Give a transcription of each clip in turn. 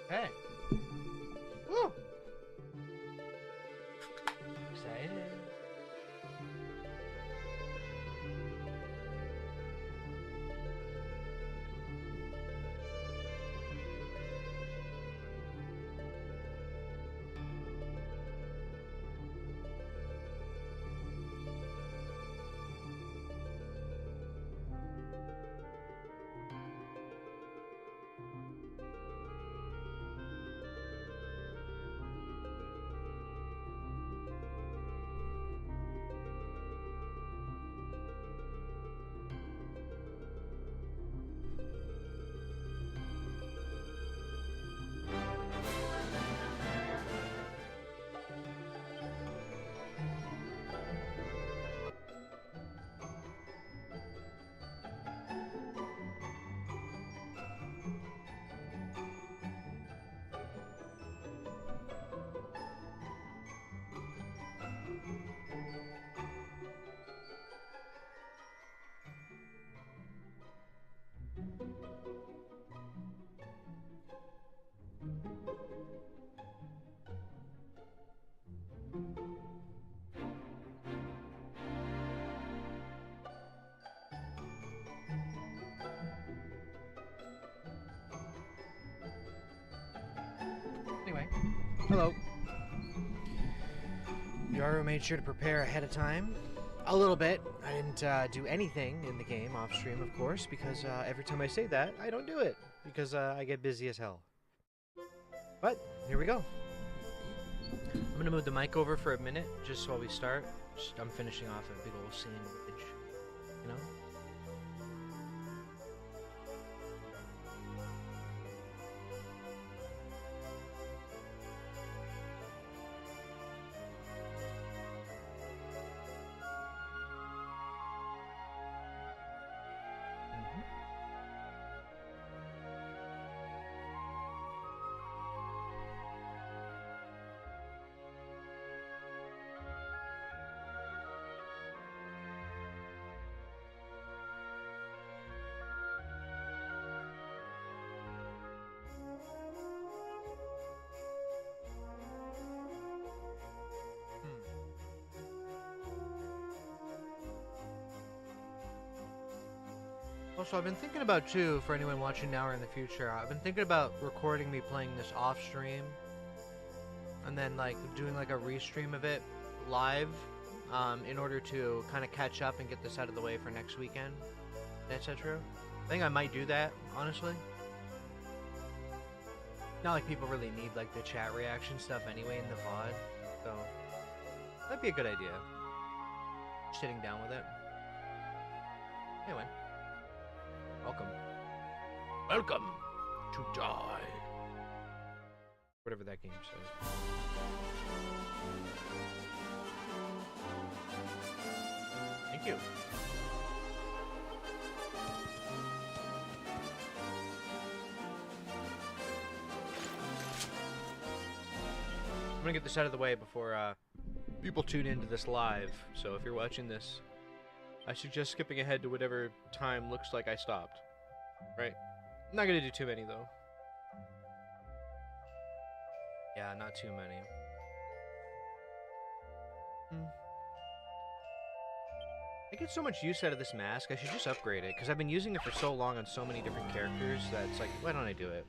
Hey. Woo! Excited. Anyway, hello. Yaru made sure to prepare ahead of time. A little bit. I didn't do anything in the game off stream, of course, because every time I say that, I don't do it. Because I get busy as hell. But, here we go. I'm going to move the mic over for a minute, just while we start. I'm finishing off a big old sandwich, you know? Also, I've been thinking about, too, for anyone watching now or in the future, I've been thinking about recording me playing this off stream, and then, like, doing, like, a restream of it live, in order to kind of catch up and get this out of the way for next weekend, etc. I think I might do that, honestly. Not like people really need, like, the chat reaction stuff anyway in the VOD, so that'd be a good idea. Sitting down with it. Anyway. Welcome. Welcome to die. Whatever that game says. Thank you. I'm gonna get this out of the way before people tune into this live. So if you're watching this, I suggest skipping ahead to whatever time looks like I stopped. Right? I'm not gonna do too many, though. Yeah, not too many. I get so much use out of this mask, I should just upgrade it, because I've been using it for so long on so many different characters that it's like, why don't I do it?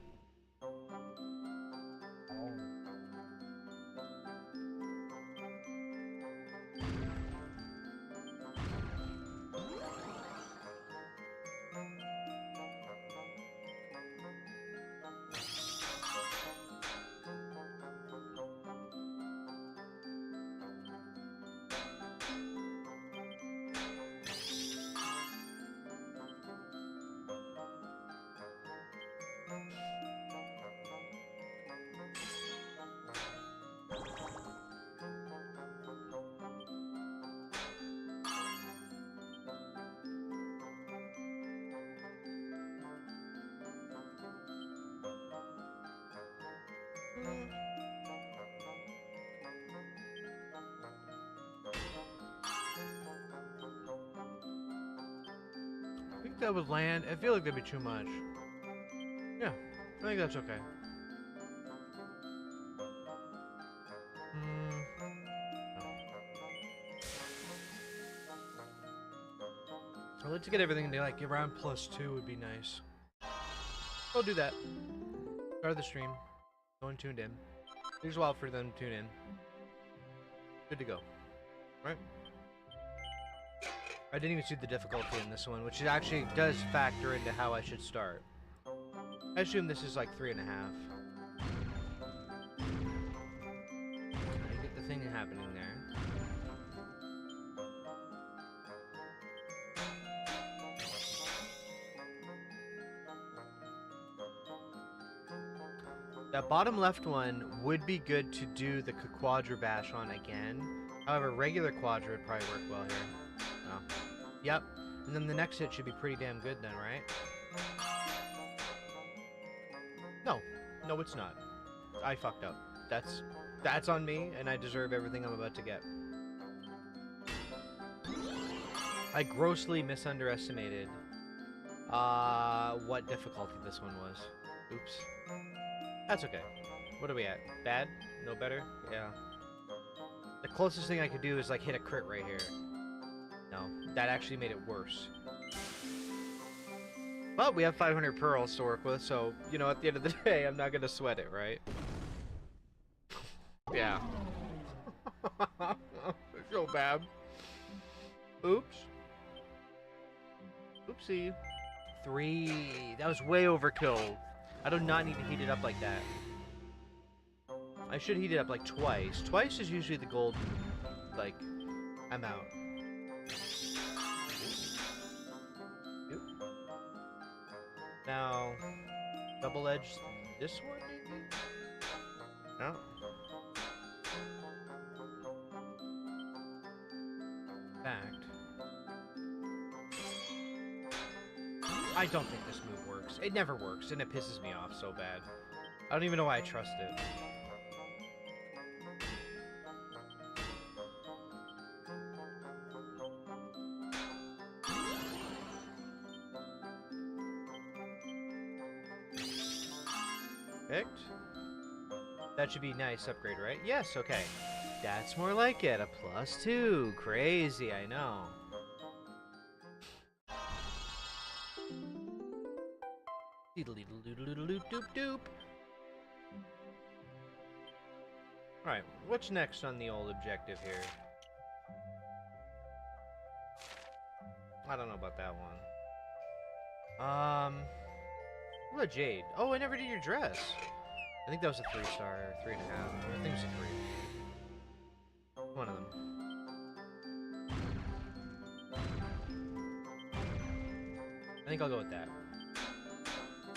That would land. I feel like that'd be too much. Yeah, I think that's okay. I'd like to get everything to like around +2 would be nice. I'll do that. Start the stream. No one tuned in. Takes a while for them to tune in. Good to go. Right? I didn't even see the difficulty in this one, which it actually does factor into how I should start. I assume this is like 3.5. I get the thing happening there. That bottom left one would be good to do the Quadra Bash on again. However, regular Quadra would probably work well here. Oh. Yep. And then the next hit should be pretty damn good then, right? No. No, it's not. I fucked up. That's on me, and I deserve everything I'm about to get. I grossly misunderestimated what difficulty this one was. Oops. That's okay. What are we at? Bad? No better? Yeah. The closest thing I could do is like hit a crit right here. No, that actually made it worse. But we have 500 pearls to work with, so, you know, at the end of the day, I'm not gonna sweat it, right? Yeah. It's so bad. Oops. Oopsie. 3. That was way overkill. I do not need to heat it up like that. I should heat it up like twice. Twice is usually the golden, like, amount. Now, double edge this one, maybe? No. Fact. I don't think this move works. It never works, and it pisses me off so bad. I don't even know why I trust it. Picked. That should be nice upgrade, right? Yes, okay. That's more like it. A +2. Crazy, I know. Doop. Alright, what's next on the old objective here? I don't know about that one. What about Jade? Oh, I never did your dress. I think that was a 3-star, 3.5. I think it was a 3. One of them. I think I'll go with that.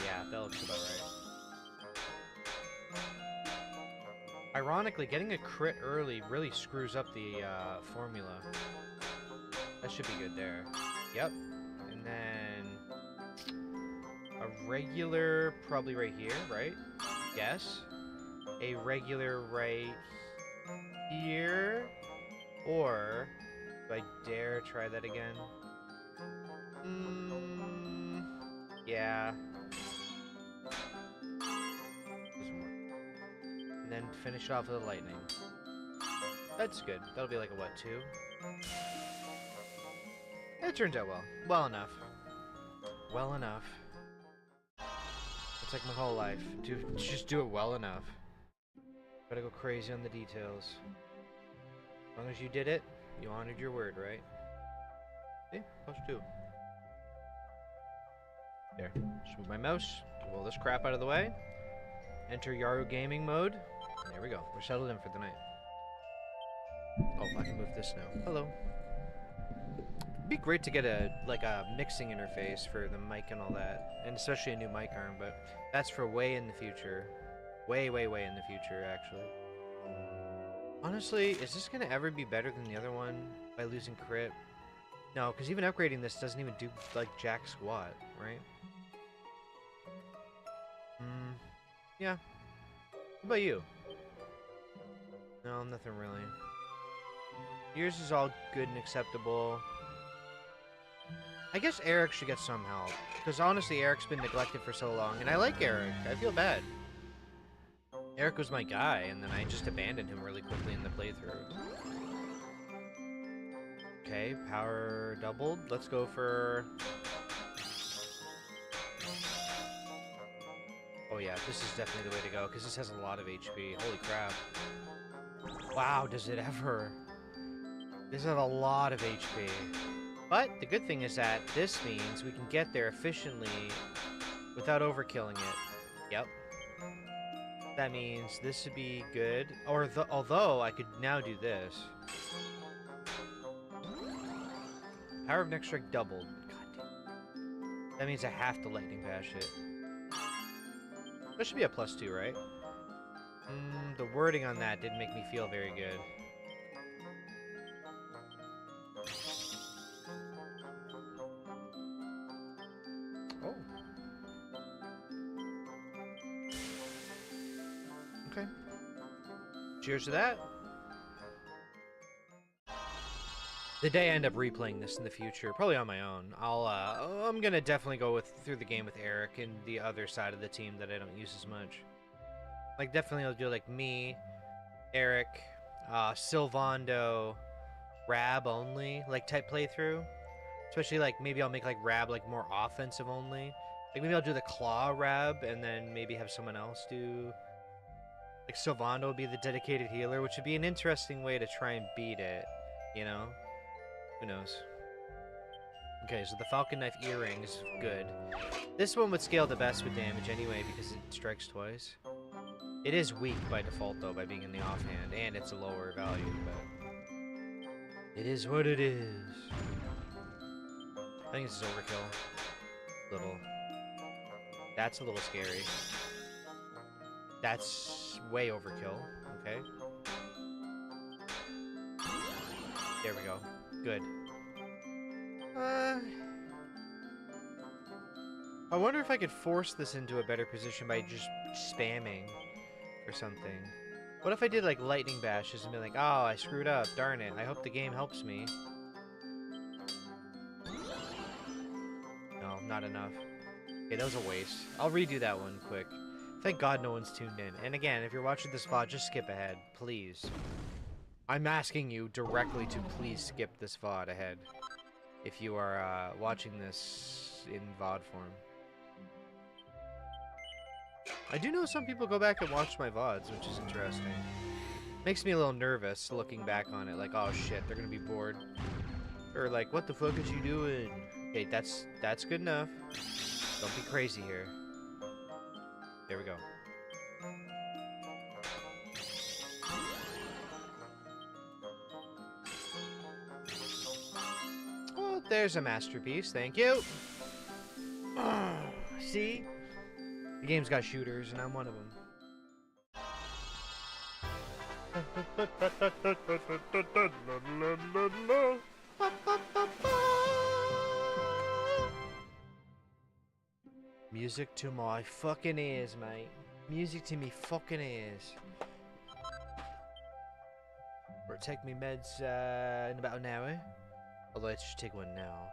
Yeah, that looks about right. Ironically, getting a crit early really screws up the formula. That should be good there. Yep. And then a regular probably right here, right? Yes. A regular right here. Or do I dare try that again? Yeah. Doesn't work. And then finish it off with a lightning. That's good. That'll be like a what, 2? It turns out well. Well enough. Well enough. It's like my whole life. Just do it well enough. Gotta go crazy on the details. As long as you did it, you honored your word, right? See? +2. There. Just move my mouse. Roll this crap out of the way. Enter Yaru gaming mode. There we go. We're settled in for the night. Oh, I can move this now. Hello. It'd be great to get a mixing interface for the mic and all that, and especially a new mic arm, but that's for way in the future. Way in the future, actually. Honestly, is this gonna ever be better than the other one by losing crit? No, because even upgrading this doesn't even do like jack squat, right? Yeah. What about you? No, nothing really. Yours is all good and acceptable. I guess Eric should get some help. Because honestly, Eric's been neglected for so long. And I like Eric. I feel bad. Eric was my guy, and then I just abandoned him really quickly in the playthrough. Okay, power doubled. Let's go for... Oh yeah, this is definitely the way to go, because this has a lot of HP. Holy crap. Wow, does it ever. This has a lot of HP. But the good thing is that this means we can get there efficiently without overkilling it. Yep. That means this would be good. Although I could now do this. Power of next strike doubled. God damn. That means I have to lightning bash it. That should be a +2, right? The wording on that didn't make me feel very good. Oh. Okay. Cheers to that. The day I end up replaying this in the future, probably on my own, I'm gonna definitely go through the game with Eric and the other side of the team that I don't use as much. Like, definitely I'll do, like, me, Eric, Sylvando, Rab only, like, type playthrough. Especially, like, maybe I'll make, like, Rab, like, more offensive only. Like, maybe I'll do the Claw Rab, and then maybe have someone else do... Like, Sylvando will be the dedicated healer, which would be an interesting way to try and beat it, you know? Who knows? Okay, so the Falcon Knife Earring is good. This one would scale the best with damage anyway, because it strikes twice. It is weak by default, though, by being in the offhand, and it's a lower value, but... It is what it is. I think this is overkill. Little. That's a little scary. That's way overkill. Okay. There we go. Good. I wonder if I could force this into a better position by just spamming or something. What if I did like lightning bashes and be like, oh, I screwed up, darn it, I hope the game helps me. No, not enough. Okay, that was a waste. I'll redo that one quick. Thank God no one's tuned in. And again, if you're watching this VOD, just skip ahead, please. I'm asking you directly to please skip this VOD ahead. If you are watching this in VOD form. I do know some people go back and watch my VODs, which is interesting. Makes me a little nervous looking back on it, like, oh shit, they're gonna be bored. Or like, what the fuck is you doing? Okay, that's good enough. Don't be crazy here. There we go. Oh, there's a masterpiece, thank you. See? The game's got shooters, and I'm one of them. Music to my fucking ears, mate. Music to me fucking ears. Or take me meds in about an hour. Although I should take one now.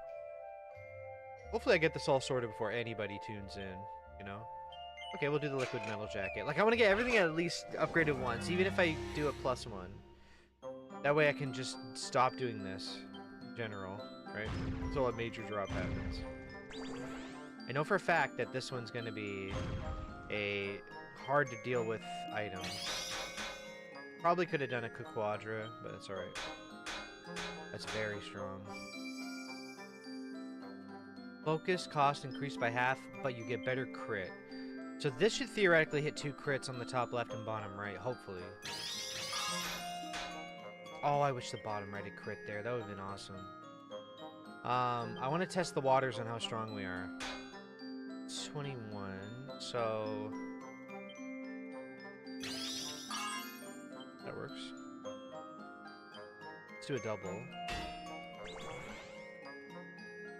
Hopefully I get this all sorted before anybody tunes in, you know? Okay, we'll do the liquid metal jacket. Like, I want to get everything at least upgraded once, even if I do a +1. That way I can just stop doing this in general, right? Until a major drop happens. I know for a fact that this one's going to be a hard to deal with item. Probably could have done a Quadra, but it's alright. That's very strong. Focus cost increased by half, but you get better crit. So this should theoretically hit 2 crits on the top left and bottom right, hopefully. Oh, I wish the bottom right had crit there. That would have been awesome. I want to test the waters on how strong we are. 21, so... That works. Let's do a double.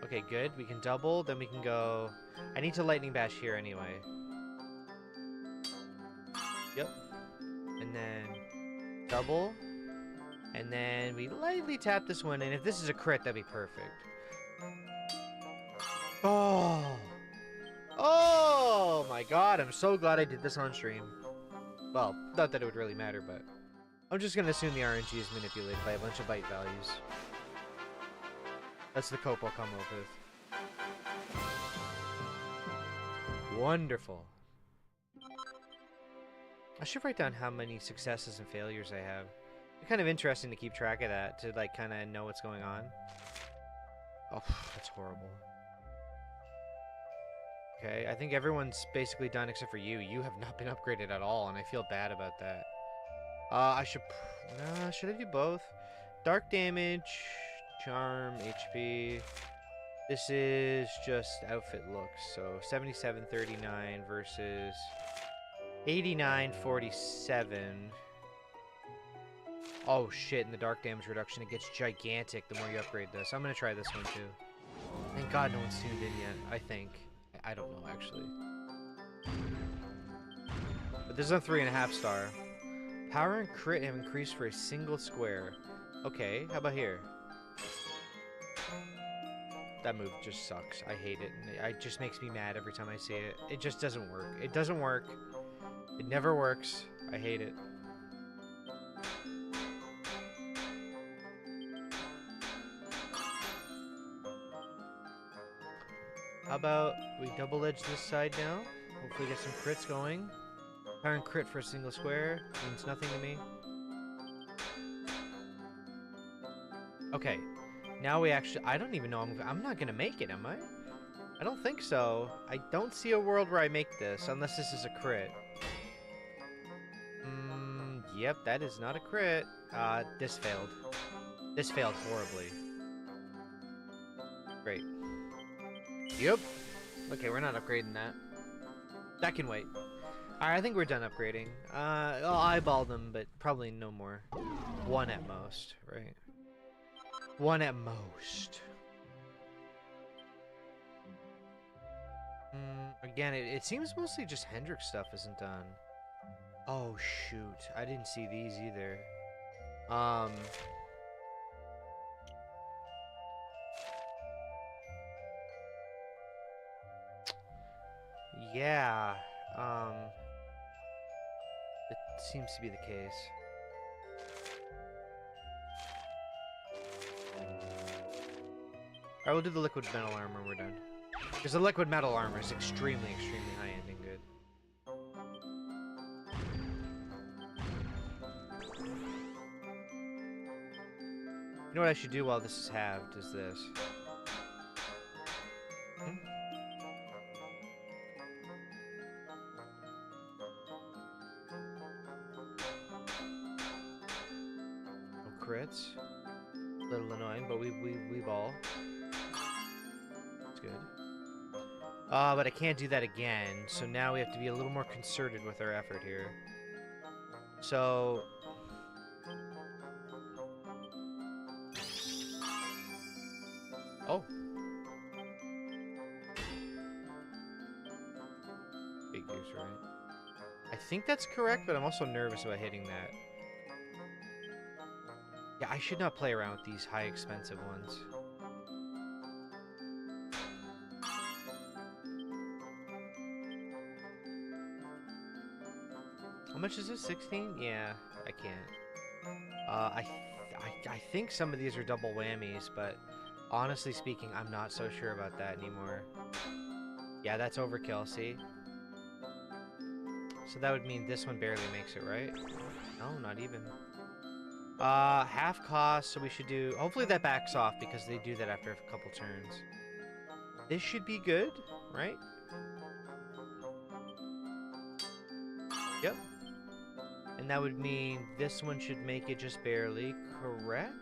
Okay, good. We can double, then we can go... I need to lightning bash here anyway. Yep. And then double. And then we lightly tap this one, and if this is a crit, that'd be perfect. Oh! Oh my god, I'm so glad I did this on stream. Well, not that it would really matter, but I'm just gonna assume the RNG is manipulated by a bunch of byte values. That's the cope I'll come up with. Wonderful. I should write down how many successes and failures I have. It's kind of interesting to keep track of that, to like kind of know what's going on. Oh, that's horrible. Okay, I think everyone's basically done except for you. You have not been upgraded at all, and I feel bad about that. I should... Nah, should I do both? Dark damage, charm, HP. This is just outfit looks. So 7739 versus 8947. Oh shit, and the dark damage reduction, it gets gigantic the more you upgrade this. I'm gonna try this one too. Thank God no one's tuned in yet, I think. I don't know, actually. But this is a 3.5 star. Power and crit have increased for a single square. Okay, how about here? That move just sucks. I hate it. It just makes me mad every time I see it. It just doesn't work. It doesn't work. It never works. I hate it. How about we double edge this side now? Hopefully get some crits going. Power and crit for a single square means nothing to me. Okay. Now we actually... I don't even know... I'm not gonna make it, am I? I don't think so. I don't see a world where I make this, unless this is a crit. Yep, that is not a crit. This failed. This failed horribly. Great. Yep. Okay, we're not upgrading that. That can wait. Alright, I think we're done upgrading. I'll eyeball them, but probably no more. One at most, right? One at most. Again, it seems mostly just Hendrix stuff isn't done. Oh, shoot. I didn't see these either. Yeah. It seems to be the case. Alright, we'll do the liquid metal armor when we're done. Because the liquid metal armor is extremely, extremely high-end and good. You know what I should do while this is halved is this. No crits. A little annoying, but we ball. That's good. But I can't do that again, so now we have to be a little more concerted with our effort here. So... Oh. Big use, right? I think that's correct, but I'm also nervous about hitting that. Yeah, I should not play around with these high expensive ones. How much is this? 16? Yeah, I can't. I think some of these are double whammies, but honestly speaking, I'm not so sure about that anymore. Yeah, that's overkill, see? So that would mean this one barely makes it, right? No, not even. Half cost, so we should do... Hopefully that backs off, because they do that after a couple turns. This should be good, right? Yep. And that would mean this one should make it just barely, correct?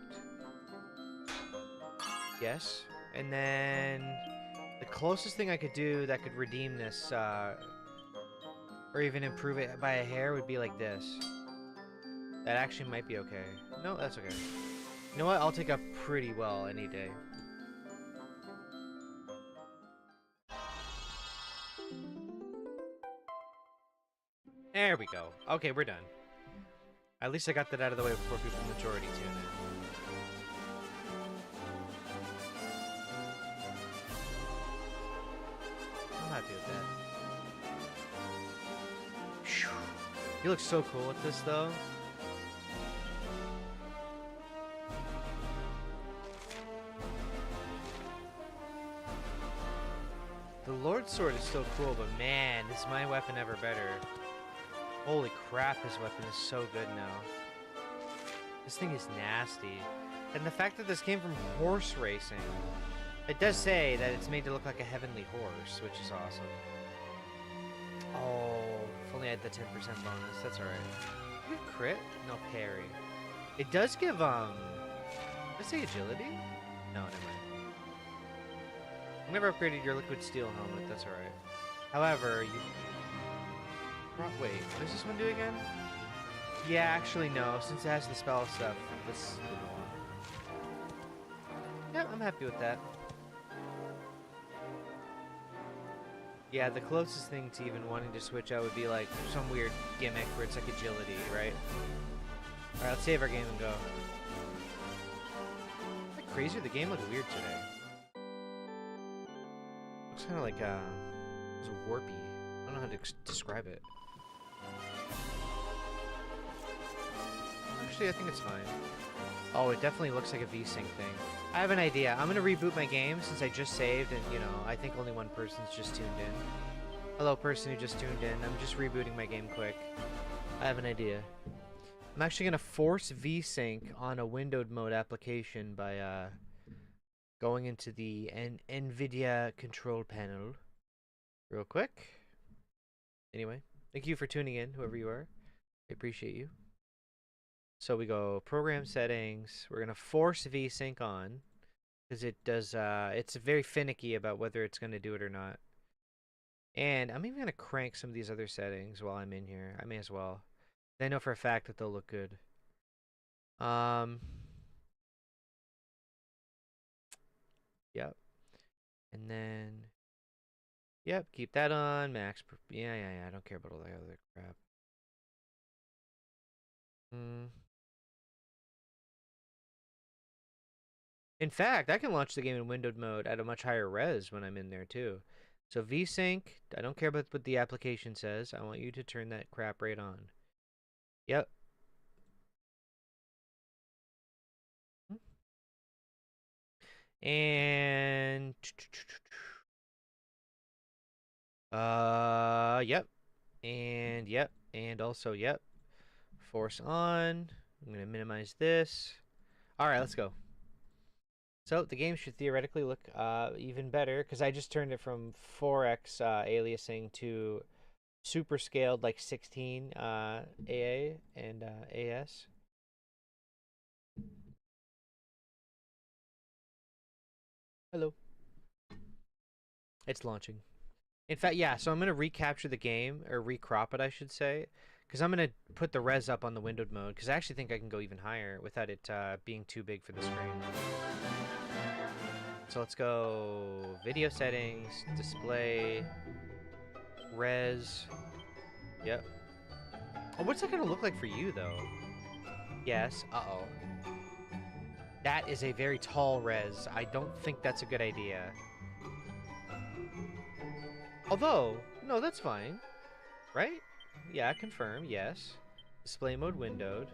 Yes. And then the closest thing I could do that could redeem this, or even improve it by a hair would be like this. That actually might be okay. No, that's okay. You know what? I'll take up pretty well any day. There we go. Okay, we're done. At least I got that out of the way before people majority tune in. happy with that. Phew. He looks so cool with this, though. The Lord Sword is still cool, but man, is my weapon ever better. Holy crap, his weapon is so good now. This thing is nasty. And the fact that this came from horse racing, it does say that it's made to look like a heavenly horse, which is awesome. Oh, if only I had the 10% bonus. That's alright. Give crit? No, parry. It does give, does it say agility? No, never mind. I've never upgraded your liquid steel helmet, that's alright. However, you... Wait, what does this one do again? Yeah, actually no, since it has the spell stuff, this is the one. Yeah, I'm happy with that. Yeah, the closest thing to even wanting to switch out would be like some weird gimmick where it's like agility, right? Alright, let's save our game and go. Like crazy, the game looked weird today. Looks kind of like, it's warpy. I don't know how to describe it. Actually, I think it's fine. Oh, it definitely looks like a V-Sync thing. I have an idea. I'm gonna reboot my game since I just saved and, you know, I think only one person's just tuned in. Hello, person who just tuned in. I'm just rebooting my game quick. I have an idea. I'm actually gonna force V-Sync on a windowed mode application by, going into the NVIDIA control panel real quick. Anyway, thank you for tuning in, whoever you are. I appreciate you. So we go program settings. We're going to force VSync on because it does, it's very finicky about whether it's going to do it or not. And I'm even going to crank some of these other settings while I'm in here. I may as well. I know for a fact that they'll look good. Yep. And then, yep, keep that on. Max. Yeah. I don't care about all that other crap. In fact, I can launch the game in windowed mode at a much higher res when I'm in there too. So VSync, I don't care about what the application says. I want you to turn that crap right on. Yep. And yep. And yep. And also yep. Force on. I'm gonna minimize this. Alright, let's go. So the game should theoretically look even better because I just turned it from 4x aliasing to super scaled like 16 AA and AS. Hello. It's launching. In fact, yeah, so I'm going to recapture the game, or recrop it, I should say, because I'm going to put the res up on the windowed mode because I actually think I can go even higher without it being too big for the screen. So let's go video settings, display, res. Yep. Oh, what's that going to look like for you, though? Yes. Uh-oh. That is a very tall res. I don't think that's a good idea. Although, no, that's fine. Right? Yeah, confirm, yes. Display mode windowed.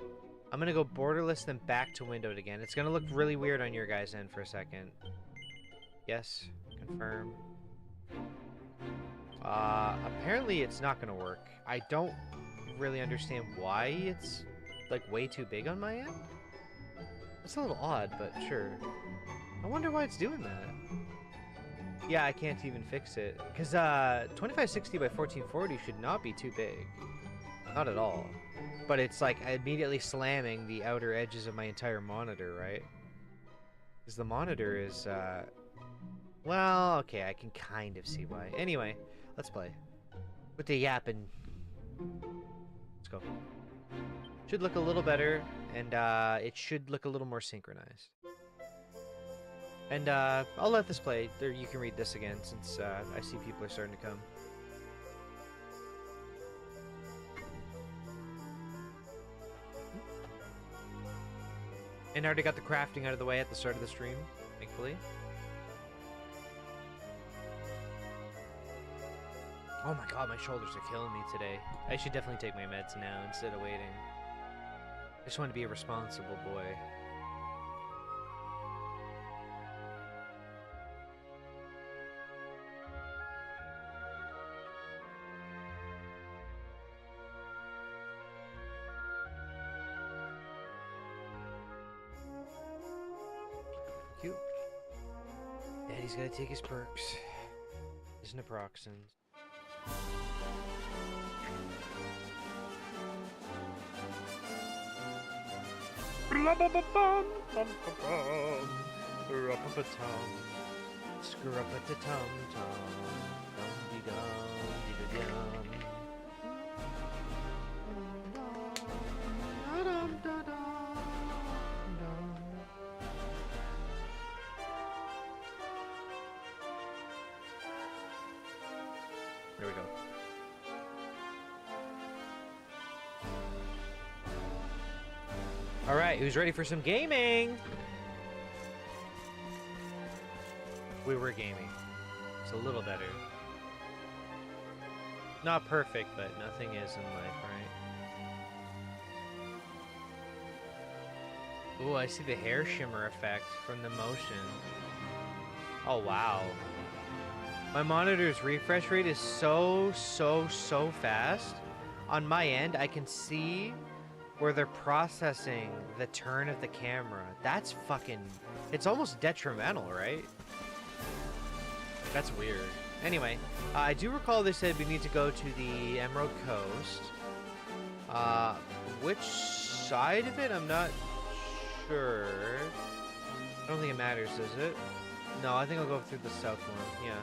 I'm going to go borderless, then back to windowed again. It's going to look really weird on your guys' end for a second. Yes, confirm. Apparently it's not going to work. I don't really understand why it's, like, way too big on my end. It's a little odd, but sure. I wonder why it's doing that. Yeah, I can't even fix it. Because 2560 by 1440 should not be too big. Not at all. But it's like immediately slamming the outer edges of my entire monitor, right? Because the monitor is, well, okay, I can kind of see why. Anyway, let's play. With the yapping. Let's go. Should look a little better, and it should look a little more synchronized. And I'll let this play. There, you can read this again since I see people are starting to come. And I already got the crafting out of the way at the start of the stream, thankfully. Oh my god, my shoulders are killing me today. I should definitely take my meds now instead of waiting. I just want to be a responsible boy. Cute. Daddy's gotta take his perks. His naproxens. There we go. Alright, who's ready for some gaming? We were gaming. It's a little better. Not perfect, but nothing is in life, right? Ooh, I see the hair shimmer effect from the motion. Oh, wow. My monitor's refresh rate is so fast. On my end, I can see where they're processing the turn of the camera. That's fucking... It's almost detrimental, right? That's weird. Anyway, I do recall they said we need to go to the Emerald Coast. Which side of it? I'm not sure. I don't think it matters, does it? No, I think I'll go through the south one. Yeah.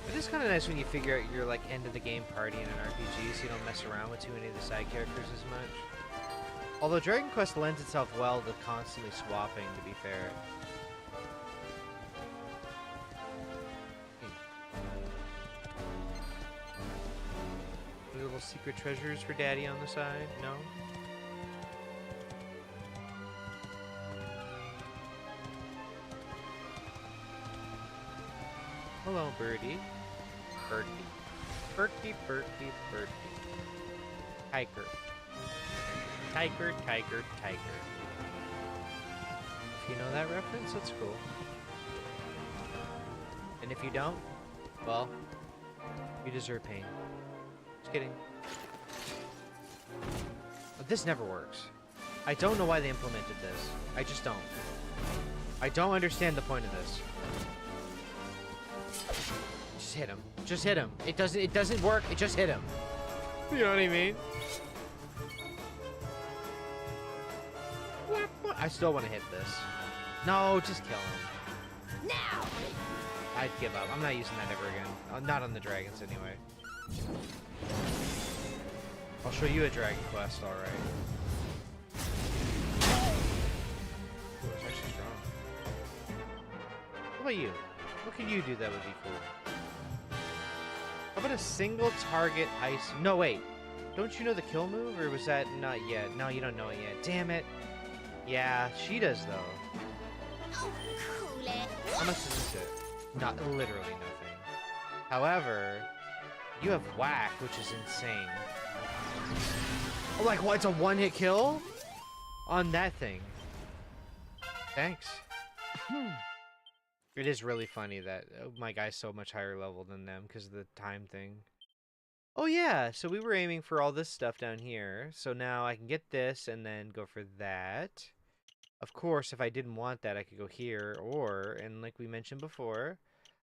It is kind of nice when you figure out your like end of the game party in an RPG, so you don't mess around with too many of the side characters as much. Although Dragon Quest lends itself well to constantly swapping, to be fair. Any little secret treasures for Daddy on the side? No? Hello, birdie. Birdie. Birdie, birdie, birdie. Tiger. Tiger, tiger, tiger. If you know that reference, that's cool. And if you don't, well, you deserve pain. Just kidding. But this never works. I don't know why they implemented this. I just don't. I don't understand the point of this. Just hit him. Just hit him. It doesn't work. It just hit him. You know what I mean? I still want to hit this. No, just kill him. Now! I'd give up. I'm not using that ever again. Not on the dragons, anyway. I'll show you a Dragon Quest, alright. Ooh, it's actually strong. What about you? What can you do that would be cool? How about a single target ice... No, wait. Don't you know the kill move, or was that not yet? No, you don't know it yet. Damn it. Yeah, she does, though. Oh, cool it. How much does this hit? Not literally nothing. However, you have whack, which is insane. Oh, like, what? It's a one-hit kill? On that thing. Thanks. It is really funny that my guy's so much higher level than them because of the time thing. Oh, yeah, so we were aiming for all this stuff down here. So now I can get this and then go for that. Of course, if I didn't want that, I could go here, or, and like we mentioned before,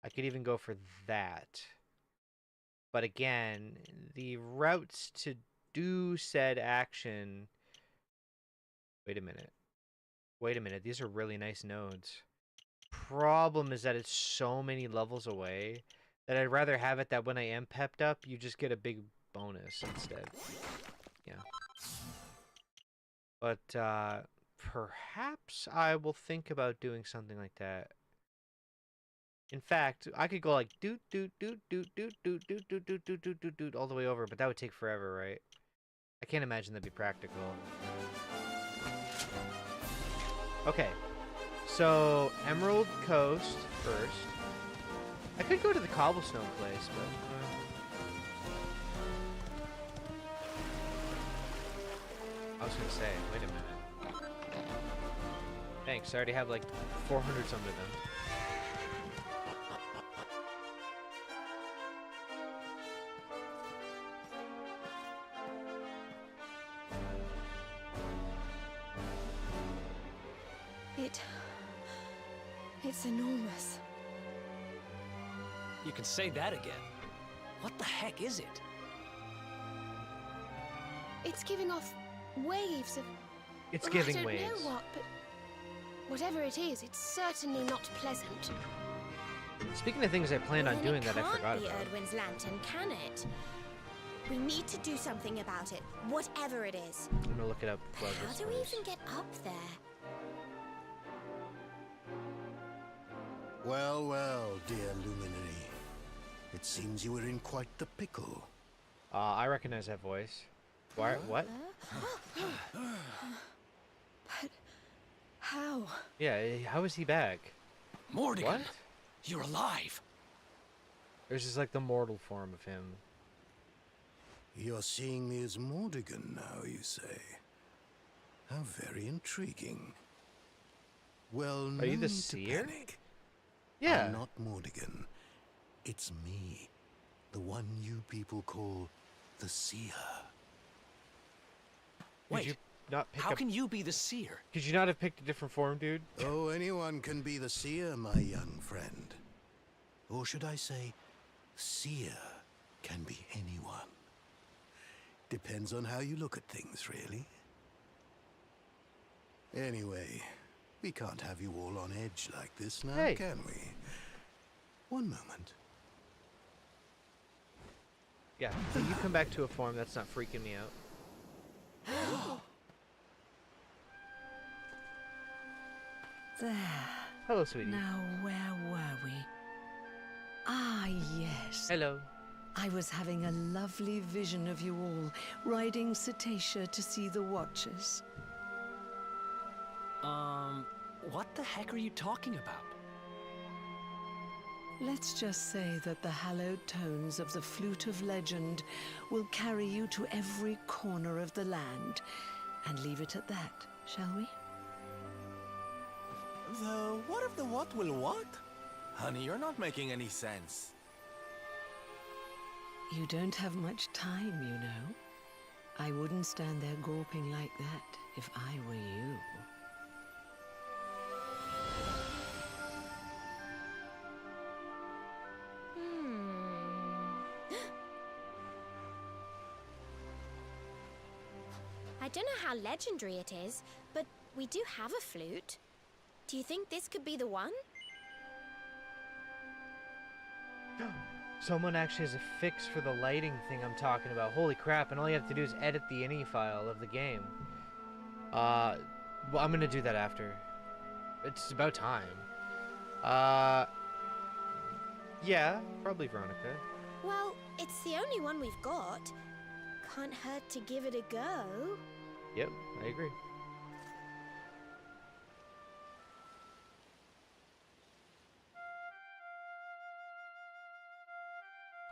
I could even go for that. But again, the routes to do said action... Wait a minute. Wait a minute, these are really nice nodes. Problem is that it's so many levels away that I'd rather have it that when I am pepped up, you just get a big bonus instead. Yeah. But, perhaps I will think about doing something like that. In fact, I could go like doot doot doot doot doot doot doot doot doot doot doot doot doot all the way over, but that would take forever, right? I can't imagine that'd be practical. Okay, So, Emerald Coast first. I could go to the cobblestone place, but... I was gonna say, wait a minute. Thanks, I already have like 400 some of them. It's enormous. You can say that again. What the heck is it? It's giving off waves of... It's giving I don't waves. know what, but whatever it is, it's certainly not pleasant. Speaking of things I planned on doing that I forgot It about. can't be Erdwin's lantern, can it? We need to do something about it, whatever it is. I'm gonna look it up. while How this do we plays. even get up there? Well, well, dear luminary. It seems you were in quite the pickle. I recognize that voice. Why? What? But how? Yeah, how is he back? Mordogon, What? you're alive. This is like the mortal form of him. You're seeing me as Mordogon now, you say? How very intriguing. Well, Are you the none to seer? panic. Yeah. I'm not Mordogon. It's me, the one you people call the Seer. Could Wait, you not pick how up? can you be the seer? Could you not have picked a different form, dude? Oh, anyone can be the Seer, my young friend. Or should I say, Seer can be anyone. Depends on how you look at things, really. Anyway, we can't have you all on edge like this now, Hey. can we? One moment. Yeah. So you come back to a form that's not freaking me out. There. Hello, sweetie. Now, where were we? Ah, yes. Hello. I was having a lovely vision of you all riding Cetacea to see the Watchers. What the heck are you talking about? Let's just say that the hallowed tones of the Flute of Legend will carry you to every corner of the land, and leave it at that, shall we? The what of the what will what? Honey, you're not making any sense. You don't have much time, you know. I wouldn't stand there gawping like that if I were you. I don't know how legendary it is, but we do have a flute. Do you think this could be the one? Someone actually has a fix for the lighting thing I'm talking about. Holy crap, and all you have to do is edit the ini file of the game. Well, I'm gonna do that after. It's about time. Yeah, probably Veronica. Well, it's the only one we've got. Can't hurt to give it a go. Yep, I agree.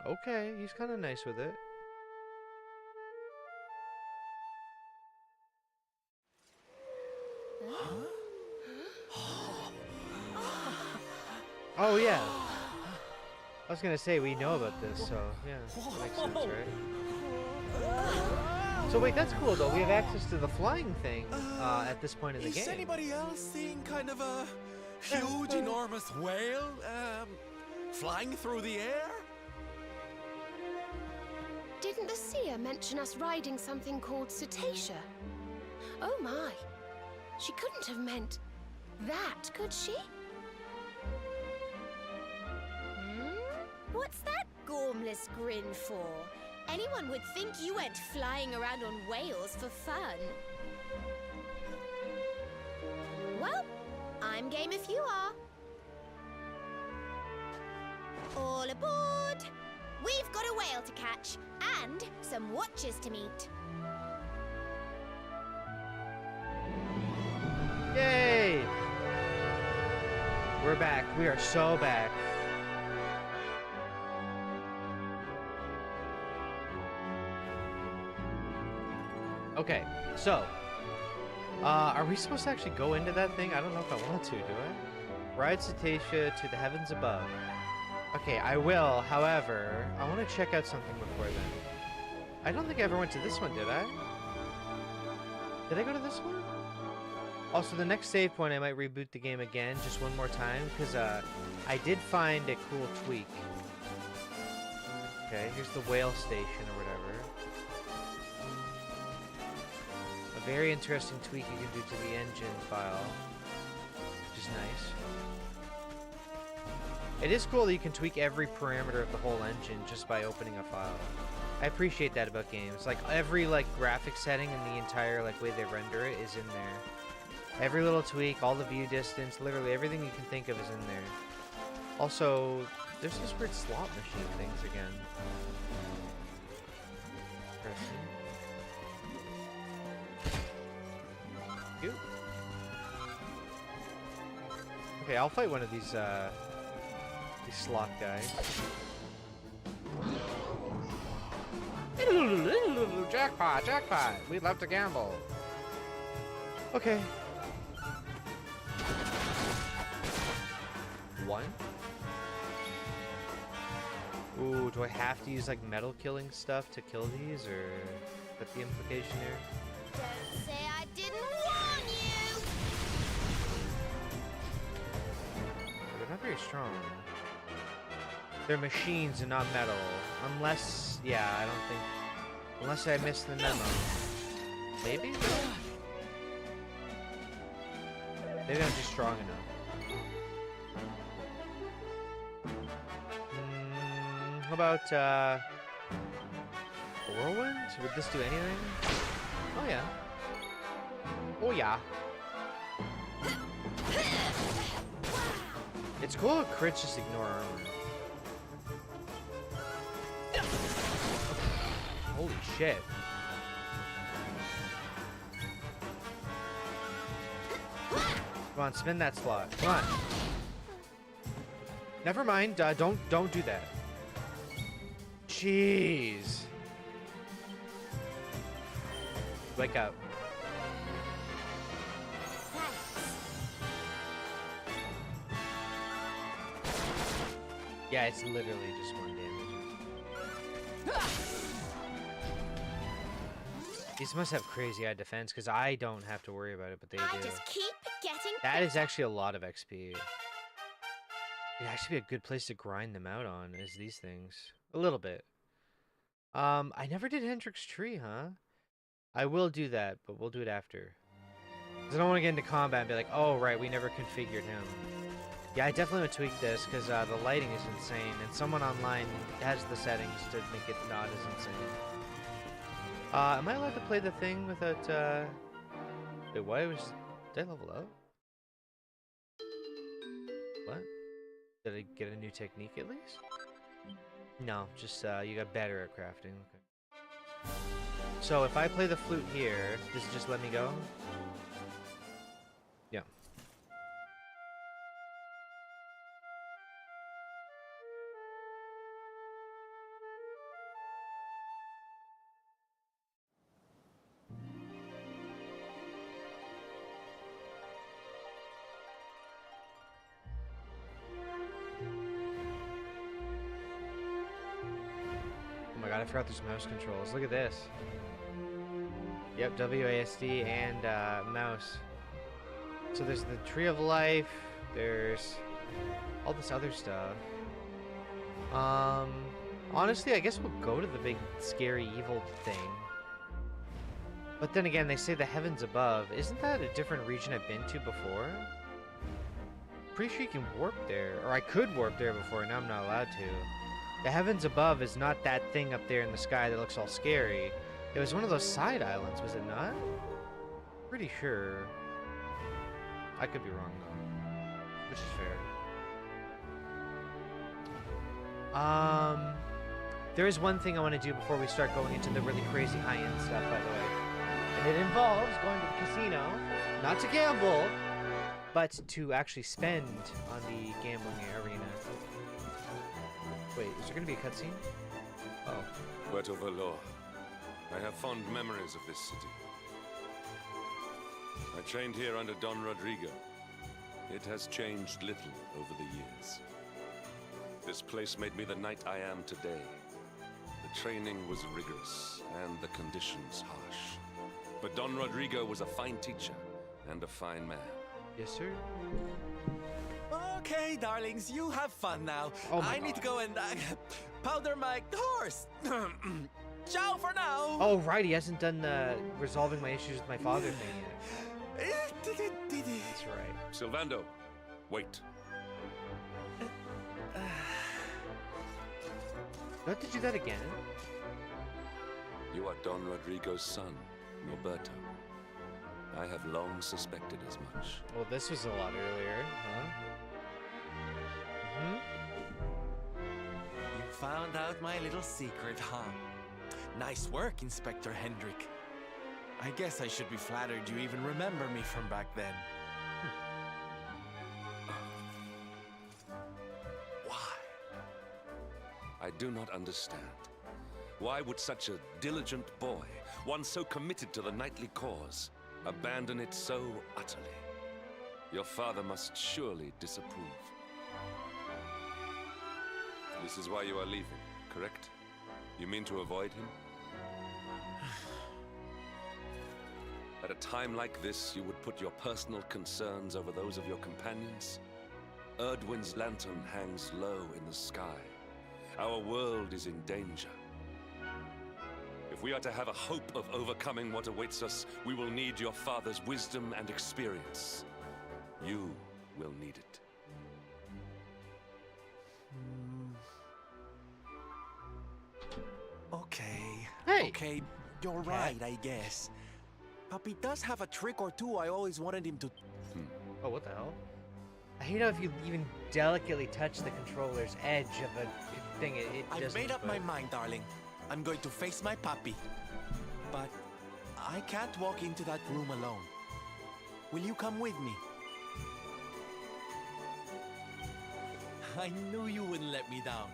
Okay, he's kind of nice with it. Oh yeah. I was gonna say we know about this, so yeah, that makes sense, right? So wait, that's cool though. We have access to the flying thing at this point in the Is game. anybody else seeing kind of a huge, enormous whale flying through the air? Didn't the seer mention us riding something called Cetacea? Oh my. She couldn't have meant that, could she? What's that gormless grin for? Anyone would think you went flying around on whales for fun. Well, I'm game if you are. All aboard! We've got a whale to catch and some watchers to meet. Yay! We're back. We are so back. Okay, so are we supposed to actually go into that thing? I don't know if I want to, do I? Ride Cetacea to the heavens above. Okay, I will. However, I want to check out something before then. I don't think I ever went to this one, did I? Did I go to this one? Also, the next save point, I might reboot the game again just one more time, because I did find a cool tweak. Okay, here's the whale station or whatever. A very interesting tweak you can do to the engine file, which is nice. It is cool that you can tweak every parameter of the whole engine just by opening a file. I appreciate that about games. Like, every, like, graphic setting and the entire, like, way they render it is in there. Every little tweak, all the view distance, literally everything you can think of is in there. Also, there's this weird slot machine things again. Interesting. Cute. Okay, I'll fight one of these slot guys. Jackpot, jackpot! We'd love to gamble. Okay. One. Ooh, do I have to use like metal killing stuff to kill these, or is that the implication here? Don't say I didn't warn you! They're not very strong. They're machines and not metal. Unless, yeah, I don't think... Unless I missed the memo. Maybe? Maybe I'm just strong enough. How about, Whirlwind? Would this do anything? Oh, yeah. Oh, yeah. It's cool if crits just ignore armor. Holy shit. Come on, spin that slot. Come on. Never mind. Don't do that. Jeez. Wake up. Yeah, it's literally just one damage. These must have crazy high defense, because I don't have to worry about it, but they I do. just keep getting That is better. actually a lot of XP. It'd actually be a good place to grind them out on, is these things. A little bit. I never did Hendrick's Tree, huh? I will do that, but we'll do it after. Because I don't want to get into combat and be like, oh, right, we never configured him. Yeah, I definitely would tweak this, because the lighting is insane, and someone online has the settings to make it not as insane. Am I allowed to play the thing without, Wait, why was... Did I level up? What? Did I get a new technique at least? No, just, you got better at crafting. Okay. So, if I play the flute here, does it just let me go? Yeah. Oh my god, I forgot there's mouse controls. Look at this. Yep, WASD and mouse. So there's the Tree of Life, there's all this other stuff. Honestly, I guess we'll go to the big, scary, evil thing. But then again, they say the heavens above. Isn't that a different region I've been to before? Pretty sure you can warp there. Or I could warp there before, now I'm not allowed to. The heavens above is not that thing up there in the sky that looks all scary. It was one of those side islands, was it not? Pretty sure. I could be wrong, though. Which is fair. There is one thing I want to do before we start going into the really crazy high-end stuff, by the way. And it involves going to the casino, not to gamble, but to actually spend on the gambling arena. Wait, is there gonna be a cutscene? Oh. Puerto Valor. I have fond memories of this city. I trained here under Don Rodrigo. It has changed little over the years. This place made me the knight I am today. The training was rigorous, and the conditions harsh. But Don Rodrigo was a fine teacher, and a fine man. Yes, sir. Okay, darlings, you have fun now. Oh my I need to God. go and powder my horse. Ciao for now. Oh, right, he hasn't done the resolving my issues with my father thing yet. That's right. Sylvando, wait. Do I have to do that again? You are Don Rodrigo's son, Roberto. I have long suspected as much. Well, this was a lot earlier, huh? You found out my little secret, huh? Nice work, Inspector Hendrik. I guess I should be flattered you even remember me from back then. Why? I do not understand. Why would such a diligent boy, one so committed to the knightly cause, abandon it so utterly? Your father must surely disapprove. This is why you are leaving, correct? You mean to avoid him? At a time like this, you would put your personal concerns over those of your companions? Erdwin's lantern hangs low in the sky. Our world is in danger. If we are to have a hope of overcoming what awaits us, we will need your father's wisdom and experience. You will need it. Okay. Hey! Okay, you're right, I guess. Papi does have a trick or two I always wanted him to... Oh, what the hell? I hate how if you even delicately touch the controller's edge of a thing, it I've doesn't... made up my mind, darling. I'm going to face my papi. But I can't walk into that room alone. Will you come with me? I knew you wouldn't let me down.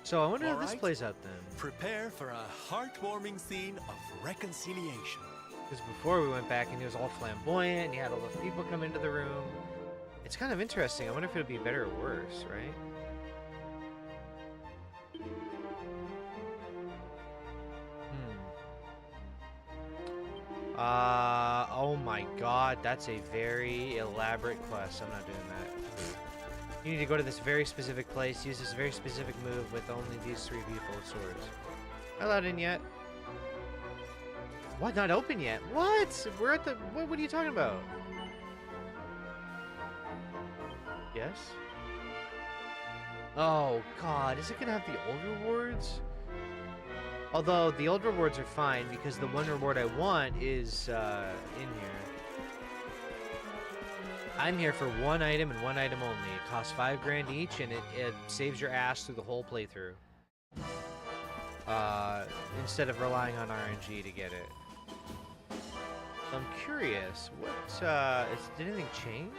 So I wonder how All this right. plays out then. Prepare for a heartwarming scene of reconciliation. Because before we went back and he was all flamboyant and he had all those people come into the room. It's kind of interesting. I wonder if it'll be better or worse, right? Oh my god, that's a very elaborate quest. I'm not doing that. You need to go to this very specific place, use this very specific move with only these 3 people with swords. Not allowed in yet. What? Not open yet? What? We're at the... What are you talking about? Yes? Oh god, is it gonna have the old rewards? Although, the old rewards are fine, because the one reward I want is, in here. I'm here for one item and one item only. It costs 5 grand each, and it saves your ass through the whole playthrough. Instead of relying on RNG to get it. So I'm curious, did anything change?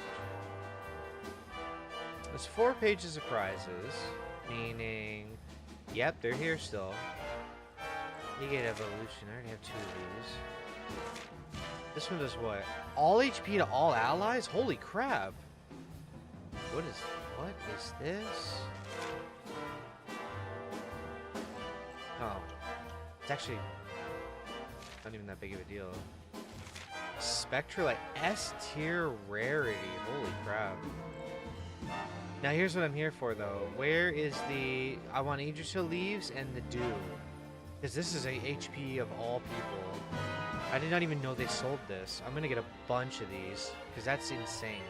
There's 4 pages of prizes, meaning, yep, they're here still. You get evolution. I already have 2 of these. This one does what? All HP to all allies? Holy crap! What is this? Oh, it's actually not even that big of a deal. Spectralite S tier rarity. Holy crap! Now here's what I'm here for, though. Where is the? I want Idrissa leaves and the dew. Because this is a HP of all people. I did not even know they sold this. I'm gonna get a bunch of these, because that's insane.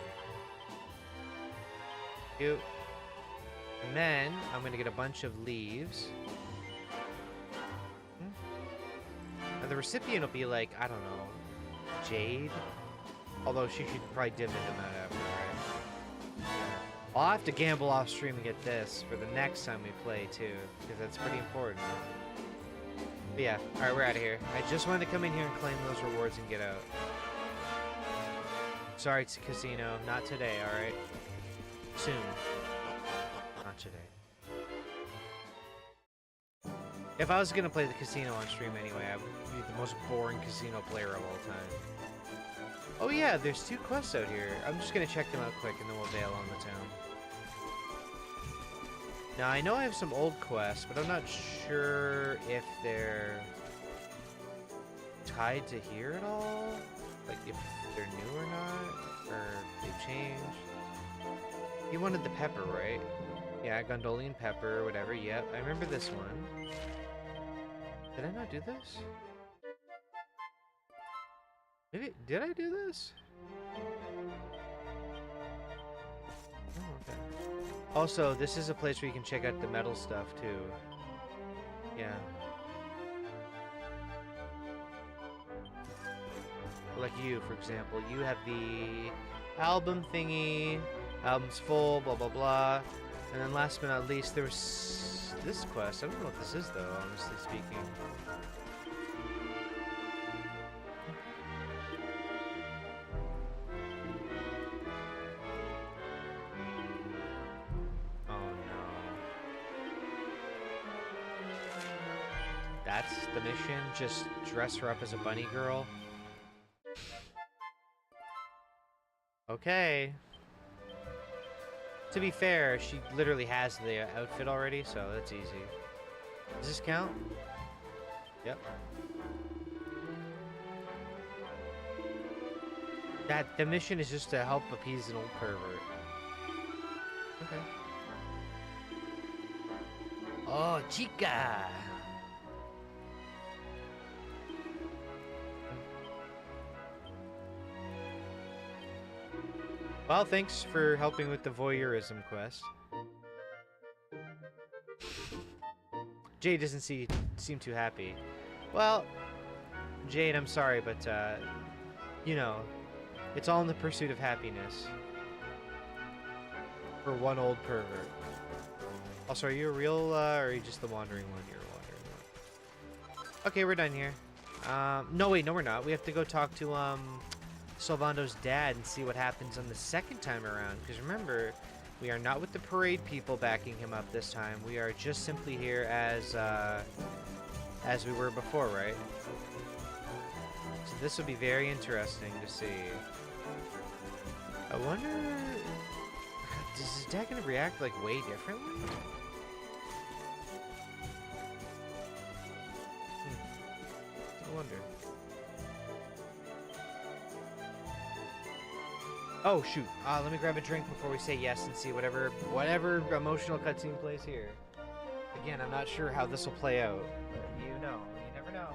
Cute. And then, I'm gonna get a bunch of leaves. Now the recipient will be like, I don't know, Jade? Although she should probably dip into that after, right? I'll have to gamble off stream to get this for the next time we play, too. Because that's pretty important. But yeah, alright, we're out of here. I just wanted to come in here and claim those rewards and get out. Sorry, it's a casino. Not today, alright? Soon. Not today. If I was gonna play the casino on stream anyway, I would be the most boring casino player of all time. Oh yeah, there's 2 quests out here. I'm just gonna check them out quick and then we'll bail on the town. Now, I know I have some old quests, but I'm not sure if they're tied to here at all. Like, if they're new or not, or they've changed. You wanted the pepper, right? Yeah, Gondolian pepper, whatever, yep. I remember this one. Did I not do this? Maybe, did I do this? Oh, okay. Also, this is a place where you can check out the metal stuff, too. Yeah. Like you, for example. You have the album thingy, album's full, blah, blah, blah. And then last but not least, there was this quest. I don't know what this is, though, honestly speaking. That's the mission? Just dress her up as a bunny girl? Okay. To be fair, she literally has the outfit already, so that's easy. Does this count? Yep. The mission is just to help appease an old pervert. Okay. Oh, chica! Well, thanks for helping with the voyeurism quest. Jade doesn't seem too happy. Well, Jade, I'm sorry, but, you know, it's all in the pursuit of happiness. For one old pervert. Also, are you a real, or are you just the wandering one? You're a wandering one. Okay, we're done here. No, wait, no, we're not. We have to go talk to, Sylvando's dad and see what happens on the second time around. Because remember, we are not with the parade people backing him up this time. We are just simply here as we were before, right? So this will be very interesting to see. I wonder... Is his dad gonna react, like, way differently? I wonder. Oh, shoot. Let me grab a drink before we say yes and see whatever emotional cutscene plays here. Again, I'm not sure how this will play out. But you know. You never know.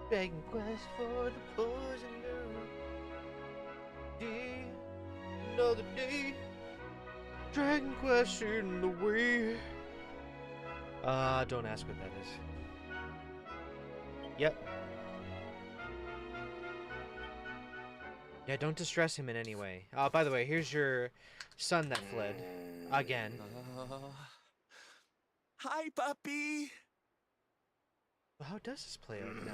Begging quest for the poison girl. Day, another day. Dragon Quest in the way. Don't ask what that is. Yep. Yeah, don't distress him in any way. By the way, here's your son that fled. Again. Hi, puppy. How does this play out now?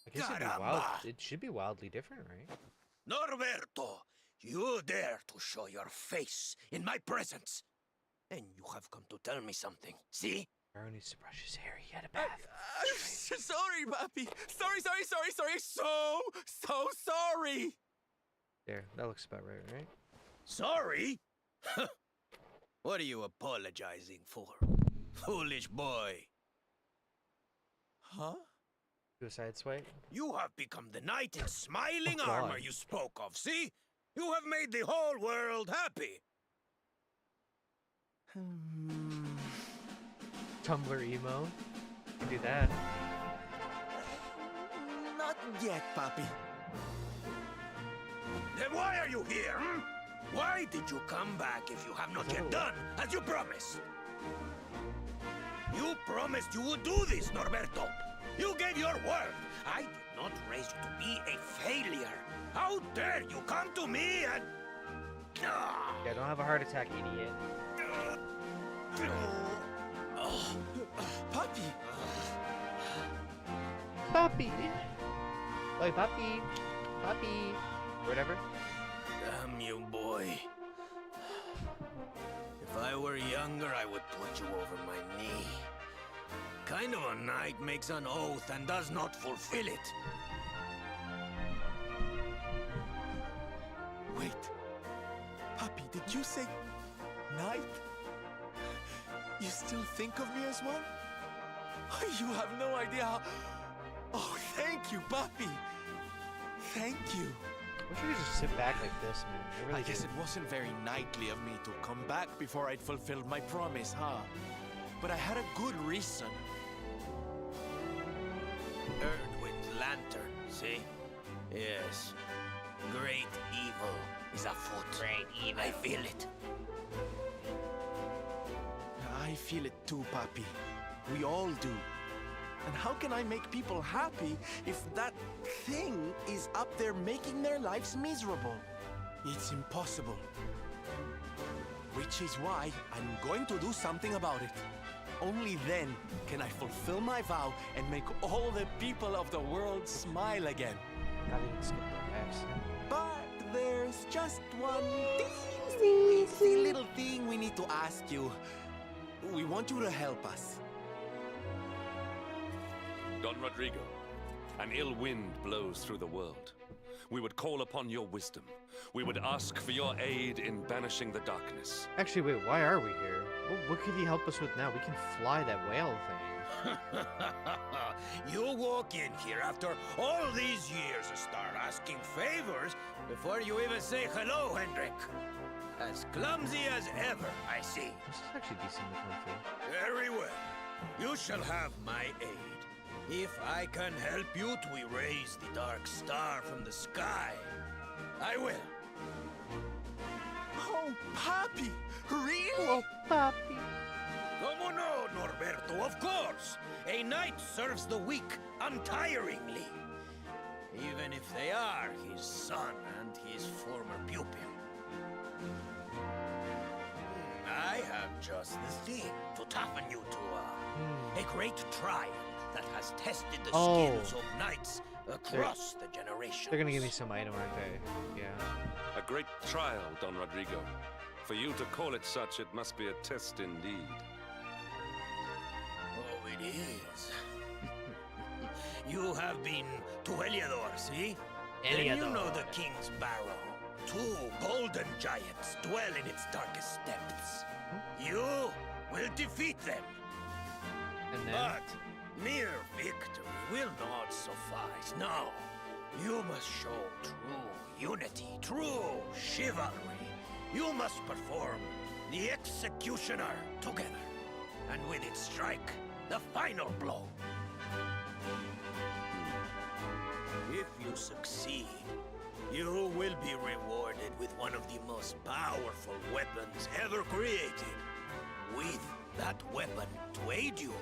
I guess it should be wildly different, right? Norberto, you dare to show your face in my presence. And you have come to tell me something, see? Pharaoh needs to brush his hair. He had a bath. I'm sorry, Papi. Sorry. So sorry. There, that looks about right? Sorry? What are you apologizing for? Foolish boy. Huh? Suicide swipe. You have become the knight in smiling Oh, God. armor you spoke of, see? You have made the whole world happy. Tumblr emo. You can do that. Not yet, Papi. Then why are you here, hmm? Why did you come back if you have not yet done as you promised? You promised you would do this, Norberto. You gave your word. I did not raise you to be a failure. How dare you come to me and... Yeah, don't have a heart attack, idiot. Papi. Puppy. Oi, puppy. Puppy. Whatever. Damn you, boy. If I were younger, I would put you over my knee. Kind of a knight makes an oath and does not fulfill it. Wait. Papi, did you say knight? You still think of me as one? You have no idea how... Oh, thank you, Papi. Thank you. I wish we could just sit back like this, man. I really guess do. it wasn't very knightly of me to come back before I'd fulfilled my promise, huh? But I had a good reason. Erdwin's lantern, see? Yes. Great evil is afoot. Great evil. I feel it. I feel it too, Papi. We all do. And how can I make people happy if that thing is up there making their lives miserable? It's impossible. Which is why I'm going to do something about it. Only then can I fulfill my vow and make all the people of the world smile again. Not even skip the X. But there's just one teensy little thing we need to ask you. We want you to help us. Don Rodrigo, an ill wind blows through the world. We would call upon your wisdom. We would ask for your aid in banishing the darkness. Actually, wait, why are we here? What could he help us with now? We can fly that whale thing. You walk in here after all these years and start asking favors before you even say hello, Hendrik. As clumsy as ever, I see. This is actually decently comfy. Very well. You shall have my aid. If I can help you to erase the dark star from the sky, I will. Oh, Papi! Really? Oh, puppy. Como no, Norberto, of course. A knight serves the weak untiringly. Even if they are his son and his former pupil. I have just the thing to toughen you to a great trial that has tested the skills of knights across the generations. They're gonna give me some item, aren't they? Yeah. A great trial, Don Rodrigo. For you to call it such, it must be a test indeed. Oh, it is. You have been to Heliodor, see? Then you know the King's Barrow. 2 golden giants dwell in its darkest depths. You will defeat them. And then? But mere victory will not suffice. No, you must show true unity, true chivalry. You must perform the executioner together, and with it strike the final blow. If you succeed, you will be rewarded with one of the most powerful weapons ever created. With that weapon to aid you,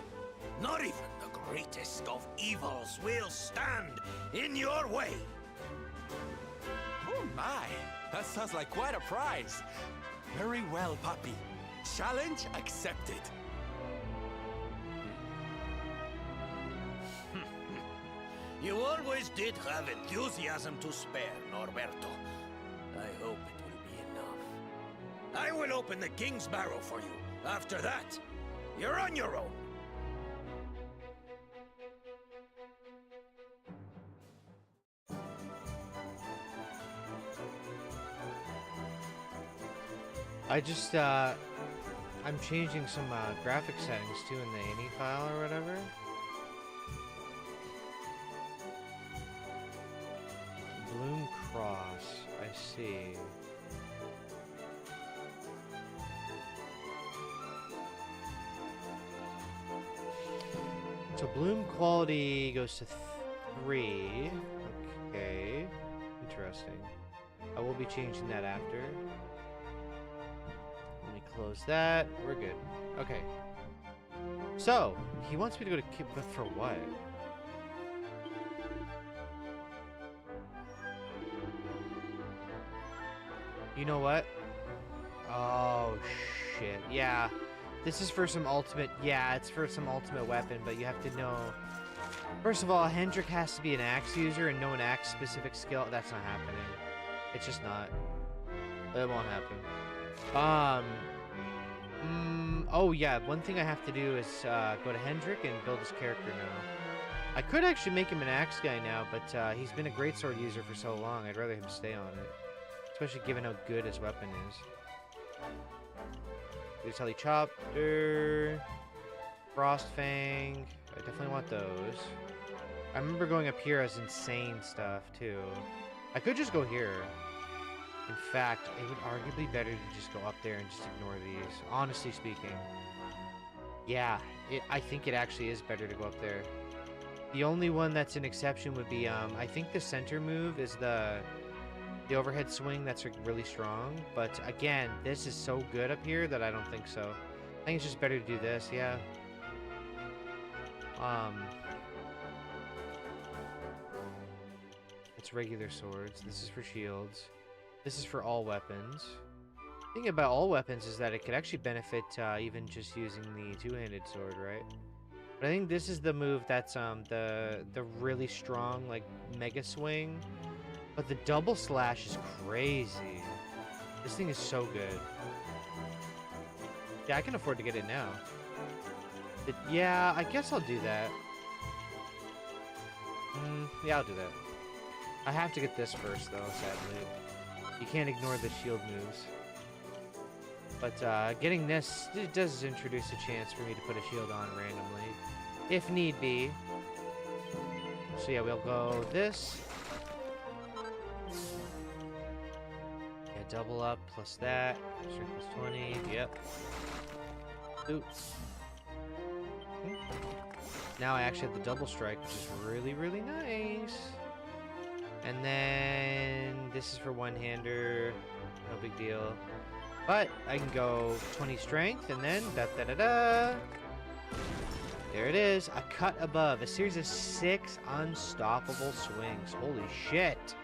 not even the greatest of evils will stand in your way. Oh my! That sounds like quite a prize. Very well, Papi. Challenge accepted. You always did have enthusiasm to spare, Norberto. I hope it will be enough. I will open the King's Barrow for you. After that, you're on your own. I just, I'm changing some graphic settings too in the ini file or whatever. Bloom Cross, I see. So bloom quality goes to 3. Okay, interesting. I will be changing that after. Let me close that. We're good. Okay. So, he wants me to go to but for what? You know what? Oh, shit. Yeah. This is for some ultimate... Yeah, it's for some ultimate weapon, but you have to know... First of all, Hendrik has to be an axe user and know an axe-specific skill. That's not happening. It's just not. It won't happen. Oh, yeah. One thing I have to do is go to Hendrik and build his character now. I could actually make him an axe guy now, but he's been a greatsword user for so long. I'd rather him stay on it. Especially given how good his weapon is. Utility Chopper, Frost Fang. I definitely want those. I remember going up here as insane stuff too. I could just go here. In fact, it would arguably better to just go up there and just ignore these. Honestly speaking. Yeah, I think it actually is better to go up there. The only one that's an exception would be, I think the center move is the overhead swing that's really strong, but again, this is so good up here that I don't think so. I think it's just better to do this, yeah. It's regular swords. This is for shields. This is for all weapons. The thing about all weapons is that it could actually benefit even just using the two-handed sword, right? But I think this is the move that's the really strong, like, mega swing. But the double slash is crazy. This thing is so good. Yeah, I can afford to get it now. Yeah, I guess I'll do that. Yeah, I'll do that. I have to get this first, though, sadly. You can't ignore the shield moves. But getting this, it does introduce a chance for me to put a shield on randomly. If need be. So yeah, we'll go this. Double up plus that. Strength plus 20. Yep. Oops. Now I actually have the double strike, which is really, really nice. And then this is for one-hander. No big deal. But I can go 20 strength and then da-da-da-da. There it is. A cut above. A series of 6 unstoppable swings. Holy shit.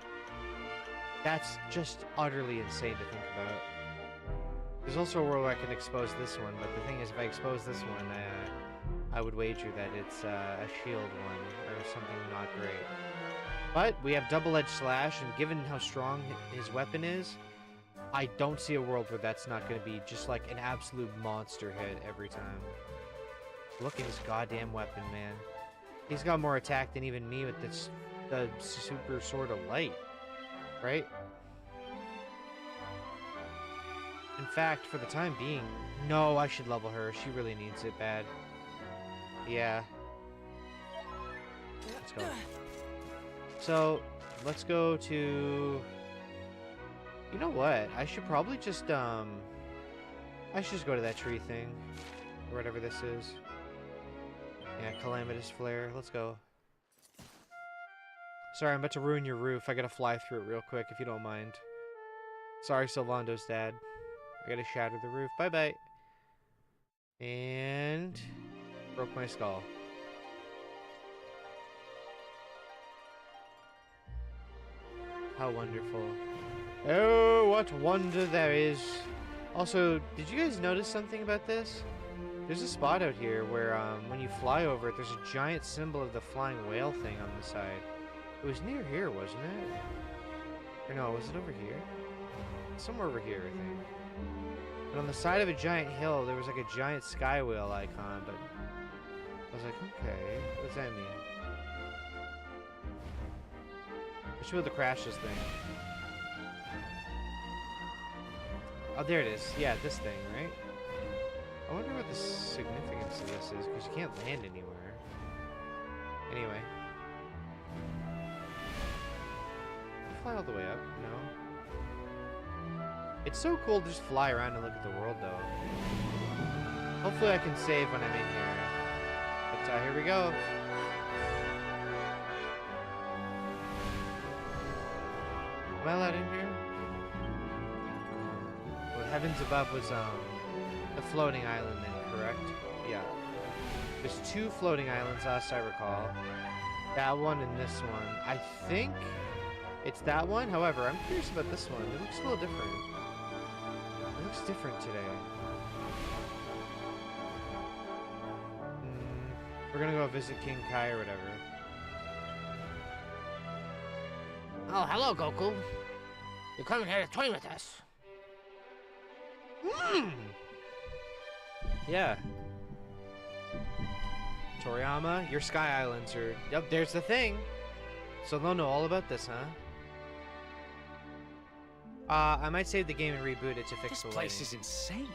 That's just utterly insane to think about. There's also a world where I can expose this one, but the thing is, if I expose this one, I would wager that it's a shield one, or something not great. But we have double-edged slash, and given how strong his weapon is, I don't see a world where that's not going to be just like an absolute monster hit every time. Look at his goddamn weapon, man. He's got more attack than even me with this the super sword of light. Right? In fact, for the time being, no, I should level her. She really needs it bad. Yeah. Let's go. So, let's go to... You know what? I should probably just, I should just go to that tree thing. Or whatever this is. Yeah, Calamitous Flare. Let's go. Sorry, I'm about to ruin your roof. I gotta fly through it real quick, if you don't mind. Sorry, Sylvando's dad. I gotta shatter the roof. Bye-bye. And... broke my skull. How wonderful. Oh, what wonder there is. Also, did you guys notice something about this? There's a spot out here where, when you fly over it, there's a giant symbol of the flying whale thing on the side. It was near here, wasn't it? Or no, was it over here? Somewhere over here, I think. And on the side of a giant hill, there was like a giant sky whale icon, but I was like, okay, what does that mean? I should be able to crash this thing. Oh, there it is. Yeah, this thing, right? I wonder what the significance of this is, because you can't land anywhere. Anyway. Fly all the way up? No. It's so cool to just fly around and look at the world, though. Hopefully I can save when I'm in here. But here we go. Am I allowed in here? Well, Heavens Above was the floating island then, correct? Yeah. There's 2 floating islands last I recall. That one and this one. I think it's that one. However, I'm curious about this one. It looks a little different. It looks different today. We're gonna go visit King Kai or whatever. Oh, hello, Goku. You're coming here to train with us. Yeah. Toriyama, your Sky Islands are... Yep, there's the thing. So they'll know all about this, huh? I might save the game and reboot it to fix the This lighting. place is insane.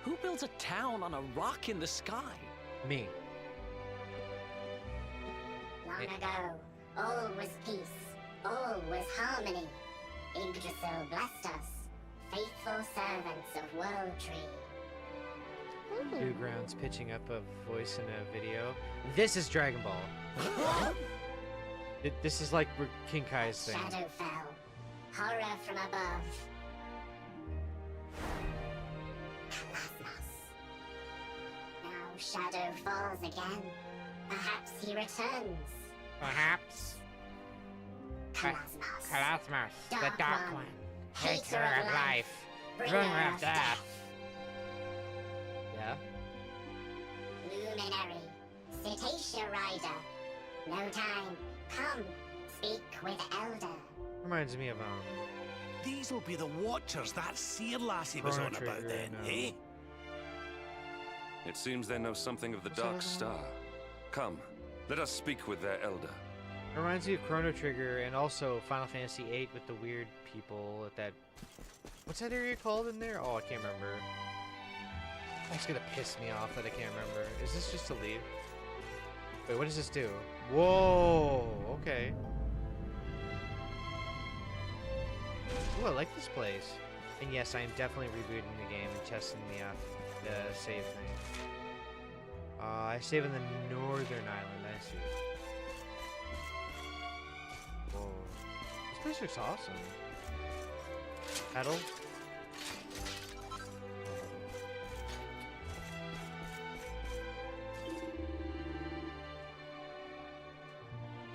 Who builds a town on a rock in the sky? Me. Long ago, all was peace, all was harmony. Yggdrasil blessed us, faithful servants of World Tree. Newgrounds pitching up a voice in a video. This is Dragon Ball. This is like King Kai's thing. Shadow fell, horror from above. Kalasnos. Now Shadow falls again. Perhaps he returns. Perhaps. Kalasnos. Kalasmos, the Dark One. Hater of life. Bringer of death. Yeah? Luminary. Cetacean Rider. No time. Come. Speak with Elder. Reminds me of, These will be the Watchers that seer lassie was Chrono on about Trigger then, and, eh? It seems they know something of the Dark Star. Come, let us speak with their elder. reminds me of Chrono Trigger and also Final Fantasy VIII with the weird people at that... What's that area called in there? Oh, I can't remember. That's gonna piss me off that I can't remember. Is this just to leave? Wait, what does this do? Whoa, okay. Ooh, I like this place. And yes, I am definitely rebooting the game and testing the save thing. I save in the northern island, I see. Whoa. This place looks awesome. Pedal.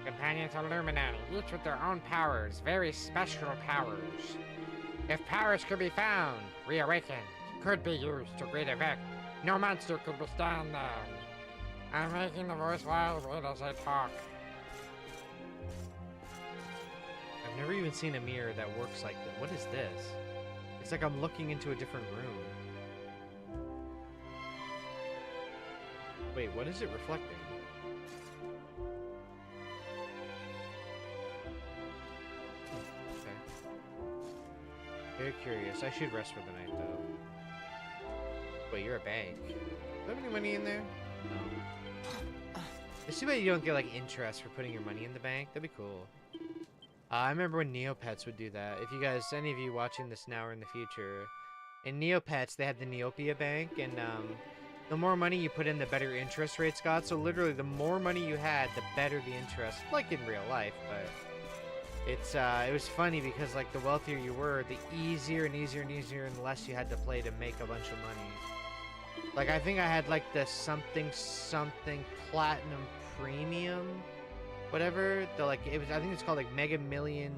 Companions are Illuminati, each with their own powers, very special powers. If powers could be found, reawakened, could be used to great effect, no monster could withstand them. I'm making the voice wild wait as I talk. I've never even seen a mirror that works like that. What is this? It's like I'm looking into a different room. Wait, what is it reflecting? Okay. Very curious. I should rest for the night, though. Wait, you're a bank. Do you have any money in there? No. It's too bad you don't get, like, interest for putting your money in the bank. That'd be cool. I remember when Neopets would do that. If you guys, any of you watching this now or in the future, in Neopets, they had the Neopia Bank, and, the more money you put in, the better interest rates got. So literally, the more money you had, the better the interest, like in real life, but... It's, it was funny because, like, the wealthier you were, the easier and easier and easier and less you had to play to make a bunch of money. Like, I think I had, like, the something platinum premium, whatever. The, like, it was, I think it's called, like, Mega Million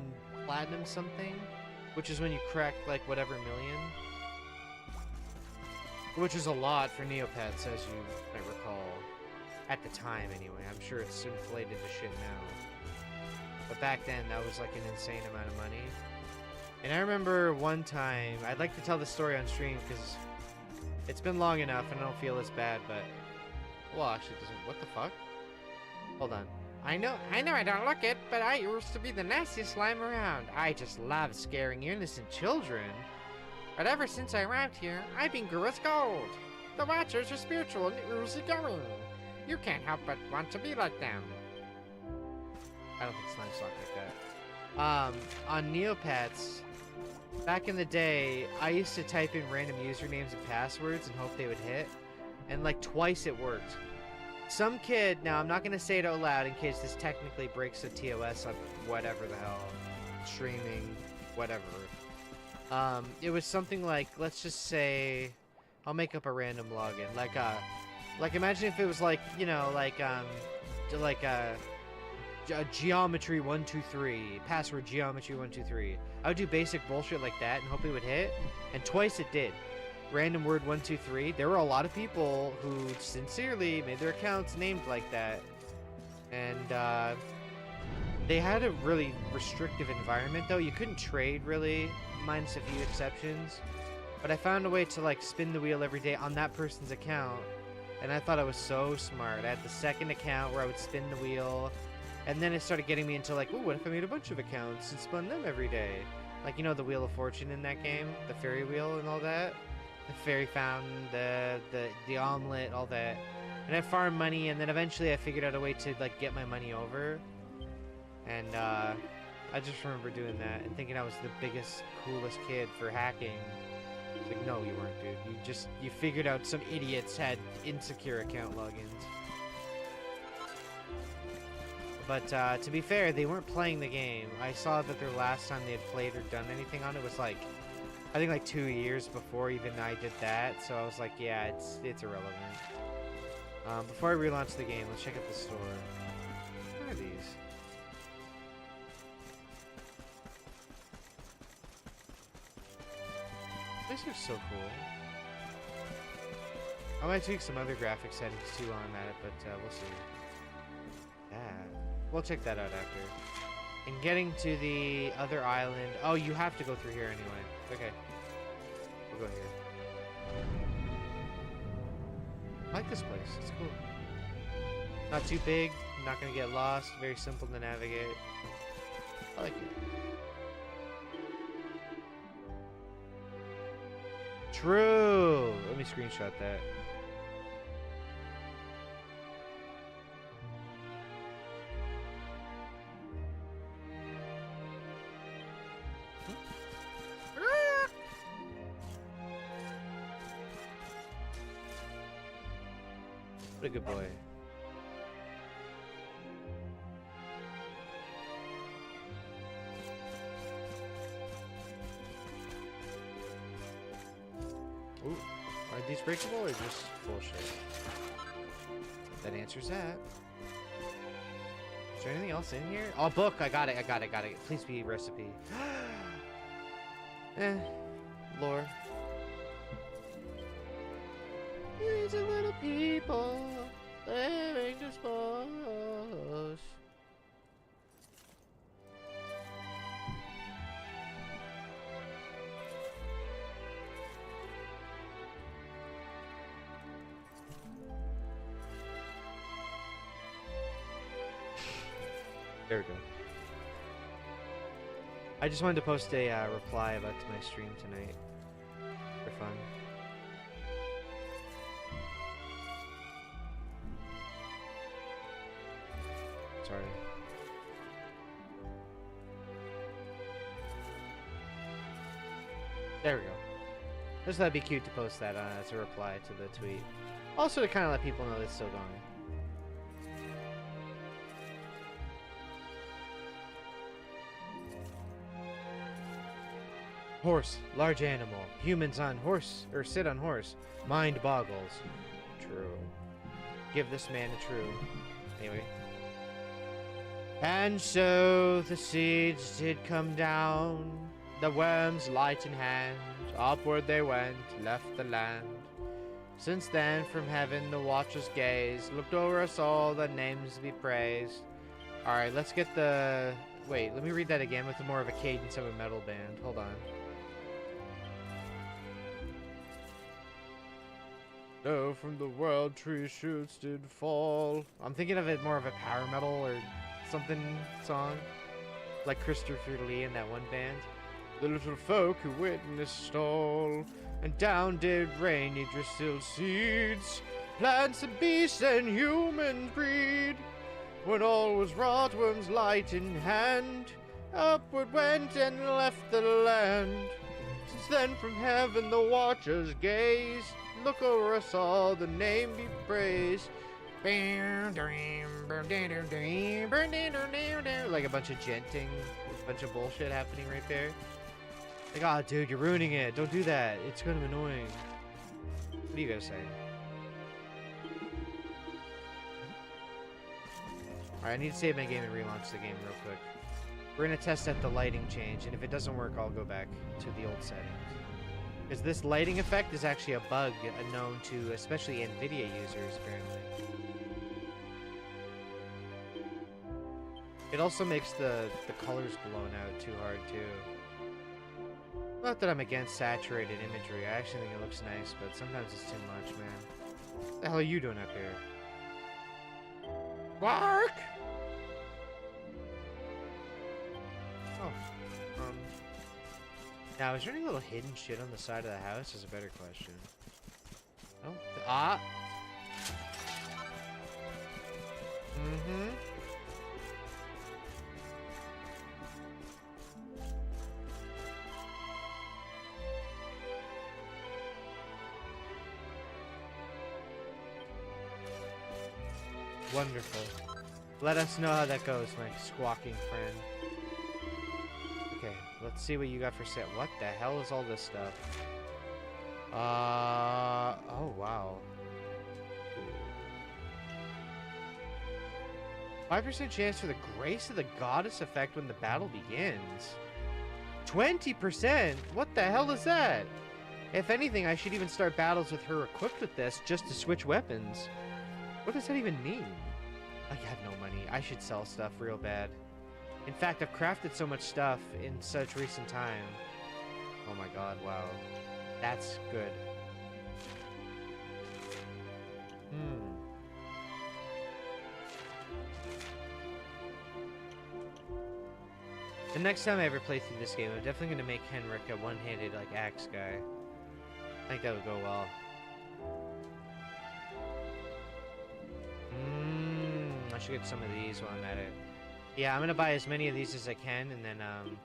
Platinum something, which is when you crack, like, whatever million. Which is a lot for Neopets, as you might recall. At the time, anyway. I'm sure it's inflated to shit now. But back then, that was like an insane amount of money. And I remember one time, I'd like to tell the story on stream because it's been long enough and I don't feel as bad, but... Well, actually, it doesn't... What the fuck? Hold on. I know I don't look it, but I used to be the nastiest slime around. I just love scaring innocent children. But ever since I arrived here, I've been grew as gold. The Watchers are spiritual and easygoing. You can't help but want to be like them. I don't think slimes talk like that. On Neopets, back in the day, I used to type in random usernames and passwords and hope they would hit. And like twice it worked. Some kid, now I'm not going to say it out loud in case this technically breaks the TOS on whatever the hell. Streaming, whatever. It was something like, let's just say, I'll make up a random login. Like imagine if it was like, you know, like geometry 123, password geometry 123. I would do basic bullshit like that and hope it would hit, and twice it did. Random word 123. There were a lot of people who sincerely made their accounts named like that, and they had a really restrictive environment though. You couldn't trade really, minus a few exceptions. But I found a way to like spin the wheel every day on that person's account, and I thought I was so smart. I had the second account where I would spin the wheel. And then it started getting me into like, ooh, what if I made a bunch of accounts and spun them every day? Like, you know, the Wheel of Fortune in that game? The fairy wheel and all that? The fairy fountain, the omelet, all that. And I farmed money, and then eventually I figured out a way to, like, get my money over. And, I just remember doing that and thinking I was the biggest, coolest kid for hacking. It's like, no, you weren't, dude. You figured out some idiots had insecure account logins. But, to be fair, they weren't playing the game. I saw that their last time they had played or done anything on it was, like, I think, like, 2 years before even I did that. So I was like, yeah, it's irrelevant. Before I relaunch the game, let's check out the store. What are these? These are so cool. I might tweak some other graphic settings, too, while I'm at it, but, we'll see. We'll check that out after. And getting to the other island... Oh, you have to go through here anyway. Okay. We'll go here. I like this place. It's cool. Not too big. Not going to get lost. Very simple to navigate. I like it. True! Let me screenshot that. What a good boy. Ooh, are these breakable or just bullshit? That answers that. Is there anything else in here? Oh, book! I got it. Please be recipe. Lore. These are little people living to spoils. There we go. I just wanted to post a reply about my stream tonight for fun. Sorry. There we go. Just thought it'd be cute to post that as a reply to the tweet. Also to kind of let people know it's still going. Horse, large animal. Humans on horse, or sit on horse. Mind boggles. True. Give this man a true. Anyway. And so the seeds did come down, the worms light in hand, upward they went, left the land. Since then from heaven the watchers gazed, looked over us all, the names be praised. Alright, let's get the... Wait, let me read that again with more of a cadence of a metal band. Hold on. No, from the world tree shoots did fall. I'm thinking of it more of a power metal or something song. Like Christopher Lee in that one band. The little folk who witnessed all, and down did rain Yggdrasil seeds. Plants and beasts and humans breed. When all was wrought, worm's light in hand, upward went and left the land. Since then from heaven the watchers gaze. Look over us all, the name be praised. Like a bunch of genting, a bunch of bullshit happening right there. Like, oh, dude, you're ruining it. Don't do that. It's kind of annoying. What do you guys say? Alright, I need to save my game and relaunch the game real quick. We're going to test out the lighting change, and if it doesn't work, I'll go back to the old settings. Because this lighting effect is actually a bug known to especially NVIDIA users, apparently. It also makes the colors blown out too hard, too. Not that I'm against saturated imagery. I actually think it looks nice, but sometimes it's too much, man. What the hell are you doing up here? Bark! Oh. Now, is there any little hidden shit on the side of the house? Is a better question. Oh. Ah! Mm-hmm. Wonderful. Let us know how that goes, my squawking friend. Okay, let's see what you got for sale. What the hell is all this stuff? Oh, wow. 5% chance for the Grace of the Goddess effect when the battle begins. 20%? What the hell is that? If anything, I should even start battles with her equipped with this just to switch weapons. What does that even mean? I have no money. I should sell stuff real bad. In fact, I've crafted so much stuff in such recent time. Oh my god, wow. That's good. The next time I ever play through this game, I'm definitely going to make Henrik a one-handed, like, axe guy. I think that would go well. I should get some of these while I'm at it. Yeah, I'm gonna buy as many of these as I can, and then, I'm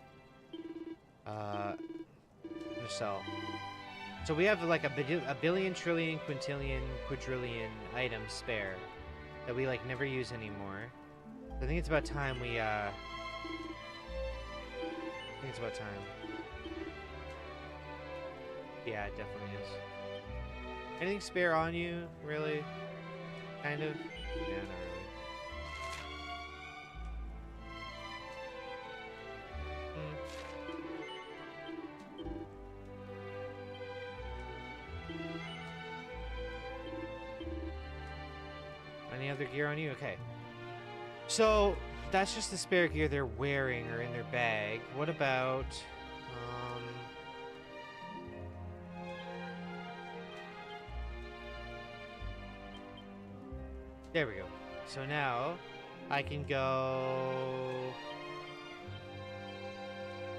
gonna sell. So we have, like, a billion, trillion, quintillion, quadrillion items spare that we, like, never use anymore. I think it's about time we, I think it's about time. Yeah, it definitely is. Anything spare on you, really? Kind of? Yeah, not really. Any other gear on you? Okay. So, that's just the spare gear they're wearing or in their bag. What about... There we go. So now, I can go...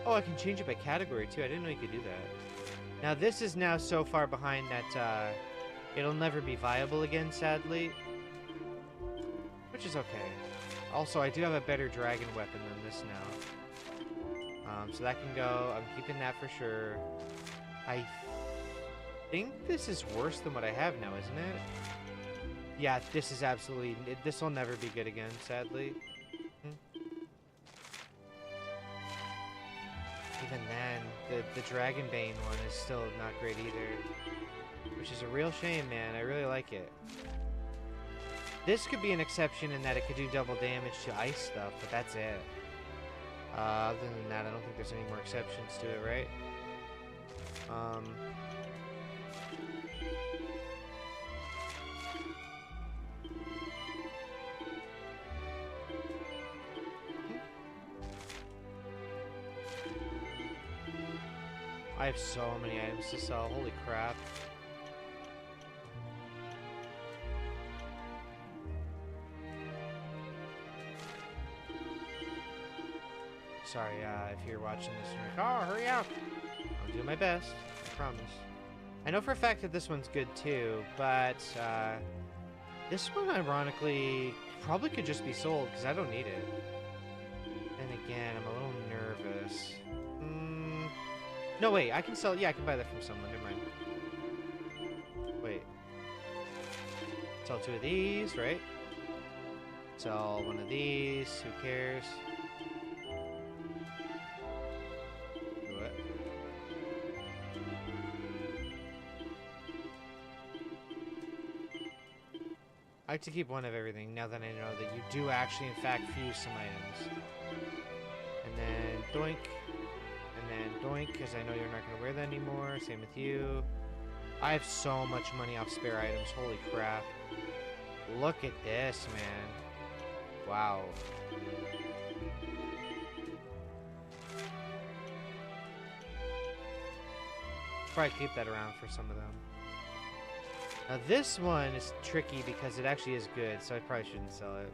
Oh, I can change it by category, too. I didn't know you could do that. Now, this is now so far behind that, it'll never be viable again, sadly. Which is okay. Also, I do have a better dragon weapon than this now. So that can go. I'm keeping that for sure. I think this is worse than what I have now, isn't it? Yeah, this is absolutely... This will never be good again, sadly. Even then, the Dragonbane one is still not great either. Which is a real shame, man. I really like it. This could be an exception in that it could do double damage to ice stuff, but that's it. Other than that, I don't think there's any more exceptions to it, right? I have so many items to sell. Holy crap. sorry, if you're watching this and you're like, oh, hurry up. I'll do my best, I promise. I know for a fact that this one's good too, but this one, ironically, probably could just be sold because I don't need it. And again, I'm a little nervous. No, wait, I can sell. Yeah, I can buy that from someone. Never mind. Wait. Sell 2 of these, right? Sell 1 of these. Who cares? What? I like to keep 1 of everything now that I know that you do actually, in fact, fuse some items. And then doink. And then doink, because I know you're not going to wear that anymore. Same with you. I have so much money off spare items. Holy crap. Look at this, man. Wow. Probably keep that around for some of them. Now this one is tricky because it actually is good, so I probably shouldn't sell it.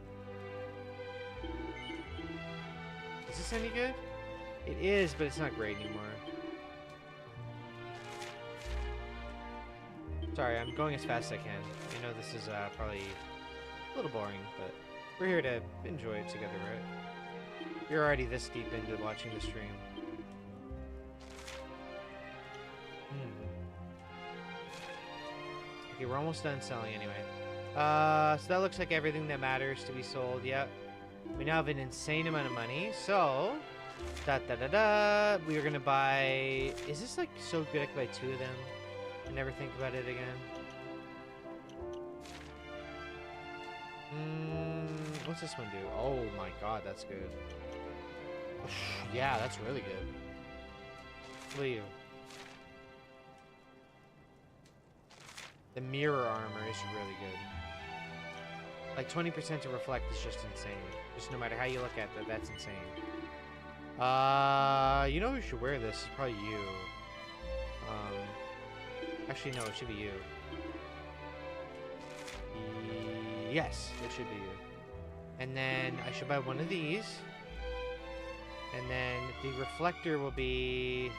Is this any good? It is, but it's not great anymore. Sorry, I'm going as fast as I can. I know this is probably a little boring, but we're here to enjoy it together, right? You're already this deep into watching the stream. Okay, we're almost done selling anyway. So that looks like everything that matters to be sold. Yep. We now have an insane amount of money, so... We are gonna buy... Is this like so good I can buy 2 of them? And never think about it again? What's this one do? Oh my god, that's good. Yeah, that's really good. What are you? The mirror armor is really good. Like 20% to reflect is just insane. Just no matter how you look at that, that's insane. You know who should wear this? It's probably you. Actually, no, it should be you. Yes, it should be you. And then I should buy 1 of these. And then the reflector will be...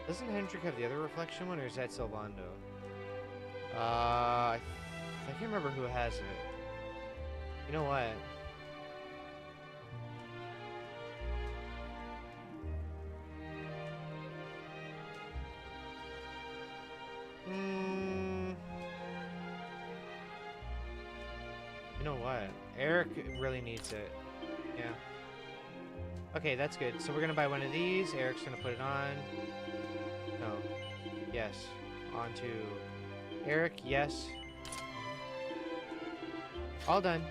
Doesn't Hendrik have the other reflection one, or is that Silvando? I can't remember who has it. You know what? You know what? Eric really needs it. Yeah. Okay, that's good. So we're gonna buy 1 of these. Eric's gonna put it on. No. Yes. On to Eric. Yes. All done.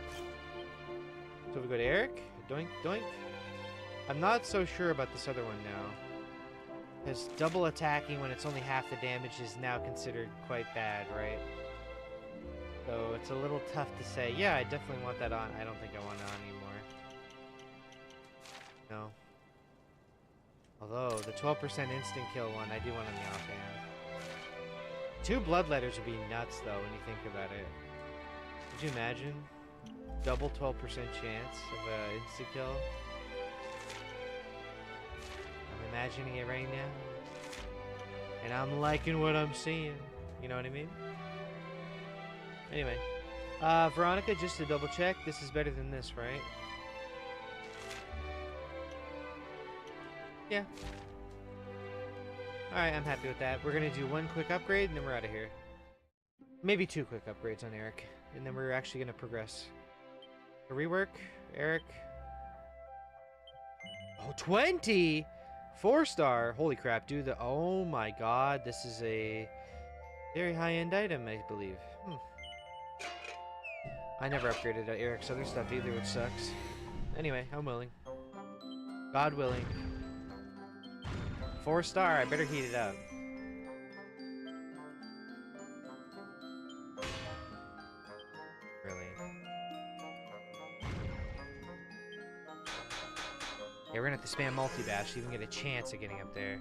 So we go to Eric. Doink, doink. I'm not so sure about this other one now. Because double attacking when it's only half the damage is now considered quite bad, right? So it's a little tough to say, yeah, I definitely want that on. I don't think I want it on anymore. No. Although, the 12% instant kill one, I do want on the offhand. 2 bloodletters would be nuts, though, when you think about it. Could you imagine? Double 12% chance of an instant kill? I'm imagining it right now. And I'm liking what I'm seeing. You know what I mean? Anyway. Veronica, just to double check, this is better than this, right? Yeah. Alright, I'm happy with that. We're gonna do 1 quick upgrade, and then we're out of here. Maybe 2 quick upgrades on Eric, and then we're actually gonna progress. A rework, Eric. Oh, 20! 4-star! Holy crap, dude. Oh my god, this is a very high-end item, I believe. I never upgraded Eric's other stuff either, which sucks. Anyway, I'm willing. God willing. 4-star, I better heat it up. Really? Yeah, we're gonna have to spam multi-bash to even get a chance of getting up there.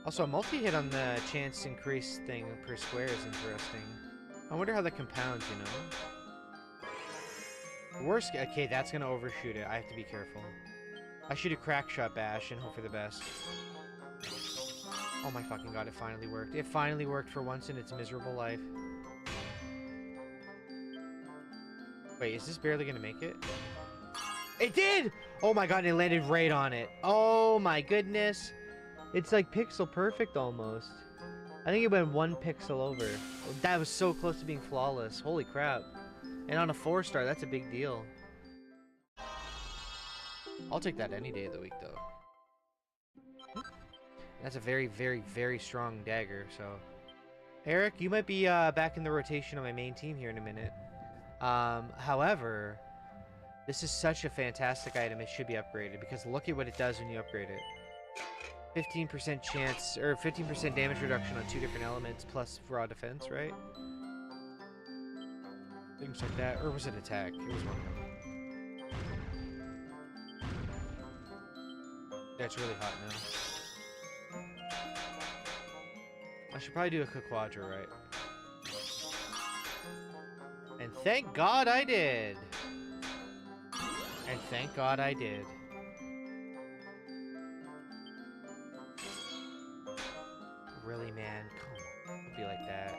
Also, a multi-hit on the chance increase thing per square is interesting. I wonder how that compounds, you know? Worst. Okay, that's gonna overshoot it. I have to be careful. I should do crack shot bash and hope for the best. Oh my fucking god! It finally worked. It finally worked for once in its miserable life. Wait, is this barely gonna make it? It did! Oh my god! It landed right on it. Oh my goodness! It's like pixel perfect almost. I think it went 1 pixel over. That was so close to being flawless. Holy crap. And on a 4-star, that's a big deal. I'll take that any day of the week, though. That's a very, very, very strong dagger, so... Eric, you might be back in the rotation on my main team here in a minute. However, this is such a fantastic item, it should be upgraded, because look at what it does when you upgrade it. 15% chance, or 15% damage reduction on 2 different elements, plus raw defense, right? Things like that. Or was it attack? It was one of them. That's really hot now. I should probably do a Quadra, right? And thank God I did! And thank God I did. Really, man? Come on. Don't be like that.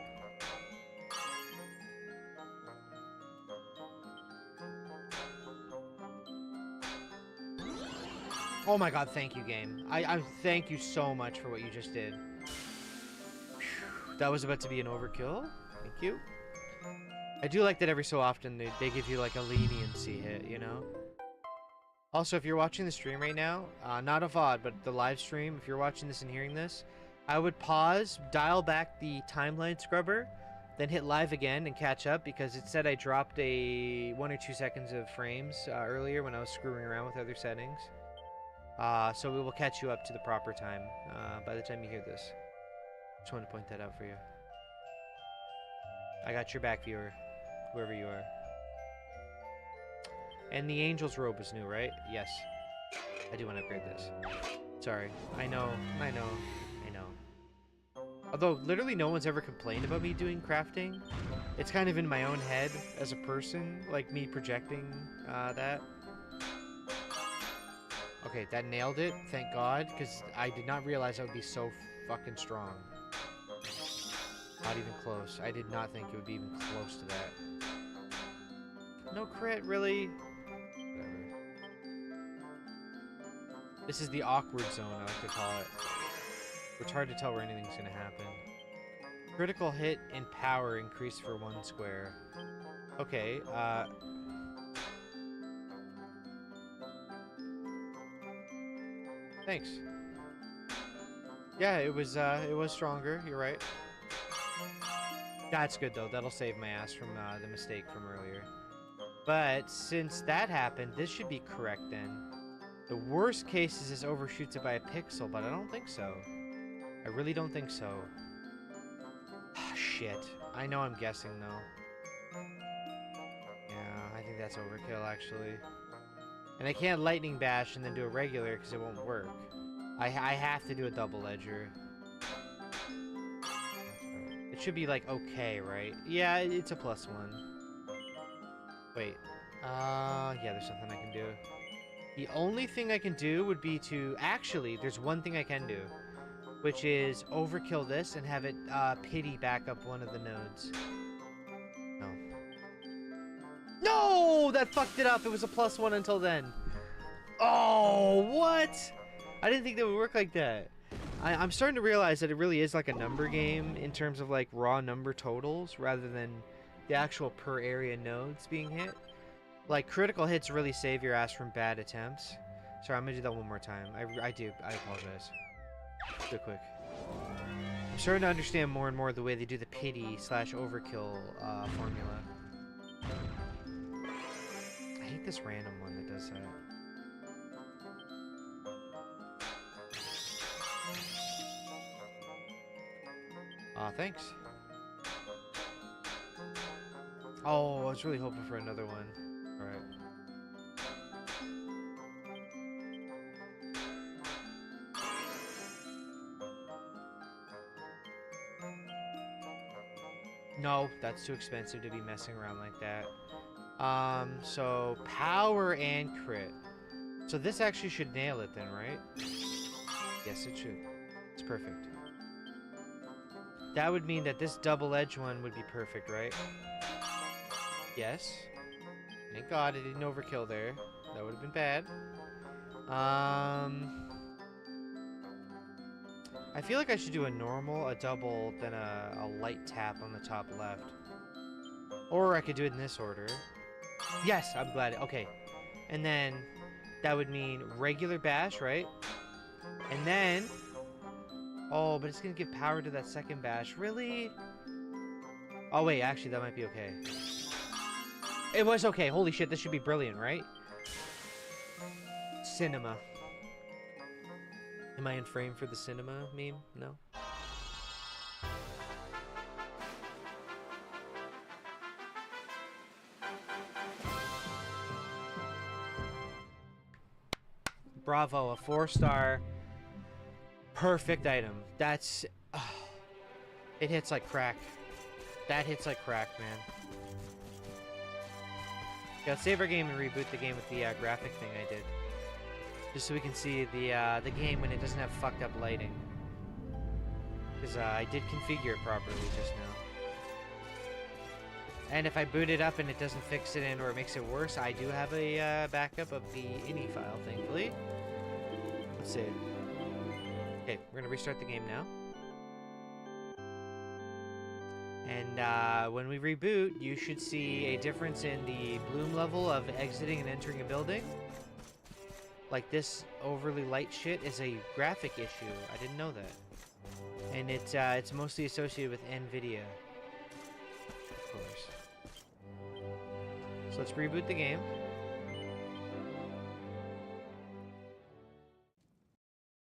Oh my god, thank you, game. I thank you so much for what you just did. Whew, that was about to be an overkill. Thank you. I do like that every so often they give you like a leniency hit, you know? Also, if you're watching the stream right now, not a VOD, but the live stream, if you're watching this and hearing this, I would pause, dial back the timeline scrubber, then hit live again and catch up, because it said I dropped a 1 or 2 seconds of frames earlier when I was screwing around with other settings. So we will catch you up to the proper time by the time you hear this. Just wanted to point that out for you. I got your back, viewer, whoever you are. And the Angel's robe is new, right? Yes. I do want to upgrade this. Sorry. I know. Although, literally no one's ever complained about me doing crafting. It's kind of in my own head as a person, like me projecting that. Okay, that nailed it. Thank God, because I did not realize I would be so fucking strong. Not even close. I did not think it would be even close to that. No crit, really? Whatever. This is the awkward zone, I like to call it. It's hard to tell where anything's gonna happen. Critical hit and power increase for 1 square. Okay, thanks. Yeah, it was stronger, you're right. That's good, though. That'll save my ass from the mistake from earlier. But since that happened, this should be correct then. The worst case is this overshoots it by a pixel, but I don't think so. I really don't think so. Shit. I know I'm guessing, though. Yeah, I think that's overkill, actually. And I can't lightning bash and then do a regular because it won't work. I have to do a double ledger. It should be like okay, right? Yeah, it's a +1. Wait. Yeah, there's nothing I can do. The only thing I can do would be to... Actually, there's one thing I can do. Which is overkill this and have it pity back up one of the nodes. No. No! That fucked it up! It was a +1 until then. Oh, what? I didn't think that would work like that. I'm starting to realize that it really is like a number game in terms of like raw number totals rather than the actual per area nodes being hit. Like critical hits really save your ass from bad attempts. Sorry, I'm gonna do that one more time. I apologize. Do it quick. I'm starting to understand more and more the way they do the pity/overkill formula. I hate this random one that does that. Thanks. Oh, I was really hoping for another one. Alright. No, that's too expensive to be messing around like that. So power and crit. So this actually should nail it then, right? Yes, it should. It's perfect. That would mean that this double-edged one would be perfect, right? Yes. Thank God it didn't overkill there. That would have been bad. I feel like I should do a normal, a double, then a light tap on the top left. Or I could do it in this order. Yes, I'm glad. Okay. And then that would mean regular bash, right? And then... Oh, but it's going to give power to that second bash. Really? Oh, wait. Actually, that might be okay. It was okay. Holy shit, this should be brilliant, right? Cinema. Am I in frame for the cinema meme? No? Bravo, a 4-star. Perfect item. That's... it hits like crack. That hits like crack, man. Gotta save our game and reboot the game with the graphic thing I did. Just so we can see the game when it doesn't have fucked up lighting. Because I did configure it properly just now. And if I boot it up and it doesn't fix it or it makes it worse, I do have a backup of the ini file, thankfully. Let's save. Okay, we're gonna restart the game now. And when we reboot, you should see a difference in the bloom level of exiting and entering a building. Like, this overly light shit is a graphic issue. I didn't know that. And it's mostly associated with NVIDIA. Of course. So let's reboot the game.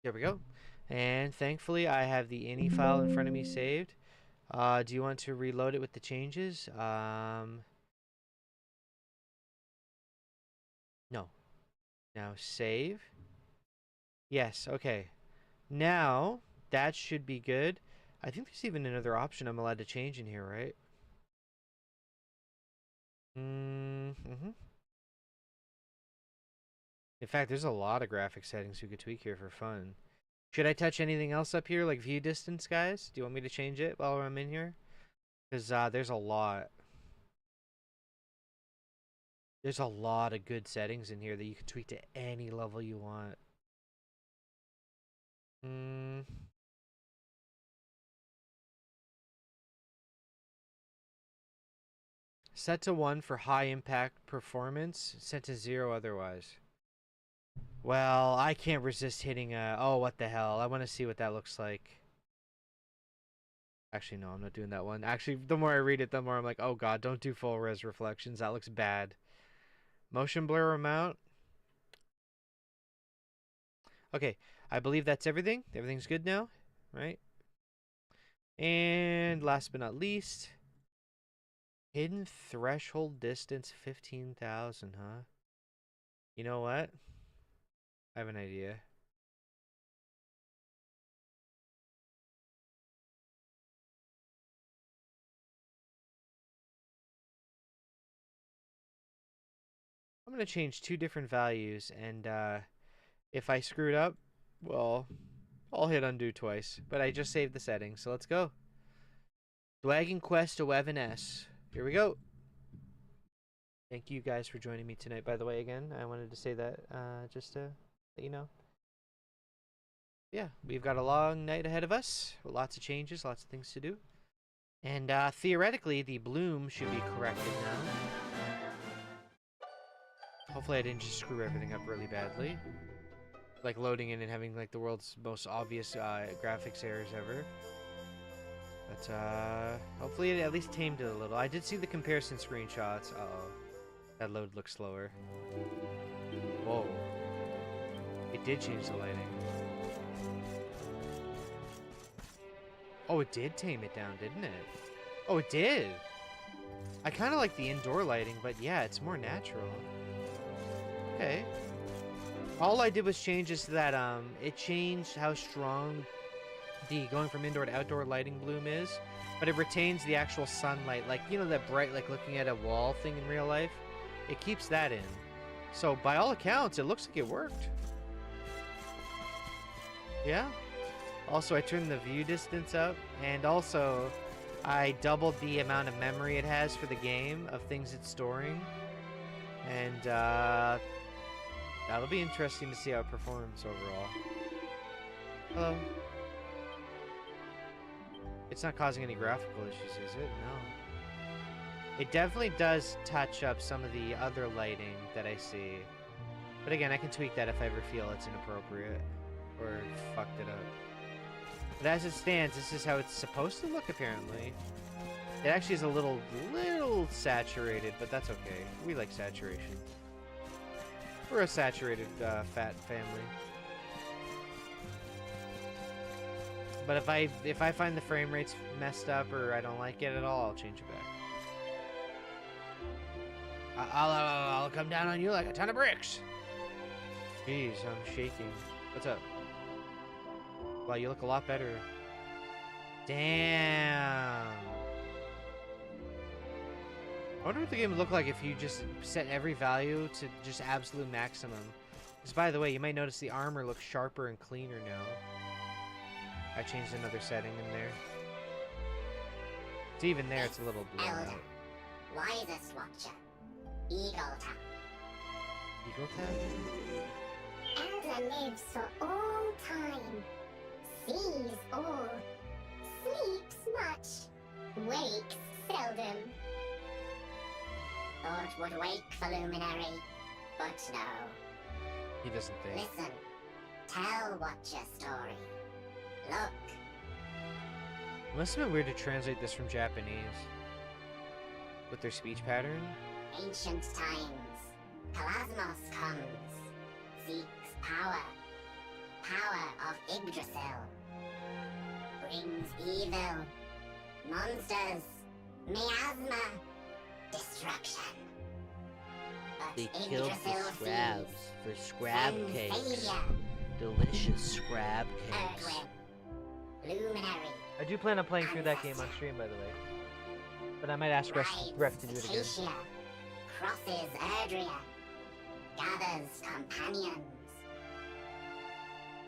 There we go. And thankfully, I have the ini file in front of me saved. Do you want to reload it with the changes? No. Now save. Yes, okay. Now, that should be good. I think there's even another option I'm allowed to change in here, right? Mm-hmm. In fact, there's a lot of graphic settings we could tweak here for fun. Should I touch anything else up here, like view distance, guys? Do you want me to change it while I'm in here? Because there's a lot. There's a lot of good settings in here that you can tweak to any level you want. Set to 1 for high impact performance. Set to 0 otherwise. Well, I can't resist hitting a... Oh, what the hell. I want to see what that looks like. Actually, no, I'm not doing that one. Actually, the more I read it, the more I'm like, oh god, don't do full res reflections. That looks bad. Motion blur amount. Okay, I believe that's everything. Everything's good now, right? And last but not least, hidden threshold distance 15,000, huh? You know what? I have an idea. I'm going to change 2 different values, and if I screw it up, well, I'll hit undo twice. But I just saved the settings, so let's go. Dragon Quest 11S. Here we go. Thank you guys for joining me tonight, by the way, again. I wanted to say that just to let you know. Yeah, we've got a long night ahead of us. Lots of changes, lots of things to do. And theoretically, the bloom should be corrected now. Hopefully I didn't just screw everything up really badly. Like loading in and having like the world's most obvious graphics errors ever. But hopefully it at least tamed it a little. I did see the comparison screenshots. Uh-oh. That load looks slower. Whoa. It did change the lighting. Oh, it did tame it down, didn't it? Oh, it did! I kind of like the indoor lighting, but yeah, it's more natural. Okay. All I did was change this to that, it changed how strong the going from indoor to outdoor lighting bloom is, but it retains the actual sunlight. Like, you know, that bright, like looking at a wall thing in real life? it keeps that in. So by all accounts, it looks like it worked. Yeah. Also, I turned the view distance up, and also I doubled the amount of memory it has for the game of things it's storing. And that'll be interesting to see how it performs overall. Hello. It's not causing any graphical issues, is it? No. It definitely does touch up some of the other lighting that I see. But again, I can tweak that if I ever feel it's inappropriate or fucked it up. But as it stands, this is how it's supposed to look, apparently. It actually is a little saturated, but that's okay. We like saturation. We're a saturated, fat family. But if I find the frame rate's messed up or I don't like it at all, I'll change it back. I'll come down on you like a ton of bricks. Jeez, I'm shaking. What's up? Wow, you look a lot better. Damn. I wonder what the game would look like if you just set every value to just absolute maximum. Because by the way, you might notice the armor looks sharper and cleaner now. I changed another setting in there. It's even there, it's a little blurred Elder, out. wisest watcher, Eagle Tap. Eagle Tap? Elder lives for all time, sees all, sleeps much, wakes seldom. Thought would wake for Luminary, but no. He doesn't think. Listen, tell Watcher story. Look. It must have been weird to translate this from Japanese. With their speech pattern. Ancient times, Kalasmos comes, seeks power, power of Yggdrasil. Brings evil, monsters, miasma, destruction. But They killed the Yggdrasil scrabs sees, for scrab sends cakes. savior, Delicious scrab cakes. Erdwin, Luminary. I do plan on playing through that game on stream, by the way. But I might ask Ref to do it again. Cetacean, crosses Erdria, gathers companions.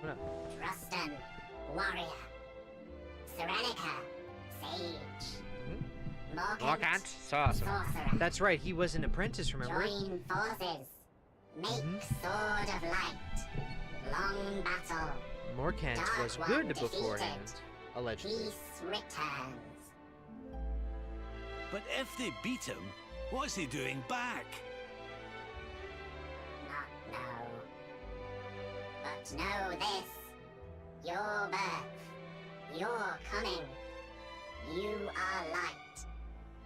What up? Trustan, warrior. Serenica, sage. Morgant, sorcerer. sorcerer. That's right, he was an apprentice, remember? Join forces. Make sword of light. Long battle. Morkant Dark was one good defeated. beforehand, allegedly. Peace returns. But if they beat him, what's he doing back? Not know. But know this. Your birth. Your coming. You are light.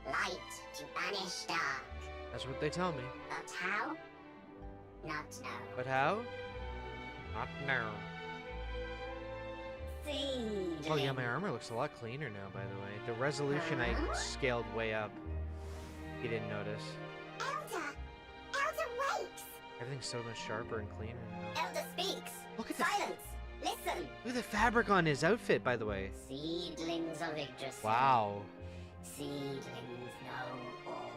Light to banish dark. That's what they tell me. But how? Not know. But how? Not now. Seedling. Oh yeah, my armor looks a lot cleaner now, by the way. The resolution I scaled way up. You didn't notice. Elder! Elder wakes! Everything's so much sharper and cleaner now. Elder speaks! Look at the Silence! Listen! Look at the fabric on his outfit, by the way. Seedlings of Yggdrasil. Wow. Seedlings know all.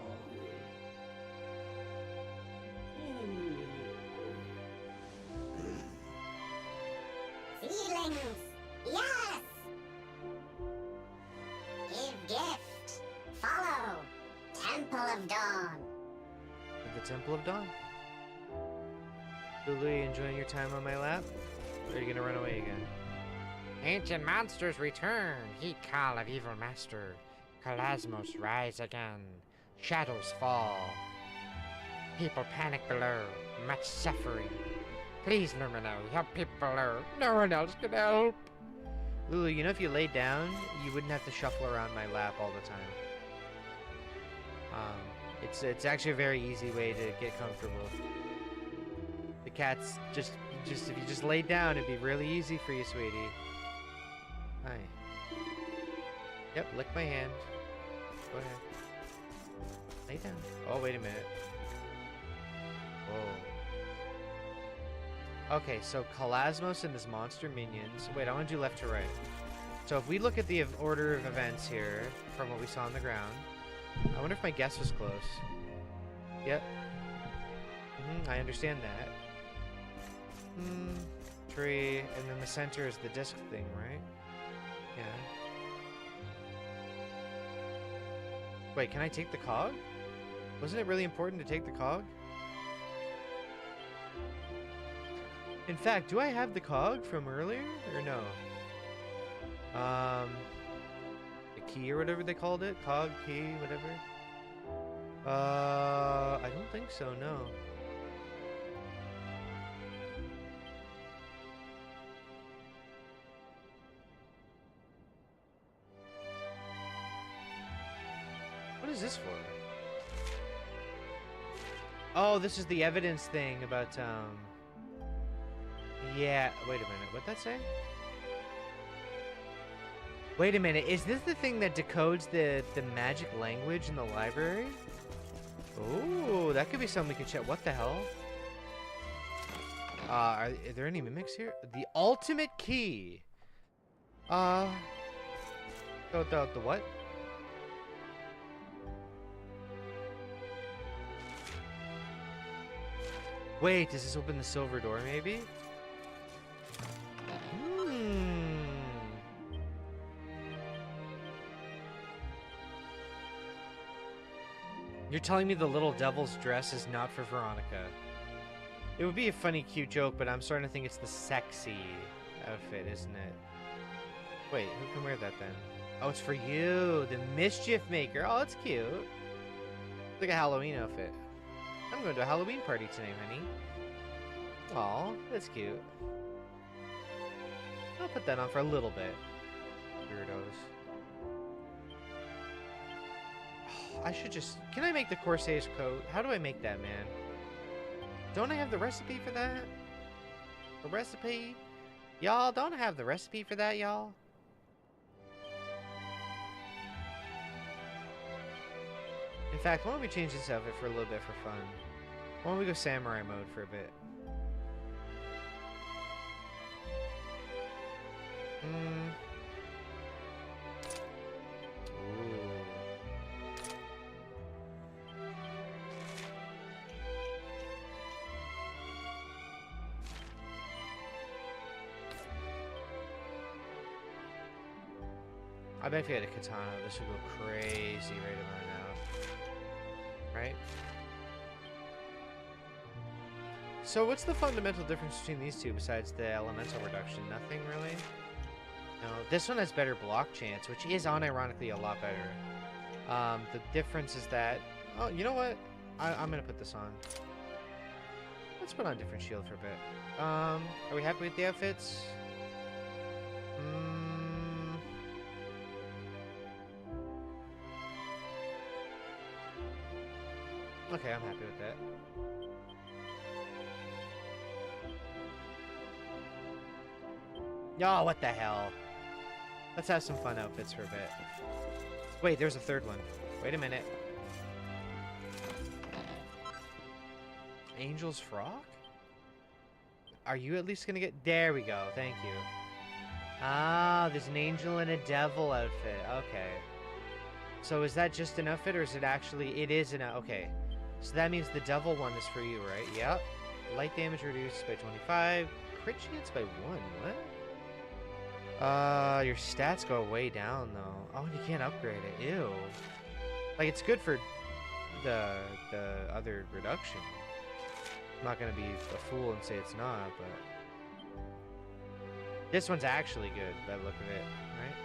Seedlings! Yes! Give gift! Follow! Temple of Dawn! At the Temple of Dawn. Lulu, you enjoying your time on my lap? Or are you gonna run away again? Ancient monsters return. Heat call of evil master. Kalasmos rise again. Shadows fall. People panic below. Much suffering. Please, Luminary, help people below. No one else can help. Lulu, you know if you laid down, you wouldn't have to shuffle around my lap all the time. It's actually a very easy way to get comfortable. The cat's just if you just laid down, it'd be really easy for you, sweetie. Hi. Yep, lick my hand. Go ahead. Lay down. Oh, wait a minute. Whoa. Okay, so Kalasmos and his monster minions. Wait, I want to do left to right. So if we look at the order of events here, from what we saw on the ground, I wonder if my guess was close. Yep. I understand that. Tree, and then the center is the disc thing, right? Yeah. Wait, can I take the cog? Wasn't it really important to take the cog? In fact, do I have the cog from earlier, or no? The key or whatever they called it? Cog, key, whatever? I don't think so, no. What is this for? Oh, this is the evidence thing about, yeah, wait a minute, what'd that say? Wait a minute, is this the thing that decodes the magic language in the library? Oh, that could be something we can check. What the hell? Are there any mimics here? The ultimate key. The what? Wait, does this open the silver door, maybe? You're telling me the little devil's dress is not for Veronica. It would be a funny, cute joke, but I'm starting to think it's the sexy outfit, isn't it? Wait, who can wear that then? Oh, it's for you, the mischief maker. Oh, it's cute. It's like a Halloween outfit. I'm going to a Halloween party tonight, honey. Aw, that's cute. I'll put that on for a little bit. Weirdos. I should just... Can I make the Corsair's coat? How do I make that, man? Don't I have the recipe for that? The recipe? Y'all, don't I have the recipe for that, y'all? In fact, why don't we change this outfit for a little bit for fun? Why don't we go samurai mode for a bit? Ooh. I bet if you had a katana, this would go crazy right about now. Right? So what's the fundamental difference between these two besides the elemental reduction? Nothing really? No, this one has better block chance, which is unironically a lot better. The difference is that... Oh, you know what? I'm gonna put this on. Let's put on a different shield for a bit. Are we happy with the outfits? Okay, I'm happy with that. Oh, what the hell? Let's have some fun outfits for a bit. Wait, there's a third one. Wait a minute. Angel's frock? Are you at least gonna get... There we go, thank you. Ah, there's an angel and a devil outfit. Okay. So is that just an outfit, or is it actually... It is an... Okay. So that means the devil one is for you, right? Yep. Light damage reduced by 25. Crit chance by 1. What? Your stats go way down, though. Oh, and you can't upgrade it. Ew. Like, it's good for the other reduction. I'm not gonna be a fool and say it's not, but... This one's actually good, by the look of it, right?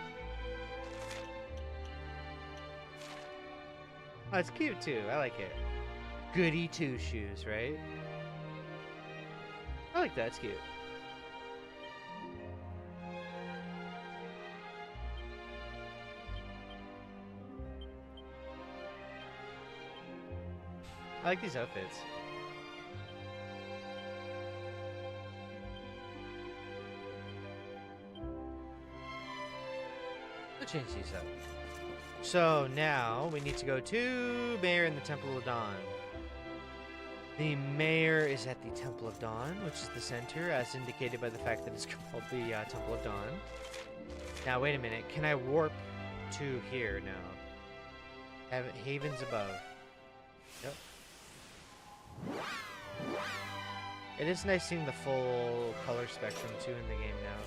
Oh, it's cute, too. I like it. Goody two shoes, right? I like that, it's cute. I like these outfits. I'll change these up. So now we need to go to Mayor in the Temple of Dawn. The mayor is at the Temple of Dawn, which is the center, as indicated by the fact that it's called the Temple of Dawn. Now, wait a minute. Can I warp to here now? Havens above. Yep. It is nice seeing the full color spectrum too in the game now.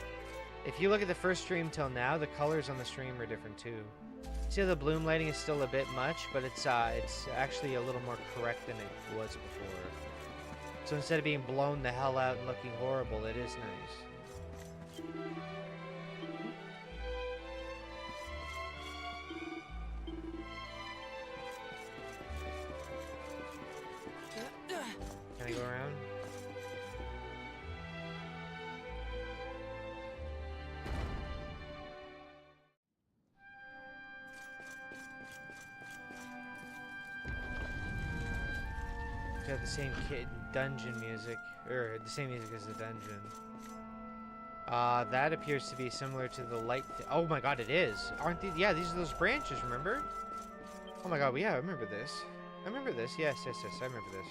If you look at the first stream till now, the colors on the stream are different too. See how the bloom lighting is still a bit much, but it's actually a little more correct than it was before. So instead of being blown the hell out and looking horrible, it is nice. Can I go around? To have the same dungeon music, or the same music as the dungeon. That appears to be similar to the light. Oh my god, it is. Aren't these? Yeah, these are those branches. Remember? Oh my god, yeah, I remember this. I remember this. Yes, yes, yes. I remember this.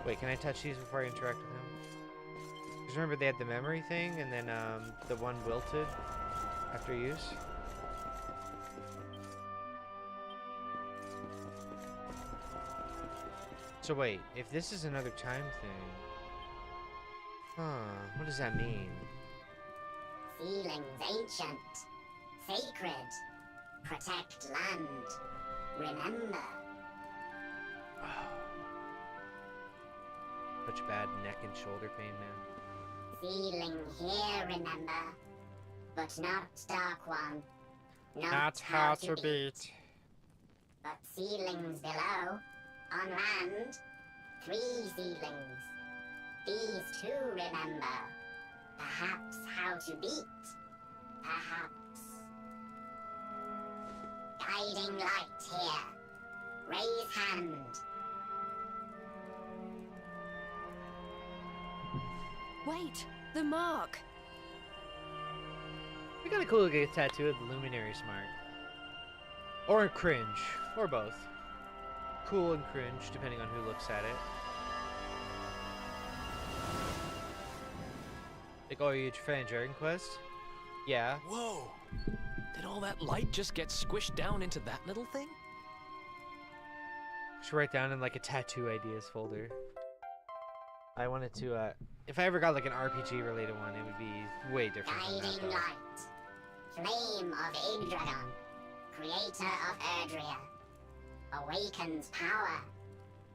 Wait, can I touch these before I interact with them? Because remember they had the memory thing, and then the one wilted after use. So wait, if this is another time thing, what does that mean? Ceilings ancient, sacred, protect land, remember. Such bad neck and shoulder pain, man. Ceiling here, remember, but not Dark One. Not how to beat. But ceilings below, on land, 3 ceilings. These 2 remember. Perhaps how to beat. Perhaps. Guiding light here. Raise hand. Wait, the mark. We got a cool looking tattoo of the Luminary's mark. Or cringe. Or both. Cool and cringe, depending on who looks at it. Like, oh, are you a fan of Dragon Quest? Yeah. Whoa! Did all that light just get squished down into that little thing? Should write down in like a tattoo ideas folder. I wanted to, if I ever got like an RPG related one, it would be way different from that, Guiding though. light. Flame of Yggdragon. Creator of Erdrea. Awakens power.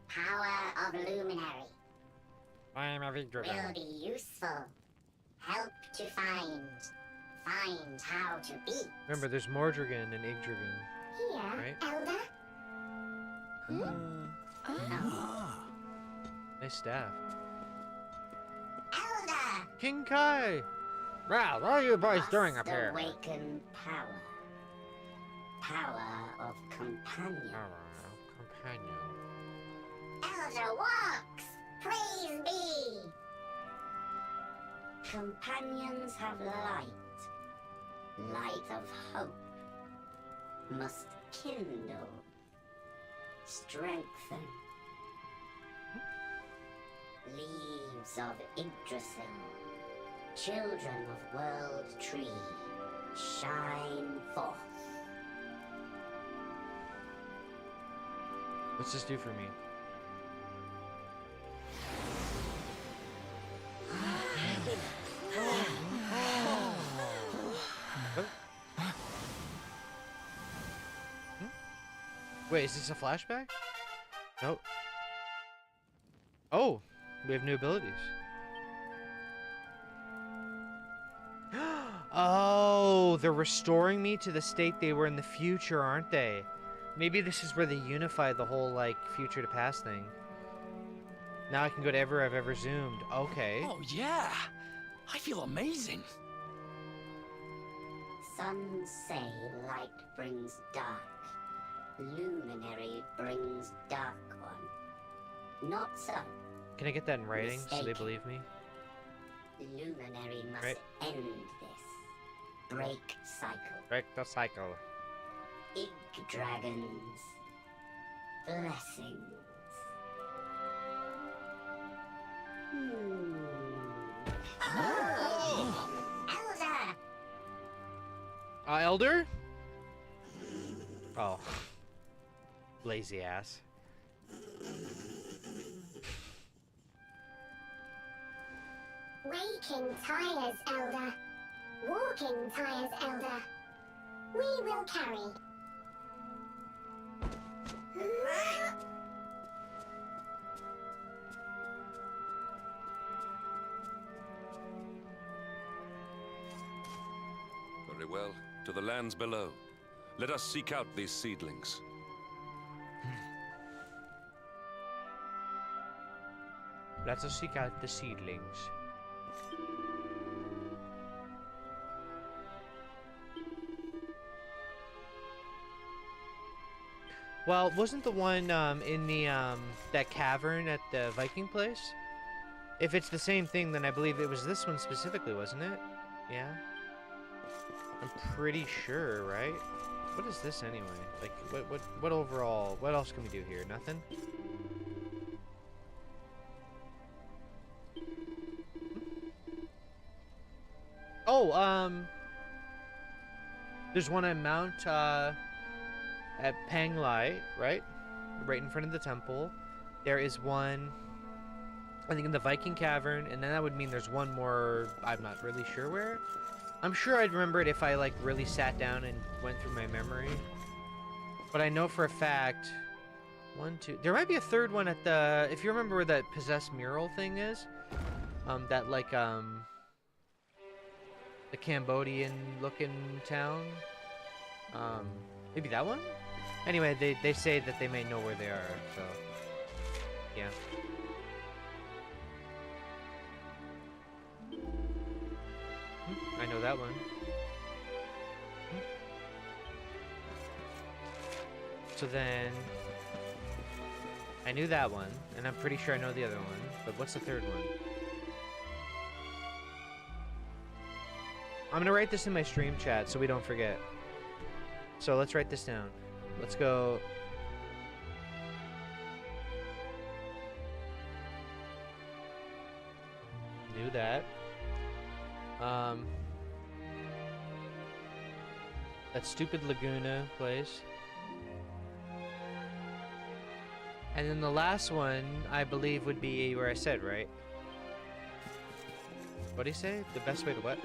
Power of Luminary. I'm a Yggdragon. Will be useful. Help to find. Find how to beat. Remember, there's Mordogon and Yggdragon. Here, Right. Elder. Nice staff. Elder! King Kai! Well, what are you boys doing up Must here? awaken power. Power of companion. Companion. Elder walks! Praise be! Companions have light. Light of hope. Must kindle. Strengthen. Leaves of Yggdrasil. Children of World Tree. Shine forth. What's this do for me? Wait, is this a flashback? Nope. Oh, we have new abilities. Oh, they're restoring me to the state they were in the future, aren't they? Maybe this is where they unify the whole, like, future to past thing. Now I can go to ever I've ever zoomed. Okay. Oh, yeah! I feel amazing! Some say light brings dark. Luminary brings dark one. Not so. Can I get that in writing so they Mistaken. believe me? Luminary must Right. end this. Break cycle. Break the cycle. Yggdragons. Blessings. Oh! Elder! Elder? Oh. Lazy ass. Waking tires, Elder. Walking tires, Elder. We will carry. Very well. To the lands below. Let us seek out these seedlings. Let us seek out the seedlings. Well, wasn't the one in the that cavern at the Viking place? If it's the same thing, then I believe it was this one specifically, wasn't it? Yeah. I'm pretty sure, right? What is this anyway? Like, what overall? What else can we do here? Nothing. Oh, there's one at Mount at Panglai, right? Right in front of the temple. There is one, I think, in the Viking Cavern, and then that would mean there's one more. I'm not really sure where. I'm sure I'd remember it if I like really sat down and went through my memory. But I know for a fact, 1, 2. There might be a third one at the. If you remember where that possessed mural thing is, that like the Cambodian-looking town. Maybe that one. Anyway, they say that they may know where they are. So, yeah. I know that one. So then, I knew that one, and I'm pretty sure I know the other one, but what's the third one? I'm gonna write this in my stream chat so we don't forget. So let's write this down. Let's go. Knew that. That stupid Laguna place. And then the last one, I believe, would be where I said, right? What'd he say? The best way to what?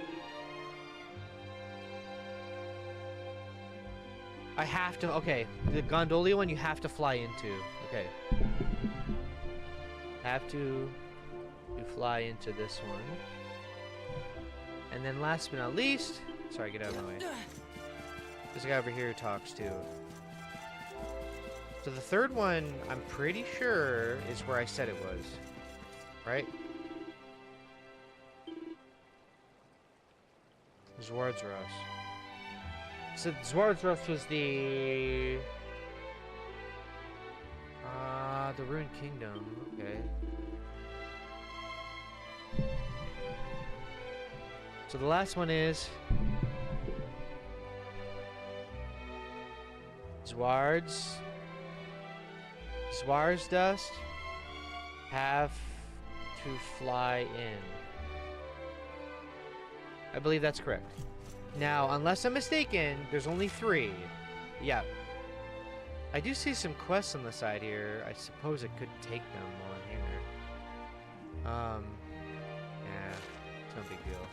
I have to, okay. The Gondolia one you have to fly into. Okay. Have to fly into this one. And then last but not least, sorry, get out of my way. There's a guy over here who talks too. So the third one, I'm pretty sure, is where I said it was. Right? Zwardsros. So Zwardsros was the Ruined Kingdom. Okay. So the last one is Zwarsdust. Have to fly in. I believe that's correct. Now, unless I'm mistaken, there's only 3. Yeah. I do see some quests on the side here. I suppose it could take them while I'm here. Yeah, it's no big deal.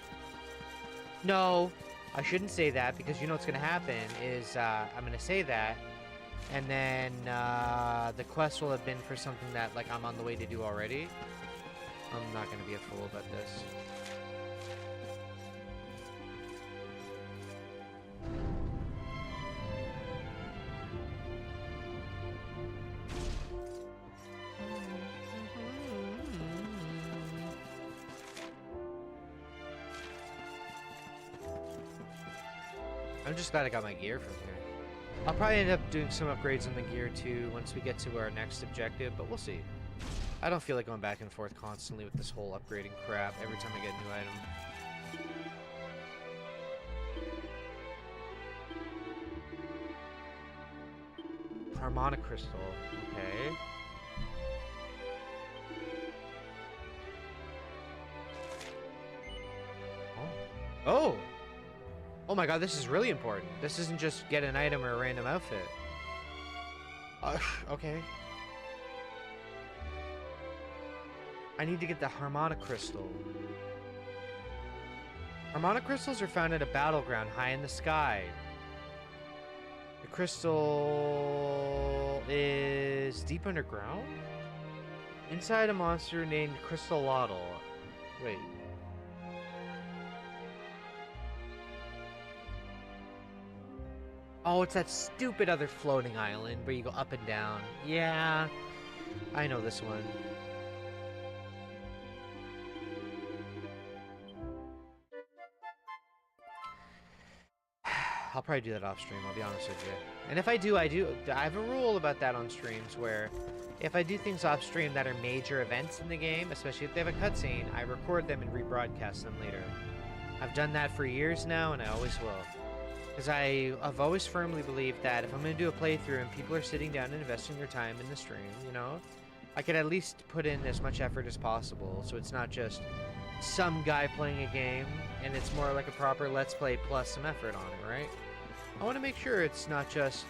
No, I shouldn't say that, because you know what's going to happen is I'm going to say that, and then the quest will have been for something that like I'm on the way to do already. I'm not going to be a fool about this. I'm just glad I got my gear from here. I'll probably end up doing some upgrades on the gear too once we get to our next objective, but we'll see. I don't feel like going back and forth constantly with this whole upgrading crap every time I get a new item. Harmonic Crystal, okay. Oh! Oh my god, this is really important. This isn't just get an item or a random outfit. Okay. I need to get the Harmonic Crystal. Harmonic crystals are found at a battleground high in the sky. The crystal is deep underground? Inside a monster named Crystalotl. Wait. Oh, it's that stupid other floating island where you go up and down. Yeah, I know this one. I'll probably do that off stream, I'll be honest with you. And if I do, I have a rule about that on streams where if I do things off stream that are major events in the game, especially if they have a cutscene, I record them and rebroadcast them later. I've done that for years now, and I always will. Because I've always firmly believed that if I'm going to do a playthrough and people are sitting down and investing their time in the stream, you know, I could at least put in as much effort as possible, so it's not just some guy playing a game, and it's more like a proper Let's Play plus some effort on it, right? I want to make sure it's not just,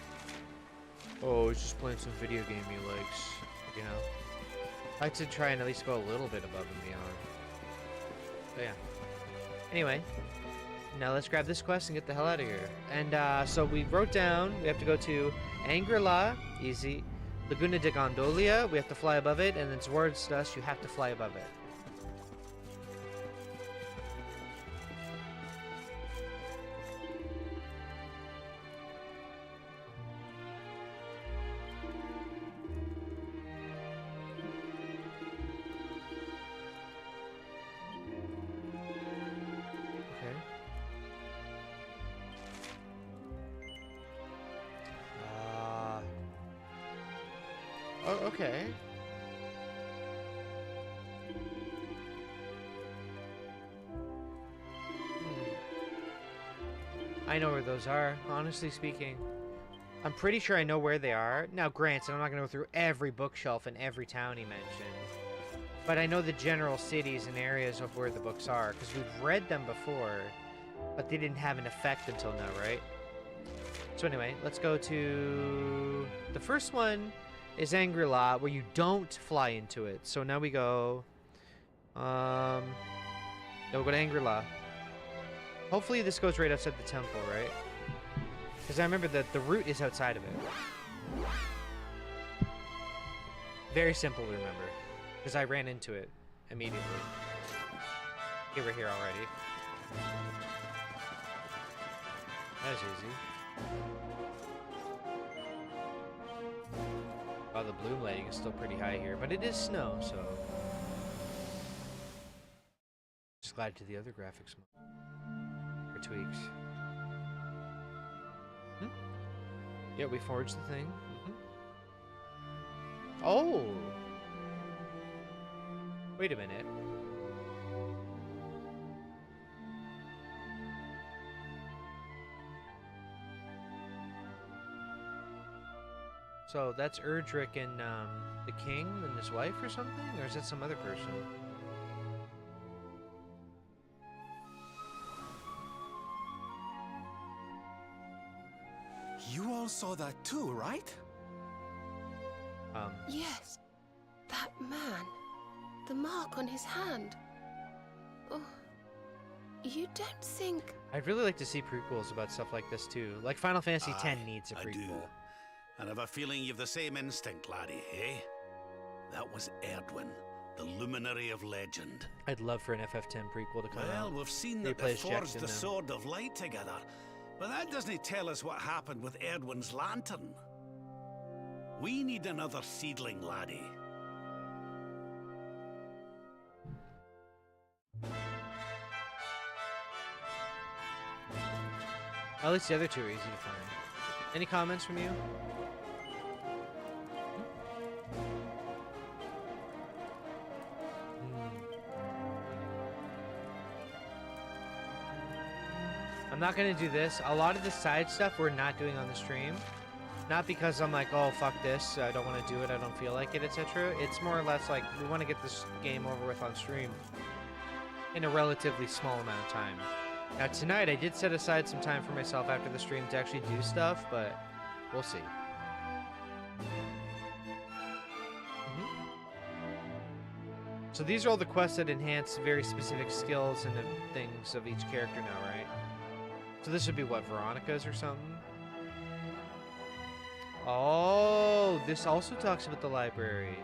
oh, he's just playing some video game he likes, you know? I like to try and at least go a little bit above and beyond. So yeah. Anyway, now let's grab this quest and get the hell out of here. And so we wrote down, we have to go to Angri-La, easy. Laguna de Gondolia, we have to fly above it, and then towards Dust, you have to fly above it. Oh, okay. I know where those are, honestly speaking. I'm pretty sure I know where they are. Now, granted, I'm not going to go through every bookshelf in every town he mentioned. But I know the general cities and areas of where the books are, because we've read them before, but they didn't have an effect until now, right? So anyway, let's go to... The first one is Angri-La, where you don't fly into it. So now we go... Now we'll go to Angri-La. Hopefully this goes right outside the temple, right? Because I remember that the route is outside of it. Very simple to remember. Because I ran into it immediately. Okay, we're here already. That was easy. Oh, the bloom lighting is still pretty high here, but it is snow, so... Just glad to the other graphics mode. For tweaks. Yeah, we forged the thing. Oh! Wait a minute. So that's Erdrick and the king and his wife or something? Or is that some other person? You all saw that too, right? Yes. That man. The mark on his hand. Oh. You don't think... I'd really like to see prequels about stuff like this too. Like Final Fantasy X needs a prequel. I do. And I've a feeling you've the same instinct, laddie, eh? That was Erdwin, the luminary of legend. I'd love for an FF10 prequel to come out. Well, we've seen that they forged the Sword of Light together, but that doesn't tell us what happened with Erdwin's lantern. We need another seedling, laddie. At least the other two are easy to find. Any comments from you? I'm not gonna do this. A lot of the side stuff we're not doing on the stream. Not because I'm like, oh, fuck this, I don't want to do it, I don't feel like it, etc. It's more or less like, we want to get this game over with on stream in a relatively small amount of time. Now, tonight, I did set aside some time for myself after the stream to actually do stuff, but we'll see. So these are all the quests that enhance very specific skills and the things of each character now, right? So this would be what, Veronica's or something? Oh, this also talks about the library.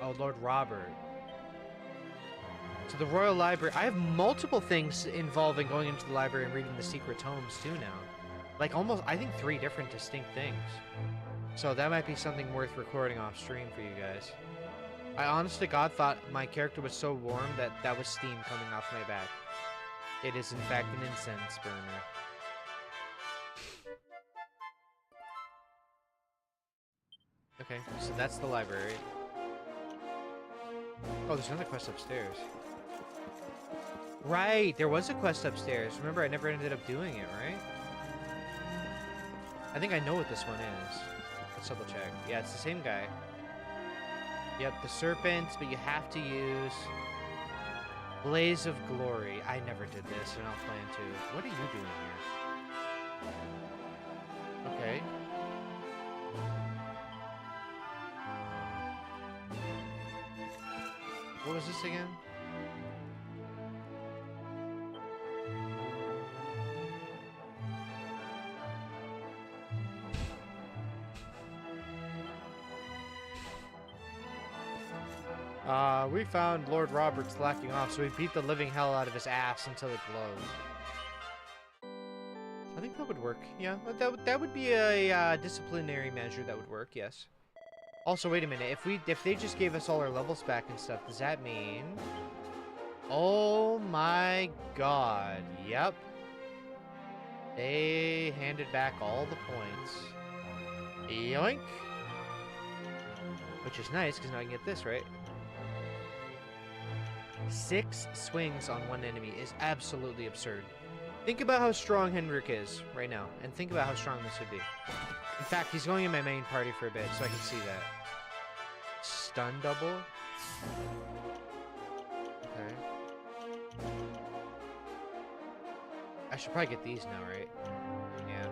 Oh, Lord Robert. So the Royal Library. I have multiple things involving going into the library and reading the secret tomes too now. Like almost, I think 3 different distinct things. So that might be something worth recording off stream for you guys. I honest to God thought my character was so warm that that was steam coming off my back. It is in fact an incense burner. Okay, so that's the library. Oh, there's another quest upstairs. Right, there was a quest upstairs. Remember, I never ended up doing it, right? I think I know what this one is. Let's double check. Yeah, it's the same guy. Yep, the serpents, but you have to use Blaze of Glory. I never did this, and I'll plan to. What are you doing here? Okay. What was this again? We found Lord Robert slacking off, so we beat the living hell out of his ass until it glowed. I think that would work. Yeah, that would be a disciplinary measure that would work. Yes. Also, wait a minute. If they just gave us all our levels back and stuff, does that mean? Oh my God! Yep. They handed back all the points. Yoink. Which is nice because now I can get this right. 6 swings on one enemy is absolutely absurd. Think about how strong Henrik is right now, and think about how strong this would be. In fact, he's going in my main party for a bit, so I can see that. Stun double? Okay. I should probably get these now, right? Yeah.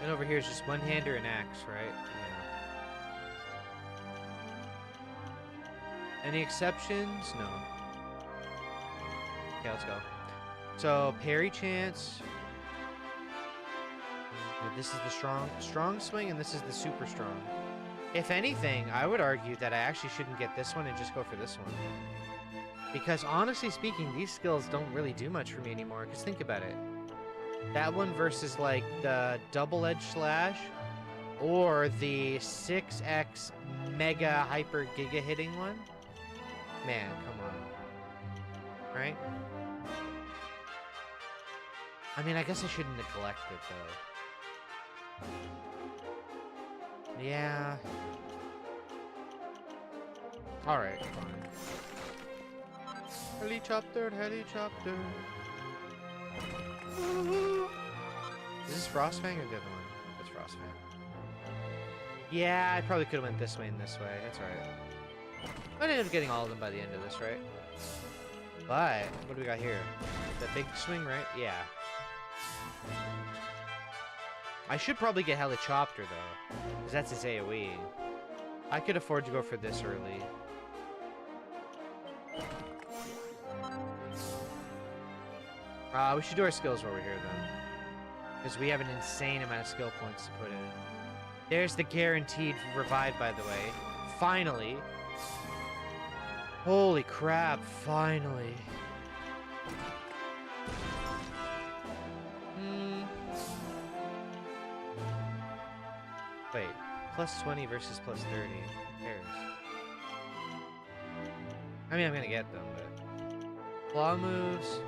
And over here is just one-hander and axe, right? Yeah. Any exceptions? No. Okay, let's go. So, parry chance. This is the strong swing, and this is the super strong. If anything, I would argue that I actually shouldn't get this one and just go for this one. Because honestly speaking, these skills don't really do much for me anymore. Because think about it. That one versus like the double-edged slash or the 6x mega hyper giga hitting one. Man, come on. Right? I mean, I guess I shouldn't neglect it, though. Yeah. Alright, fine. Helicopter, helicopter. Is this Frostfang or the other one? That's Frostfang. Yeah, I probably could have went this way and this way. That's alright. I ended up getting all of them by the end of this, right? But, what do we got here? That big swing, right? Yeah. I should probably get Helichopter, though. Because that's his AoE. I could afford to go for this early. We should do our skills while we're here, then. Because we have an insane amount of skill points to put in. There's the guaranteed revive, by the way. Finally. Holy crap, finally. Wait, plus 20 versus plus 30. Who cares? I mean, I'm gonna get them, but... Claw moves.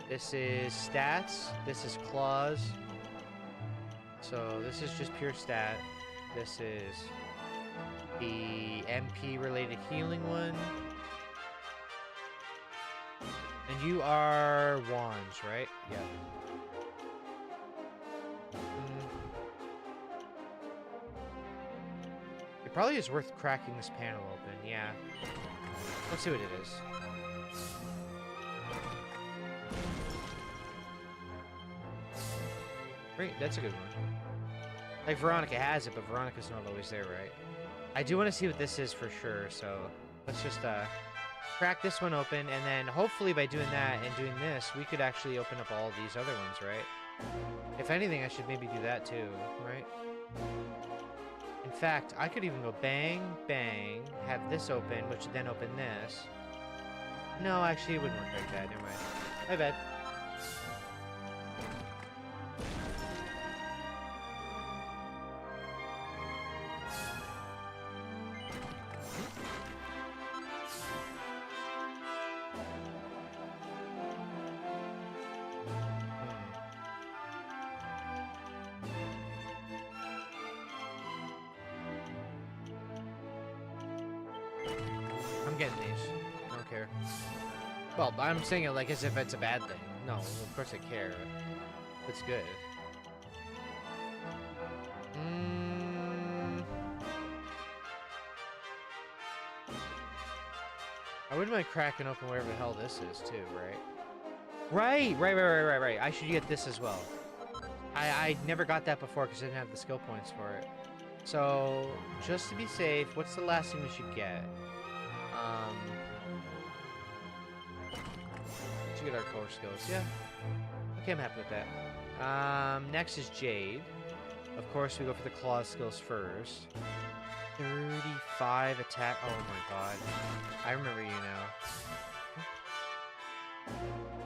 This is stats. This is claws. So this is just pure stat. This is the MP-related healing one. And you are wands, right? Yeah. It probably is worth cracking this panel open, yeah. Let's see what it is. Great, that's a good one. Like, Veronica has it, but Veronica's not always there, right? I do want to see what this is for sure, so let's just crack this one open, and then hopefully by doing that and doing this, we could actually open up all these other ones, right? If anything, I should maybe do that too, right? In fact, I could even go bang, bang, have this open, which would then open this. No, actually, it wouldn't work like that. Never mind. My bad. I'm getting these. I don't care. Well, I'm saying it like as if it's a bad thing. No, of course I care. It's good. I wouldn't mind cracking open whatever the hell this is too, right? Right. I should get this as well. I never got that before because I didn't have the skill points for it. So, just to be safe, what's the last thing we should get? To get our core skills, yeah. Okay, I'm happy with that. Next is Jade. Of course, we go for the claw skills first. 35 attack. Oh my god. I remember you now.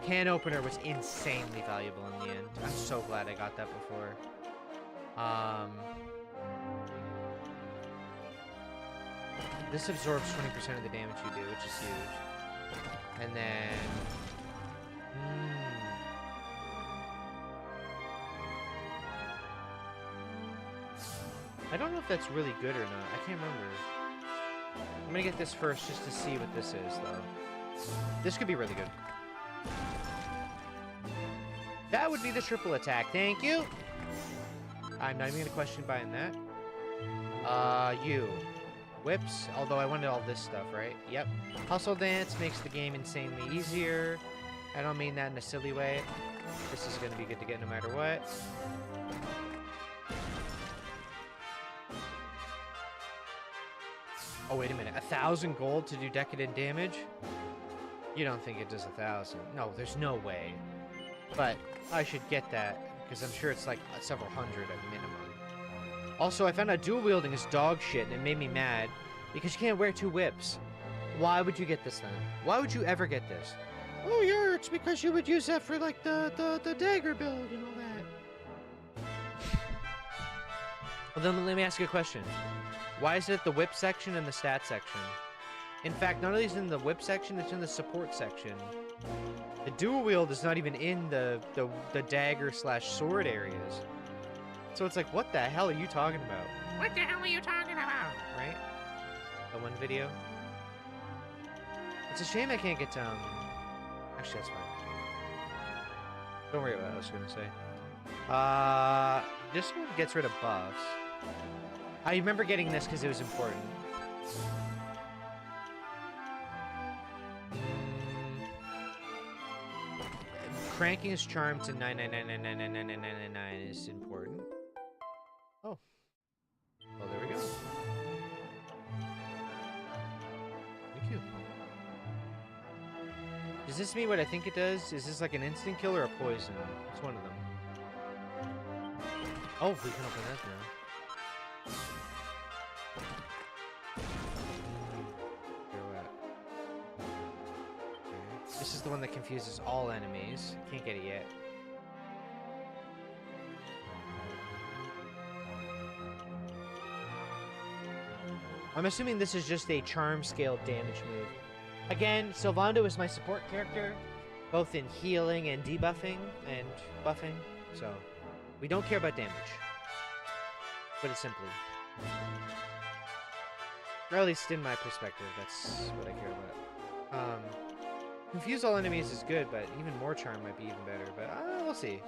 Can opener was insanely valuable in the end. I'm so glad I got that before. This absorbs 20% of the damage you do, which is huge. And then... I don't know if that's really good or not. I can't remember. I'm gonna get this first just to see what this is, though. This could be really good. That would be the triple attack. Thank you! I'm not even gonna question buying that. You. Whips, although I wanted all this stuff, right? Yep. Hustle Dance makes the game insanely easier. I don't mean that in a silly way. This is gonna be good to get no matter what. Oh, wait a minute. 1,000 gold to do decadent damage? You don't think it does 1,000? No, there's no way. But I should get that, because I'm sure it's like several hundred at minimum. Also, I found out dual wielding is dog shit, and it made me mad, because you can't wear 2 whips. Why would you get this then? Why would you ever get this? Oh, yeah, it's because you would use that for, like, the dagger build and all that. Well, then let me ask you a question. Why is it the whip section and the stat section? In fact, none of these in the whip section, it's in the support section. The dual wield is not even in the dagger / sword areas. So it's like, what the hell are you talking about? What the hell are you talking about? Right? The one video. It's a shame I can't get, actually, that's fine. Don't worry about what I was gonna say. This one gets rid of buffs. I remember getting this because it was important. Cranking his charm to 999999999 is important. Oh. Well, there we go. Thank you. Does this mean what I think it does? Is this like an instant kill or a poison? It's one of them. Oh, we can open that now. This is the one that confuses all enemies. Can't get it yet. I'm assuming this is just a charm scale damage move. Again, Sylvando is my support character, both in healing and debuffing and buffing, so we don't care about damage. Put it simply. Or at least in my perspective, that's what I care about. Confuse all enemies is good, but even more charm might be even better, but we'll see.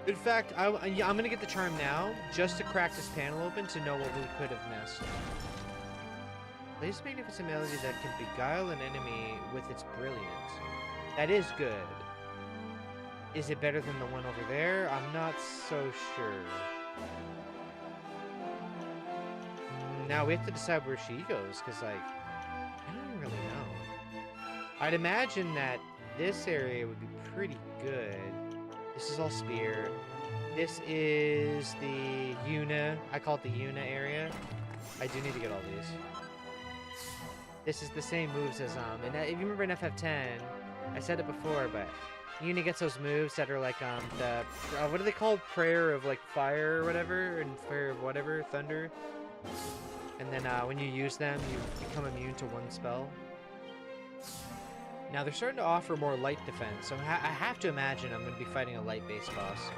In fact, yeah, I'm gonna get the charm now, just to crack this panel open to know what we could have missed. Plays a magnificent melody that can beguile an enemy with its brilliance. That is good. Is it better than the one over there? I'm not so sure. Now we have to decide where she goes, because, like, I don't really know. I'd imagine that this area would be pretty good. This is all spear. This is the Yuna. I call it the Yuna area. I do need to get all these. This is the same moves as, and if you remember in FF10, I said it before, but Yuna gets those moves that are like, the, what are they called? Prayer of, like, fire or whatever, and prayer of whatever, thunder. And then, when you use them, you become immune to one spell. Now, they're starting to offer more light defense, so I have to imagine I'm going to be fighting a light-based boss.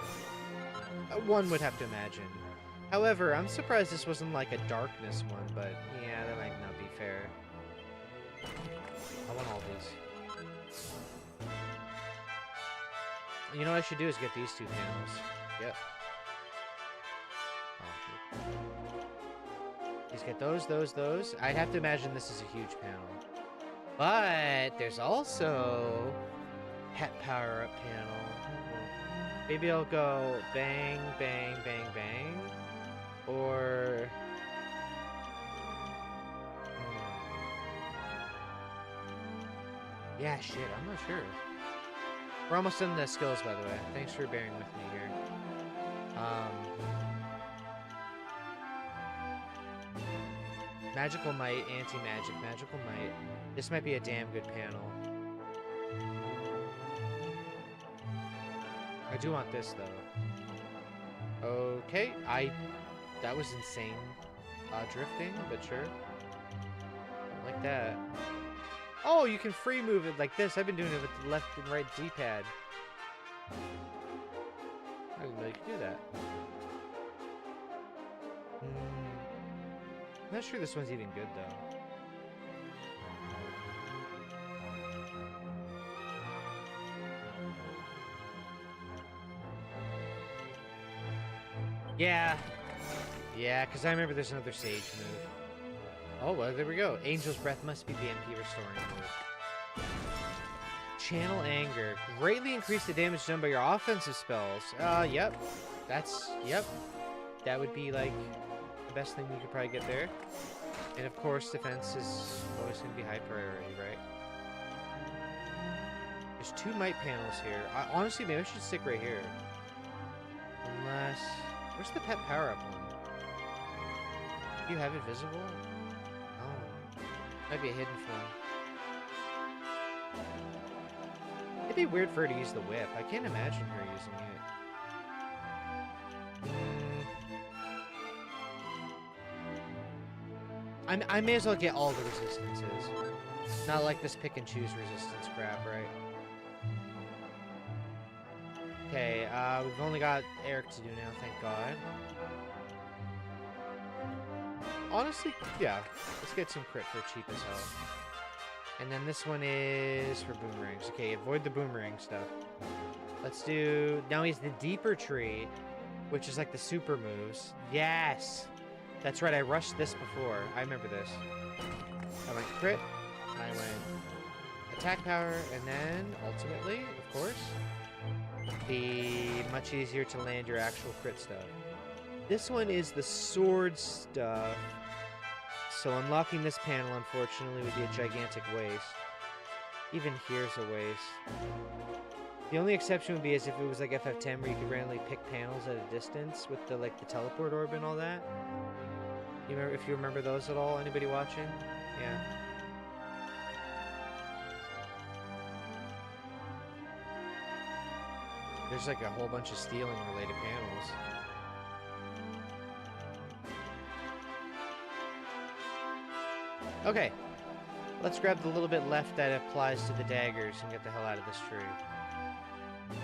One would have to imagine. However, I'm surprised this wasn't like a darkness one, but yeah, that might not be fair. I want all these. You know what I should do is get these two panels. Yep. Oh, just get those. I'd have to imagine this is a huge panel. But there's also pet power-up panel. Maybe I'll go bang, bang, bang, bang. Or... yeah, shit, I'm not sure. We're almost done the skills, by the way. Thanks for bearing with me here. Magical Might, Anti-Magic, Magical Might. This might be a damn good panel. I do want this, though. Okay, that was insane. Drifting, but sure. Like that. Oh, you can free move it like this. I've been doing it with the left and right D-pad. I didn't know you could do that. I'm not sure this one's even good, though. Yeah. Yeah, because I remember there's another Sage move. Oh, well, there we go. Angel's Breath must be the MP restoring move. Channel Anger. Greatly increase the damage done by your offensive spells. Yep. Yep. That would be, like, the best thing you could probably get there. And, of course, defense is always going to be high priority, right? There's 2 Might panels here. Honestly, maybe I should stick right here. Unless... where's the pet power-up one? Do you have it visible? Oh. Might be a hidden form. It'd be weird for her to use the whip. I can't imagine her using it. I may as well get all the resistances. Not like this pick and choose resistance crap, right? Okay, we've only got Eric to do now, thank God. Honestly, yeah. Let's get some crit for cheap as hell. And then this one is for boomerangs. Okay, avoid the boomerang stuff. Let's do... now he's the deeper tree, which is like the super moves. Yes! That's right, I rushed this before. I remember this. I went crit, I went attack power, and then, ultimately, of course, the much easier to land your actual crit stuff. This one is the sword stuff. So unlocking this panel, unfortunately, would be a gigantic waste. Even here's a waste. The only exception would be as if it was like FF10 where you could randomly pick panels at a distance with the the teleport orb and all that. You remember, if you remember those at all? Anybody watching? Yeah. There's like a whole bunch of stealing related panels. Okay, let's grab the little bit left that applies to the daggers and get the hell out of this tree.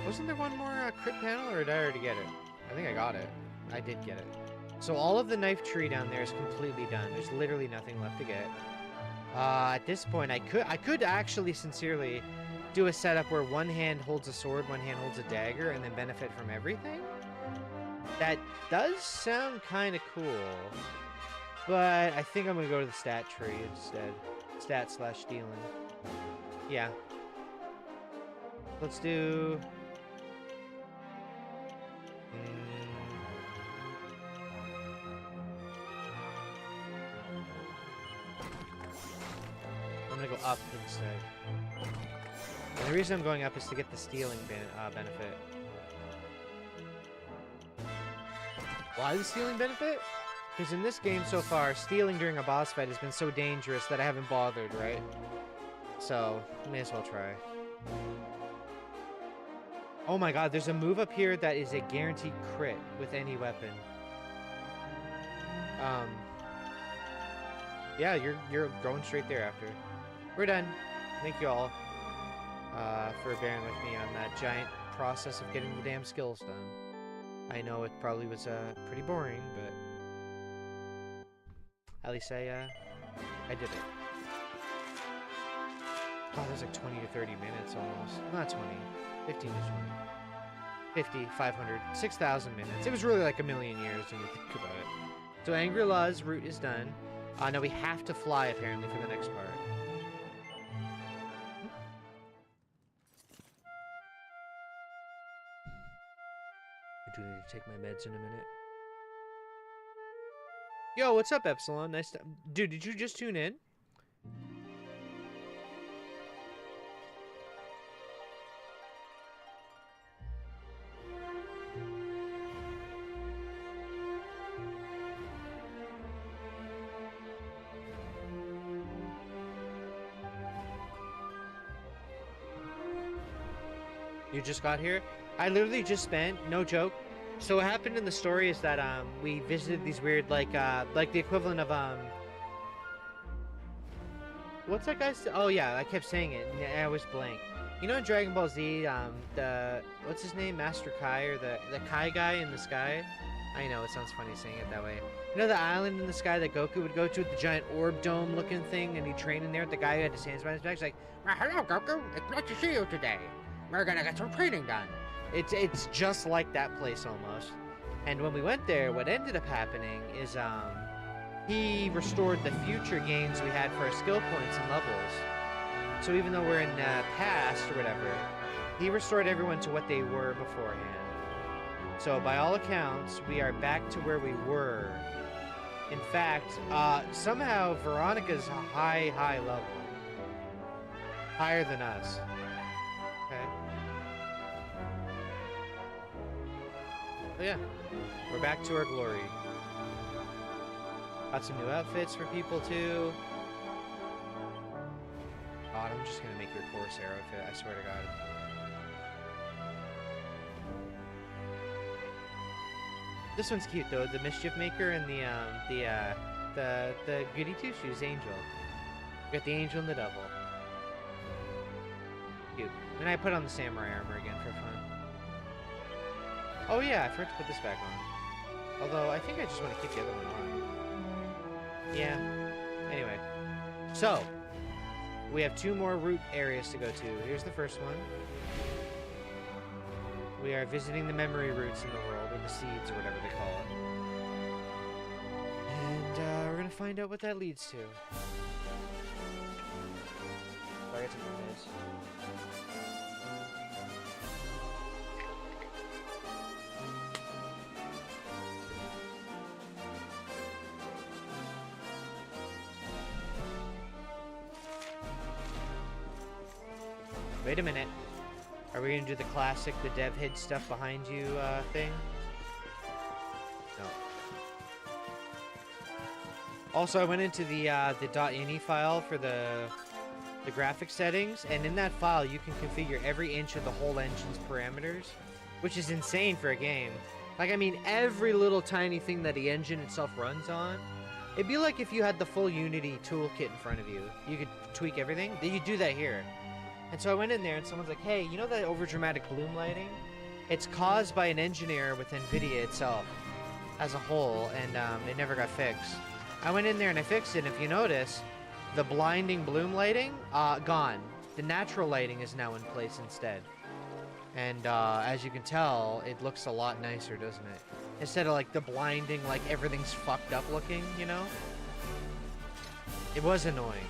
Wasn't there one more crit panel, or did I already get it? I think I got it. I did get it. So all of the knife tree down there is completely done. There's literally nothing left to get. At this point, I could actually sincerely do a setup where one hand holds a sword, one hand holds a dagger, and then benefit from everything? That does sound kind of cool. But I think I'm going to go to the stat tree instead. Stat/stealing. Yeah. Let's do... I'm going to go up instead. And the reason I'm going up is to get the stealing benefit. Why the stealing benefit? Because in this game so far, stealing during a boss fight has been so dangerous that I haven't bothered, right? So, may as well try. Oh my god, there's a move up here that is a guaranteed crit with any weapon. Yeah, you're going straight there after. We're done. Thank you all for bearing with me on that giant process of getting the damn skills done. I know it probably was pretty boring, but at least I did it. Oh, there's like 20 to 30 minutes almost. Not 20. 15 to 20. 50, 500, 6,000 minutes. It was really like a million years when you think about it. So Angri-La's route is done. No, we have to fly apparently for the next part. I do need to take my meds in a minute. Yo, what's up, Epsilon? Nice to... Dude, did you just tune in? You just got here? I literally just spent, no joke. So what happened in the story is that we visited these weird like the equivalent of what's that guy's? Oh yeah, I kept saying it and I was blank. You know in Dragon Ball Z, the what's his name, Master Kai, or the Kai guy in the sky? I know it sounds funny saying it that way. You know the island in the sky that Goku would go to with the giant orb dome looking thing, and he'd train in there with the guy who had his hands behind his back? He's like, well, hello Goku, it's great to see you today. We're gonna get some training done. It's just like that place almost. And when we went there, what ended up happening is he restored the future gains we had for our skill points and levels. So even though we're in past or whatever, he restored everyone to what they were beforehand. So by all accounts, we are back to where we were. In fact, somehow Veronica's a high level. Higher than us. Okay. Oh yeah, we're back to our glory. Got some new outfits for people too. God, I'm just gonna make your Corsair outfit, I swear to God. This one's cute though, the Mischief Maker and the Goody Two-Shoes Angel. We got the Angel and the Devil. Cute. And I put on the Samurai armor again for fun. Oh yeah, I forgot to put this back on. Although, I think I just want to keep the other one on. Yeah. Anyway. So, we have 2 more route areas to go to. Here's the first one. We are visiting the memory roots in the world, or the seeds, or whatever they call it. And, we're gonna find out what that leads to. Sorry, I took my miss. Wait a minute. Are we gonna do the classic, the dev hid stuff behind you thing? No. Also, I went into the .ini file for the graphic settings, and in that file you can configure every inch of the whole engine's parameters, which is insane for a game. Like, I mean, every little tiny thing that the engine itself runs on. It'd be like if you had the full Unity toolkit in front of you. You could tweak everything. Then you do that here. And so I went in there and someone's like, hey, you know that overdramatic bloom lighting? It's caused by an engineer with NVIDIA itself as a whole, and it never got fixed. I went in there and I fixed it, and if you notice, the blinding bloom lighting, gone. the natural lighting is now in place instead. And as you can tell, it looks a lot nicer, doesn't it? Instead of like the blinding, like everything's fucked up looking, you know? It was annoying.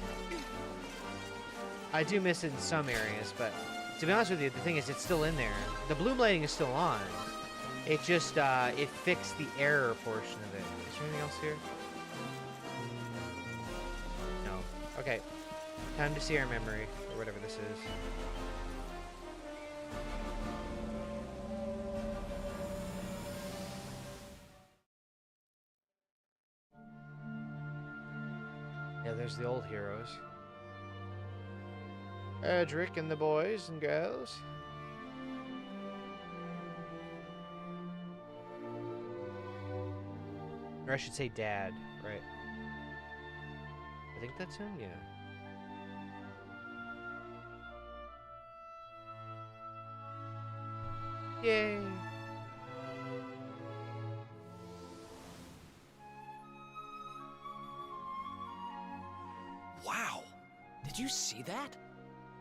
I do miss it in some areas, but to be honest with you, the thing is, it's still in there. The bloom lighting is still on. It just, it fixed the error portion of it. Is there anything else here? No. Okay. Time to see our memory, or whatever this is. Yeah, there's the old heroes. Edric and the boys and girls. Or I should say dad, right? I think that's him, yeah. Yay! Wow! Did you see that?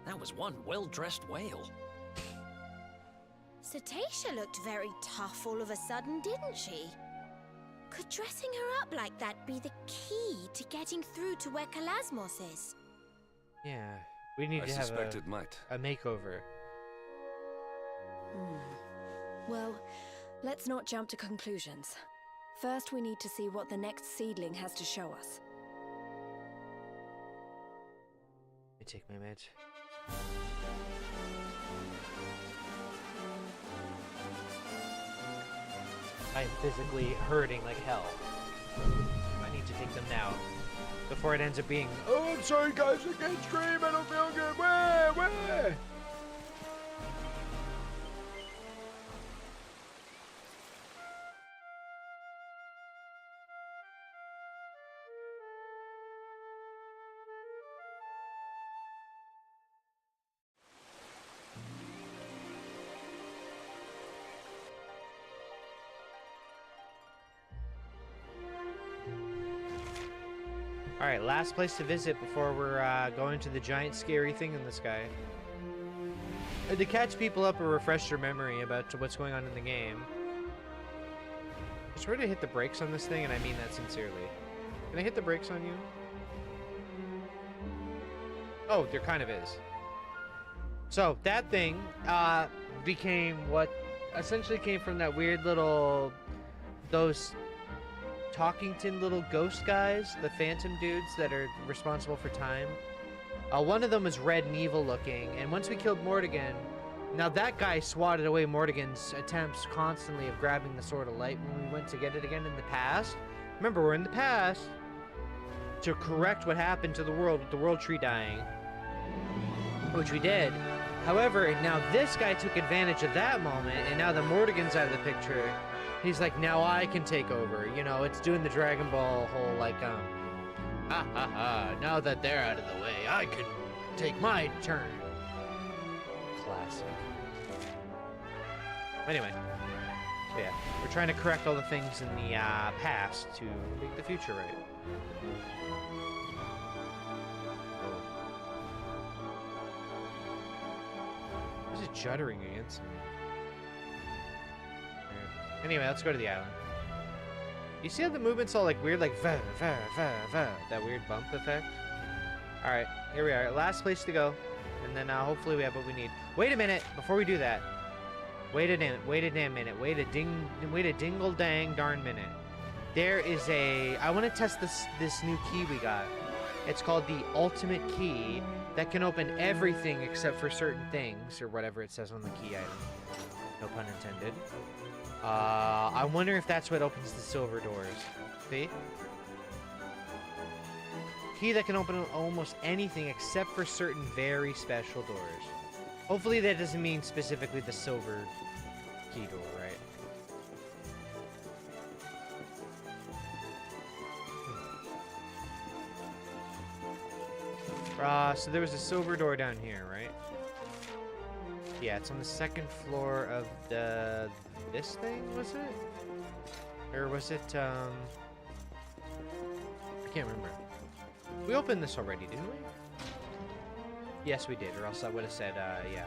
That was one well-dressed whale. Cetacia looked very tough all of a sudden, didn't she? Could dressing her up like that be the key to getting through to where Kalasmos is? Yeah, we need I to have suspect it might. a makeover. Well, let's not jump to conclusions. First, we need to see what the next seedling has to show us. Let me take my meds. I am physically hurting like hell. I need to take them now. Before it ends up being, oh, I'm sorry guys, I can't scream, I don't feel good, wah. Alright, last place to visit before we're going to the giant scary thing in the sky. To catch people up or refresh their memory about what's going on in the game. I swear to hit the brakes on this thing, and I mean that sincerely. Can I hit the brakes on you? Oh, there kind of is. So, that thing became what essentially came from that weird little... those... Talkington little ghost guys, the phantom dudes that are responsible for time. One of them was red and evil looking, and once we killed Mordogon, now that guy swatted away Mordogon's attempts constantly of grabbing the Sword of Light when we went to get it again in the past. Remember, we're in the past to correct what happened to the world with the World Tree dying, which we did. However, now this guy took advantage of that moment, and now that Mordogon's out of the picture, he's like, now I can take over. You know, it's doing the Dragon Ball whole, like, ha ha ha, now that they're out of the way, I can take my turn. Classic. Anyway, so yeah, we're trying to correct all the things in the past to make the future right. What is it juddering against me? Anyway, let's go to the island. You see how the movement's all like weird, like va va va va, that weird bump effect? Alright, here we are. Last place to go. And then hopefully we have what we need. Wait a minute, before we do that. Wait a damn minute. Wait a dingle dang darn minute. There is a... I want to test this new key we got. It's called the Ultimate Key that can open everything except for certain things, or whatever it says on the key item. No pun intended. I wonder if that's what opens the silver doors. See? Key that can open almost anything except for certain very special doors. Hopefully that doesn't mean specifically the silver key door, right? So there was a silver door down here, right? Yeah, it's on the second floor of this thing, was it? Or was it, I can't remember. We opened this already, didn't we? Yes, we did, or else I would have said, yeah.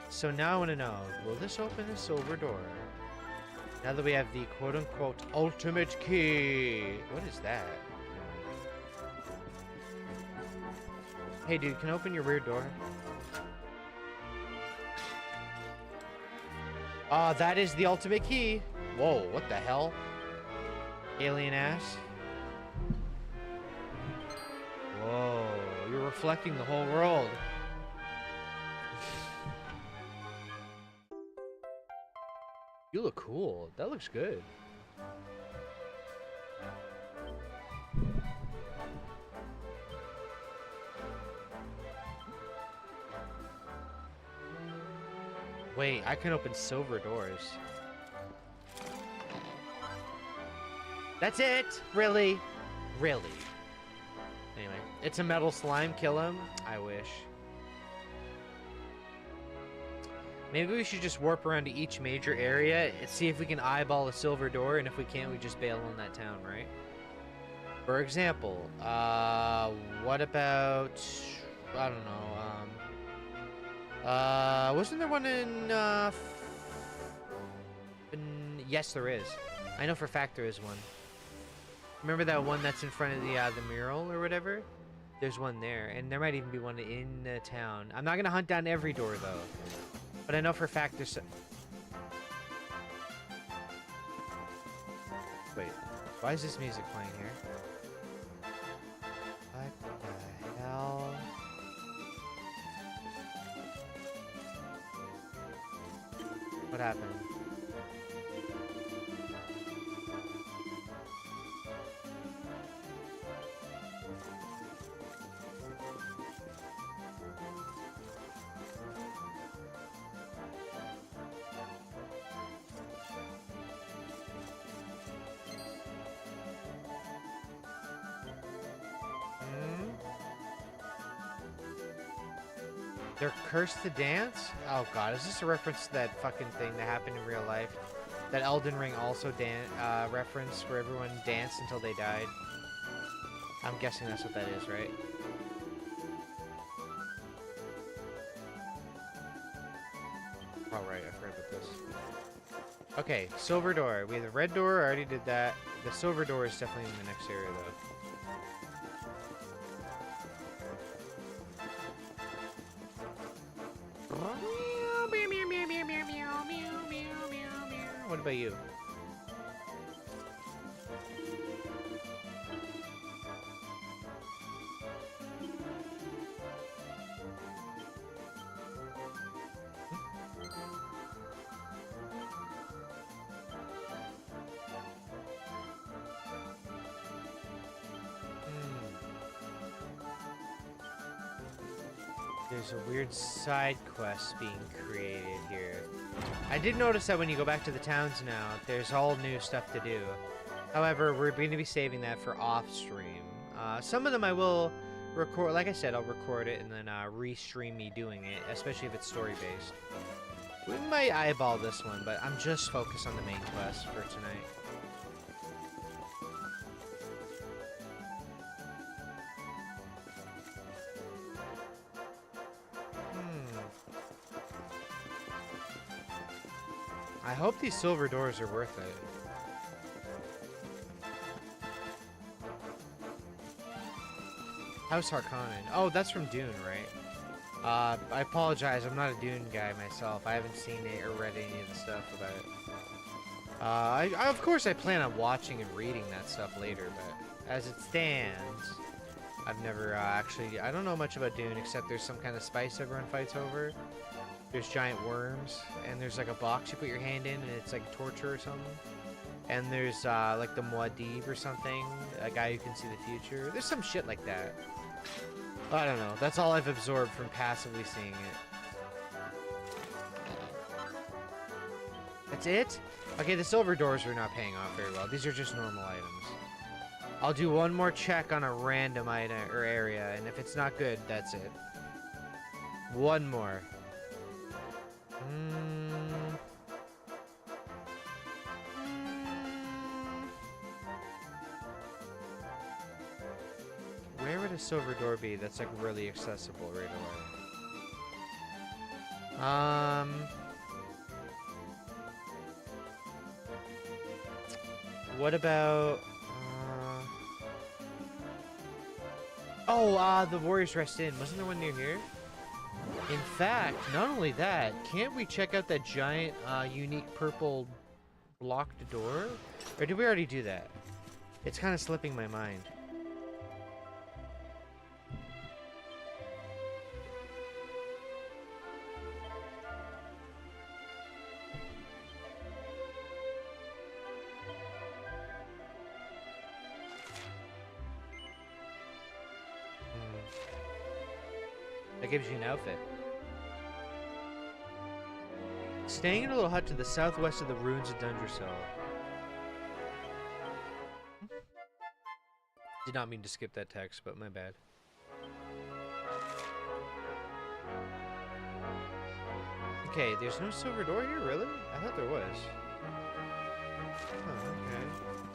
So now I want to know, will this open the silver door? Now that we have the quote-unquote ultimate key. What is that? Hey, dude, can I open your rear door? That is the ultimate key. Whoa, what the hell? Alien ass. Whoa, you're reflecting the whole world. You look cool. That looks good. Wait, I can open silver doors. That's it? Really? Really? Anyway, it's a metal slime. Kill him? I wish. Maybe we should just warp around to each major area and see if we can eyeball a silver door, and if we can't, we just bail on that town, right? For example, what about... I don't know, wasn't there one in, yes, there is. I know for a fact there is one. Remember that one that's in front of the mural or whatever? There's one there, and there might even be one in the town. I'm not gonna hunt down every door, though. But I know for a fact there's... Wait, why is this music playing here? What the hell? What happened? They're cursed to dance? Oh god, is this a reference to that fucking thing that happened in real life? That Elden Ring also reference where everyone danced until they died? I'm guessing that's what that is, right? Oh right, I forgot about this. Okay, silver door. We have the red door, I already did that. The silver door is definitely in the next area though. What about you? There's a weird side quest being created here. I did notice that when you go back to the towns now, there's all new stuff to do. However, we're going to be saving that for off-stream. Some of them I will record, like I said, I'll record it and then re-stream me doing it, especially if it's story-based. We might eyeball this one, but I'm just focused on the main quest for tonight. I hope these silver doors are worth it. House Harkonnen. Oh, that's from Dune, right? I apologize, I'm not a Dune guy myself. I haven't seen it or read any of the stuff about it. Of course I plan on watching and reading that stuff later, but as it stands, I've never actually... I don't know much about Dune, except there's some kind of spice everyone fights over. There's giant worms, and there's like a box you put your hand in, and it's like torture or something. And there's like the Muad'Dib or something, a guy who can see the future. There's some shit like that. I don't know. That's all I've absorbed from passively seeing it. That's it? Okay, the silver doors are not paying off very well. These are just normal items. I'll do one more check on a random item or area, and if it's not good, that's it. One more. Where would would a silver door be that's like really accessible right away? What about? The Warriors Rest Inn. Wasn't there one near here? In fact, not only that, can't we check out that giant, unique purple blocked door? Or did we already do that? It's kind of slipping my mind. That gives you an outfit. Staying in a little hut to the southwest of the ruins of Dungersell. Did not mean to skip that text, but my bad. Okay, there's no silver door here, really? I thought there was.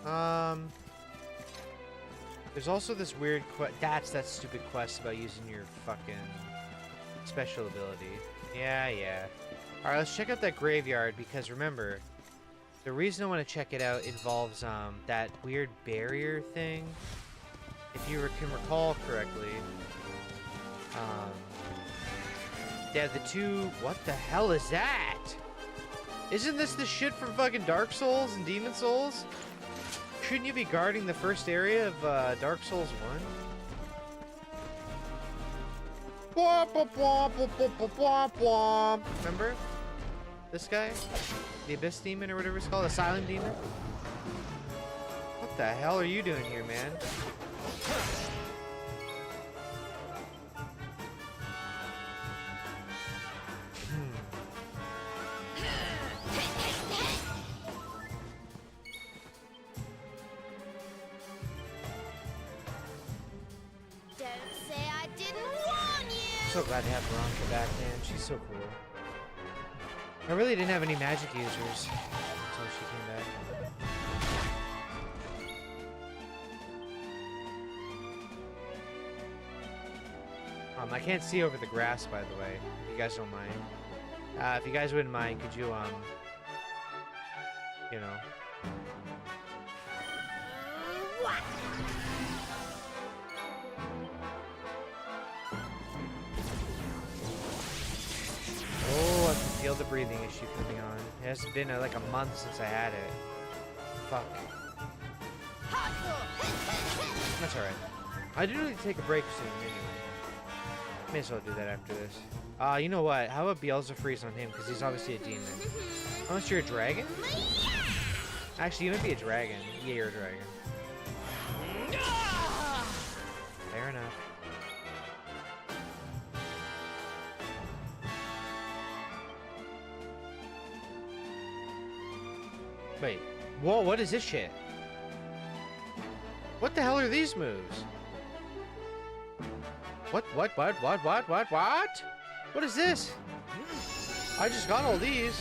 Oh, okay. There's also this weird that's that stupid quest about using your fucking special ability. Yeah. Alright, let's check out that graveyard, because remember, the reason I want to check it out involves that weird barrier thing. If you can recall correctly. Yeah, the two... What the hell is that? Isn't this the shit from fucking Dark Souls and Demon Souls? Shouldn't you be guarding the first area of Dark Souls 1? Remember? This guy? The Abyss Demon or whatever it's called? The Silent Demon? What the hell are you doing here, man? So glad to have Veronica back, man. She's so cool. I really didn't have any magic users until she came back. I can't see over the grass, by the way, if you guys don't mind. If you guys wouldn't mind, could you, you know... Oh, I can feel the breathing issue coming on. It has been like a month since I had it. Fuck. That's alright. I do need to take a break soon anyway. May as well do that after this. You know what? How about Beelzefreeze on him? Because he's obviously a demon. Unless you're a dragon? Actually, you might be a dragon. Yeah, you're a dragon. Fair enough. Wait. Whoa, what is this shit? What the hell are these moves? What? What is this? I just got all these.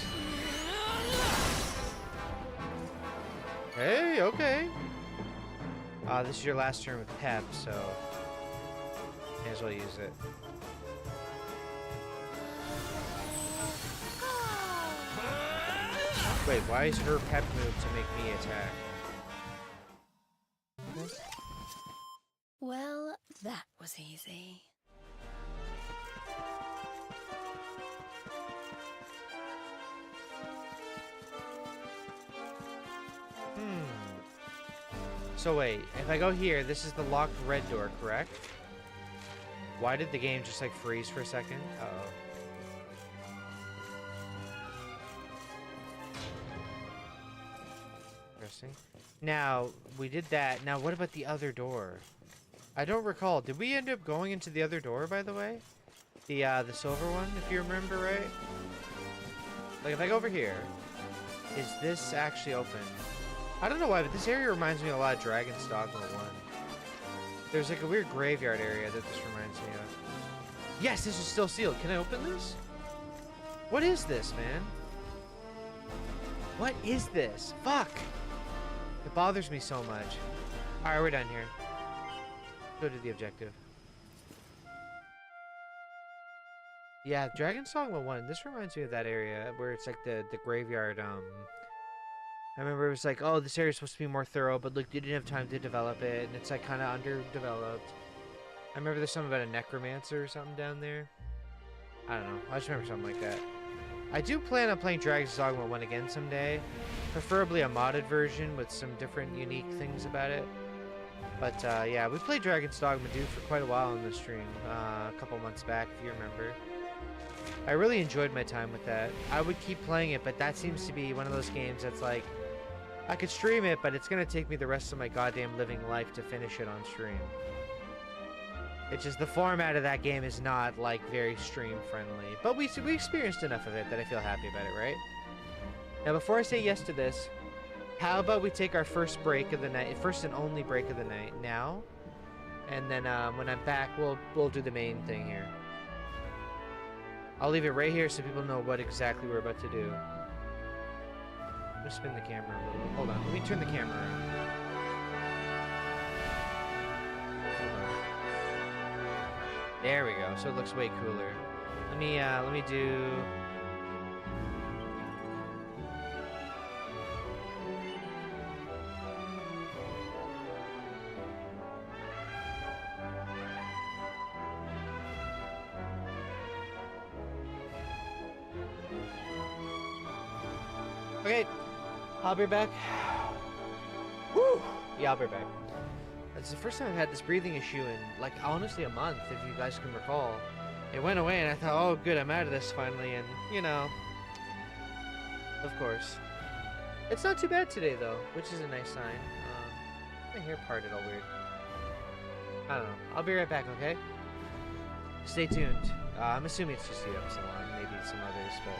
Hey, okay. This is your last turn with Pep, so may as well use it. Wait, why is her Pep move to make me attack? Well, that was easy. So wait, if I go here, this is the locked red door, correct? Why did the game just like freeze for a second? Uh-oh. Interesting. Now, we did that. Now, what about the other door? I don't recall. Did we end up going into the other door, by the way? The silver one, if you remember right? Like, if I go over here, is this actually open? I don't know why, but this area reminds me a lot of Dragon's Dogma 1. There's like a weird graveyard area that this reminds me of. Yes, this is still sealed. Can I open this? What is this, man? What is this? Fuck! It bothers me so much. Alright, we're done here. Go to the objective. Yeah, Dragon's Dogma 1. This reminds me of that area where it's like the graveyard. I remember it was like, oh, this area's supposed to be more thorough, but look, you didn't have time to develop it, and it's like kind of underdeveloped. I remember there's something about a necromancer or something down there. I don't know. I just remember something like that. I do plan on playing Dragon's Dogma 1 again someday. Preferably a modded version with some different unique things about it. But yeah, we played Dragon's Dogma 2 for quite a while on the stream. A couple months back, if you remember. I really enjoyed my time with that. I would keep playing it, but that seems to be one of those games that's like, I could stream it, but it's going to take me the rest of my goddamn living life to finish it on stream. It's just the format of that game is not, like, very stream-friendly. But we experienced enough of it that I feel happy about it, right? Now, before I say yes to this, how about we take our first break of the night, first and only break of the night now? And then when I'm back, we'll do the main thing here. I'll leave it right here so people know what exactly we're about to do. I'm gonna spin the camera a little. Hold on, let me turn the camera around. There we go. So it looks way cooler. Let me do. Okay, I'll be back. Woo! Yeah, I'll be back. It's the first time I've had this breathing issue in, like, honestly a month, if you guys can recall. It went away and I thought, oh good, I'm out of this finally, and, you know, of course. It's not too bad today, though, which is a nice sign. My hair parted all weird. I don't know. I'll be right back, okay? Stay tuned. I'm assuming it's just you, Epsilon, maybe some others, but...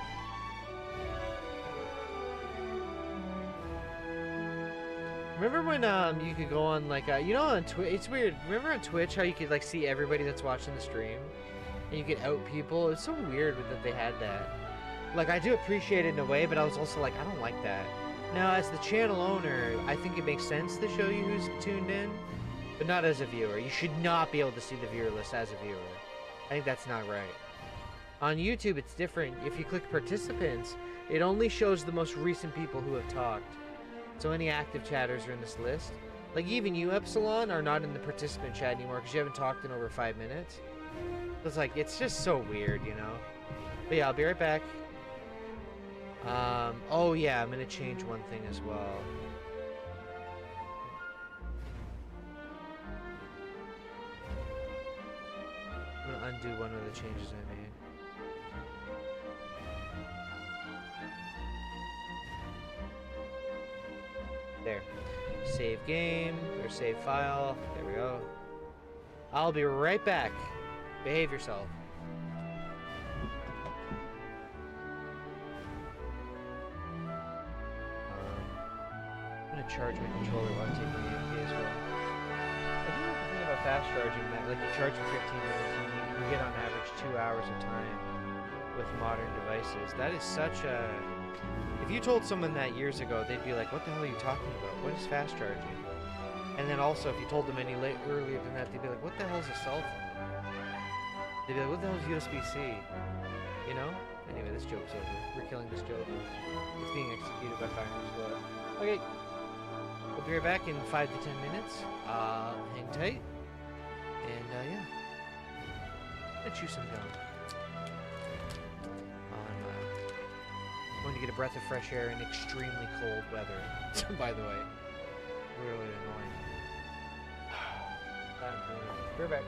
Remember when you could go on like you know on Twitch? It's weird. Remember on Twitch how you could like see everybody that's watching the stream, and you could out people. It's so weird that they had that. Like I do appreciate it in a way, but I was also like I don't like that. Now as the channel owner, I think it makes sense to show you who's tuned in, but not as a viewer. You should not be able to see the viewer list as a viewer. I think that's not right. On YouTube, it's different. If you click participants, it only shows the most recent people who have talked. So any active chatters are in this list. Like even you, Epsilon, are not in the participant chat anymore because you haven't talked in over 5 minutes. It's like, it's just so weird, you know? But yeah, I'll be right back. Oh yeah, I'm gonna change one thing as well. I'm gonna undo one of the changes I made. There. Save game, or save file. There we go. I'll be right back. Behave yourself. I'm gonna charge my controller while I'm taking the AFK as well. I do like the thing about fast charging that, like, you charge for 15 minutes and you get on average 2 hours of time with modern devices. That is such a... If you told someone that years ago, they'd be like, what the hell are you talking about? What is fast charging? And then also, if you told them any earlier than that, they'd be like, what the hell is a cell phone? They'd be like, what the hell is USB-C? You know? Anyway, this joke's over. We're killing this joke. It's being executed by firing squad. Okay. We'll be right back in 5 to 10 minutes. Hang tight. And, yeah. Let's chew some gum. Going to get a breath of fresh air in extremely cold weather. By the way, really annoying. Be right back.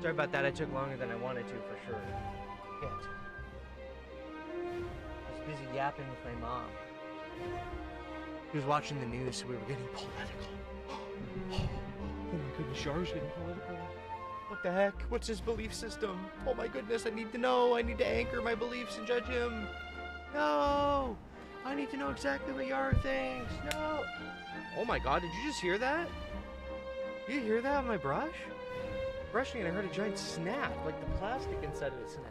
Sorry about that, I took longer than I wanted to, for sure. Shit. I was busy yapping with my mom. She was watching the news, so we were getting political. Oh my goodness, Yar's getting political. What the heck? What's his belief system? Oh my goodness, I need to know. I need to anchor my beliefs and judge him. No! I need to know exactly what Yar thinks. No! Oh my god, did you just hear that? Did you hear that on my brush? Brushing and I heard a giant snap, like the plastic inside of it snapped.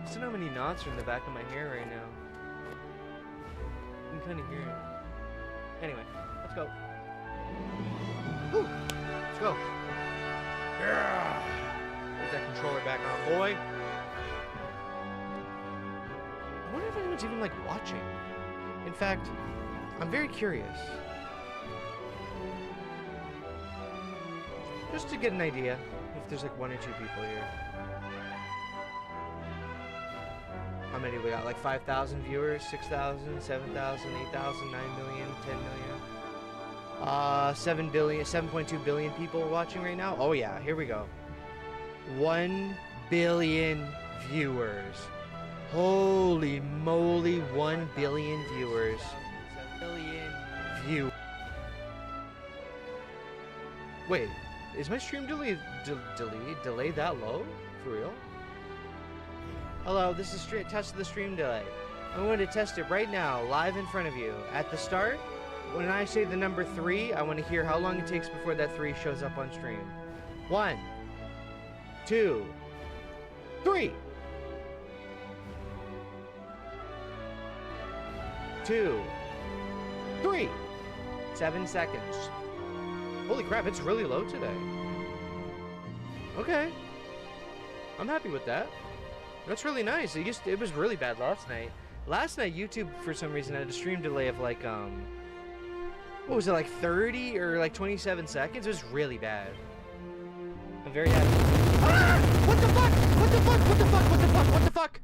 Listen how many knots are in the back of my hair right now. You can kind of hear it. Anyway, let's go. Whew. Let's go. Yeah. Get that controller back on, boy. I wonder if anyone's even like watching. In fact, I'm very curious. Just to get an idea if there's like 1 or 2 people here. How many we got? Like 5,000 viewers, 6,000, 7,000, 8,000, 9 million, 10 million. 7 billion, 7.2 billion people watching right now. Oh yeah, here we go. 1 billion viewers. Holy moly, 1 billion viewers. 7 billion view. Wait, is my stream delay that low? For real? Hello, this is test of the stream delay. I'm going to test it right now, live in front of you. At the start, when I say the number 3, I want to hear how long it takes before that 3 shows up on stream. 1, 2, 3. 2, 3. 7 seconds. Holy crap, it's really low today. Okay. I'm happy with that. That's really nice. It was really bad last night. Last night, YouTube, for some reason, had a stream delay of like, what was it, like 30 or like 27 seconds? It was really bad. I'm very happy. Ah! What the fuck? What the fuck? What the fuck? What the fuck? What the fuck?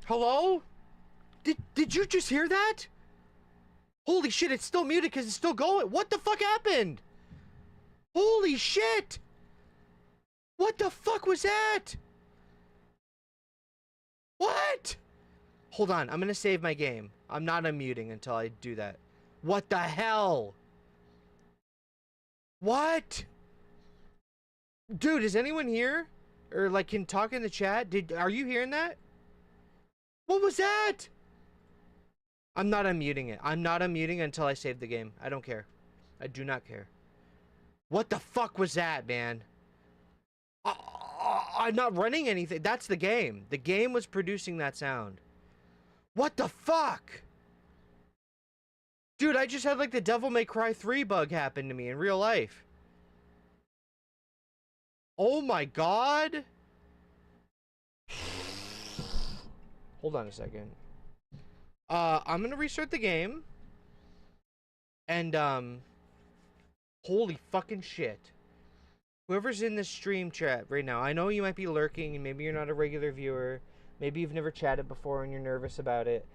Hello? Did you just hear that? Holy shit, it's still muted because it's still going. What the fuck happened? Holy shit! What the fuck was that? What? Hold on, I'm gonna save my game. I'm not unmuting until I do that. What the hell? What? Dude, is anyone here? Or like can talk in the chat? Are you hearing that? What was that? I'm not unmuting it. I'm not unmuting until I save the game. I don't care. I do not care. What the fuck was that, man? I'm not running anything. That's the game. The game was producing that sound. What the fuck? Dude, I just had like the Devil May Cry 3 bug happen to me in real life. Oh my god. Hold on a second. I'm gonna restart the game. And, holy fucking shit. Whoever's in this stream chat right now, I know you might be lurking and maybe you're not a regular viewer. Maybe you've never chatted before and you're nervous about it.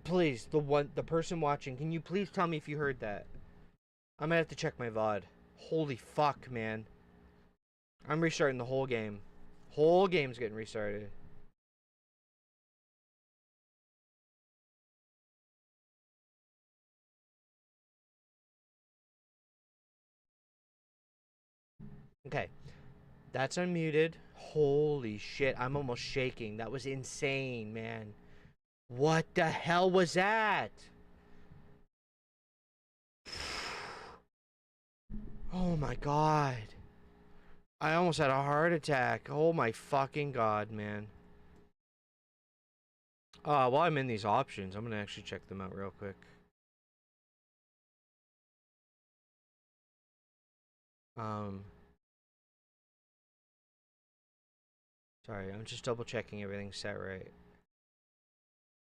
Please, the person watching, can you please tell me if you heard that? I'm gonna have to check my VOD. Holy fuck, man. I'm restarting the whole game. Whole game's getting restarted. Okay, that's unmuted. Holy shit, I'm almost shaking. That was insane, man. What the hell was that? Oh my god. I almost had a heart attack. Oh my fucking god, man. While I'm in these options, I'm gonna actually check them out real quick. Sorry, I'm just double checking everything's set right.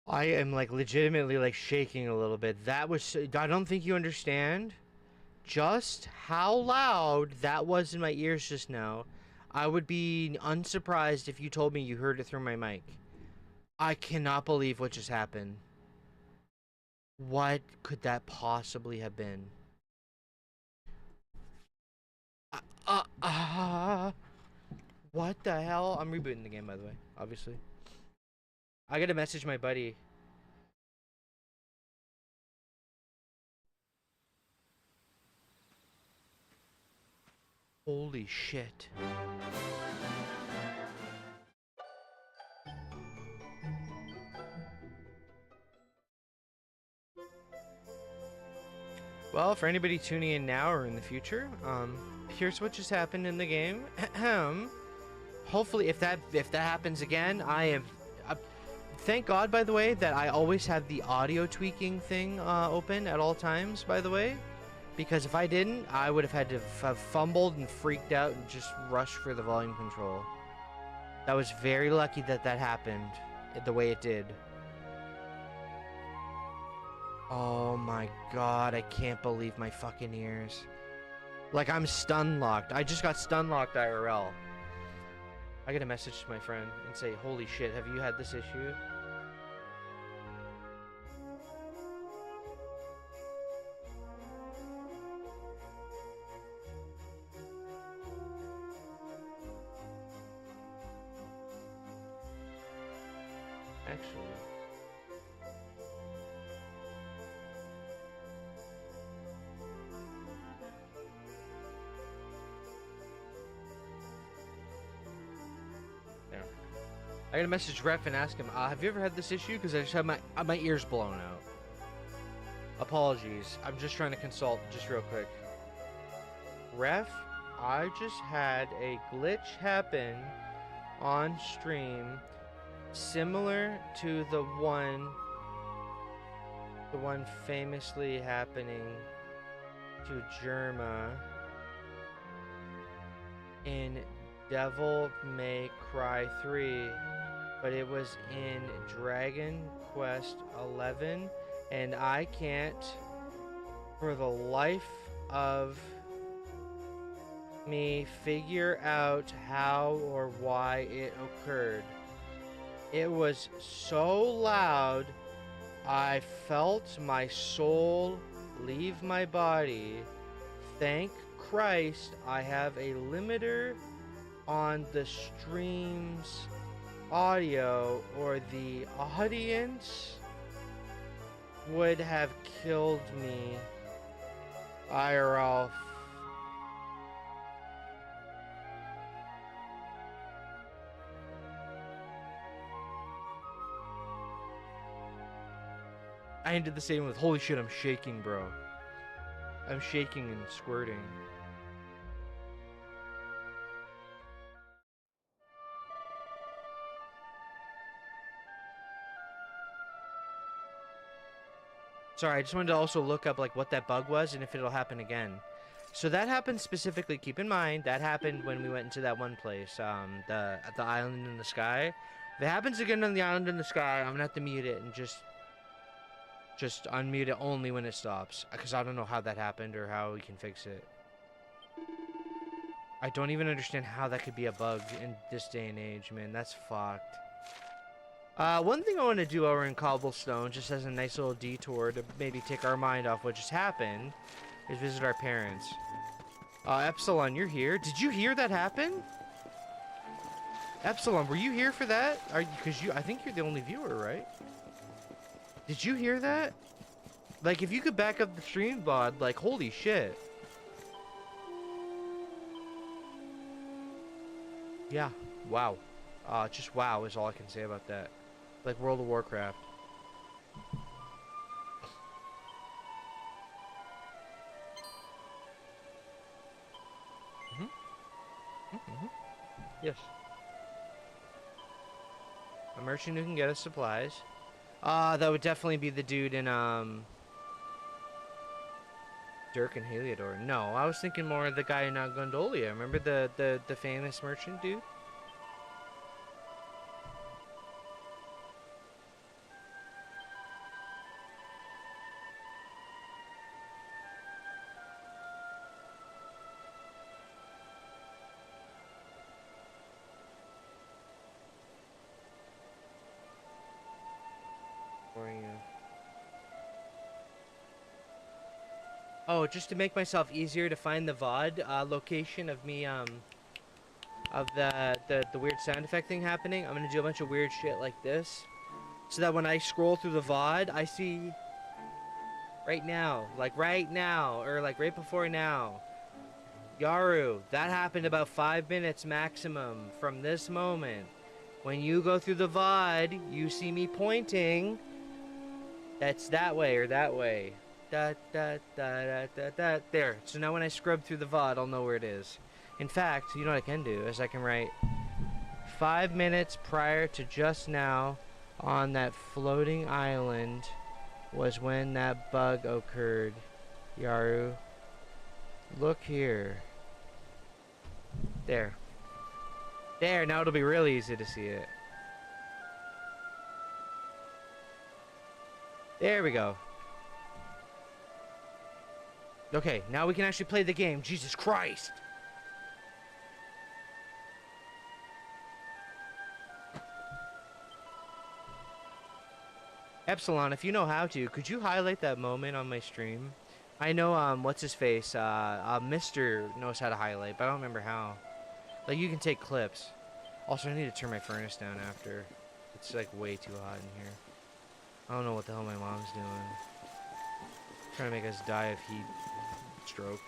I am like legitimately like shaking a little bit. That was, I don't think you understand just how loud that was in my ears just now. I would be unsurprised if you told me you heard it through my mic. I cannot believe what just happened. What could that possibly have been? What the hell? I'm rebooting the game, by the way, obviously. I gotta message my buddy. Holy shit. Well, for anybody tuning in now or in the future, here's what just happened in the game. Hopefully, if that happens again, I am. Thank God, by the way, that I always have the audio tweaking thing open at all times. By the way, because if I didn't, I would have had to have fumbled and freaked out and just rushed for the volume control. That was very lucky that that happened the way it did. Oh my God, I can't believe my fucking ears. Like, I'm stun locked. I just got stun locked IRL. I get a message to my friend and say, holy shit, have you had this issue? Actually. There. I gotta message Ref and ask him, have you ever had this issue? Because I just have my ears blown out. Apologies. I'm just trying to consult just real quick. Ref, I just had a glitch happen on stream similar to the one famously happening to Germa in Devil May Cry 3, but it was in Dragon Quest 11, and I can't for the life of me figure out how or why it occurred. It was so loud, I felt my soul leave my body. Thank Christ I have a limiter on the stream's audio, or the audience would have killed me IRL. I did the same with, holy shit, I'm shaking, bro. I'm shaking and squirting. Sorry, I just wanted to also look up like what that bug was and if it'll happen again. So that happened specifically, keep in mind, that happened when we went into that one place, the island in the sky. If it happens again on the island in the sky, I'm gonna have to mute it and just unmute it only when it stops, because I don't know how that happened or how we can fix it. I don't even understand how that could be a bug in this day and age, man. That's fucked. One thing I want to do over in Cobblestone, just as a nice little detour to maybe take our mind off what just happened, is visit our parents. Epsilon, you're here. Did you hear that happen? Epsilon, were you here for that? I think you're the only viewer, right? Did you hear that? Like, if you could back up the stream VOD, like, holy shit. Yeah, wow. Just wow is all I can say about that. Like World of Warcraft. Yes. A merchant who can get us supplies. That would definitely be the dude in, Dirk and Heliodor. No, I was thinking more of the guy in Gondolia. Remember the famous merchant dude? ignoring you. Oh, just to make myself easier to find the VOD location of me, of the weird sound effect thing happening, I'm gonna do a bunch of weird shit like this, so that when I scroll through the VOD, I see right now, or like right before now. Yaru, that happened about 5 minutes maximum from this moment. When you go through the VOD, you see me pointing. That's that way or that way. Da, da, da, da, da, da. There. So now when I scrub through the VOD, I'll know where it is. In fact, you know what I can do is I can write 5 minutes prior to just now on that floating island was when that bug occurred. Yaru, look here. There. There, now it'll be really easy to see it. There we go. Okay, now we can actually play the game. Jesus Christ! Epsilon, if you know how to, could you highlight that moment on my stream? I know, what's his face? Mr. knows how to highlight, but I don't remember how. Like, you can take clips. Also, I need to turn my furnace down after. It's, like, way too hot in here. I don't know what the hell my mom's doing. Trying to make us die of heat stroke.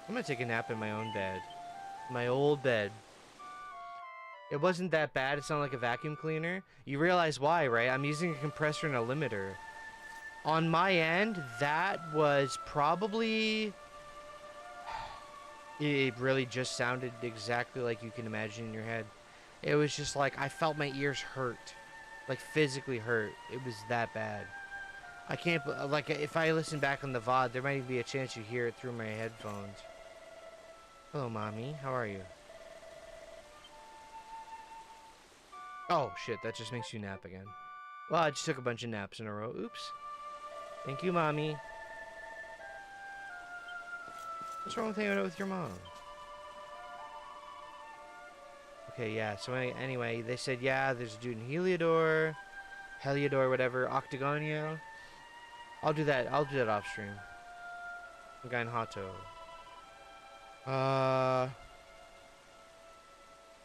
I'm gonna take a nap in my own bed. My old bed. It wasn't that bad. It sounded like a vacuum cleaner. You realize why, right? I'm using a compressor and a limiter. On my end, that was probably... It really just sounded exactly like you can imagine in your head. It was just like, I felt my ears hurt. Like, physically hurt. It was that bad. I can't... Like, if I listen back on the VOD, there might even be a chance you hear it through my headphones. Hello, Mommy. How are you? Oh, shit. That just makes you nap again. Well, I just took a bunch of naps in a row. Oops. Thank you, Mommy. What's wrong with hanging out with your mom? Okay, yeah. So anyway, they said, yeah, there's a dude in Heliodor, whatever, Octagonio. I'll do that off stream. The guy in Hato.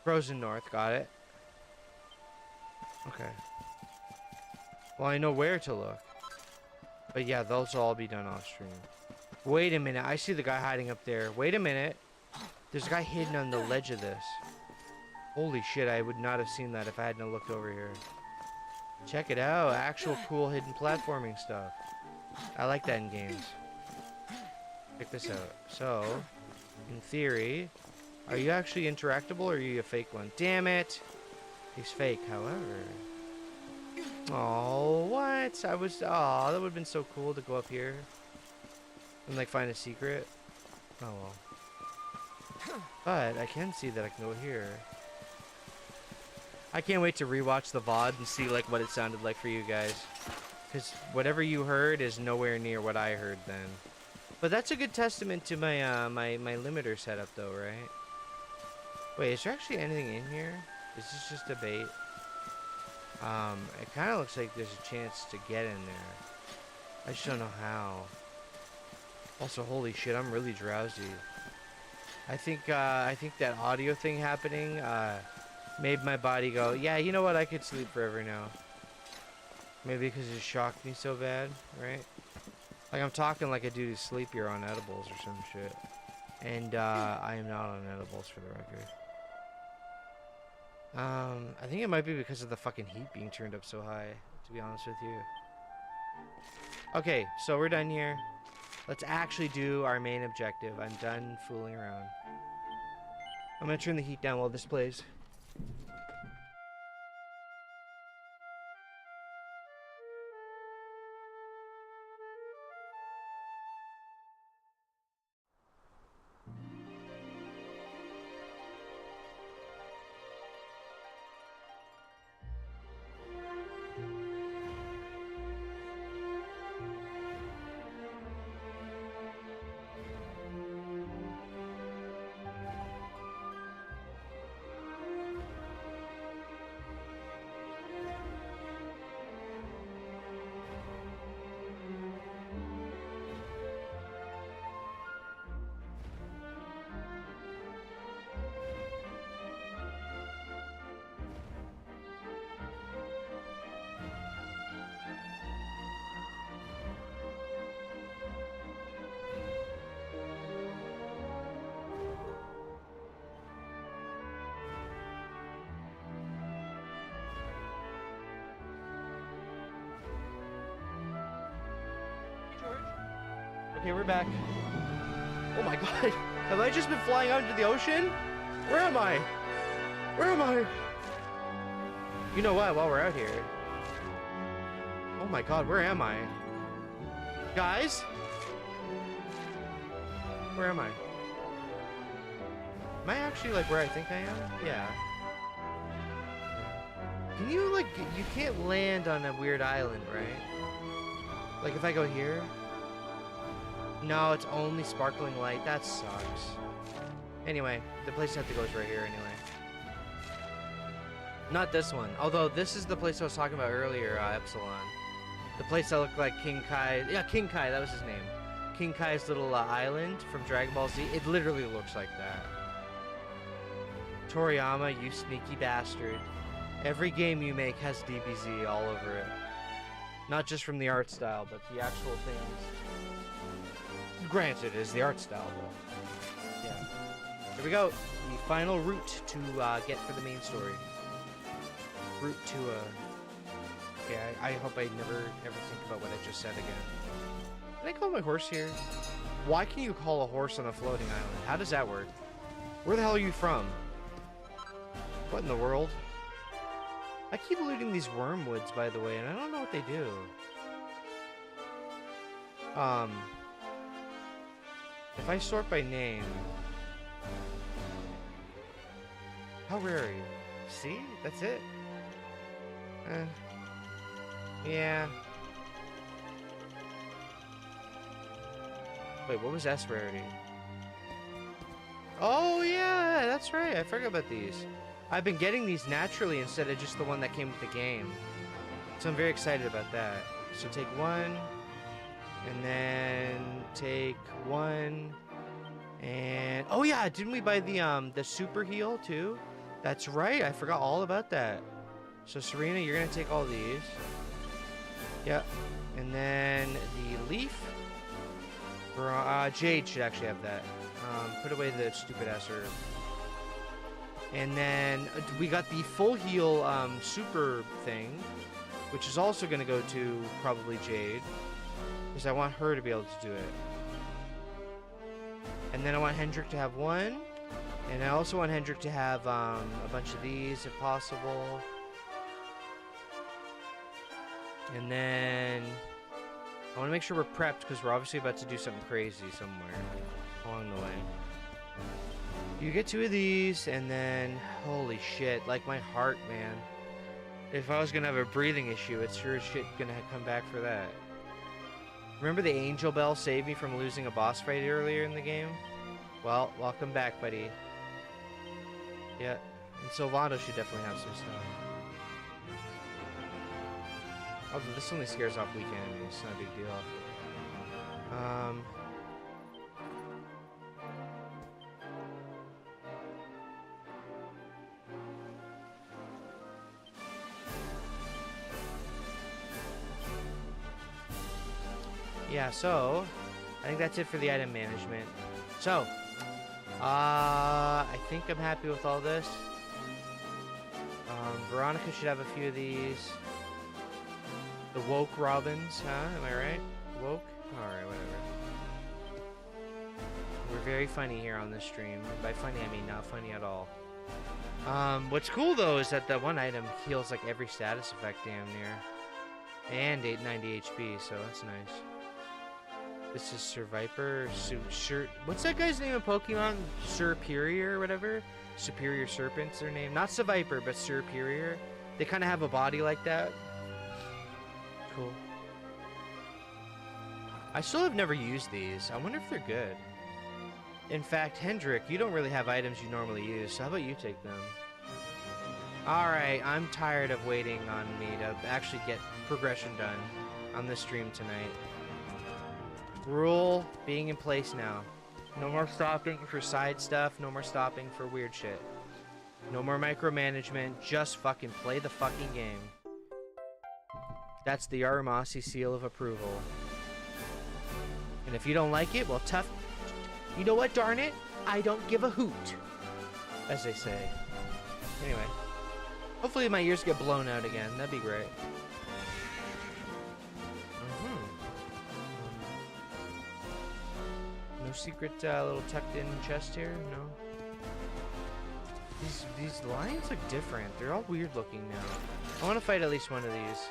Frozen North, got it. Okay. Well, I know where to look. But yeah, those will all be done off stream. Wait a minute, I see the guy hiding up there. Wait a minute. There's a guy hidden on the ledge of this. Holy shit, I would not have seen that if I hadn't looked over here. Check it out, actual cool hidden platforming stuff. I like that in games. Check this out. So, in theory, are you actually interactable or are you a fake one? Damn it! He's fake, however. Oh, what? That would have been so cool to go up here and like find a secret. Oh well. But I can see that I can go here. I can't wait to rewatch the VOD and see like what it sounded like for you guys. Because whatever you heard is nowhere near what I heard then. But that's a good testament to my my limiter setup though, right? Wait, is there actually anything in here? Is this just a bait? It kind of looks like there's a chance to get in there. I just don't know how. Also, holy shit, I'm really drowsy. I think that audio thing happening, made my body go, yeah, you know what, I could sleep forever now. Maybe because it shocked me so bad, right? Like, I'm talking like a dude who's sleepier on edibles or some shit. And, I am not on edibles for the record. I think it might be because of the fucking heat being turned up so high, to be honest with you. Okay, so we're done here. Let's actually do our main objective. I'm done fooling around. I'm gonna turn the heat down while this plays. Okay, we're back. Oh my god. Have I just been flying out into the ocean? Where am I? Where am I? You know what, while we're out here. Oh my god, where am I? Guys? Where am I? Am I actually like where I think I am? Yeah. Can you like, you can't land on a weird island, right? Like if I go here? No, it's only sparkling light. That sucks. Anyway, the place I have to go is right here anyway. Not this one. Although this is the place I was talking about earlier, Epsilon. The place that looked like King Kai. Yeah, King Kai, that was his name. King Kai's little island from Dragon Ball Z. It literally looks like that. Toriyama, you sneaky bastard. Every game you make has DBZ all over it. Not just from the art style, but the actual things. Granted, it is the art style, but yeah. Here we go. The final route to get for the main story. Route to okay, I hope I never ever think about what I just said again. Can I call my horse here? Why can you call a horse on a floating island? How does that work? Where the hell are you from? What in the world? I keep looting these wormwoods, by the way, and I don't know what they do. If I sort by name... How rare are you? See? That's it? Yeah. Wait, what was S rarity? Oh, yeah, that's right. I forgot about these. I've been getting these naturally instead of just the one that came with the game. So I'm very excited about that. So take one, and then take one, and... Oh, yeah, didn't we buy the super heal, too? That's right, I forgot all about that. So, Serena, you're going to take all these. Yep. And then the leaf. Jade should actually have that. Put away the stupid ass herb. And then we got the full heal super thing, which is also going to go to probably Jade. Because I want her to be able to do it. And then I want Hendrik to have one. And I also want Hendrik to have a bunch of these if possible. And then I want to make sure we're prepped because we're obviously about to do something crazy somewhere along the way. You get 2 of these, and then holy shit, like my heart, man. If I was gonna have a breathing issue, it's sure as shit gonna come back for that. Remember the Angel Bell saved me from losing a boss fight earlier in the game? Well, welcome back, buddy. Yeah, and Sylvando should definitely have some stuff. Although this only scares off weak enemies, it's not a big deal. Yeah, so I think that's it for the item management. So, I think I'm happy with all this. Veronica should have a few of these. The woke robins, huh? Am I right? Woke? Alright, whatever. We're very funny here on this stream. By funny, I mean not funny at all. What's cool though is that that one item heals like every status effect damn near. And 890 HP, so that's nice. This is Sir Viper, what's that guy's name in Pokemon? Superior or whatever? Superior Serpent's their name. Not Sir Viper, but Superior. They kind of have a body like that. Cool. I still have never used these. I wonder if they're good. In fact, Hendrik, you don't really have items you normally use, so how about you take them? Alright, I'm tired of waiting on me to actually get progression done on this stream tonight. Rule being in place now. No more stopping for side stuff, no more stopping for weird shit. No more micromanagement, just fucking play the fucking game. That's the Yaramasi seal of approval. And if you don't like it, well, tough. You know what, darn it? I don't give a hoot. As they say. Anyway. Hopefully my ears get blown out again. That'd be great. No secret little tucked in chest here? No? These lions look different. They're all weird looking now. I want to fight at least one of these.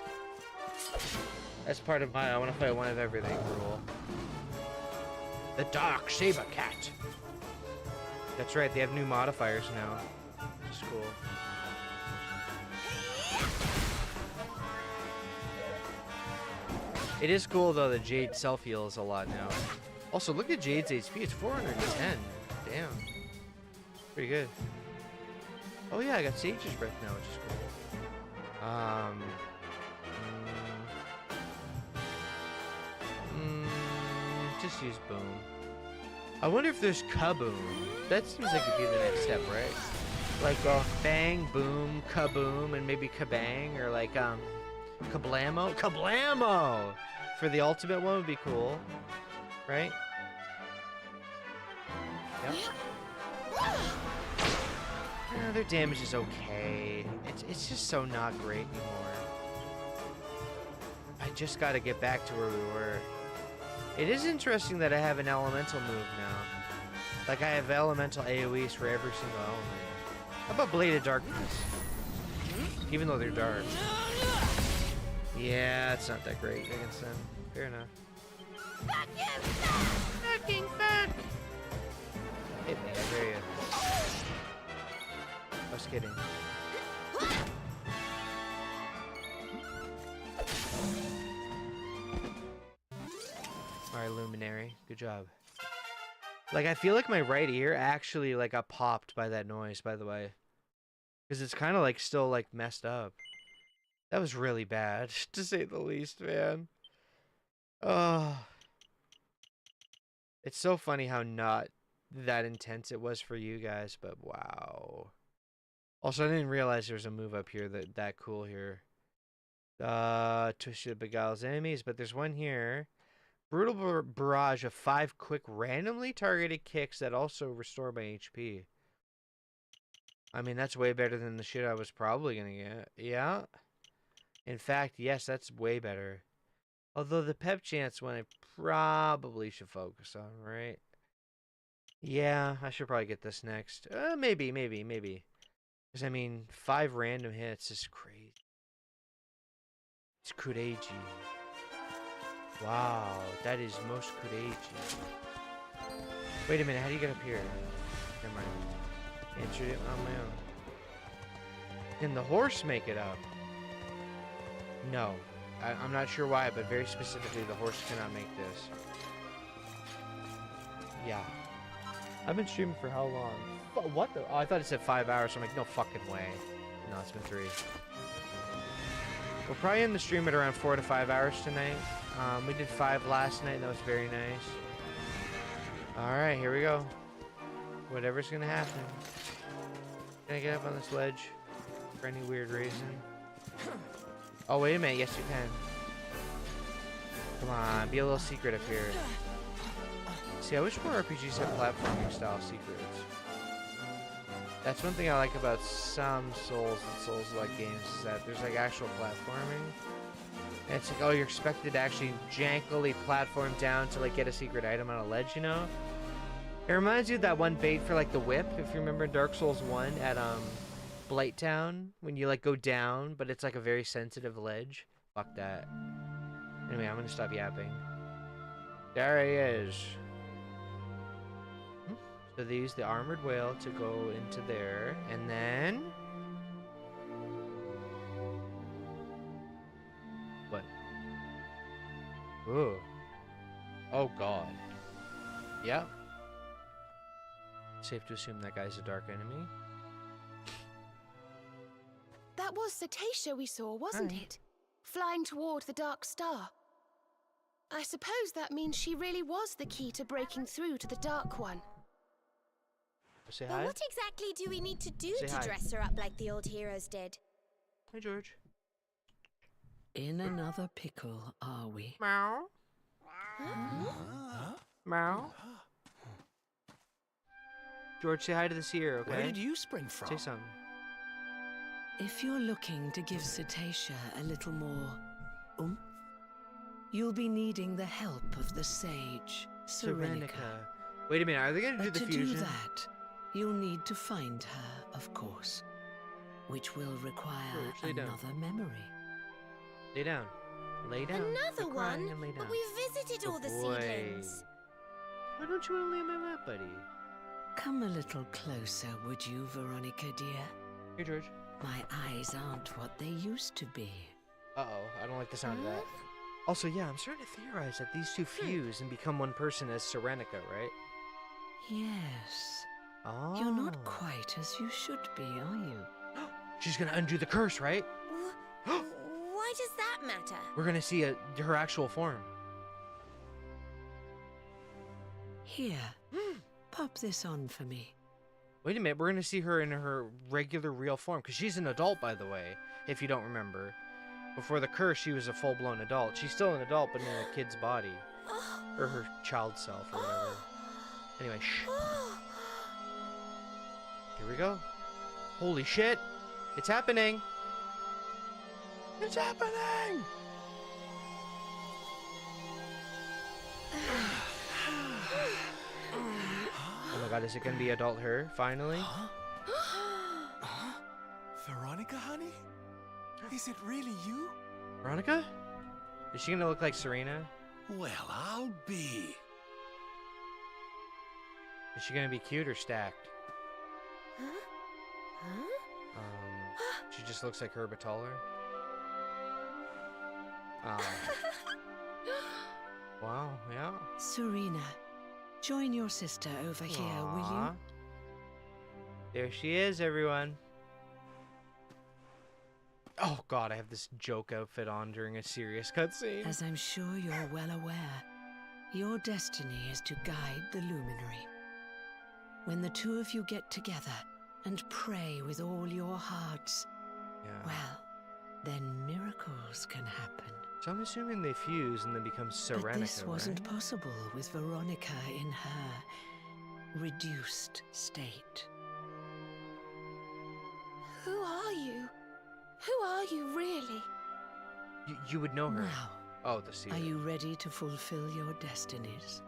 That's part of my I want to fight one of everything rule. The Dark Saber Cat. That's right, they have new modifiers now. Which is cool. It is cool though that Jade self-heals a lot now. Also, look at Jade's HP, it's 410. Damn. Pretty good. Oh yeah, I got Sage's Breath now, which is cool. Just use Boom. I wonder if there's Kaboom. That seems like it'd be the next step, right? Like Bang, Boom, Kaboom, and maybe Kabang, or like Kablamo? Kablamo! For the ultimate one would be cool. Right? Yep. Their damage is okay. It's just so not great anymore. I just gotta get back to where we were. It is interesting that I have an elemental move now. Like I have elemental AoEs for every single element. How about Blade of Darkness? Even though they're dark. Yeah, it's not that great against them. Fair enough. Fucking fuck! Hit me, I dare you. I was kidding. Alright, Luminary. Good job. Like, I feel like my right ear actually, like, got popped by that noise, by the way. Because it's kind of, like, still, like, messed up. That was really bad, to say the least, man. Oh. It's so funny how not that intense it was for you guys, but wow. Also, I didn't realize there was a move up here that cool here. Twisted beguiles enemies, but there's one here. Brutal barrage of 5 quick randomly targeted kicks that also restore my HP. I mean, that's way better than the shit I was probably gonna get. Yeah. In fact, yes, that's way better. Although the pep chance one I probably should focus on, right? Yeah, I should probably get this next. Maybe. Because, I mean, 5 random hits is crazy. It's crazy. Wow, that is most crazy. Wait a minute, how do you get up here? Never mind. Answered it on my own. Can the horse make it up? No. I'm not sure why, but very specifically, the horse cannot make this. Yeah. I've been streaming for how long? What the? Oh, I thought it said 5 hours. So I'm like, no fucking way. No, it's been 3. We'll probably end the stream at around 4 to 5 hours tonight. We did 5 last night. That was very nice. Alright, here we go. Whatever's gonna happen. Can I get up on this ledge? For any weird reason? Oh, wait a minute. Yes, you can. Come on, be a little secret up here. See, I wish more RPGs had platforming style secrets. That's one thing I like about some Souls and Souls-like games is that there's like actual platforming. And it's like, oh, you're expected to actually jankily platform down to like get a secret item on a ledge, you know? It reminds you of that one bait for like the whip, if you remember in Dark Souls 1 at Blight Town, when you like go down, but it's like a very sensitive ledge. Fuck that. Anyway, I'm gonna stop yapping. There he is. So they use the armored whale to go into there, and then what? Ooh. Oh god. Yep. Safe to assume that guy's a dark enemy. That was Cetacea we saw, wasn't it? Flying toward the Dark Star. I suppose that means she really was the key to breaking through to the Dark One. Say But hi. what exactly do we need to do Say to hi. dress her up like the old heroes did? Hi, George. In another pickle, are we? Meow. Meow. George, say hi to the seer, okay? Where did you spring from? Say something. If you're looking to give Cetacea a little more you'll be needing the help of the sage, Serenica. Wait a minute, are they gonna do But the to fusion? do that, you'll need to find her, of course, which will require George, lay down. another memory. Lay down. Lay down. Another Quit crying one? and lay down. But we visited all the boy. seedlings. Why don't you want to lay on my lap, buddy? Come a little closer, would you, Veronica, dear? Here, George. My eyes aren't what they used to be. Uh-oh, I don't like the sound of that. Also, yeah, I'm starting to theorize that these two fuse and become one person as Serenica, right? Yes. Oh. You're not quite as you should be, are you? She's gonna undo the curse, right? Why does that matter? We're gonna see her actual form. Here, pop this on for me. Wait a minute, we're gonna see her in her regular, real form, because she's an adult, by the way, if you don't remember. Before the curse, she was a full-blown adult. She's still an adult, but in a kid's body. Or her child self, or whatever. Anyway, shh. Here we go. Holy shit! It's happening! It's happening! Oh my god, is it gonna be adult her, finally? Veronica, honey? Is it really you? Veronica? Is she gonna look like Serena? Well, I'll be. Is she gonna be cute or stacked? She just looks like her, but taller. Wow, yeah. Serena, join your sister over here, will you? Aw. There she is, everyone. Oh god, I have this joke outfit on during a serious cutscene. As I'm sure you're well aware, your destiny is to guide the luminary. When the two of you get together and pray with all your hearts, well, then miracles can happen. So I'm assuming they fuse and then become Serenica, But this wasn't right? possible with Veronica in her reduced state. Who are you? Who are you, really? You would know her. Now, Oh, the seer. are you ready to fulfill your destinies?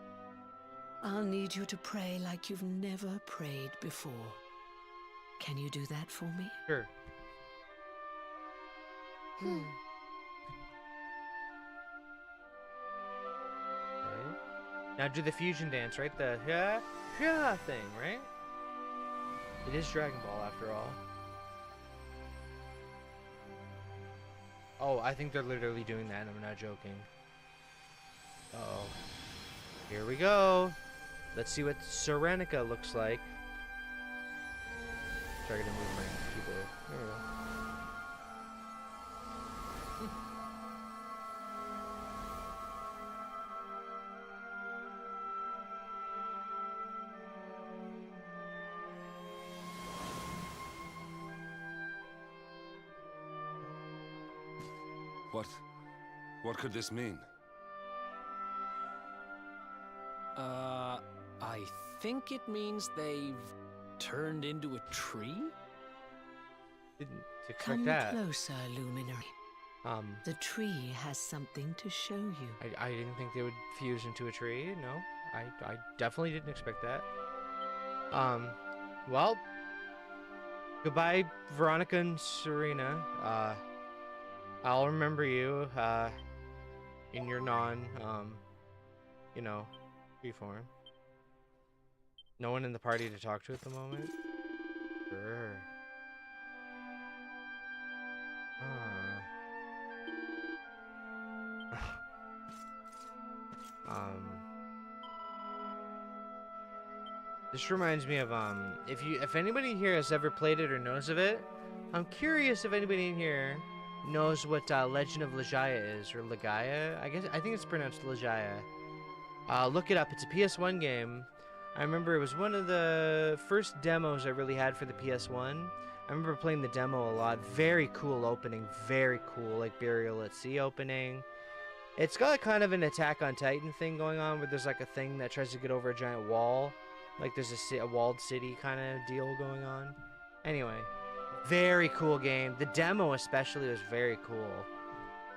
I'll need you to pray like you've never prayed before. Can you do that for me? Sure. Okay. Now do the fusion dance, right? The yeah thing, right? It is Dragon Ball after all. Oh, I think they're literally doing that, and I'm not joking. Uh-oh. Here we go. Let's see what Serenica looks like. Sorry, I gotta move my keyboard. There we go. What could this mean? I think it means they've turned into a tree? Didn't expect Come that. closer, luminary. The tree has something to show you. I didn't think they would fuse into a tree. No, I definitely didn't expect that. Well, goodbye, Veronica and Serena. I'll remember you, in your free form. No one in the party to talk to at the moment? Sure. This reminds me of, if anybody here has ever played it or knows of it, I'm curious if anybody in here knows what Legend of Legaia is, or Legaia. I think it's pronounced Legaia. Look it up. It's a PS1 game. I remember it was one of the first demos I really had for the PS1. I remember playing the demo a lot. Very cool opening. Very cool, like Burial at Sea opening. It's got kind of an Attack on Titan thing going on, where there's like a thing that tries to get over a giant wall. Like there's a walled city kind of deal going on. Anyway. Very cool game. The demo especially was very cool.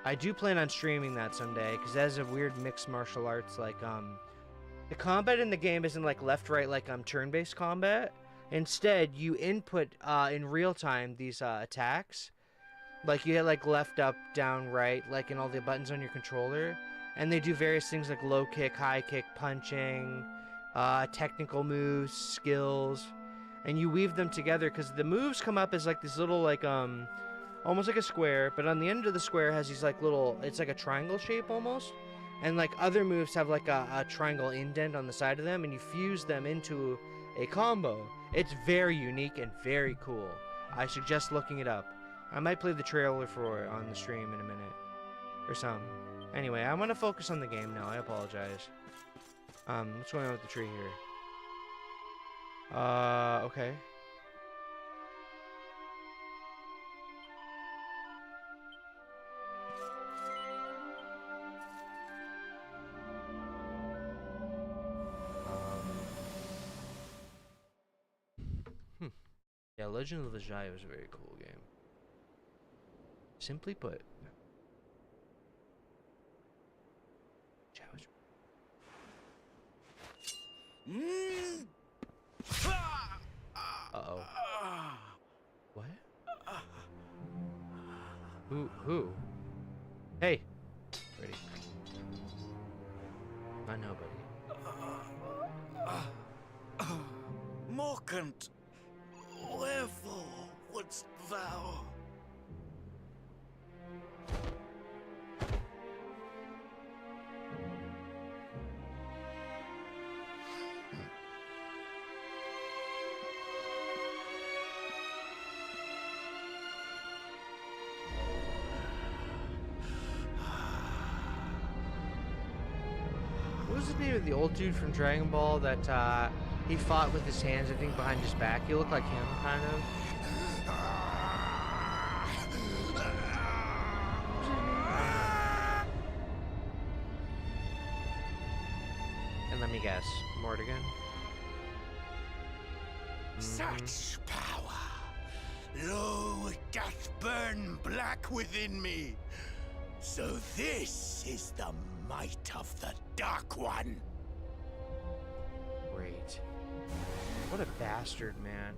I do plan on streaming that someday, because that is a weird mixed martial arts, like, The combat in the game isn't like left, right, like turn-based combat. Instead, you input in real time these attacks. Like you hit like left, up, down, right, like in all the buttons on your controller, and they do various things like low kick, high kick, punching, technical moves, skills, and you weave them together because the moves come up as like this little like almost like a square, but on the end of the square has these like little, it's like a triangle shape almost. And like other moves have like a triangle indent on the side of them, and you fuse them into a combo. It's very unique and very cool. I suggest looking it up. I might play the trailer for it on the stream in a minute. Or some. Anyway, I want to focus on the game now. I apologize. What's going on with the tree here? Okay. Yeah, Legend of the Vajaya was a very cool game. Simply put. Uh-oh. What? Who? Hey! Ready. I know, buddy. Morkant, wherefore wouldst thou? What was the name of the old dude from Dragon Ball that he fought with his hands, I think, behind his back? He looked like him, kind of. And let me guess, Mordogon? Such power! Lo, it doth burn black within me. So this is the might of the Dark One. Great. What a bastard, man.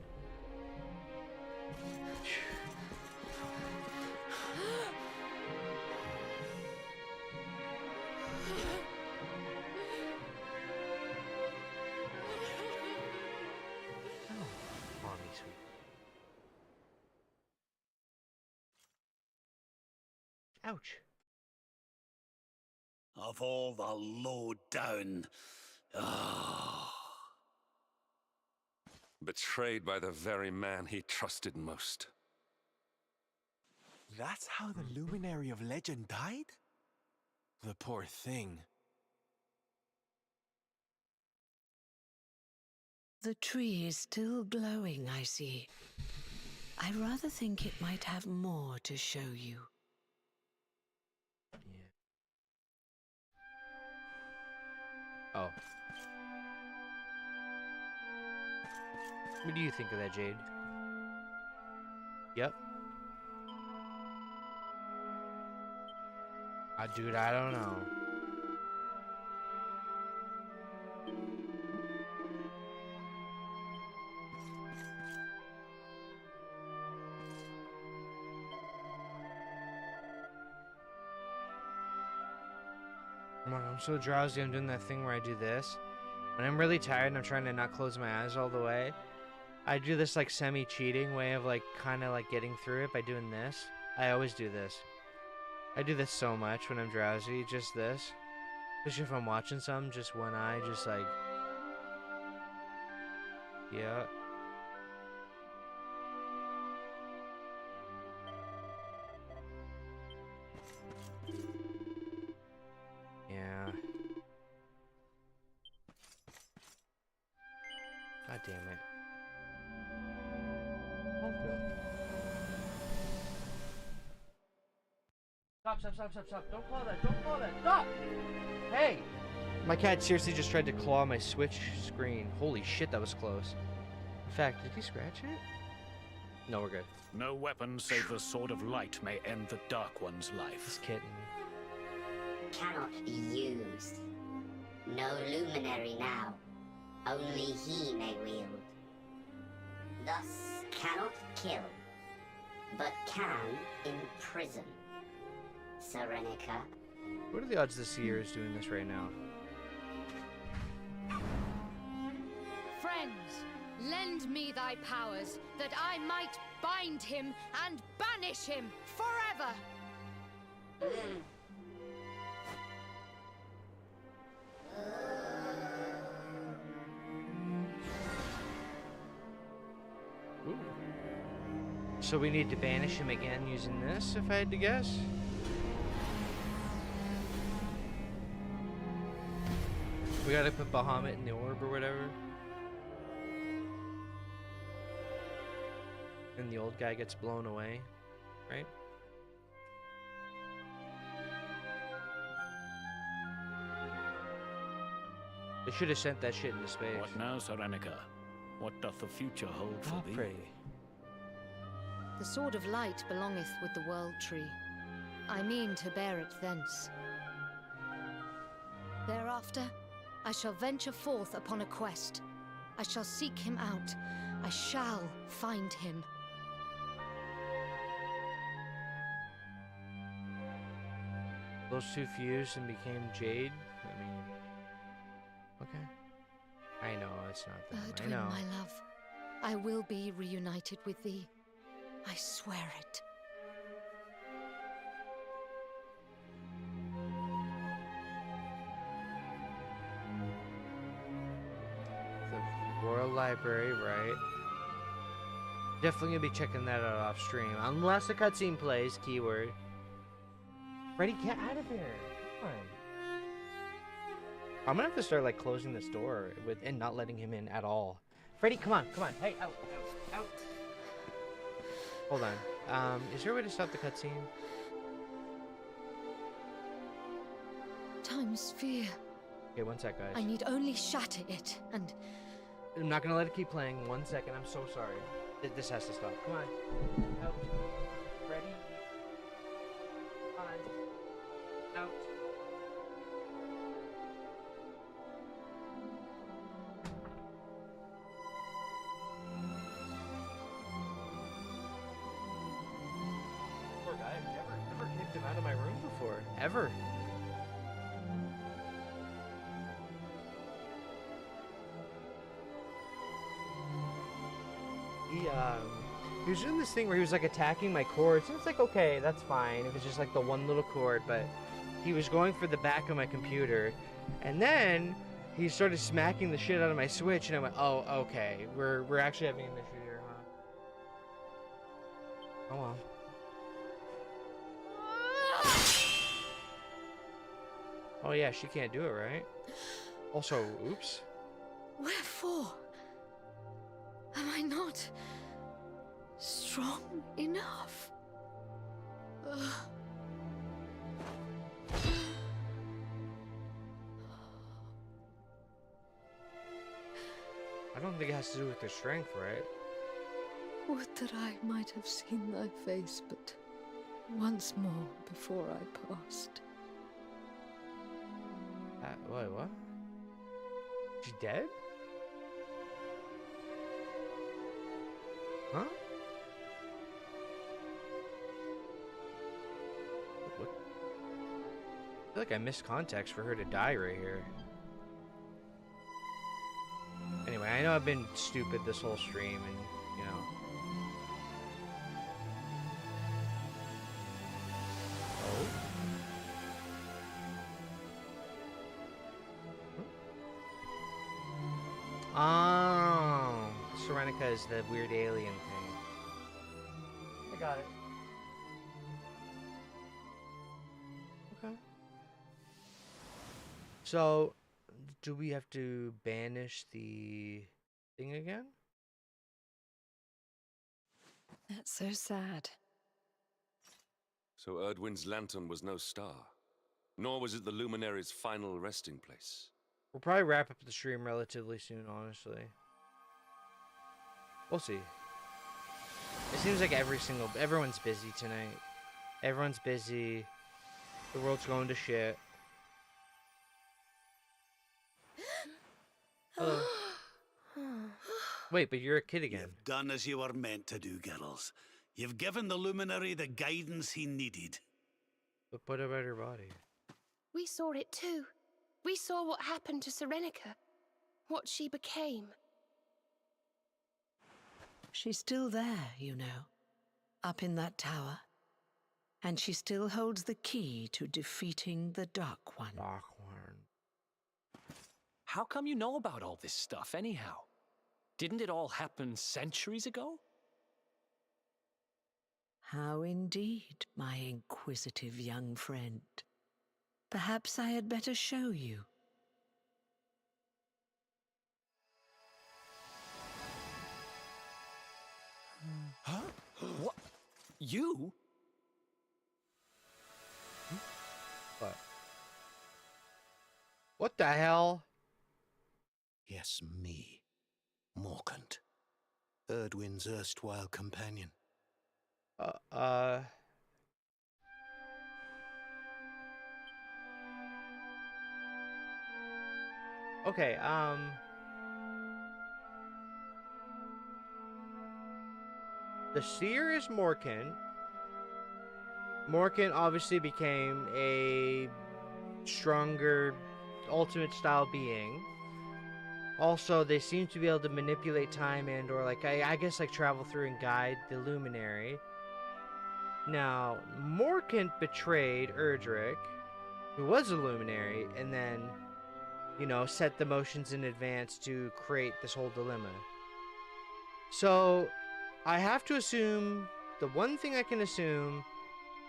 Ouch. Of all the low down. Betrayed by the very man he trusted most. That's how the Luminary of Legend died? The poor thing. The tree is still glowing, I see. I rather think it might have more to show you. Oh. What do you think of that, Jade? Yep. Dude, I don't know. I'm so drowsy, I'm doing that thing where I do this. When I'm really tired and I'm trying to not close my eyes all the way, I do this like semi-cheating way of like kind of like getting through it by doing this. I always do this. I do this so much when I'm drowsy, just this. Especially if I'm watching something, just one eye, just like... Yeah. Yeah. God damn it. Okay. Stop. Don't claw that. Stop! Hey! My cat seriously just tried to claw my Switch screen. Holy shit, that was close. In fact, did he scratch it? No, we're good. No weapon save the Sword of Light may end the Dark One's life. This kitten. Cannot be used. No luminary now. Only he may wield. Thus cannot kill, but can imprison. Serenica. What are the odds the seer is doing this right now? Friends, lend me thy powers, that I might bind him and banish him forever! Ooh. So we need to banish him again using this, if I had to guess? We gotta put Bahamut in the orb or whatever. And the old guy gets blown away, right? They should have sent that shit into space. What now, Serenica? What doth the future hold for thee? Pretty. The Sword of Light belongeth with the World Tree. I mean to bear it thence. Thereafter, I shall venture forth upon a quest. I shall seek him out. I shall find him. Those two fused and became Jade? I mean... Okay. I know, it's not them. I Erdwin, know. my love, I will be reunited with thee. I swear it. The Royal Library, right? Definitely gonna be checking that out off stream. Unless a cutscene plays, keyword. Freddy, get out of there. Come on. I'm gonna have to start like closing this door with and not letting him in at all. Freddy, come on, come on. Hey, out, out, out. Hold on. Is there a way to stop the cutscene? Time sphere. Okay, one sec, guys. I need only shatter it, and I'm not gonna let it keep playing. 1 second. I'm so sorry. This has to stop. Come on. Out. Ready? On. Out. Poor guy. I've never kicked him out of my room before. Ever. He was doing this thing where he was like attacking my cords, and it's like, okay, that's fine. It was just like the one little cord, but he was going for the back of my computer, and then he started smacking the shit out of my Switch, and I went, oh, okay, we're actually having an issue here, huh? Oh well. Oh yeah, she can't do it, right? Also, oops. wherefore? Am I not strong enough? Ugh. I don't think it has to do with their strength, right? Would that I might have seen thy face but once more before I passed. Wait, what? She dead? Huh? What? I feel like I missed context for her to die right here. Anyway, I know I've been stupid this whole stream, and, you know. Oh, Serenica is the weird alien thing. I got it. Okay. So, do we have to banish the thing again? That's so sad. So Erdwin's lantern was no star, nor was it the luminary's final resting place. We'll probably wrap up the stream relatively soon, honestly. We'll see. It seems like everyone's busy tonight. Everyone's busy. The world's going to shit. Hello. Wait, but you're a kid again. You've done as you were meant to do, girls. You've given the Luminary the guidance he needed. But what about her body? We saw it too. We saw what happened to Serenica. What she became. She's still there, you know. Up in that tower. And she still holds the key to defeating the Dark One. Dark One. How come you know about all this stuff, anyhow? Didn't it all happen centuries ago? How indeed, my inquisitive young friend. Perhaps I had better show you. Huh? What? You? What? What the hell? Yes, me. Morkant. Erdwin's erstwhile companion. Okay, the seer is Morkant. Morkant obviously became a stronger, ultimate style being. Also, they seem to be able to manipulate time and or like I guess like travel through and guide the Luminary. Now, Morkant betrayed Erdrick, who was a Luminary, and then, you know, set the motions in advance to create this whole dilemma. So, I have to assume, the one thing I can assume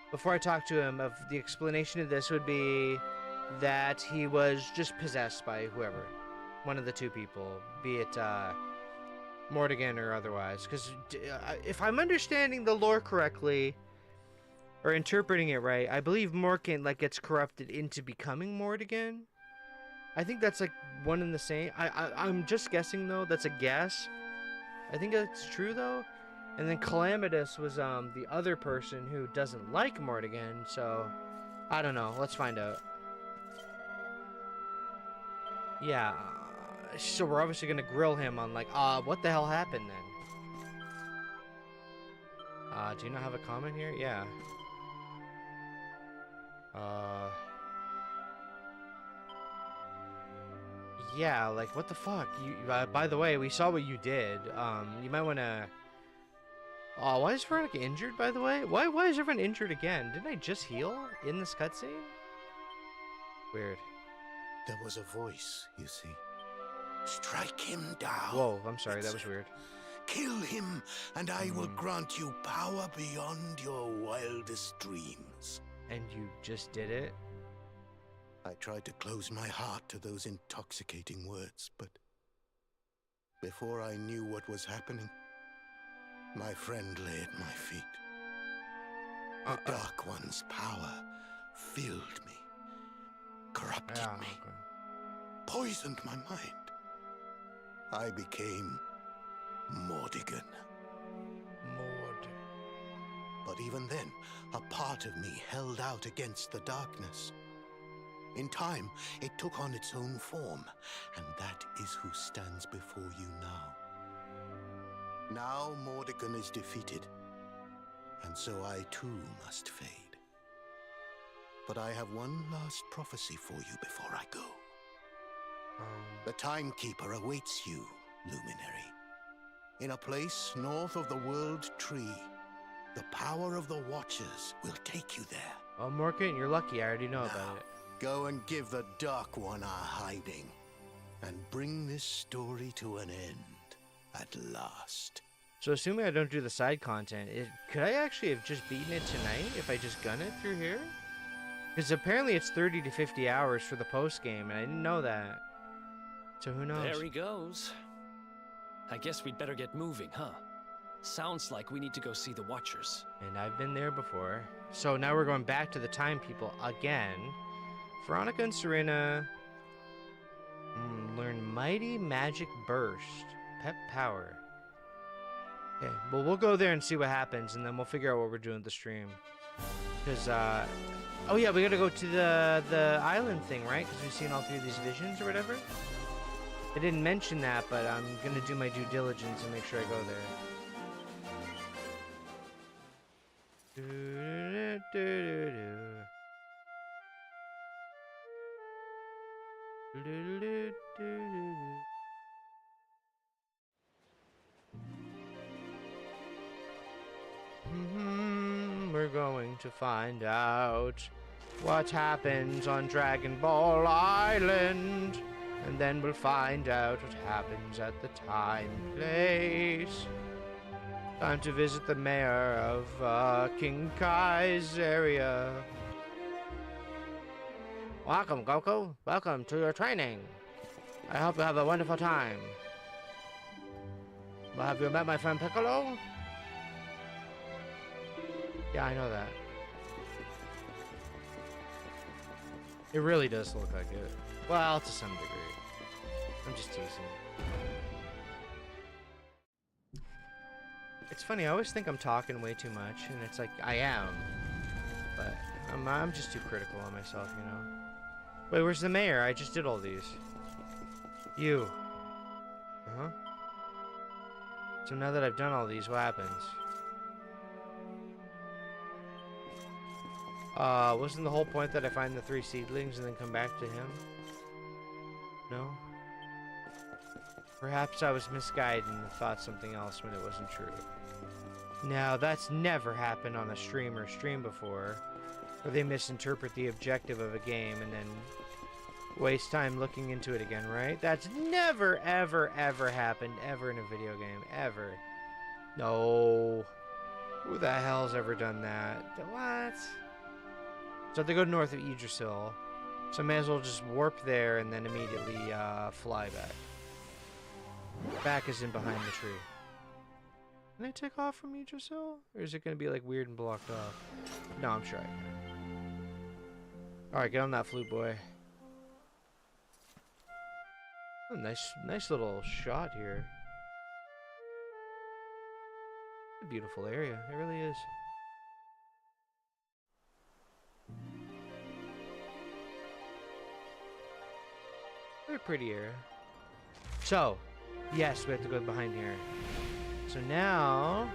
before I talk to him of the explanation of this would be that he was just possessed by whoever. One of the two people, be it Mordogon or otherwise. Because if I'm understanding the lore correctly, or interpreting it right, I believe Morkant like gets corrupted into becoming Mordogon. I think that's like one and the same. I'm just guessing though. That's a guess. I think that's true though. And then Calamitous was the other person who doesn't like Mordogon. So I don't know. Let's find out. Yeah. So we're obviously gonna grill him on like, what the hell happened then? Do you not have a comment here? Yeah. Yeah, like, what the fuck? You, by the way, we saw what you did. You might wanna... Oh, why is Veronica injured, by the way? Why is everyone injured again? Didn't I just heal in this cutscene? Weird. There was a voice, you see. Strike him down. Whoa, I'm sorry, that was weird. Kill him, and I will grant you power beyond your wildest dreams. And you just did it? I tried to close my heart to those intoxicating words, but before I knew what was happening, my friend lay at my feet. The Dark One's power filled me, corrupted me, poisoned my mind. I became Mordogon. But even then, a part of me held out against the darkness. In time, it took on its own form, and that is who stands before you now. Now Mordogon is defeated, and so I too must fade. But I have one last prophecy for you before I go. The Timekeeper awaits you, Luminary. In a place north of the World Tree, the power of the Watchers will take you there. Oh, Morkant, you're lucky. I already know about it. Go and give the Dark One a hiding, and bring this story to an end at last. So assuming I don't do the side content, could I actually have just beaten it tonight if I just gun it through here? Because apparently it's 30 to 50 hours for the post-game, and I didn't know that. So who knows? There he goes. I guess we'd better get moving, huh? Sounds like we need to go see the Watchers. And I've been there before. So now we're going back to the Time People again. Veronica and Serena learn Mighty Magic Burst. Pep Power. Okay, well, we'll go there and see what happens, and then we'll figure out what we're doing with the stream. Because, oh yeah, we gotta go to the island thing, right? Because we've seen all three of these visions or whatever. I didn't mention that, but I'm gonna do my due diligence and make sure I go there. We're going to find out what happens on Dragon Ball Island. And then we'll find out what happens at the time and place. Time to visit the mayor of King Kai's area. Welcome, Goku. Welcome to your training. I hope you have a wonderful time. Well, have you met my friend Piccolo? Yeah, I know that. It really does look like it. Well, to some degree. I'm just teasing. It's funny, I always think I'm talking way too much, and it's like, I am. But I'm just too critical on myself, you know? Wait, where's the mayor? I just did all these. You. Uh-huh. So now that I've done all these, what happens? Wasn't the whole point that I find the 3 seedlings and then come back to him? No? Perhaps I was misguided and thought something else when it wasn't true. Now, that's never happened on a stream or stream before, where they misinterpret the objective of a game and then waste time looking into it again, right? That's never, ever, ever happened ever in a video game. Ever. No. Who the hell's ever done that? What? So they go north of Yggdrasil, so I may as well just warp there and then immediately fly back. Back is in behind the tree. Can I take off from Yggdrasil? Or is it going to be like weird and blocked off? No, I'm sure I can. Alright, get on that flute, boy. Oh, nice little shot here. A beautiful area, it really is. Very pretty area. So, yes, we have to go behind here. So now,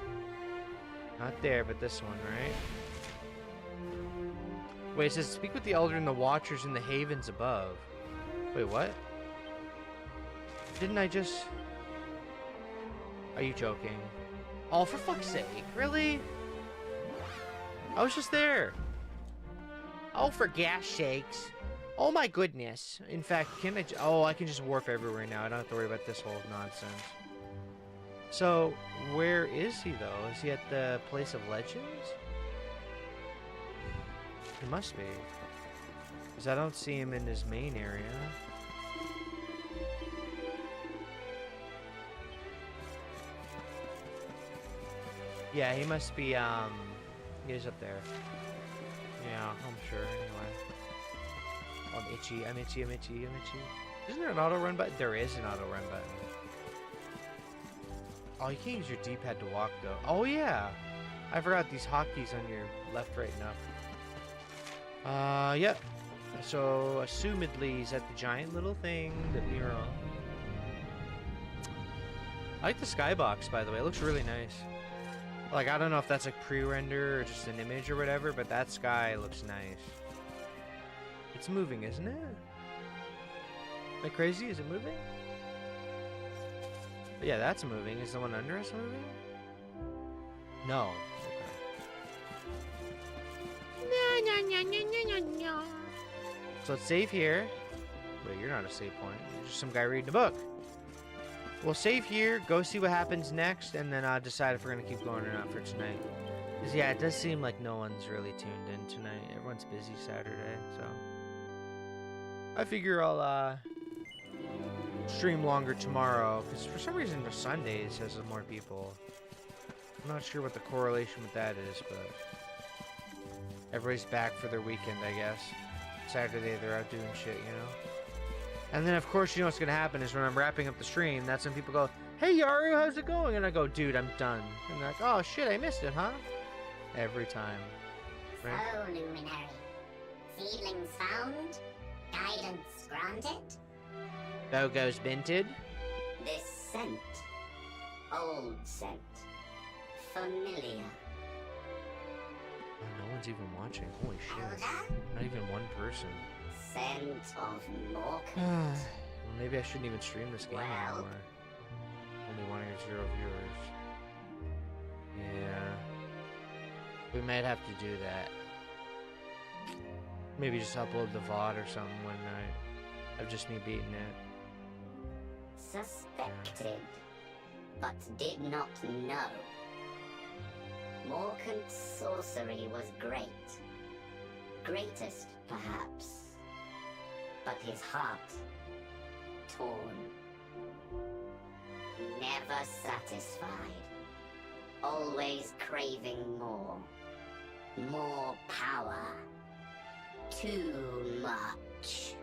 not there, but this one, right? Wait, it says speak with the Elder and the Watchers in the havens above. Wait, what? Didn't I just... Are you joking? Oh, for fuck's sake, really? I was just there. Oh, for gas sakes. Oh my goodness. In fact, can I... Oh, I can just warp everywhere now. I don't have to worry about this whole nonsense. So, where is he, though? Is he at the Place of Legends? He must be. Because I don't see him in his main area. Yeah, he must be, he's up there. Yeah, I'm sure, anyway. Oh, I'm itchy, I'm itchy, I'm itchy, I'm itchy. Isn't there an auto-run button? There is an auto-run button. Oh, you can't use your D-pad to walk, though. Oh, yeah! I forgot these hotkeys on your left, right, and up. Yep. So, assumedly, he's at the giant little thing that we were on. I like the skybox, by the way. It looks really nice. Like, I don't know if that's like pre-render or just an image or whatever, but that sky looks nice. It's moving, isn't it? Am I crazy? Is it moving? But yeah, that's moving. Is the one under us moving? No. Okay. So let's save here. Wait, you're not a save point. You're just some guy reading a book. We'll save here, go see what happens next, and then decide if we're going to keep going or not for tonight. Because, yeah, it does seem like no one's really tuned in tonight. Everyone's busy Saturday, so... I figure I'll, stream longer tomorrow, because for some reason the Sundays has more people. I'm not sure what the correlation with that is, but... Everybody's back for their weekend, I guess. Saturday, they're out doing shit, you know? And then, of course, you know what's going to happen is when I'm wrapping up the stream, that's when people go, "Hey, Yaru, how's it going?" And I go, "Dude, I'm done." And they're like, "Oh, shit, I missed it, huh?" Every time. Right? So, Luminary. Seedlings found? Guidance granted? Bogo's Binted. This scent. Old scent. Familiar. Oh, no one's even watching. Holy shit. Elder? Not even one person. Scent of Morkant. Well, maybe I shouldn't even stream this game Well. anymore. Only 1 or 0 viewers. Yeah. We might have to do that. Maybe just upload the VOD or something one night of just me beating it. Suspected, but did not know. Morkant's sorcery was great. Greatest, perhaps. But his heart, torn. Never satisfied. Always craving more. More power. Too much.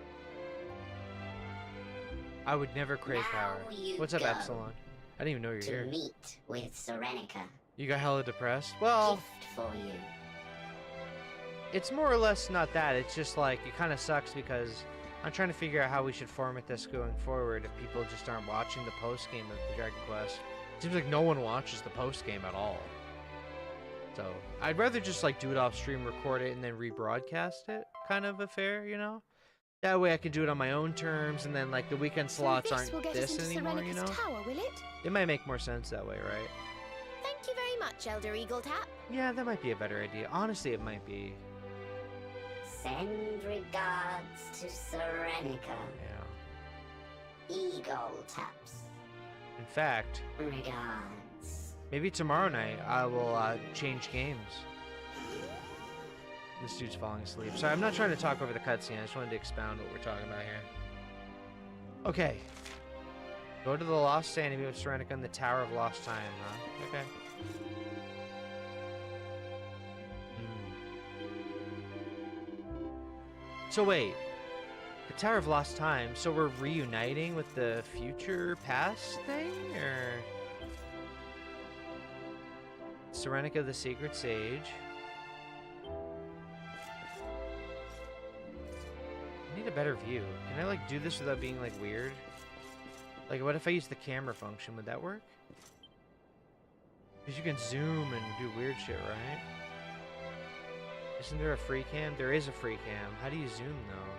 I would never crave Now power. you What's up, go Epsilon? I didn't even know you were To here. meet with Serenica. You got hella depressed? Well, Gift for you. it's more or less not that. It's just like, it kind of sucks because I'm trying to figure out how we should format this going forward if people just aren't watching the post-game of the Dragon Quest. Seems like no one watches the post-game at all. So, I'd rather just like do it off stream, record it, and then rebroadcast it. Kind of affair, you know? That way I can do it on my own terms, and then like the weekend slots so aren't this will get this us into anymore, you Serenica's know? tower, will it? It might make more sense that way, right? Thank you very much, Elder Eagletap. Yeah, that might be a better idea. Honestly, it might be. Send regards to Serenica. Yeah. Eagle taps. In fact, Regards. maybe tomorrow night I will change games. This dude's falling asleep. Sorry, I'm not trying to talk over the cutscene. I just wanted to expound what we're talking about here. Okay. Go to the Lost Sand and meet with Serenica in the Tower of Lost Time, huh? Okay. So wait. The Tower of Lost Time, so we're reuniting with the future past thing? Or... Serenica the Secret Sage. I need a better view. Can I like do this without being like weird? Like what if I use the camera function? Would that work? Because you can zoom and do weird shit, right? Isn't there a free cam? There is a free cam. How do you zoom though?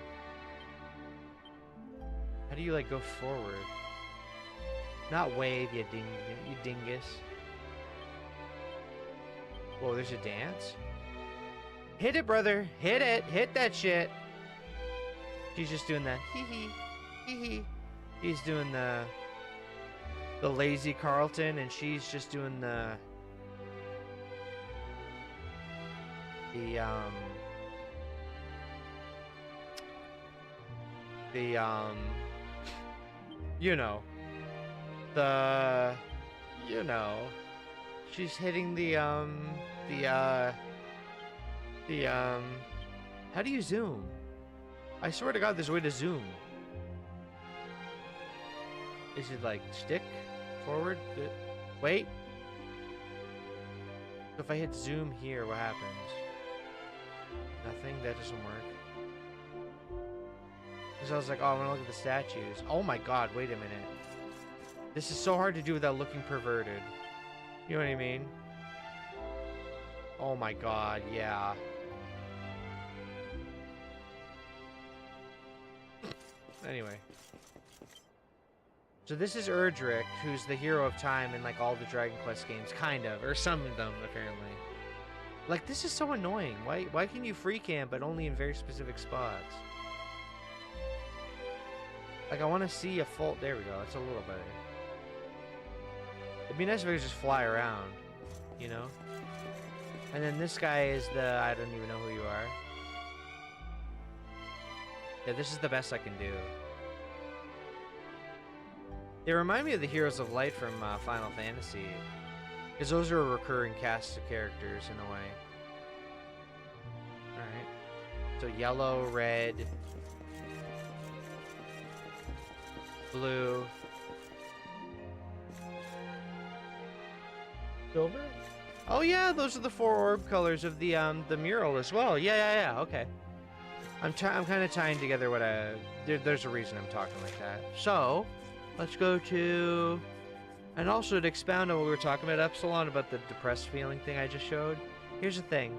How do you like go forward? Not wave, you dingus. Whoa, there's a dance? Hit it, brother. Hit it. Hit that shit. She's just doing that. Hee hee. Hee hee. He's doing the lazy Carlton, and she's just doing the you know, she's hitting how do you zoom? I swear to God, there's a way to zoom. Is it like stick forward? Wait. So if I hit zoom here, what happens? Nothing? That doesn't work. Because I was like, oh, I want to look at the statues. Oh my God, wait a minute. This is so hard to do without looking perverted. You know what I mean? Oh my God, yeah. Anyway. So this is Erdrick, who's the hero of time in like all the Dragon Quest games, kind of, or some of them apparently. Like this is so annoying. Why can you free cam but only in very specific spots? Like I want to see a full. There we go. That's a little better. It'd be nice if I could just fly around, you know. And then this guy is the I don't even know who you are. Yeah, this is the best I can do. They remind me of the Heroes of Light from Final Fantasy. Because those are a recurring cast of characters in a way. Alright. So yellow, red, blue, silver? Oh yeah, those are the 4 orb colors of the mural as well. Yeah, okay. I'm kind of tying together what there's a reason I'm talking like that. So, let's go to, and also to expound on what we were talking about, Epsilon, about the depressed feeling thing I just showed. Here's the thing.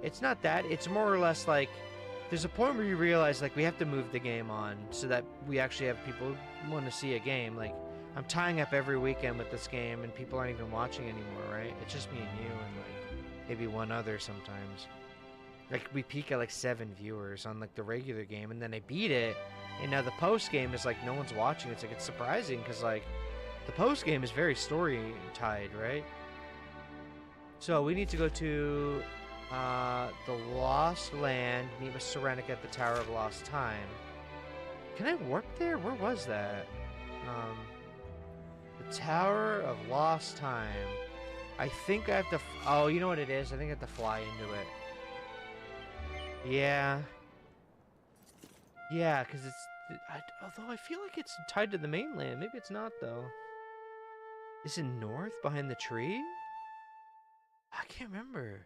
It's not that. It's more or less like, there's a point where you realize, like, we have to move the game on so that we actually have people who want to see a game. Like, I'm tying up every weekend with this game, and people aren't even watching anymore, right? It's just me and you, and, like, maybe one other sometimes. Like, we peak at, like, 7 viewers on, like, the regular game, and then I beat it, and now the post-game is, like, no one's watching. It's, like, it's surprising, because, like, the post-game is very story-tied, right? So, we need to go to, the Lost Land, meet with Serenica at the Tower of Lost Time. Can I warp there? Where was that? The Tower of Lost Time. I think I have to... Oh, you know what it is? I think I have to fly into it. Yeah. Yeah, because it's... although I feel like it's tied to the mainland. Maybe it's not, though. Is it north, behind the tree? I can't remember.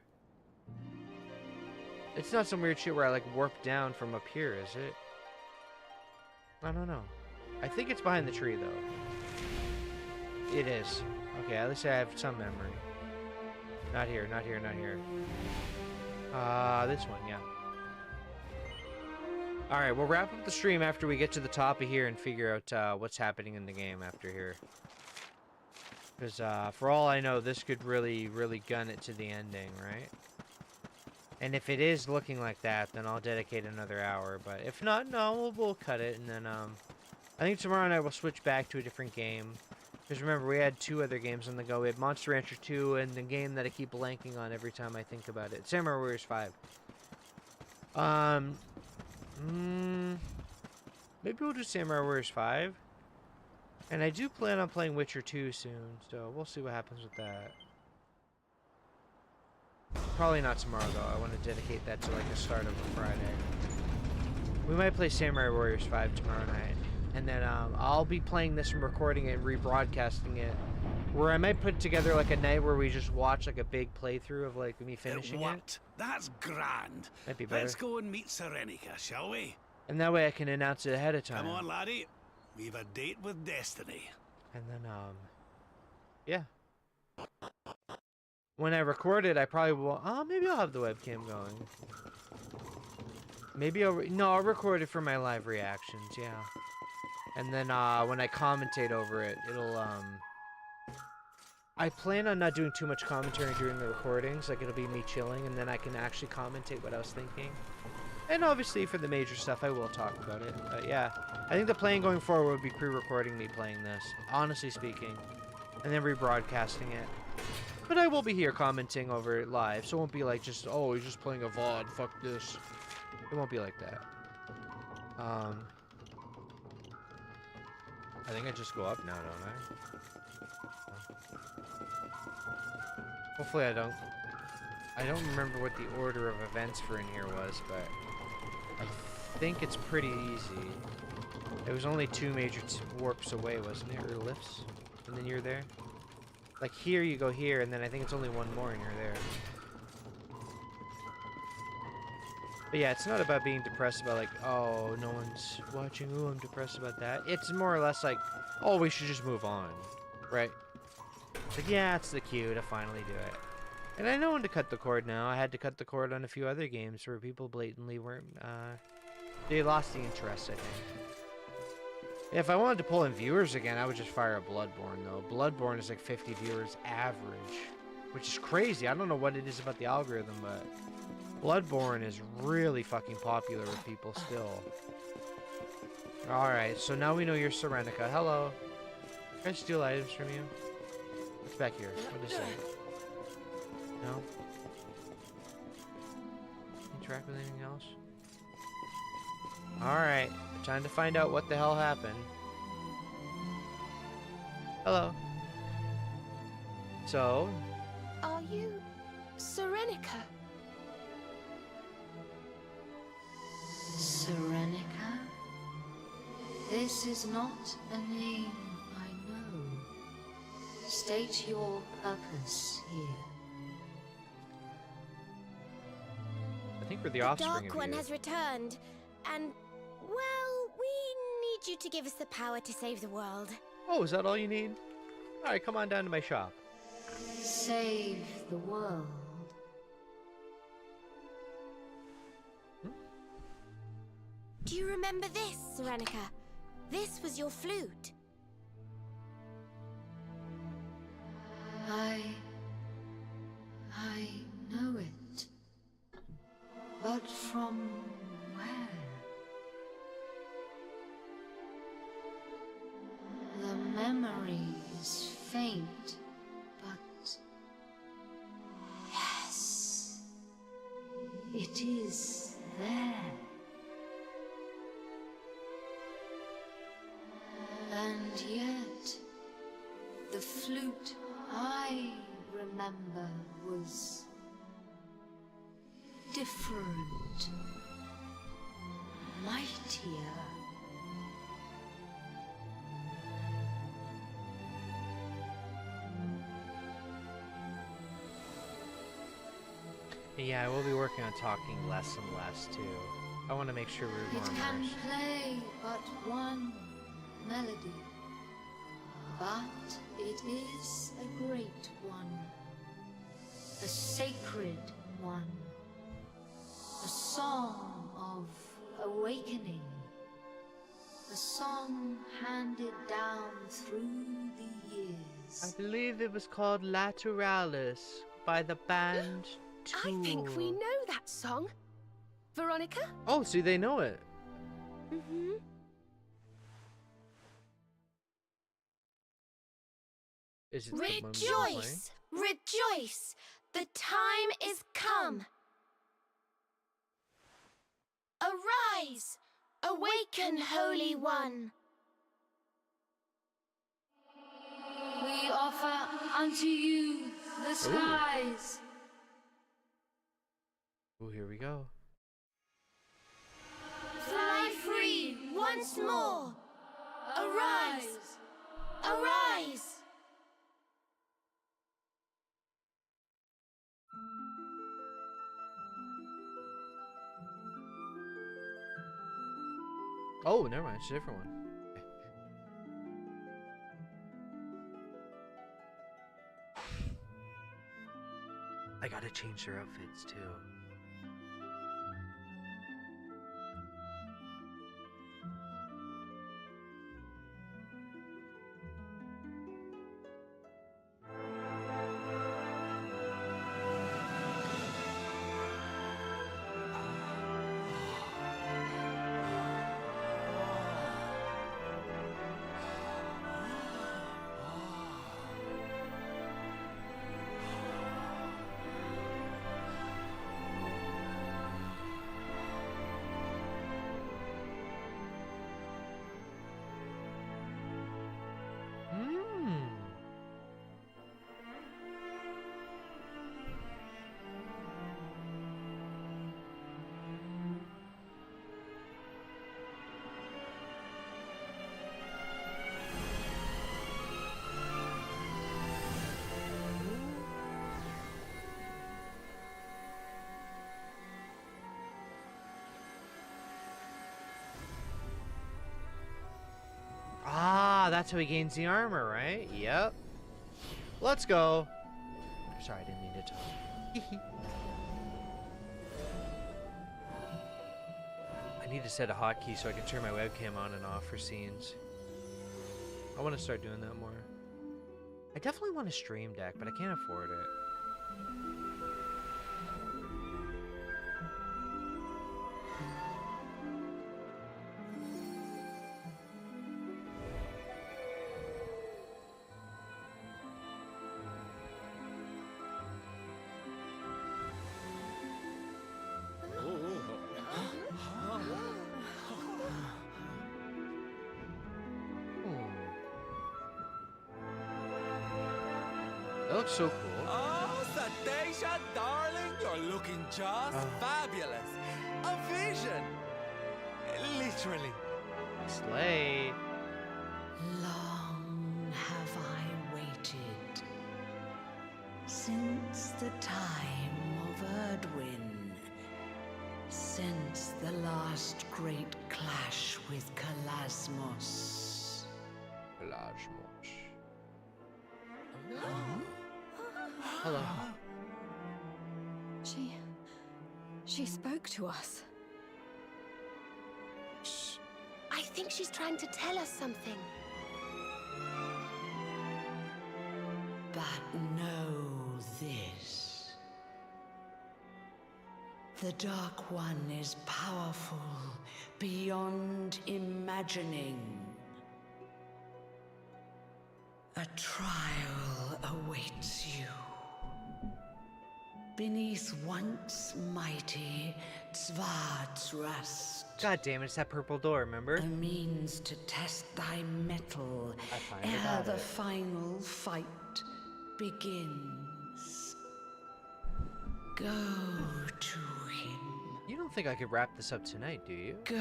It's not some weird shit where I, like, warp down from up here, is it? I don't know. I think it's behind the tree, though. It is. Okay, at least I have some memory. Not here, not here, not here. This one, yeah. Alright, we'll wrap up the stream after we get to the top of here and figure out what's happening in the game after here. Because, for all I know, this could really, really gun it to the ending, right? And if it is looking like that, then I'll dedicate another hour. But if not, no, we'll cut it. And then, I think tomorrow night we'll switch back to a different game. Because remember, we had 2 other games on the go. We had Monster Rancher 2 and the game that I keep blanking on every time I think about it. Samurai Warriors 5. Maybe we'll do Samurai Warriors 5. And I do plan on playing Witcher 2 soon, so we'll see what happens with that. Probably not tomorrow, though. I want to dedicate that to, like, the start of a Friday. We might play Samurai Warriors 5 tomorrow night. And then I'll be playing this and recording it and rebroadcasting it. Where I might put together, like, a night where we just watch, like, a big playthrough of, like, me finishing it. That's grand. Might be better. Let's go and meet Serenica, shall we? And that way I can announce it ahead of time. Come on, laddie. We've a date with destiny. And then, yeah. When I record it, I probably will... Oh, maybe I'll have the webcam going. Maybe I'll record it for my live reactions, yeah. And then, when I commentate over it, it'll, I plan on not doing too much commentary during the recordings. Like, it'll be me chilling, and then I can actually commentate what I was thinking. And obviously, for the major stuff, I will talk about it. But yeah, I think the plan going forward would be pre-recording me playing this, honestly speaking. And then rebroadcasting it. But I will be here commenting over it live, so it won't be like just, oh, he's just playing a VOD, fuck this. It won't be like that. I think I just go up now, don't I? Hopefully I don't remember what the order of events for in here was, but I think it's pretty easy. It was only 2 major warps away, wasn't it? Or lifts? And then you're there? Like here, you go here, and then I think it's only 1 more and you're there. But yeah, it's not about being depressed about like, oh, no one's watching, ooh, I'm depressed about that. It's more or less like, oh, we should just move on, right? Like, yeah, it's the cue to finally do it. And I know when to cut the cord now. I had to cut the cord on a few other games where people blatantly weren't, they lost the interest, I think. If I wanted to pull in viewers again, I would just fire a Bloodborne, though. Bloodborne is like 50 viewers average, which is crazy. I don't know what it is about the algorithm, but Bloodborne is really fucking popular with people still. Alright, so now we know you're Serenica. Hello. Can I steal items from you? What's back here? What is that? No? Interact with anything else? Alright, time to find out what the hell happened. Hello. So? Are you Serenica? Serenica? This is not a name I know. State your purpose here. I think we're the The offspring Dark of One you. has returned, and, well, we need you to give us the power to save the world. Oh, is that all you need? Alright, come on down to my shop. Save the world. Do you remember this, Serenica? This was your flute. I know it. But from where? The memory is faint, but yes, it is there. And yet, the flute I remember was different, mightier. Yeah, I will be working on talking less and less too. I want to make sure we're It more can immersed. play but one melody, but it is a great one, a sacred one, a song of awakening, a song handed down through the years. I believe it was called Lateralis by the band Tool. I think we know that song. Veronica? Oh, see, they know it. Mm-hmm. Is it the one playing? Rejoice! Rejoice! The time is come! Arise! Awaken, Holy One! We offer unto you the skies. Oh, here we go. Fly free once more! Arise! Arise! Oh, never mind. It's a different one. I gotta change their outfits too. Ah, that's how he gains the armor, right? Yep. Let's go. Sorry, I didn't mean to talk. I need to set a hotkey so I can turn my webcam on and off for scenes. I want to start doing that more. I definitely want a stream deck, but I can't afford it. That looks so cool. Oh, Satisha, darling, you're looking just fabulous. A vision. Literally. Slay. Long have I waited, since the time of Erdwin, Since the last great clash with Kalasmos. Hello. She spoke to us. Shh. I think she's trying to tell us something. But know this. The Dark One is powerful beyond imagining. A trial awaits you. Beneath once mighty Tzvartzrust. God damn it, it's that purple door, remember? A means to test thy mettle ere the final fight begins. Go to him. You don't think I could wrap this up tonight, do you? Go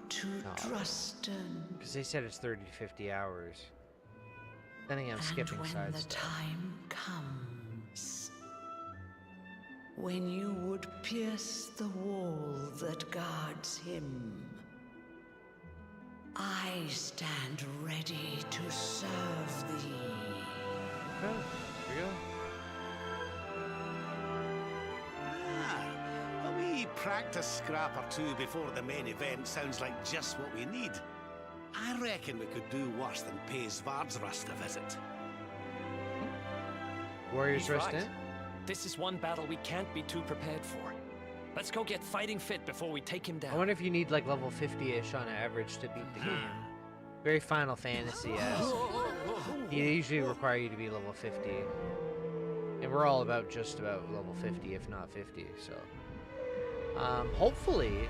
to Drustan. Because they said it's 30 to 50 hours. I think I'm skipping and when side the stuff. time comes, when you would pierce the wall that guards him, I stand ready to serve thee. Okay, here we go. A wee practice scrap or two before the main event sounds like just what we need. I reckon we could do worse than pay Svardsrust a visit. Warriors He's rest right. in? This is one battle we can't be too prepared for. Let's go get fighting fit before we take him down. I wonder if you need like level 50-ish on average to beat the game. Very Final Fantasy-esque. They usually require you to be level 50. And we're all about just about level 50, if not 50, so. Hopefully,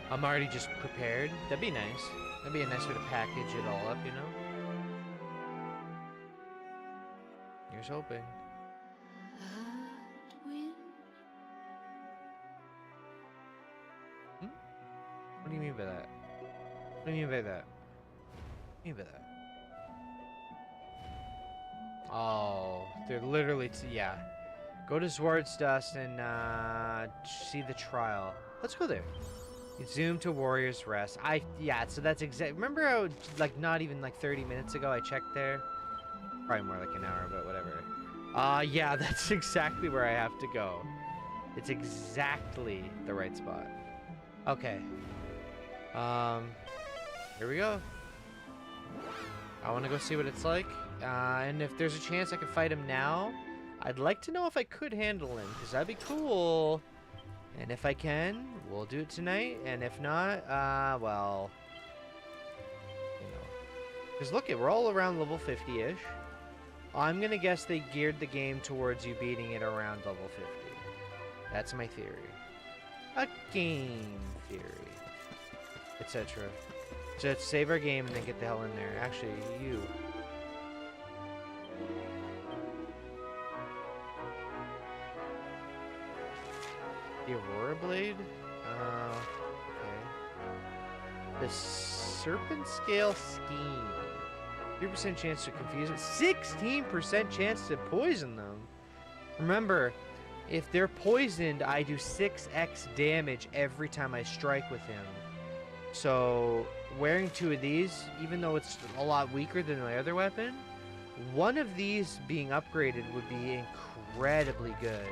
I'm already just prepared. That'd be nice. That'd be a nice way to package it all up, you know? Here's hoping. What do you mean by that? What do you mean by that? What do you mean by that? Oh, they're literally, yeah. Go to Zwardsdust and see the trial. Let's go there. Zoom to Warrior's Rest. Yeah, so that's exact. Remember how, like, not even like 30 minutes ago I checked there? Probably more like an hour, but whatever. Yeah, that's exactly where I have to go. It's exactly the right spot. Okay. Here we go. I want to go see what it's like. And if there's a chance I can fight him now, I'd like to know if I could handle him, because that'd be cool. And if I can, we'll do it tonight. And if not, well, you know. Because look, we're all around level 50-ish. I'm going to guess they geared the game towards you beating it around level 50. That's my theory. A game theory. Etc. So let's save our game and then get the hell in there. Actually, you. The Aurora Blade? Okay. The Serpent Scale Scheme. 3% chance to confuse it. 16% chance to poison them. Remember, if they're poisoned, I do 6x damage every time I strike with him. So, wearing 2 of these, even though it's a lot weaker than my other weapon, one of these being upgraded would be incredibly good.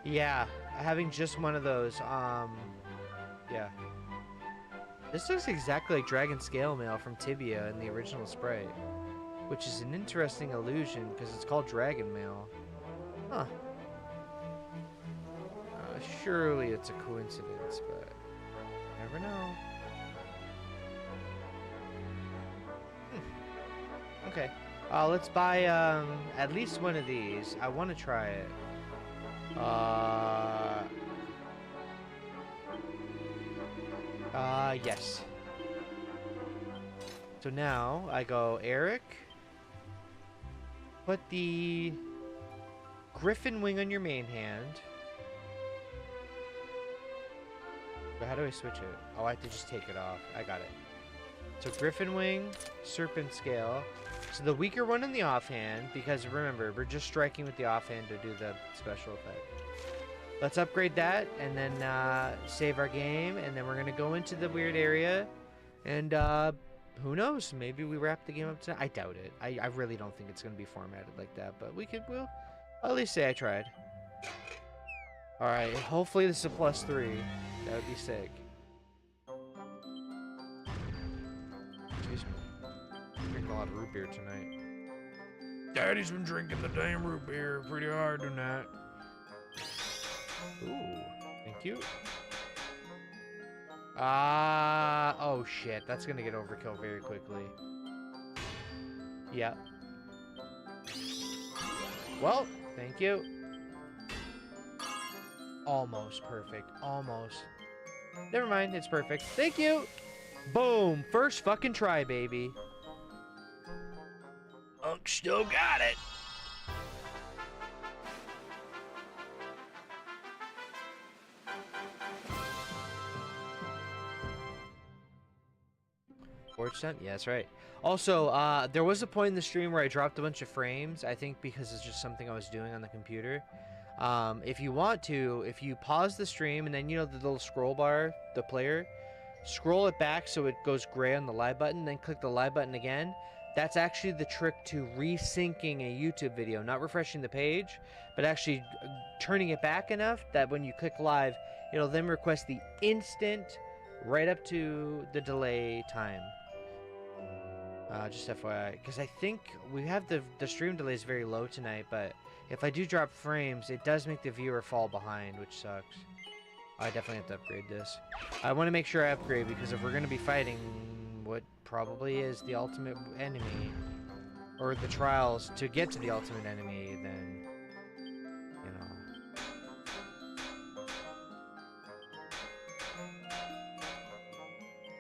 Yeah, having just one of those, yeah. This looks exactly like Dragon Scale Mail from Tibia in the original sprite, which is an interesting illusion because it's called Dragon Mail. Huh. Surely it's a coincidence, but never know. Okay. Let's buy at least one of these. I want to try it. Yes. So now I go Eric. Put the Griffin Wing on your main hand. But how do I switch it? Oh, I have to just take it off. I got it. So Griffin Wing, Serpent Scale. So the weaker one in the offhand, because remember, we're just striking with the offhand to do the special effect. let's upgrade that and then save our game, and then we're gonna go into the weird area, and who knows? Maybe we wrap the game up tonight. I doubt it. I really don't think it's gonna be formatted like that, but we'll at least say I tried. All right. Hopefully this is a +3. That would be sick. Jeez, I'm drinking a lot of root beer tonight. Daddy's been drinking the damn root beer pretty hard tonight. Ooh, thank you. Oh shit, that's gonna get overkill very quickly. Yeah. Well, thank you. Almost perfect, almost. Never mind, it's perfect. Thank you! Boom! First fucking try, baby. Unk still got it. Forge stunt? Yeah, that's right. Also, there was a point in the stream where I dropped a bunch of frames. I think because it's just something I was doing on the computer. If you want to, if you pause the stream and then, you know, the little scroll bar, the player, scroll it back so it goes gray on the live button, then click the live button again. That's actually the trick to resyncing a YouTube video, not refreshing the page, but actually turning it back enough that when you click live, it'll then request the instant right up to the delay time. Just FYI, because I think we have the stream delays very low tonight, but if I do drop frames, it does make the viewer fall behind, which sucks. I definitely have to upgrade this. I want to make sure I upgrade, because if we're going to be fighting what probably is the ultimate enemy, or the trials to get to the ultimate enemy, then, you know.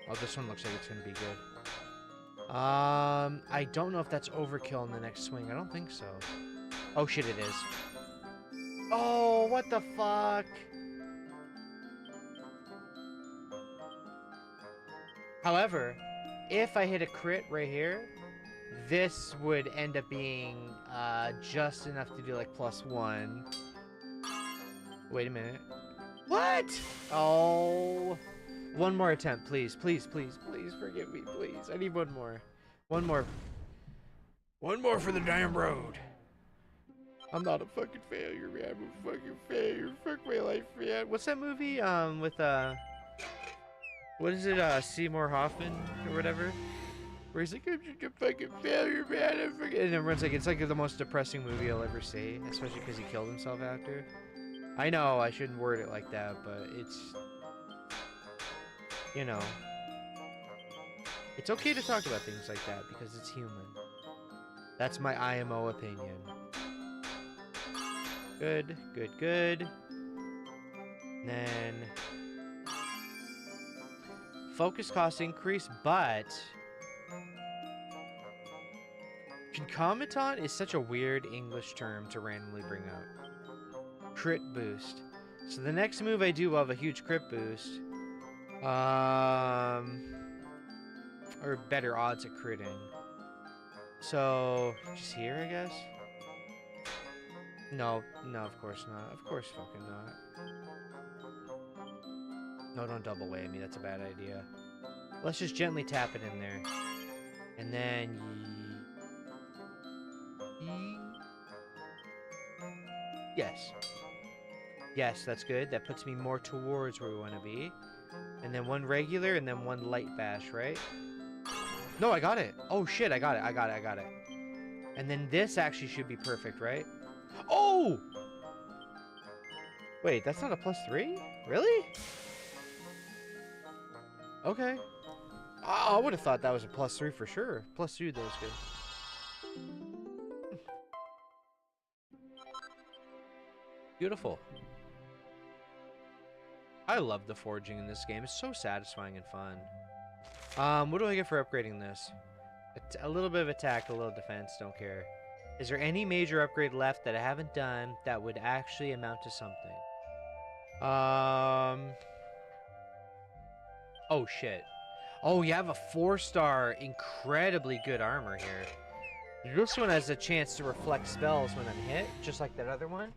Oh, this one looks like it's going to be good. I don't know if that's overkill in the next swing. I don't think so. Oh shit, it is. Oh, what the fuck? However, if I hit a crit right here, this would end up being just enough to do like +1. Wait a minute. What? Oh. One more attempt, please. Please, please, please forgive me, please. I need one more. One more. One more for the damn road. I'm not a fucking failure, man. I'm a fucking failure. Fuck my life, man. What's that movie? With, what is it? Seymour Hoffman or whatever? Where he's like, I'm just a fucking failure, man. And everyone's like, it's like the most depressing movie I'll ever see. Especially because he killed himself after. I know, I shouldn't word it like that, but it's... You know, it's okay to talk about things like that because it's human. That's my IMO opinion. Good, good, good. And then focus cost increase, but concomitant is such a weird English term to randomly bring up. Crit boost. So the next move I do will have a huge crit boost. Or better odds at critting. So, just here, I guess? No, no, of course not. Of course fucking not. No, don't double whammy me. That's a bad idea. Let's just gently tap it in there. And then... Yes. Yes, that's good. That puts me more towards where we want to be. And then one regular, and then one light bash, right? No, I got it. Oh, shit, I got it. I got it. I got it. And then this actually should be perfect, right? Oh! Wait, that's not a +3? Really? Okay. I would have thought that was a +3 for sure. +2, that was good. Beautiful. I love the forging in this game. It's so satisfying and fun. What do I get for upgrading this? A little bit of attack, a little defense, don't care. Is there any major upgrade left that I haven't done that would actually amount to something? Oh, shit. Oh, you have a 4-star incredibly good armor here. This one has a chance to reflect spells when I'm hit, just like that other one.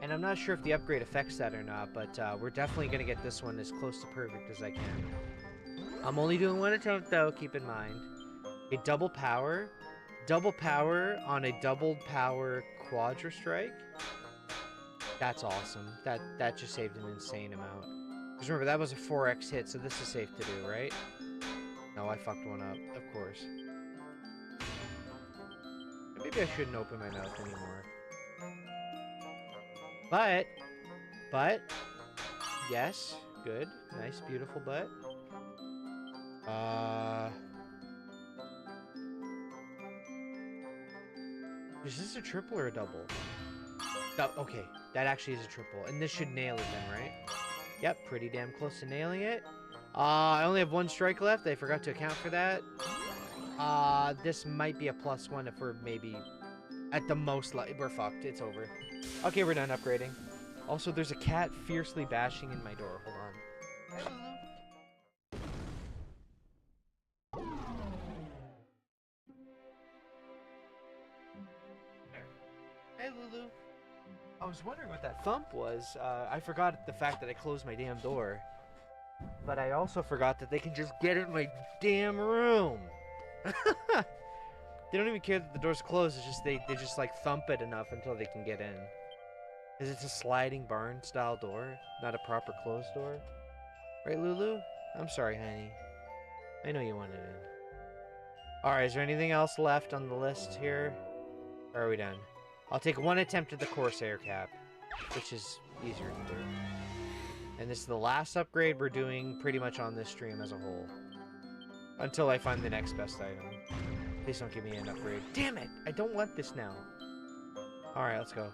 And I'm not sure if the upgrade affects that or not, but we're definitely going to get this one as close to perfect as I can. I'm only doing one attempt, though, keep in mind. A double power on a doubled power Quadra Strike. That's awesome. That just saved an insane amount. Because remember, that was a 4x hit, so this is safe to do, right? No, I fucked one up, of course. Maybe I shouldn't open my mouth anymore. But, yes, good, nice, beautiful butt. Is this a triple or a double? Oh, okay, that actually is a triple, and this should nail it then, right? Yep, pretty damn close to nailing it. I only have one strike left. I forgot to account for that. This might be a +1 if we're maybe at the most. We're fucked. It's over. Okay, we're done upgrading. Also, there's a cat fiercely bashing in my door. Hold on. Hey, Lulu. I was wondering what that thump was. I forgot the fact that I closed my damn door. But I also forgot that they can just get in my damn room. They don't even care that the door's closed. It's just they just like thump it enough until they can get in. Because it's a sliding barn style door, not a proper closed door. Right, Lulu? I'm sorry, honey. I know you wanted in. Alright, is there anything else left on the list here? Or are we done? I'll take one attempt at the Corsair cap, which is easier to do. And this is the last upgrade we're doing pretty much on this stream as a whole. Until I find the next best item. Please don't give me an upgrade. Damn it! I don't want this now. Alright, let's go.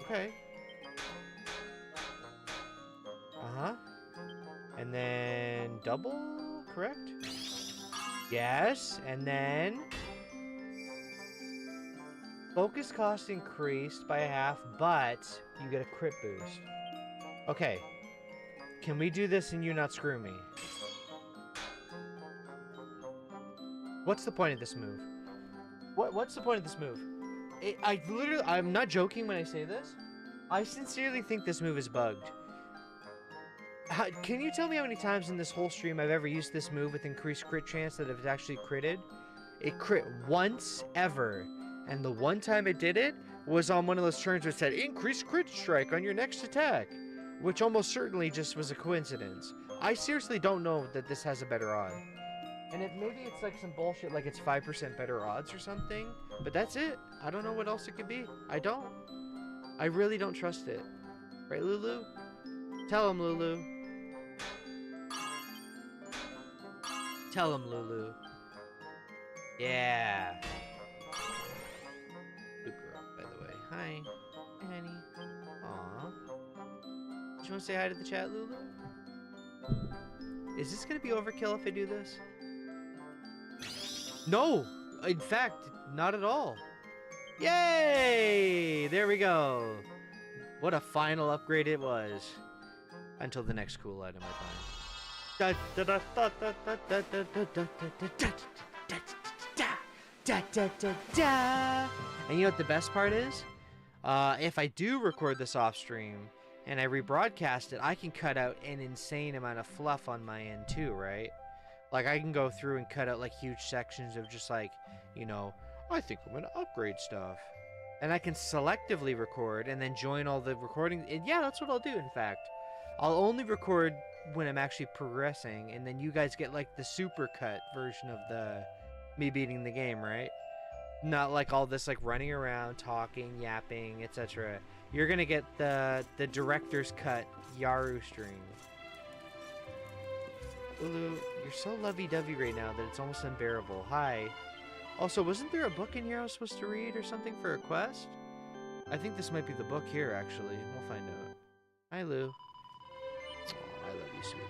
Okay. Uh-huh. And then double, correct? Yes, and then focus cost increased by 1/2, but you get a crit boost. Okay. Can we do this and you not screw me? What's the point of this move? What's the point of this move? I'm not joking when I say this. I sincerely think this move is bugged. Can you tell me how many times in this whole stream I've ever used this move with increased crit chance that it's actually critted? It crit once ever. And the one time it did it was on one of those turns where it said, increase crit strike on your next attack. Which almost certainly just was a coincidence. I seriously don't know that this has a better odd. And maybe it's like some bullshit like it's 5% better odds or something. But that's it. I don't know what else it could be. I don't. I really don't trust it. Right, Lulu? Tell him, Lulu. Tell him, Lulu. Yeah. Good girl, by the way. Hi. Hi, honey. Aw. Do you want to say hi to the chat, Lulu? Is this going to be overkill if I do this? No! In fact, not at all. Yay! There we go. What a final upgrade it was. Until the next cool item I find. And you know what the best part is? If I do record this off stream and I rebroadcast it, I can cut out an insane amount of fluff on my end too, right? Like I can go through and cut out like huge sections of just like, you know, I think I'm gonna upgrade stuff. And I can selectively record and then join all the recordings. And yeah, that's what I'll do, in fact. I'll only record when I'm actually progressing, and then you guys get like the super cut version of me beating the game, right? Not like all this like running around, talking, yapping, etc. You're gonna get the director's cut Yaru stream. Ulu, you're so lovey-dovey right now that it's almost unbearable. Hi. Also, wasn't there a book in here I was supposed to read or something for a quest? I think this might be the book here, actually. We'll find out. Hi, Lou. Oh, I love you, sweetie.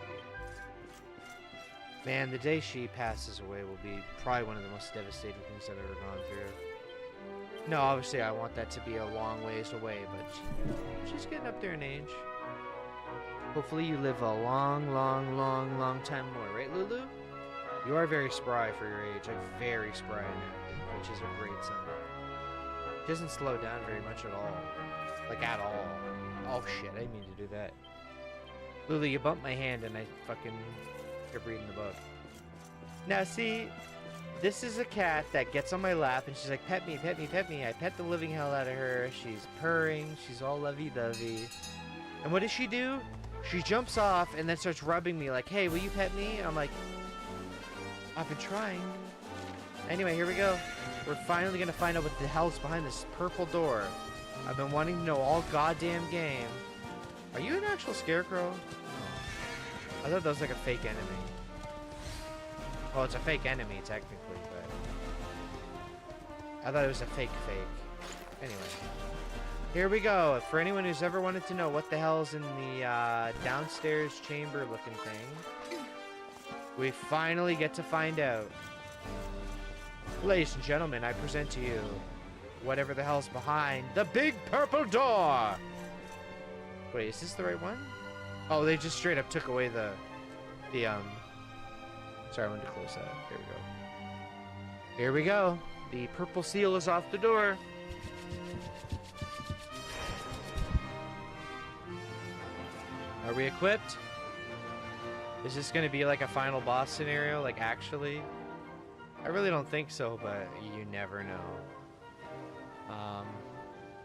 Man, the day she passes away will be probably one of the most devastating things I've ever gone through. No, obviously I want that to be a long ways away, but she's getting up there in age. Hopefully you live a long, long, long, long time more, right, Lulu? You are very spry for your age, like very spry and active, which is a great sign. She doesn't slow down very much at all. Like, at all. Oh, shit. I didn't mean to do that. Lulu, you bumped my hand and I fucking kept reading the book. Now, see, this is a cat that gets on my lap and she's like, pet me, pet me, pet me. I pet the living hell out of her. She's purring. She's all lovey-dovey. And what does she do? She jumps off and then starts rubbing me like, hey, will you pet me? And I'm like, I've been trying. Anyway, here we go. We're finally going to find out what the hell's behind this purple door. I've been wanting to know all goddamn game. Are you an actual scarecrow? I thought that was like a fake enemy. Well, it's a fake enemy, technically, but... I thought it was a fake. Anyway. Here we go. For anyone who's ever wanted to know what the hell's in the downstairs chamber-looking thing, we finally get to find out. Ladies and gentlemen, I present to you whatever the hell's behind the big purple door. Wait, is this the right one? Oh, they just straight up took away the sorry, I wanted to close that. Here we go. Here we go. The purple seal is off the door. Are we equipped? Is this going to be like a final boss scenario? Like, actually? I really don't think so, but you never know.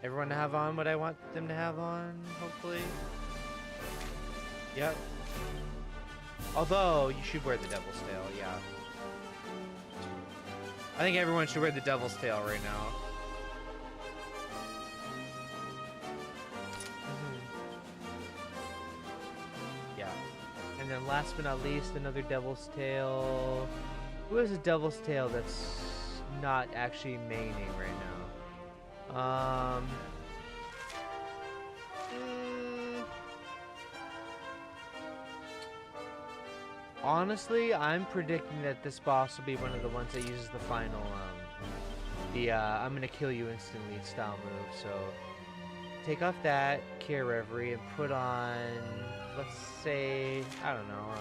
Everyone to have on what I want them to have on, hopefully. Yep. Although, you should wear the devil's tail, yeah. I think everyone should wear the devil's tail right now. Yeah. And then last but not least, another devil's tail. Who has a devil's tail that's not actually maining right now? Honestly, I'm predicting that this boss will be one of the ones that uses the final, I'm gonna kill you instantly style move. So, take off that Care Reverie and put on, let's say, I don't know,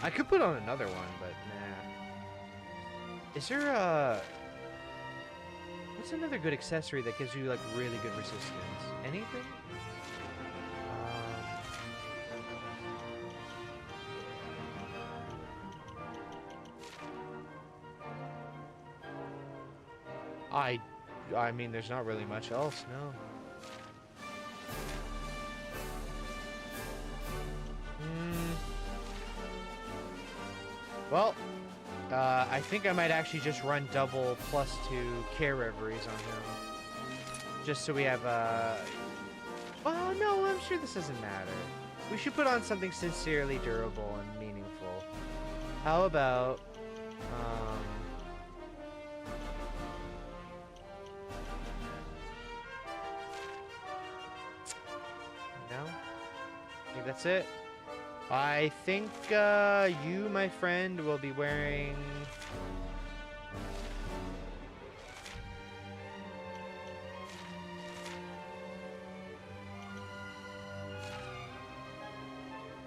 I could put on another one, but nah. Is there a... What's another good accessory that gives you, like, really good resistance? Anything? I mean, there's not really much else, no. Well, I think I might actually just run double +2 Care Reveries on him. Just so we have, well, no, I'm sure this doesn't matter. We should put on something sincerely durable and meaningful. How about, no? I think that's it. I think you, my friend, will be wearing...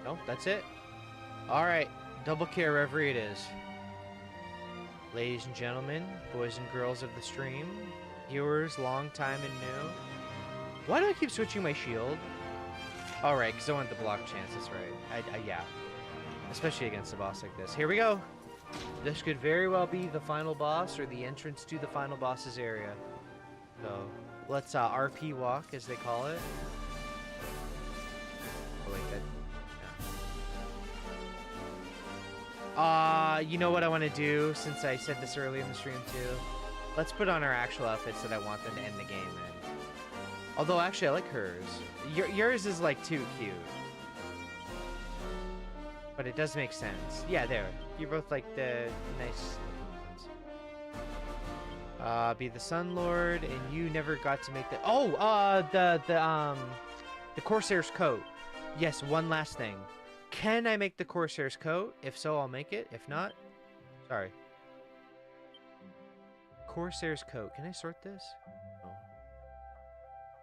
No, that's it. Alright, double Care Reverie it is. Ladies and gentlemen, boys and girls of the stream, viewers, long time and new. Why do I keep switching my shield? Alright, because I want the block chance, that's right. Yeah. Especially against a boss like this. Here we go! This could very well be the final boss, or the entrance to the final boss's area. So, let's RP walk, as they call it. Oh, wait, that... you know what I want to do, since I said this early in the stream, too? Let's put on our actual outfits that I want them to end the game in. Although, actually, I like hers. Yours is, like, too cute. But it does make sense. Yeah, there. You're both, like, the nice ones. Be the Sun Lord, and you never got to make the... Oh! The Corsair's coat. Yes, one last thing. Can I make the Corsair's coat? If so, I'll make it. If not... Sorry. Corsair's coat. Can I sort this? No.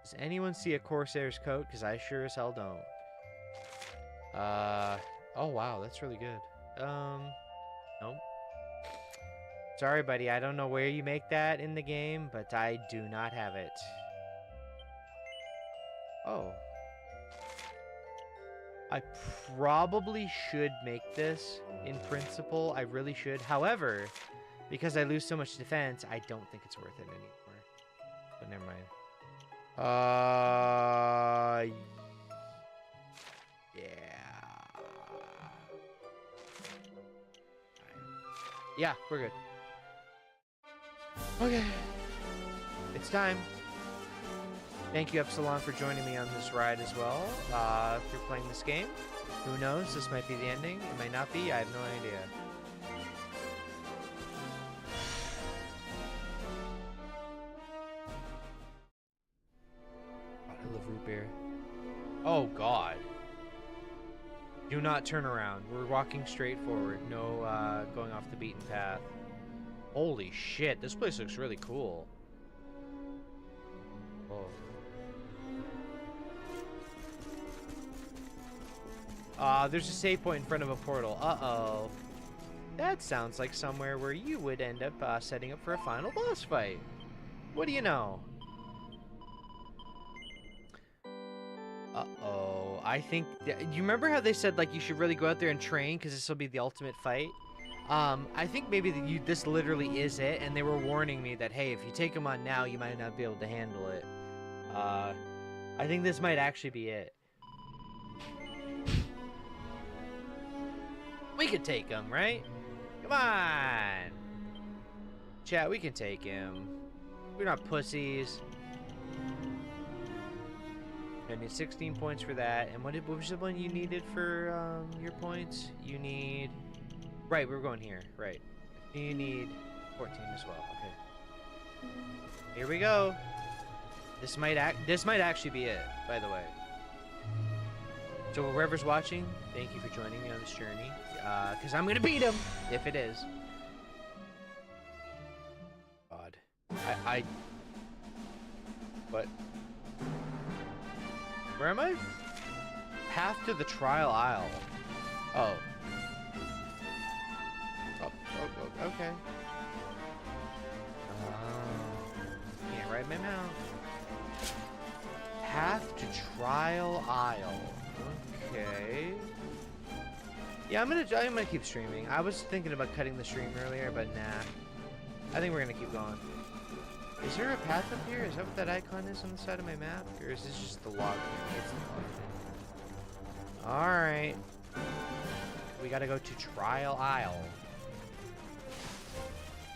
Does anyone see a Corsair's coat? Because I sure as hell don't. Oh wow, that's really good. Nope. Sorry, buddy. I don't know where you make that in the game, but I do not have it. Oh. I probably should make this in principle. I really should. However, because I lose so much defense, I don't think it's worth it anymore. But never mind. Yeah. Yeah, we're good. Okay. It's time. Thank you, Epsilon, for joining me on this ride as well. If you're playing this game, who knows? This might be the ending. It might not be. I have no idea. God, I love root beer. Oh, God. Do not turn around. We're walking straight forward. No going off the beaten path. Holy shit. This place looks really cool. Oh. There's a save point in front of a portal. Uh-oh. That sounds like somewhere where you would end up setting up for a final boss fight. What do you know? Uh-oh. I think... Do you remember how they said, like, you should really go out there and train because this will be the ultimate fight? I think maybe this literally is it, and they were warning me that, hey, if you take them on now, you might not be able to handle it. I think this might actually be it. We could take him, right? Come on! Chat, we can take him. We're not pussies. I need 16 points for that. And what was the one you needed for your points? You need... Right, we're going here. Right. You need 14 as well. Okay. Here we go. This might actually be it, by the way. So whoever's watching, thank you for joining me on this journey. Because I'm going to beat him, if it is. God. What? Where am I? Path to the trial aisle. Oh. Oh, okay. Can't write my mouth. Path to trial aisle. Okay. Yeah, I'm gonna keep streaming. I was thinking about cutting the stream earlier, but nah. I think we're gonna keep going. Is there a path up here? Is that what that icon is on the side of my map? Or is this just the log thing? It's the log thing. Alright. We gotta go to Trial Isle.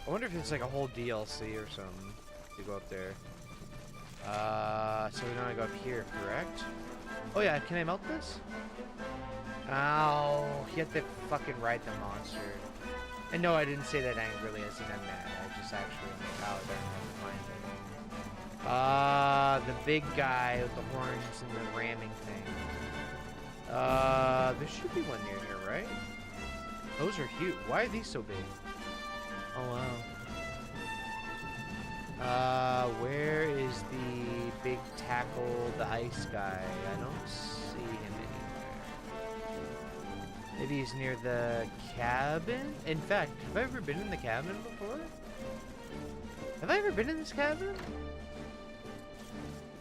I wonder if it's like a whole DLC or something to go up there. So we don't go up here, correct? Oh yeah, can I melt this? Oh, you have to fucking ride the monster. And no, I didn't say that angrily as in I'm mad. I just actually am like, oh, never mind it. The big guy with the horns and the ramming thing. There should be one near here, right? Those are huge. Why are these so big? Oh, wow. Where is the big tackle, the ice guy? I don't see him anywhere. Maybe he's near the cabin? In fact, have I ever been in the cabin before? Have I ever been in this cabin?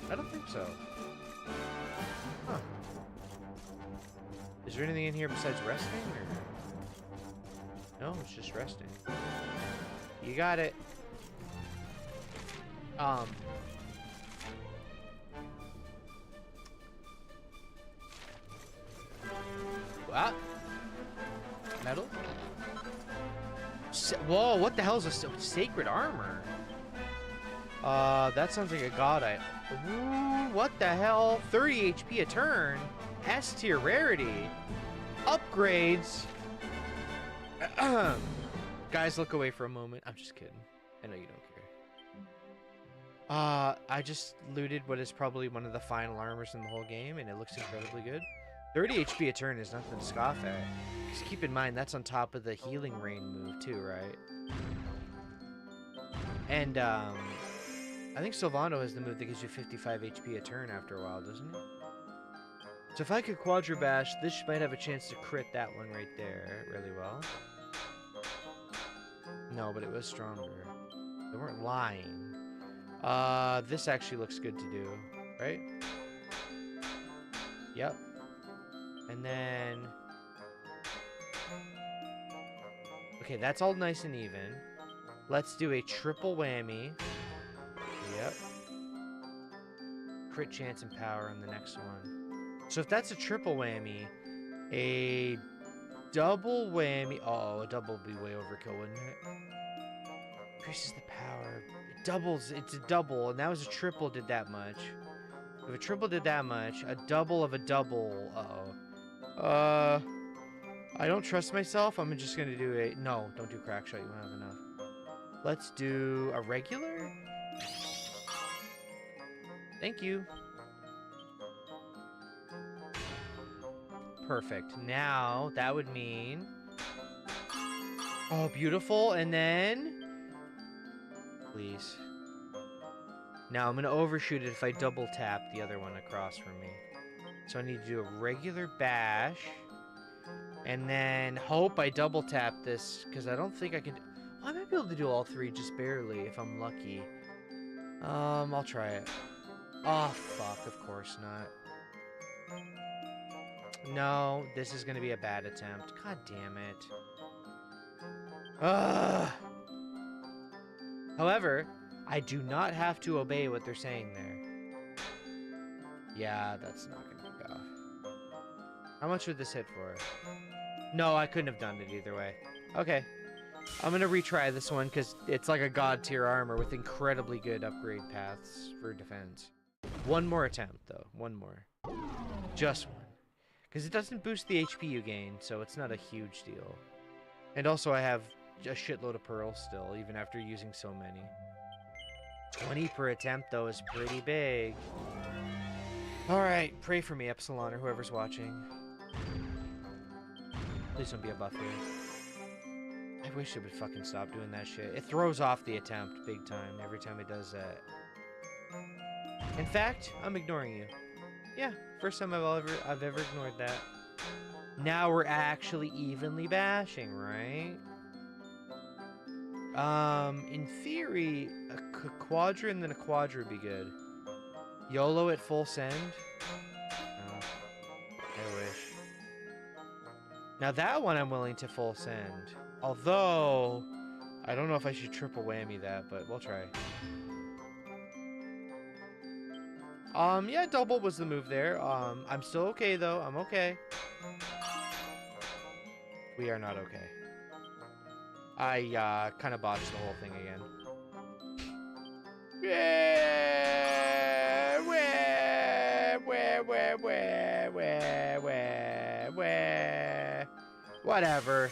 I don't think so. Huh. Is there anything in here besides resting? Or... No, it's just resting. You got it. What? Metal? Whoa, what the hell is a sacred armor? That sounds like a god Ooh, what the hell? 30 HP a turn? S tier rarity? Upgrades? Guys, look away for a moment. I'm just kidding. I know you don't care. I just looted what is probably one of the final armors in the whole game, and it looks incredibly good. 30 HP a turn is nothing to scoff at. Just keep in mind, that's on top of the healing rain move, too, right? And, I think Sylvando has the move that gives you 55 HP a turn after a while, doesn't it? So if I could Quadra Bash, this might have a chance to crit that one right there really well. No, but it was stronger. They weren't lying. This actually looks good to do, right? Yep. And then... Okay, that's all nice and even. Let's do a triple whammy. Yep. Crit chance and power on the next one. So if that's a triple whammy, a double whammy... Uh-oh, a double would be way overkill, wouldn't it? Increases the power. It doubles. It's a double, and that was a triple did that much. If a triple did that much, a double of a double... Uh-oh. I don't trust myself. I'm just gonna do a... No, don't do crack shot. You won't have enough. Let's do a regular? Thank you. Perfect. Now, that would mean... Oh, beautiful. And then... Please. Now, I'm gonna overshoot it if I double tap the other one across from me. So I need to do a regular bash. And then hope I double tap this, because I don't think I can... Well, I might be able to do all three just barely if I'm lucky. I'll try it. Oh, fuck, of course not. No, this is going to be a bad attempt. God damn it. Ugh. However, I do not have to obey what they're saying there. Yeah, that's not going to go. How much would this hit for? No, I couldn't have done it either way. Okay. I'm going to retry this one because it's like a god tier armor with incredibly good upgrade paths for defense. One more attempt, though. One more. Just one. Because it doesn't boost the HP you gain, so it's not a huge deal. And also I have a shitload of pearls still, even after using so many. 20 per attempt, though, is pretty big. Alright, pray for me, Epsilon, or whoever's watching. Please don't be a buff here. I wish it would fucking stop doing that shit. It throws off the attempt big time every time it does that. In fact, I'm ignoring you. Yeah, first time I've ever ignored that. Now we're actually evenly bashing, right? In theory, a quadra and then a quadra would be good. YOLO at full send? No. I wish. Now that one I'm willing to full send. Although, I don't know if I should triple whammy that, but we'll try. Yeah, double was the move there. I'm still okay, though. I'm okay. We are not okay. I, kind of botched the whole thing again. Whatever.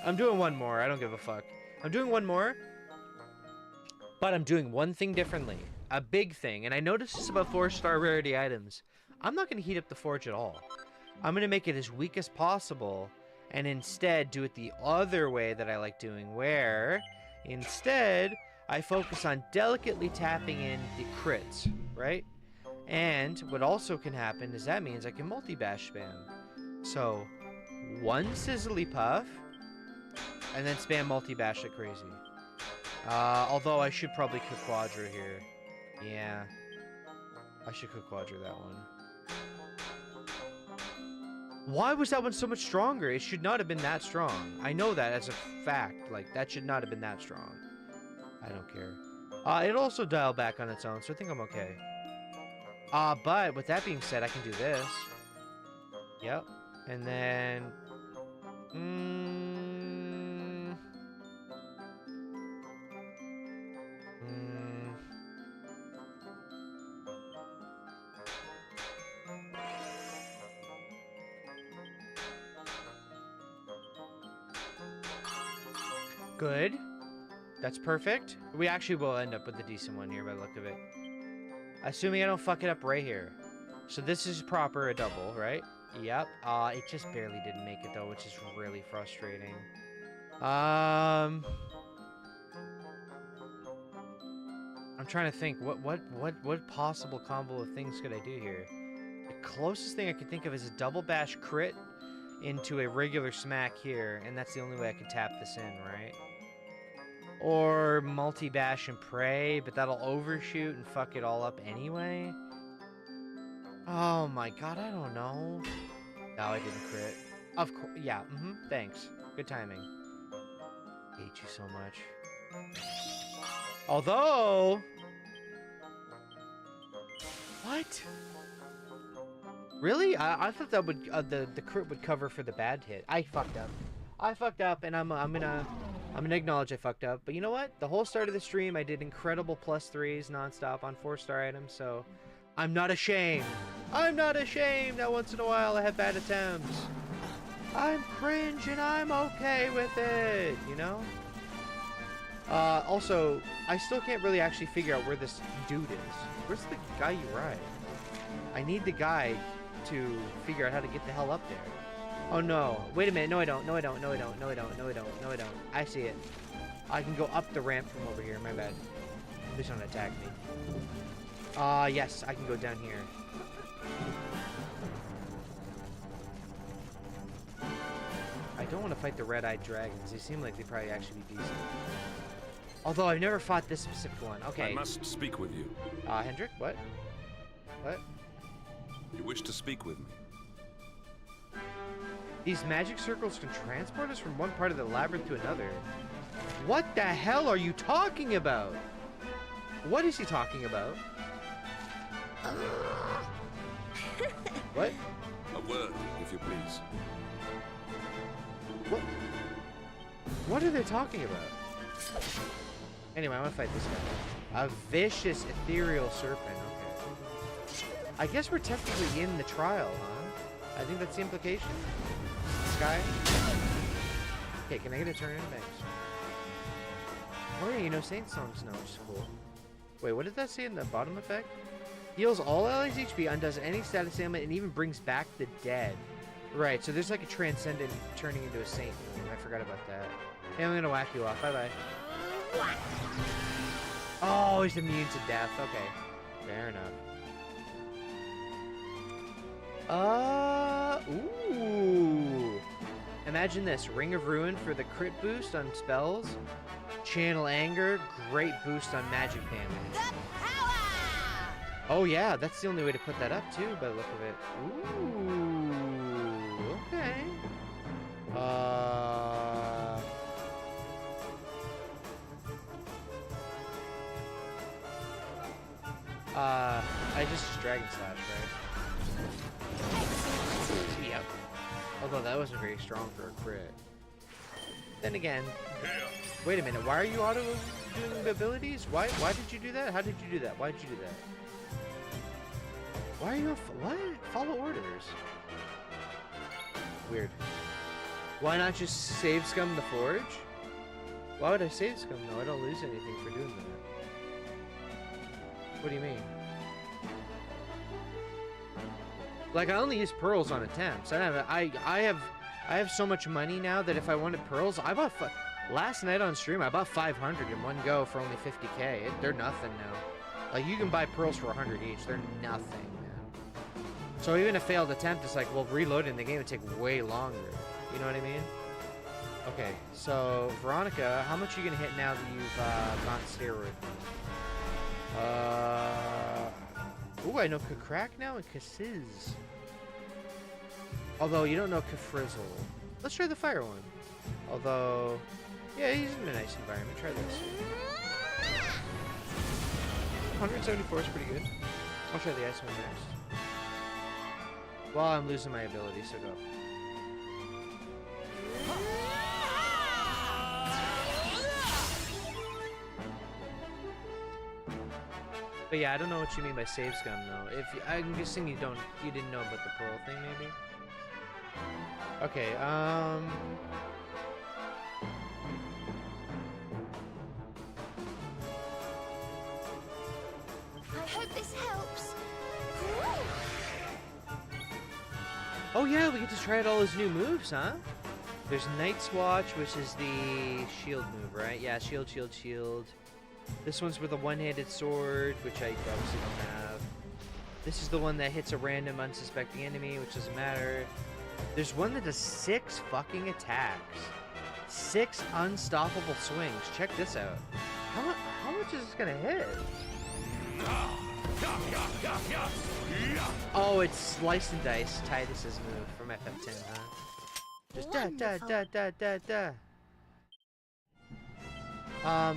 I'm doing one more. I don't give a fuck. I'm doing one more. But I'm doing one thing differently. A big thing. And I noticed this about 4-star rarity items. I'm not going to heat up the forge at all. I'm going to make it as weak as possible. And instead do it the other way that I like doing. Where, instead, I focus on delicately tapping in the crits. Right? And what also can happen is that means I can multi-bash spam. So, one Sizzly Puff. And then spam multi-bash like crazy. Although I should probably cook Quadra here. Yeah. I should cook Quadra that one. Why was that one so much stronger? It should not have been that strong. I know that as a fact. Like, that should not have been that strong. I don't care. It'll also dial back on its own, so I think I'm okay. But with that being said, I can do this. Yep. And then... Good. That's perfect. We actually will end up with a decent one here by the look of it. Assuming I don't fuck it up right here. So this is proper a double, right? Yep. It just barely didn't make it though, which is really frustrating. I'm trying to think what possible combo of things could I do here? The closest thing I could think of is a double bash crit into a regular smack here, and that's the only way I could tap this in, right? Or multi-bash and pray, but that'll overshoot and fuck it all up anyway. Oh my god, I don't know. No, I didn't crit. Of course, yeah, thanks. Good timing. Hate you so much. Although... What? Really? I thought that would the crit would cover for the bad hit. I fucked up. I fucked up, and I'm gonna acknowledge I fucked up. But you know what? The whole start of the stream, I did incredible +3s nonstop on 4-star items, so I'm not ashamed. I'm not ashamed that once in a while I have bad attempts. I'm cringe and I'm okay with it, you know? Also, I still can't really actually figure out where this dude is. Where's the guy you ride? I need the guy to figure out how to get the hell up there. Oh no. Wait a minute. No, I don't. No, I don't. No, I don't. No, I don't. No, I don't. No, I don't. I see it. I can go up the ramp from over here. My bad. Please don't attack me. Yes. I can go down here. I don't want to fight the red-eyed dragons. They seem like they probably actually be decent. Although I've never fought this specific one. Okay. I must speak with you. Hendrik? What? What? You wish to speak with me? These magic circles can transport us from one part of the labyrinth to another. What the hell are you talking about? What is he talking about? What? A word, if you please. What? What are they talking about? Anyway, I want to fight this guy. A vicious ethereal serpent. Okay. I guess we're technically in the trial, huh? I think that's the implication. This guy. Okay, can I get a turn in? Thanks. Oh yeah, you know Saint Songs now, which is cool. Wait, what did that say in the bottom effect? Heals all allies HP, undoes any status ailment, and even brings back the dead. Right, so there's like a transcendent turning into a saint. I forgot about that. Hey, I'm gonna whack you off. Bye-bye. Oh, he's immune to death. Okay. Fair enough. Ooh. Imagine this. Ring of Ruin for the crit boost on spells. Channel Anger, great boost on magic damage. Oh yeah, that's the only way to put that up too, by the look of it. Ooh, okay. I just Dragon Slash, right? Yep. Although that wasn't very strong for a crit. Then again, wait a minute, why are you auto doing the abilities? Why did you do that? How did you do that? Why did you do that? Why are you what? Follow orders. Weird. Why not just save scum the forge? Why would I save scum though? I don't lose anything for doing that. What do you mean? Like I only use pearls on attempts. I have so much money now that if I wanted pearls, I bought last night on stream I bought 500 in one go for only 50k. They're nothing now. Like you can buy pearls for 100 each. They're nothing, man. So even a failed attempt is like, well, reloading the game would take way longer. You know what I mean? Okay, so Veronica, how much are you gonna hit now that you've gone steroid? Ooh, I know Kakrak now and Kassiz. Although you don't know Kafrizzle. Let's try the fire one. Although, yeah, he's in a nice environment. Try this. 174 is pretty good. I'll try the ice one next. While I'm losing my ability, so go. But yeah, I don't know what you mean by save scum though. I'm guessing you didn't know about the pearl thing, maybe. Okay, I hope this helps. Oh yeah, we get to try out all his new moves, huh? There's Night's Watch, which is the shield move, right? Yeah, shield, shield, shield. This one's with a one-handed sword, which I obviously don't have. This is the one that hits a random unsuspecting enemy, which doesn't matter. There's one that does 6 fucking attacks. 6 unstoppable swings. Check this out. How much is this gonna hit? Oh, it's slice and dice. Titus's move from FF10, huh? Just da.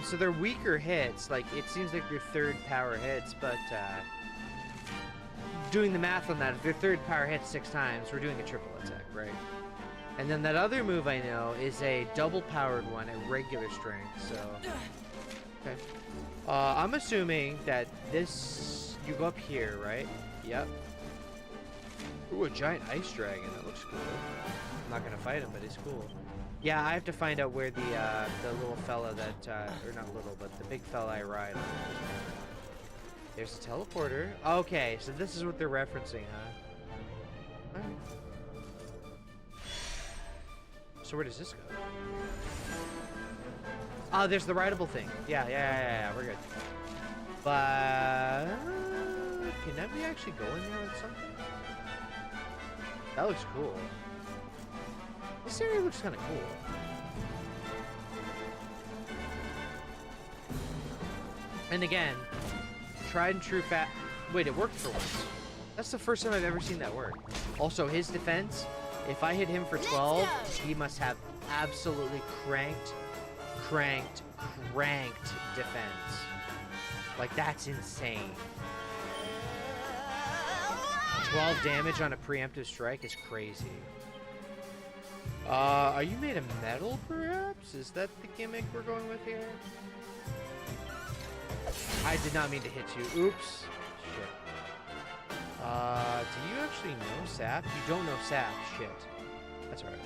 So they're weaker hits. Like, it seems like they're third power hits, but doing the math on that, if they're third power hits 6 times, we're doing a triple attack, right? And then that other move I know is a double powered one at regular strength, so... Okay. I'm assuming that this... You go up here, right? Yep. Ooh, a giant ice dragon. That looks cool. I'm not gonna fight him, but he's cool. Yeah, I have to find out where the little fella that... or not little, but the big fella I ride on. There's a teleporter. Okay, so this is what they're referencing, huh? Alright. So where does this go? Oh, there's the rideable thing. Yeah, we're good. But... can we actually go in there with something? That looks cool. This area looks kind of cool. And again, tried and true fat... Wait, it worked for once. That's the first time I've ever seen that work. Also, his defense, if I hit him for 12, he must have absolutely cranked defense. Like, that's insane. 12 damage on a preemptive strike is crazy. Are you made of metal, perhaps? Is that the gimmick we're going with here? I did not mean to hit you. Oops. Shit. Do you actually know Sap? You don't know Sap. Shit. That's alright.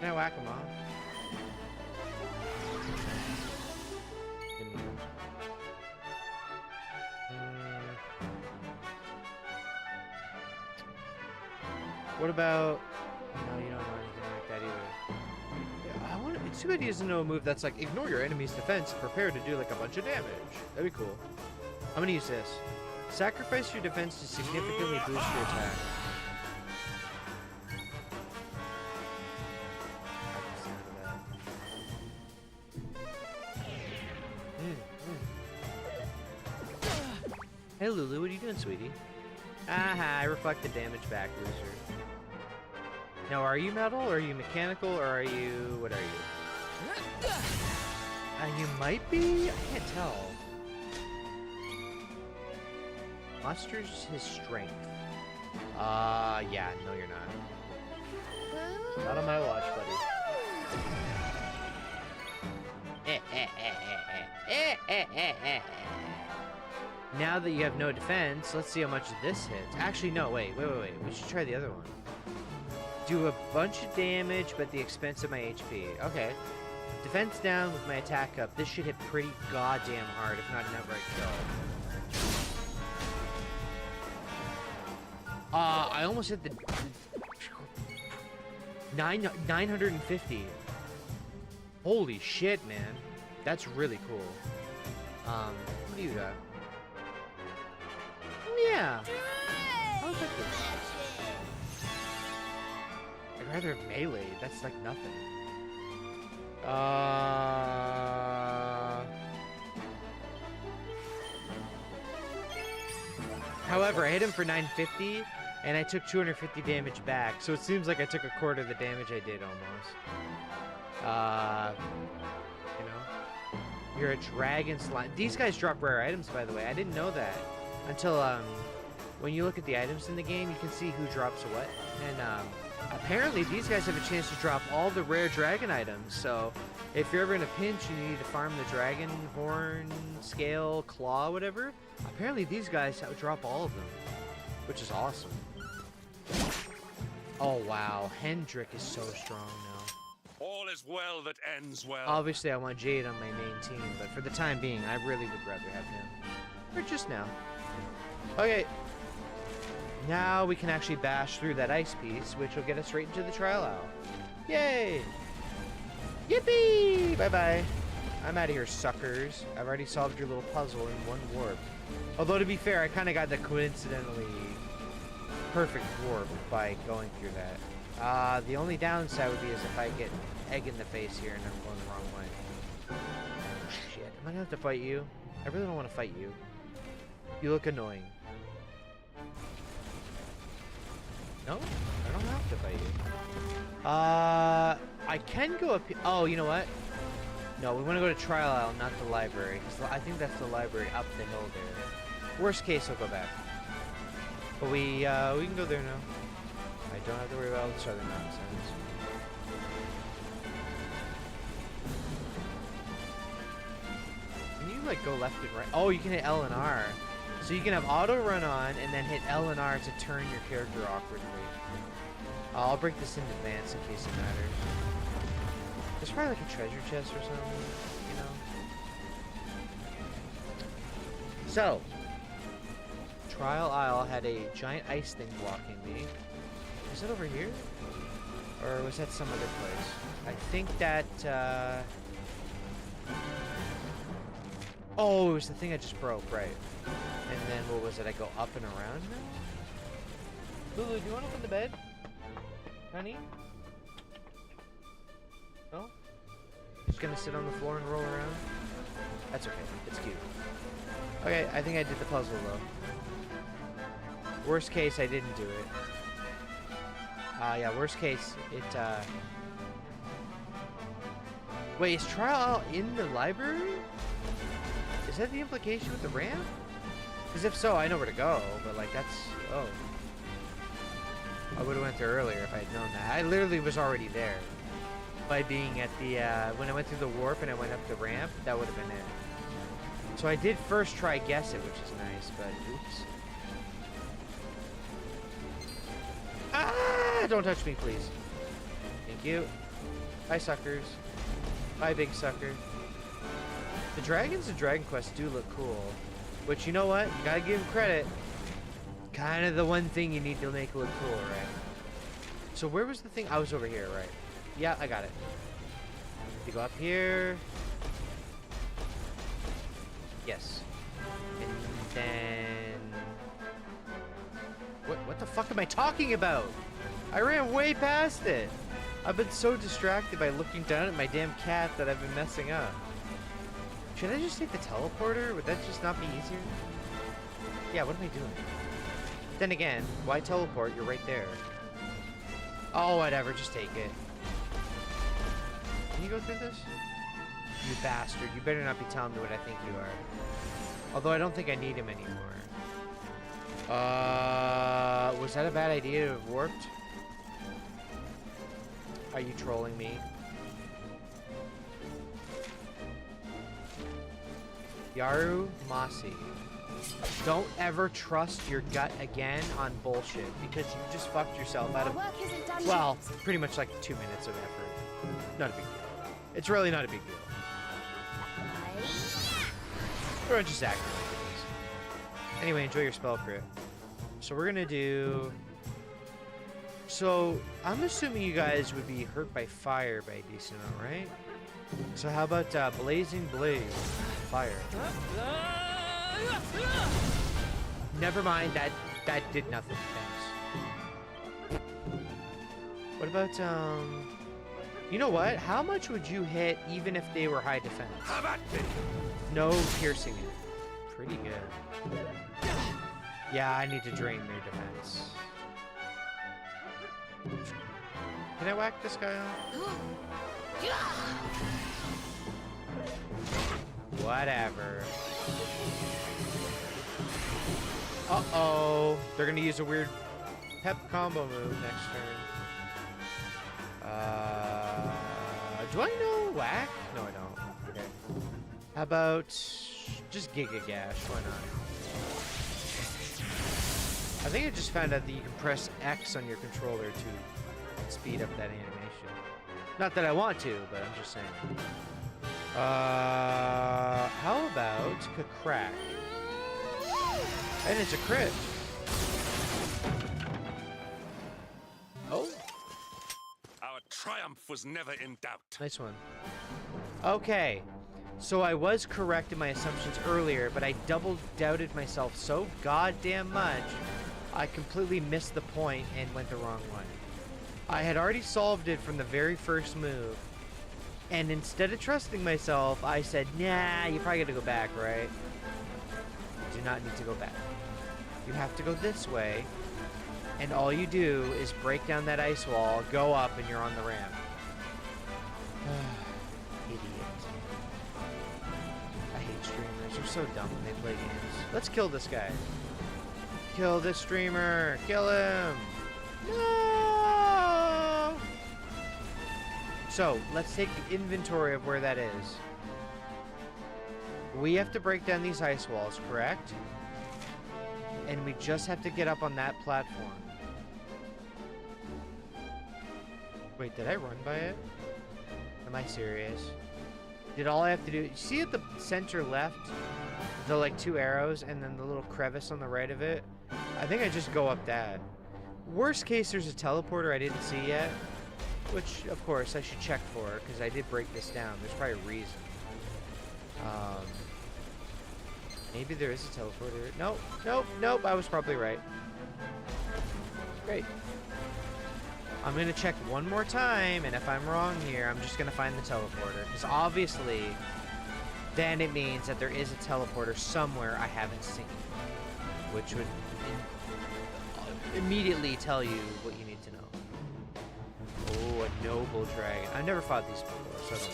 Can I whack him off? What about... No, you don't know anything like that either. Yeah, it's too bad he doesn't know a move that's like, ignore your enemy's defense and prepare to do like a bunch of damage. That'd be cool. I'm gonna use this. Sacrifice your defense to significantly boost your attack. Hey Lulu, what are you doing, sweetie? Aha, I reflect the damage back, loser. Now, are you metal, or are you mechanical, or are you... What are you? You might be? I can't tell. Musters his strength. Yeah, no you're not. Not on my watch, buddy. Now that you have no defense, let's see how much this hits. Actually, no, wait. We should try the other one. Do a bunch of damage, but at the expense of my HP. Okay. Defense down with my attack up. This should hit pretty goddamn hard, if not an outright kill. I almost hit the 950. Holy shit, man. That's really cool. What do you got? Yeah. I'll take this. I'd rather have melee. That's like nothing. However, I hit him for 950, and I took 250 damage back, so it seems like I took a quarter of the damage I did almost. You know? You're a dragon slime. These guys drop rare items, by the way. I didn't know that until, when you look at the items in the game, you can see who drops what. And, apparently these guys have a chance to drop all the rare dragon items, so if you're ever in a pinch and you need to farm the dragon, horn, scale, claw, whatever, apparently these guys drop all of them, which is awesome. Oh wow, Hendrik is so strong now. All is well that ends well. Obviously I want Jade on my main team, but for the time being, I really would rather have him. Or just now. Okay. Now we can actually bash through that ice piece, which will get us right into the trial owl. Yay! Yippee! Bye-bye. I'm out of here, suckers. I've already solved your little puzzle in one warp. Although, to be fair, I kind of got the coincidentally perfect warp by going through that. The only downside would be is if I get egg in the face here and I'm going the wrong way. Shit, am I gonna have to fight you? I really don't want to fight you. You look annoying. No, I don't have to fight you. I can go up here. Oh, you know what? No, we want to go to Trial Isle, not the library. 'Cause I think that's the library up the hill there. Worst case, I'll go back. But we can go there now. I don't have to worry about all this other nonsense. Can you like go left and right? Oh, you can hit L and R. So you can have auto run on and then hit L and R to turn your character awkwardly. I'll break this in advance in case it matters. There's probably like a treasure chest or something, you know? So, Trial Isle had a giant ice thing blocking me. Is it over here? Or was that some other place? I think that, oh, it was the thing I just broke, right. And then, what was it? I go up and around now? Lulu, do you want to open the bed? Honey? No? Just gonna sit on the floor and roll around? That's okay. It's cute. Okay, I think I did the puzzle, though. Worst case, I didn't do it. Yeah, worst case, it, Wait, is Trial in the library? Is that the implication with the ramp? Because if so, I know where to go, but, like, that's... Oh. I would have went there earlier if I had known that. I literally was already there. By being at the, when I went through the warp and I went up the ramp, that would have been it. So I did first try guess it, which is nice, but oops. Ah! Don't touch me, please. Thank you. Bye, suckers. Bye, big sucker. The dragons in Dragon Quest do look cool. Which, you know what? You gotta give them credit. Kind of the one thing you need to make it look cool, right? So where was the thing? I was over here, right? Yeah, I got it. You go up here. Yes. And then... What the fuck am I talking about? I ran way past it. I've been so distracted by looking down at my damn cat that I've been messing up. Should I just take the teleporter? Would that just not be easier? Yeah, what am I doing? Then again, why teleport? You're right there. Oh, whatever. Just take it. Can you go through this? You bastard. You better not be telling me what I think you are. Although I don't think I need him anymore. Was that a bad idea to have warped? Are you trolling me? Yaru Masi. Don't ever trust your gut again on bullshit because you just fucked yourself out of, well, pretty much like 2 minutes of effort. Not a big deal. It's really not a big deal. Or just acting like it is. Anyway, enjoy your spell crit. So we're gonna do... So, I'm assuming you guys would be hurt by fire by a decent amount, right? So how about Blazing Blaze? Fire. Never mind, that did nothing, thanks. What about, you know what? How much would you hit even if they were high defense? How about No piercing it. Pretty good. Yeah, I need to drain their defense. Can I whack this guy off? Whatever. Uh-oh. They're gonna use a weird pep combo move next turn. Do I know whack? No, I don't. Okay. How about just Giga Gash? Why not? I think I just found out that you can press X on your controller to speed up that animation. Not that I want to, but I'm just saying. How about Crack? And it's a crit. Oh. Our triumph was never in doubt. Nice one. Okay. So I was correct in my assumptions earlier, but I double doubted myself so goddamn much, I completely missed the point and went the wrong way. I had already solved it from the very first move. And instead of trusting myself, I said, nah, you probably got to go back, right? You do not need to go back. You have to go this way. And all you do is break down that ice wall, go up, and you're on the ramp. Idiot. I hate streamers. They're so dumb when they play games. Let's kill this guy. Kill this streamer. Kill him. No! So, let's take inventory of where that is. We have to break down these ice walls, correct? And we just have to get up on that platform. Wait, did I run by it? Am I serious? Did all I have to do... See at the center left? The, like, 2 arrows and then the little crevice on the right of it? I think I just go up that. Worst case, there's a teleporter I didn't see yet. Which, of course, I should check for, because I did break this down. There's probably a reason. Maybe there is a teleporter. Nope, nope, nope. I was probably right. Great. I'm going to check one more time, and if I'm wrong here, I'm just going to find the teleporter. Because obviously, then it means that there is a teleporter somewhere I haven't seen. Which would immediately tell you what you need to know. Oh, a noble dragon. I've never fought these before, so I don't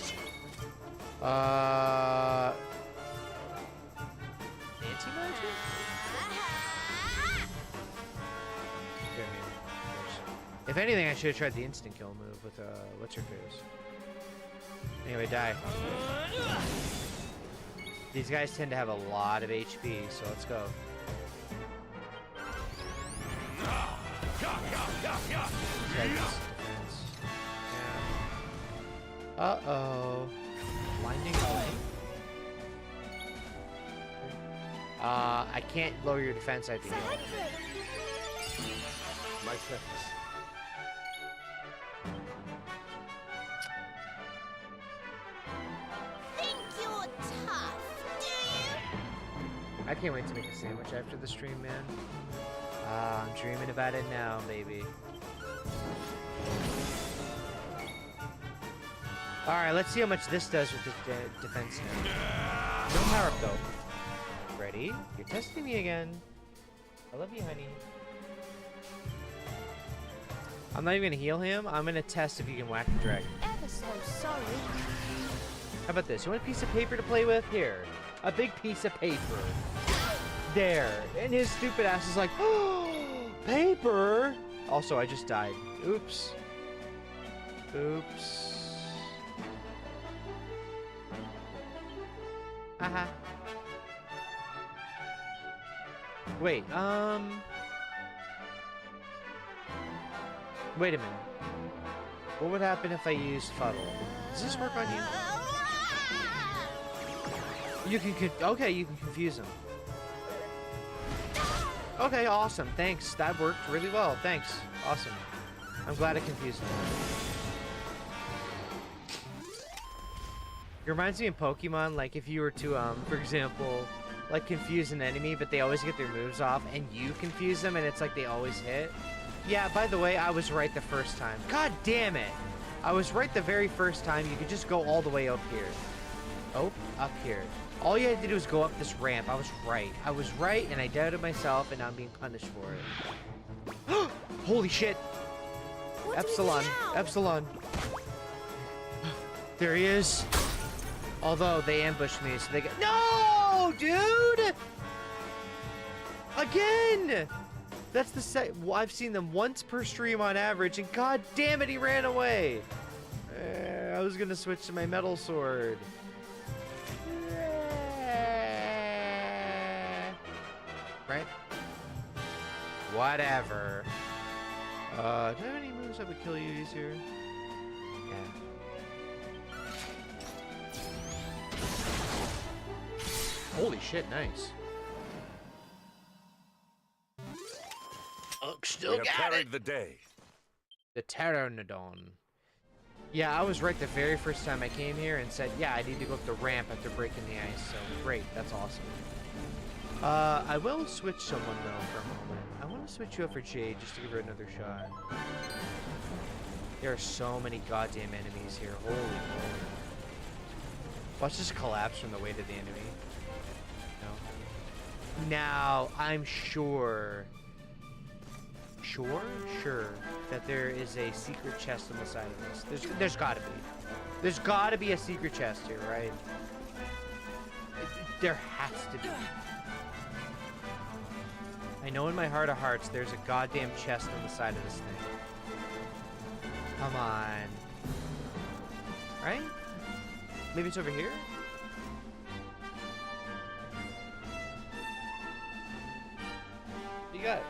know. Anti-magic? If anything, I should have tried the instant kill move with, what's her face? Anyway, die. These guys tend to have a lot of HP, so let's go. Uh-oh. Blinding light. I can't lower your defense, I think. My friends. Think you're tough, do you? I can't wait to make a sandwich after the stream, man. I'm dreaming about it now, baby. Alright, let's see how much this does with the defense now. No power up, though. Ready? You're testing me again. I love you, honey. I'm not even gonna heal him. I'm gonna test if you can whack the dragon. Ever so sorry. How about this? You want a piece of paper to play with? Here. A big piece of paper. There. And his stupid ass is like, oh, paper? Also, I just died. Oops. Oops. Haha. Wait, wait a minute. What would happen if I used Fuddle? Does this work on you? You can okay, you can confuse him. Okay, awesome. Thanks. That worked really well. Thanks. Awesome. I'm glad I confused him. It reminds me of Pokemon, like if you were to, for example, like confuse an enemy, but they always get their moves off, and you confuse them, and it's like they always hit. Yeah, by the way, I was right the first time. God damn it! I was right the very first time. You could just go all the way up here. Oh, up here. All you had to do was go up this ramp. I was right. I was right, and I doubted myself, and now I'm being punished for it. Holy shit! Epsilon. Epsilon. There he is. Although they ambushed me, so they get— No, dude! Again! That's the well, I've seen them once per stream on average, and god damn it, he ran away! I was gonna switch to my metal sword. Right? Whatever. Do I have any moves that would kill you easier? Yeah. Holy shit, nice. Still we have got carried it. The day. The Pteranodon. Yeah, I was right the very first time I came here and said, yeah, I need to go up the ramp after breaking the ice, so great, that's awesome. I will switch someone, though, for a moment. I want to switch you up for Jade, just to give her another shot. There are so many goddamn enemies here. Holy moly. Watch this collapse from the weight of the enemy. No. Now, I'm sure, that there is a secret chest on the side of this. There's gotta be. There's gotta be a secret chest here, right? There has to be. I know in my heart of hearts there's a goddamn chest on the side of this thing. Come on. Right? Maybe it's over here? What do you got?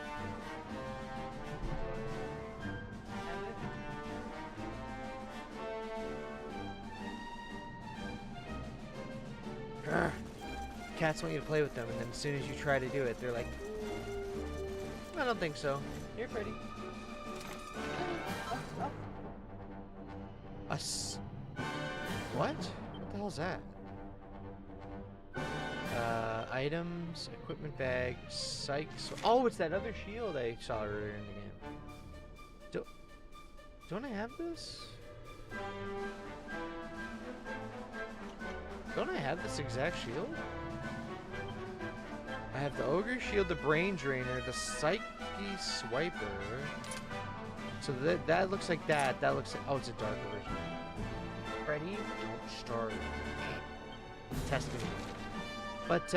Cats want you to play with them, and then as soon as you try to do it, they're like, I don't think so. You're pretty. What? What the hell is that? Items, equipment bag, psychs. Oh, it's that other shield I saw earlier in the game. Don't I have this? Don't I have this exact shield? I have the Ogre Shield, the Brain Drainer, the Psyche Swiper. So that looks like that. That looks like... Oh, it's a darker version. Ready? Don't start. Testing. But,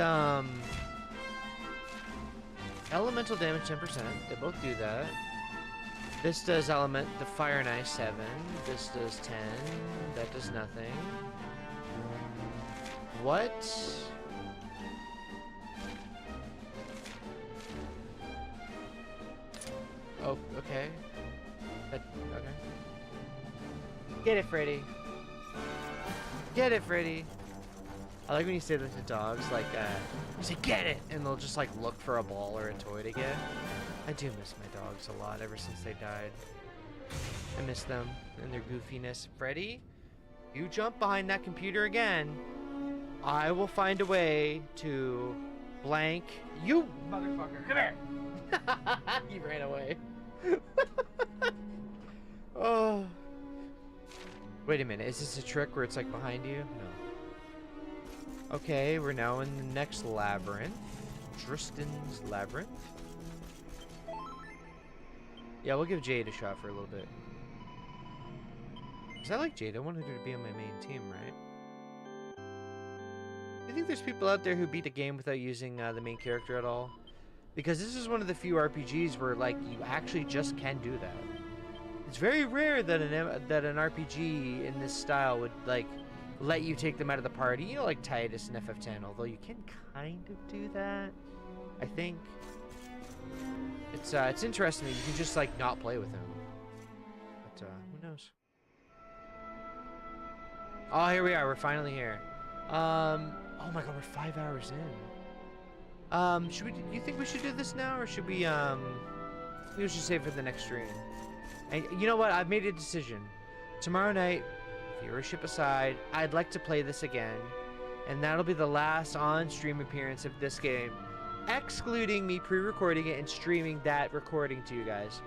Elemental damage 10%. They both do that. This does the Fire and Ice 7. This does 10. That does nothing. What? Oh, okay. Okay. Get it, Freddy. Get it, Freddy. I like when you say that to dogs, like, you say, get it! And they'll just, like, look for a ball or a toy to get. I do miss my dogs a lot ever since they died. I miss them and their goofiness. Freddy, you jump behind that computer again, I will find a way to blank you, motherfucker. Come here! He ran away. Oh. Wait a minute, is this a trick where it's like behind you? No. Okay, we're now in the next labyrinth. Tristan's Labyrinth. Yeah, we'll give Jade a shot for a little bit. Because I like Jade. I wanted her to be on my main team, right? I think there's people out there who beat a game without using the main character at all. Because this is one of the few RPGs where, like, you actually just can do that. It's very rare that an RPG in this style would, like, let you take them out of the party. You know, like Titus and FF10, although you can kind of do that, I think. It's interesting that you can just, like, not play with him. But, who knows? Oh, here we are. We're finally here. Oh my god, we're 5 hours in. Do you think we should do this now, or should we, we should save for the next stream? And you know what? I've made a decision. Tomorrow night, viewership aside, I'd like to play this again. And that'll be the last on-stream appearance of this game. Excluding me pre-recording it and streaming that recording to you guys.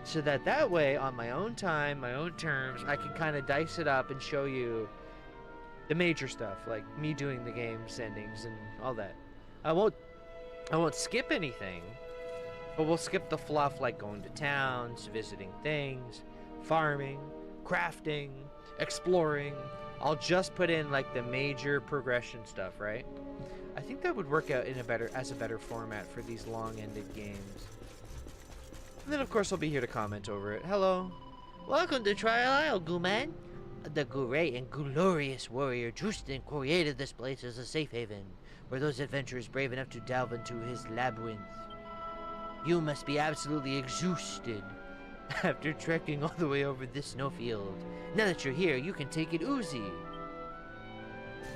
So that way, on my own time, my own terms, I can kind of dice it up and show you the major stuff. Like me doing the game's endings and all that. I won't skip anything. But we'll skip the fluff like going to towns, visiting things, farming, crafting, exploring. I'll just put in like the major progression stuff, right? I think that would work out in a better format for these long-ended games. And then of course I'll be here to comment over it. Hello. Welcome to Trial Isle, Gooman. The great and glorious warrior Drustin created this place as a safe haven, where those adventurers brave enough to delve into his labyrinth. You must be absolutely exhausted after trekking all the way over this snowfield. Now that you're here, you can take it oozy.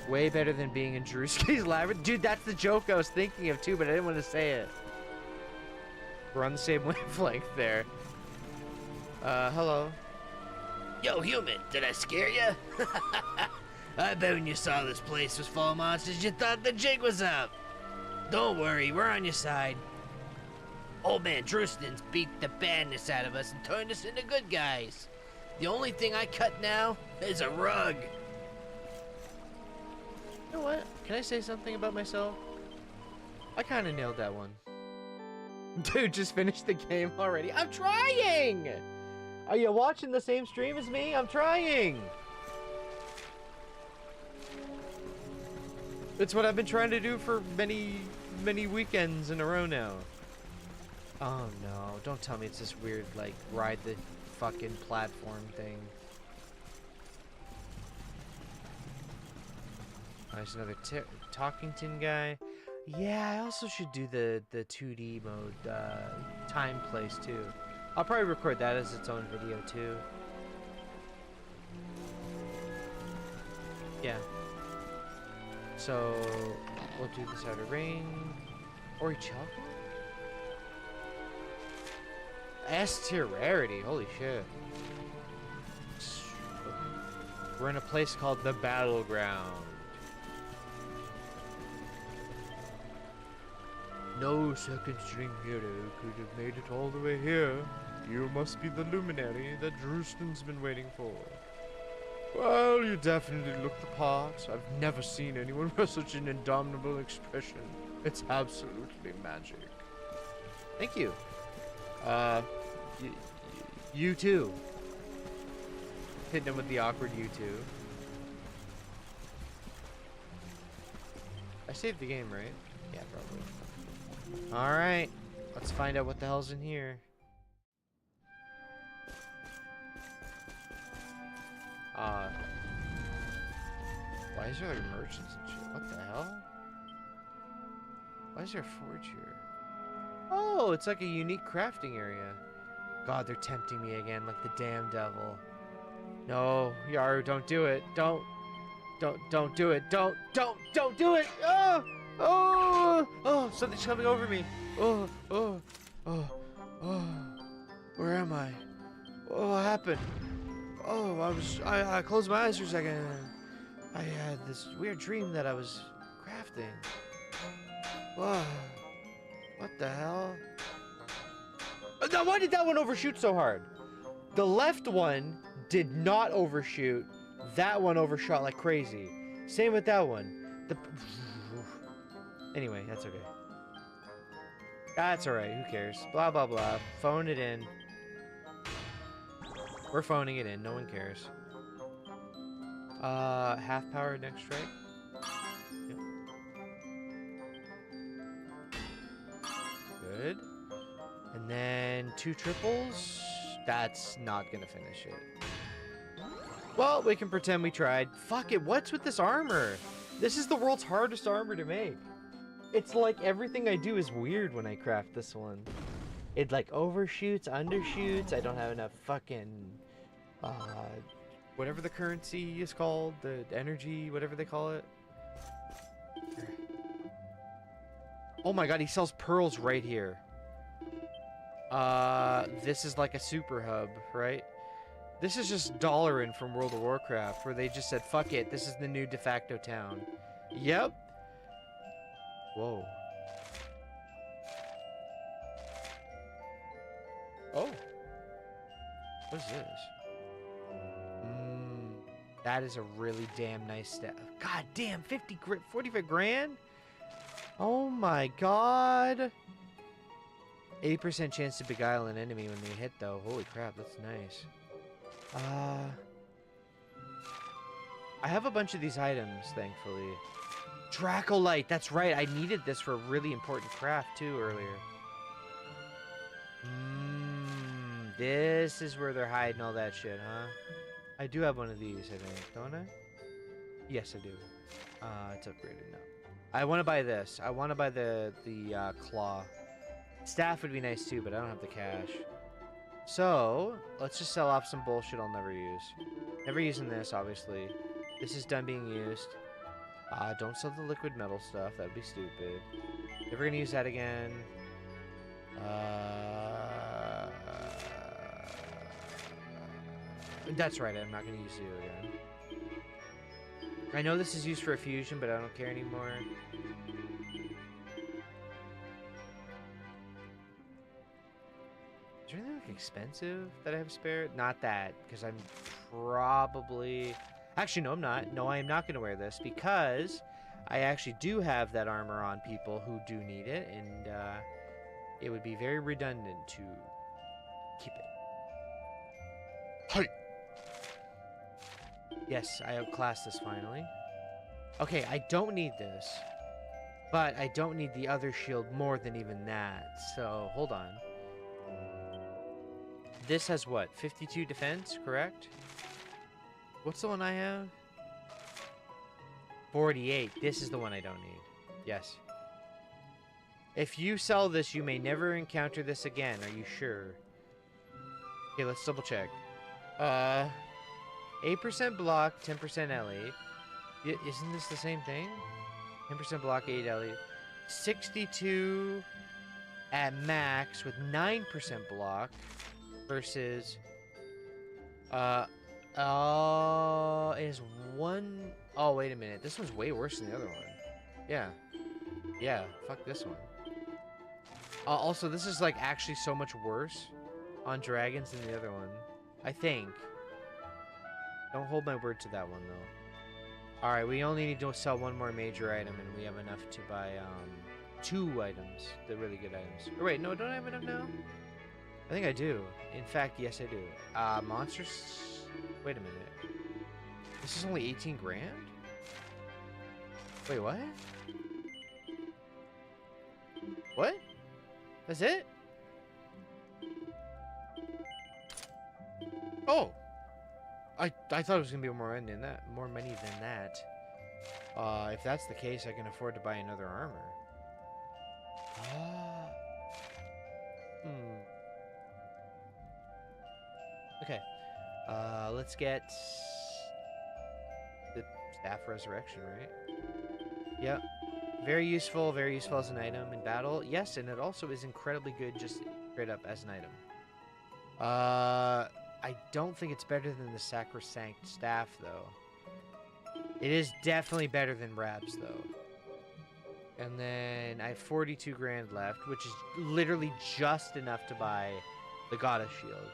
Way better than being in Drusky's Labyrinth. Dude, that's the joke I was thinking of too, but I didn't want to say it. We're on the same wavelength there. Hello. Yo, human, did I scare you? I bet when you saw this place was full of monsters, you thought the jig was up. Don't worry, we're on your side. Old man Drustin's beat the badness out of us and turned us into good guys. The only thing I cut now is a rug. You know what? Can I say something about myself? I kind of nailed that one. Dude, just finished the game already. I'm trying! Are you watching the same stream as me? I'm trying! It's what I've been trying to do for many weekends in a row now. Oh no, don't tell me it's this weird, like, ride the fucking platform thing. There's another talking tin guy. Yeah, I also should do the 2D mode, time place too. I'll probably record that as its own video too. Yeah. So, we'll do this outer ring. Ori Chalk? S tier rarity, holy shit. We're in a place called the Battleground. No second string hero could have made it all the way here. You must be the luminary that Jerusalem's been waiting for. Well, you definitely look the part. I've never seen anyone with such an indomitable expression. It's absolutely magic. Thank you. You too. Hitting him with the awkward you too. I saved the game, right? Yeah, probably. Alright, let's find out what the hell's in here. Why is there like merchants and shit? What the hell? Why is there a forge here? Oh, it's like a unique crafting area. God, they're tempting me again like the damn devil. No, Yaru, don't do it. Don't do it. Don't do it. Oh! Oh, something's coming over me. Oh. Where am I? Oh, what happened? Oh, I closed my eyes for a second. I had this weird dream that I was crafting. Whoa. What the hell? Now, why did that one overshoot so hard? The left one did not overshoot. That one overshot like crazy. Same with that one. Anyway, that's okay. That's alright, who cares? Blah, blah, blah. Phone it in. We're phoning it in, no one cares. Half power next strike. Yep. Good. And then 2 triples. That's not gonna finish it. Well, we can pretend we tried. Fuck it, what's with this armor? This is the world's hardest armor to make. It's like everything I do is weird when I craft this one. It like overshoots, undershoots. I don't have enough fucking, whatever the currency is called, the energy, whatever they call it. Oh my god, he sells pearls right here. This is like a super hub, right? This is just Dollarin from World of Warcraft, where they just said, fuck it, this is the new de facto town. Yep. Whoa. Oh. What is this? That is a really damn nice step. God damn, 45 grand? Oh my god. 80% chance to beguile an enemy when they hit, though. Holy crap, that's nice. I have a bunch of these items, thankfully. Dracolite, that's right. I needed this for a really important craft, too, earlier. This is where they're hiding all that shit, huh? I do have one of these, I think, don't I? Yes, I do. It's upgraded now. I want to buy this. I want to buy the claw. Staff would be nice, too, but I don't have the cash. So, let's just sell off some bullshit I'll never use. Never using this, obviously. This is done being used. Don't sell the liquid metal stuff. That'd be stupid. Never gonna use that again. That's right, I'm not gonna use you again. I know this is used for a fusion, but I don't care anymore. Is there anything I can expensive that I have spare? Not that, because I'm probably... Actually, no, I'm not. No, I am not going to wear this, because I actually do have that armor on people who do need it, and it would be very redundant to keep it. Hey! Yes, I outclassed this finally. Okay, I don't need this, but I don't need the other shield more than even that, so hold on. This has what? 52 defense, correct? What's the one I have? 48. This is the one I don't need. Yes. If you sell this, you may never encounter this again. Are you sure? Okay, let's double check. 8% block, 10% LE. Isn't this the same thing? 10% block, 8 LE. 62 at max with 9% block versus it is one. Oh, wait a minute. This one's way worse than the other one. Yeah. Yeah, fuck this one. Also, this is like actually so much worse on dragons than the other one. I think. Don't hold my word to that one though. Alright, we only need to sell one more major item and we have enough to buy 2 items. The really good items. Or wait, no, don't I have enough now? I think I do. In fact, yes I do. Monsters. Wait a minute. This is only 18 grand? Wait, what? What? That's it? Oh! I thought it was gonna be more money than that. More money than that. If that's the case, I can afford to buy another armor. Okay. Let's get the Staff Resurrection, right? Yep. Very useful as an item in battle. Yes, and it also is incredibly good just straight up as an item. I don't think it's better than the Sacrosanct Staff, though. It is definitely better than Rab's, though. And then I have 42 grand left, which is literally just enough to buy the Goddess Shield.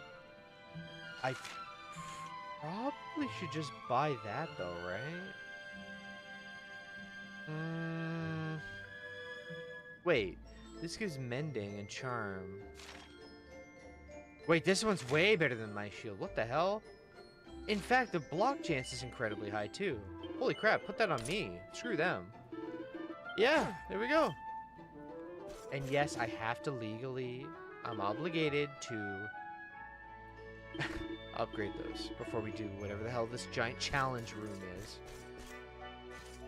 I probably should just buy that, though, right? Wait, this gives Mending and Charm. Wait, this one's way better than my shield. What the hell? In fact, the block chance is incredibly high, too. Holy crap, put that on me. Screw them. Yeah, there we go. And yes, I have to legally... I'm obligated to... upgrade those before we do whatever the hell this giant challenge room is.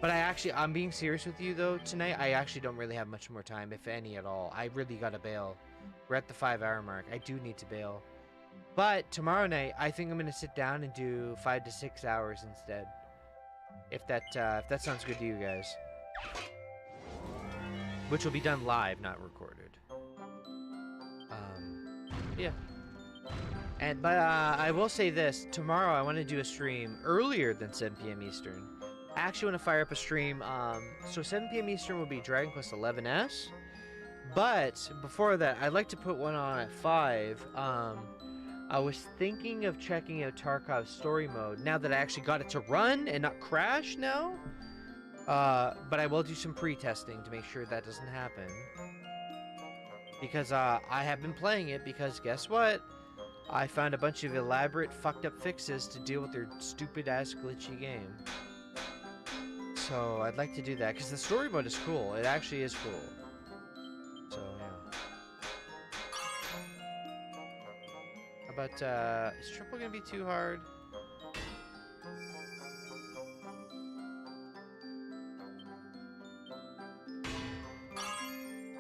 But I'm being serious with you, though, tonight. I actually don't really have much more time, if any at all. I really gotta bail. We're at the 5-hour mark. I do need to bail. But tomorrow night, I think I'm gonna sit down and do 5 to 6 hours instead. If that sounds good to you guys. Which will be done live, not recorded. Yeah. But I will say this. Tomorrow, I want to do a stream earlier than 7 p.m. Eastern. I actually want to fire up a stream. So 7 p.m. Eastern will be Dragon Quest XI's. But before that, I'd like to put one on at 5. I was thinking of checking out Tarkov's story mode now that I actually got it to run and not crash now. But I will do some pre-testing to make sure that doesn't happen. Because I have been playing it because guess what? I found a bunch of elaborate fucked up fixes to deal with their stupid ass glitchy game. So I'd like to do that because the story mode is cool. It actually is cool. So yeah. How about is triple gonna be too hard?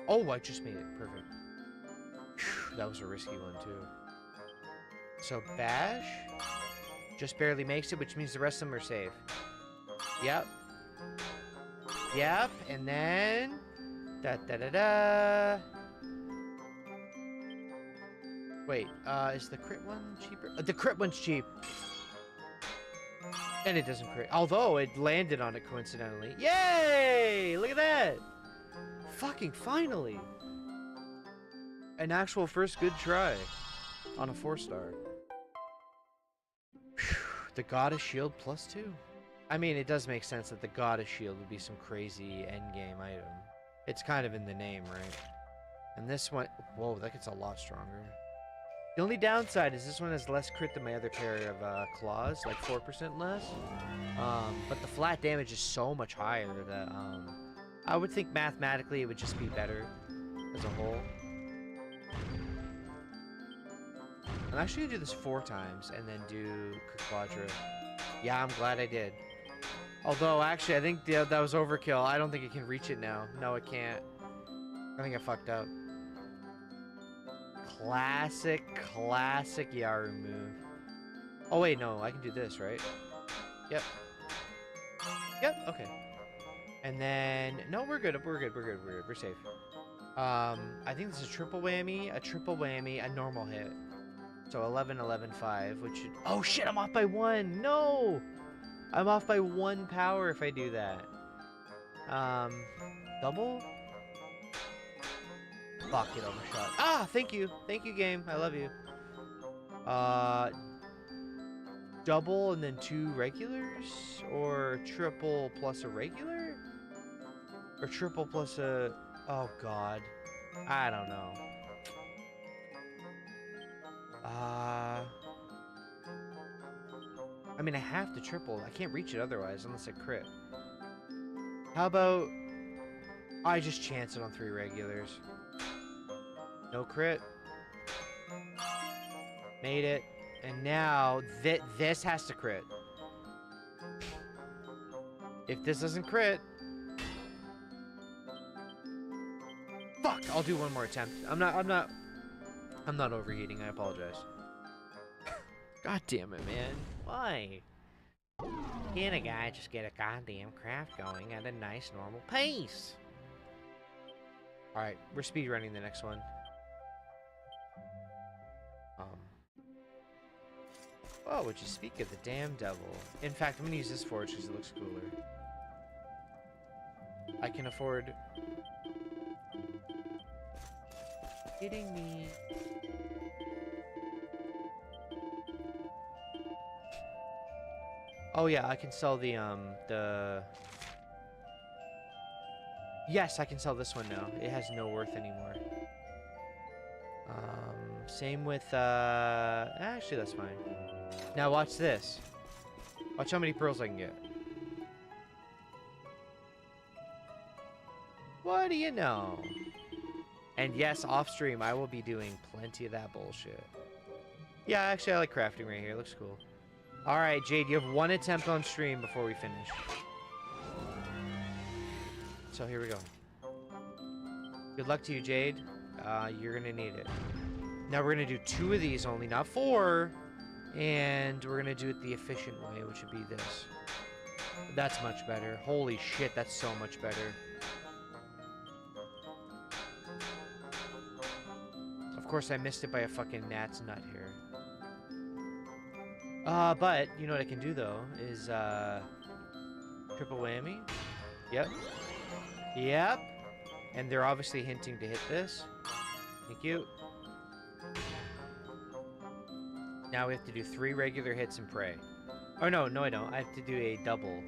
Oh, I just made it. Perfect. Whew, that was a risky one too. So Bash just barely makes it, which means the rest of them are safe. Yep. Yep, and then da-da-da-da. Wait, is the crit one cheaper? The crit one's cheap. And it doesn't crit. Although it landed on it coincidentally. Yay! Look at that! Fucking finally! An actual first good try. on a 4-star. The Goddess Shield +2. I mean, it does make sense that the Goddess Shield would be some crazy endgame item. It's kind of in the name, right? And this one, whoa, that gets a lot stronger. The only downside is this one has less crit than my other pair of claws, like 4% less. But the flat damage is so much higher that I would think mathematically it would just be better as a whole. I'm actually gonna do this 4 times and then do Quadra. Yeah, I'm glad I did. Although, actually, I think that was overkill. I don't think it can reach it now. No, it can't. I think I fucked up. Classic Yaru move. Oh, wait, no. I can do this, right? Yep. Yep, okay. And then... No, we're good. We're safe. I think this is a triple whammy, a normal hit. So 11, 11, 5, which should... Oh, shit, I'm off by 1. No! I'm off by 1 power if I do that. Double? Fuck, it overshot. Ah, thank you. Thank you, game. I love you. Double and then 2 regulars? Or triple plus a regular? Or triple plus a... Oh, God. I don't know. I mean, I have to triple. I can't reach it otherwise, unless I crit. How about... I just chance it on 3 regulars. No crit. Made it. And now, this has to crit. If this doesn't crit... Fuck! I'll do one more attempt. I'm not overheating. I apologize. God damn it, man. Why? Can a guy just get a goddamn craft going at a nice, normal pace? Alright, we're speedrunning the next one. Oh, would you speak of the damn devil? In fact, I'm gonna use this forge because it looks cooler. I can afford... Kidding me. Oh yeah, I can sell the Yes, I can sell this one now. It has no worth anymore. Same with actually that's fine. Now watch this. Watch how many pearls I can get. What do you know? And yes, off stream I will be doing plenty of that bullshit. Yeah, actually I like crafting right here. It looks cool. Alright, Jade, you have 1 attempt on stream before we finish. So here we go. Good luck to you, Jade. You're gonna need it. Now we're gonna do 2 of these only, not 4. And we're gonna do it the efficient way, which would be this. That's much better. Holy shit, that's so much better. Of course, I missed it by a fucking gnat's nut here. But, you know what I can do, though, is, triple whammy. Yep. Yep. And they're obviously hinting to hit this. Thank you. Now we have to do 3 regular hits and pray. Oh, no, I don't. I have to do a double.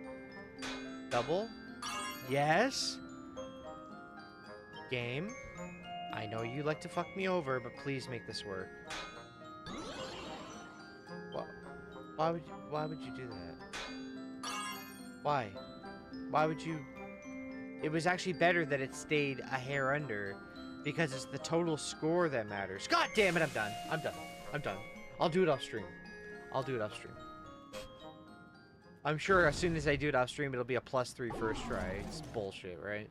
Double? Yes? Game. I know you like to fuck me over, but please make this work. Why would you do that? Why? Why would you... It was actually better that it stayed a hair under, because it's the total score that matters. God damn it, I'm done. I'm done. I'll do it off stream. I'm sure as soon as I do it off stream, it'll be a +3 first try. It's bullshit, right?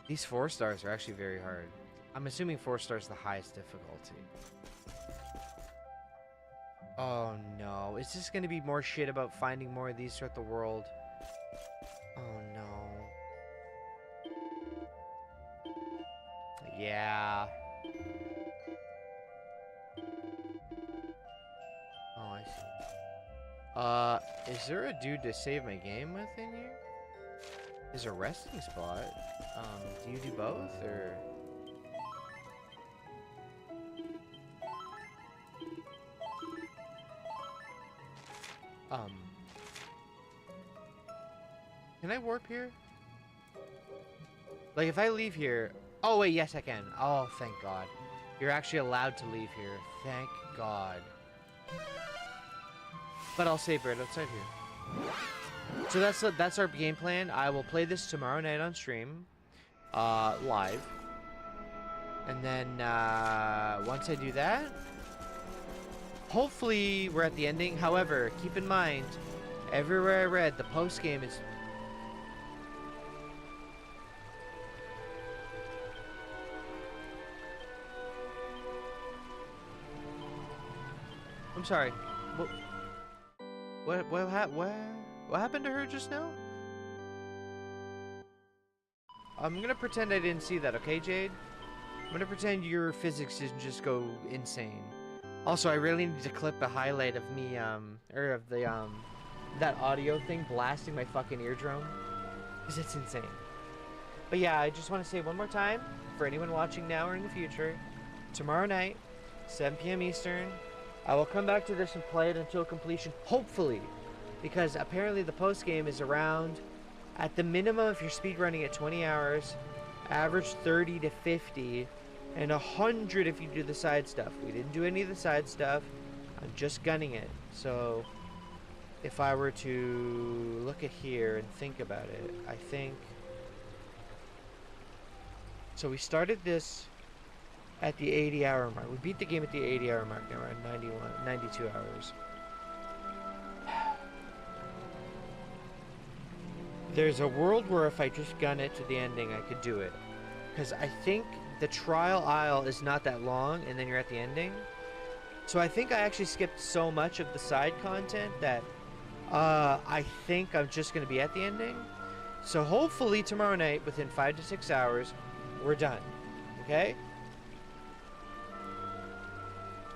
These 4 stars are actually very hard. I'm assuming 4 stars is the highest difficulty. Oh no, is this gonna be more shit about finding more of these throughout the world? Oh no. Yeah. Oh, I see. Is there a dude to save my game with in here? There's a resting spot. Do you do both, or...? Can I warp here? Like, if I leave here... Oh, wait, yes, I can. Oh, thank God. You're actually allowed to leave here. Thank God. But I'll save right outside here. So that's our game plan. I will play this tomorrow night on stream. Live. And then, once I do that... Hopefully, we're at the ending. However, keep in mind, everywhere I read, the post-game is... I'm sorry. What happened to her just now? I'm gonna pretend I didn't see that, okay, Jade? I'm gonna pretend your physics didn't just go insane. Also, I really need to clip a highlight of me, or of the, that audio thing blasting my fucking eardrum. Because it's insane. But yeah, I just want to say one more time, for anyone watching now or in the future, tomorrow night, 7 p.m. Eastern, I will come back to this and play it until completion, hopefully. Because apparently the post-game is around, at the minimum, if you're speedrunning at 20 hours, average 30 to 50, and 100 if you do the side stuff. We didn't do any of the side stuff. I'm just gunning it. So, if I were to look at here and think about it, I think... So we started this at the 80-hour mark. We beat the game at the 80-hour mark. Now we're at 92 hours. There's a world where if I just gun it to the ending, I could do it. Because I think the trial aisle is not that long, and then you're at the ending. So I think I actually skipped so much of the side content that I think I'm just going to be at the ending. So hopefully tomorrow night, within 5 to 6 hours, we're done. Okay?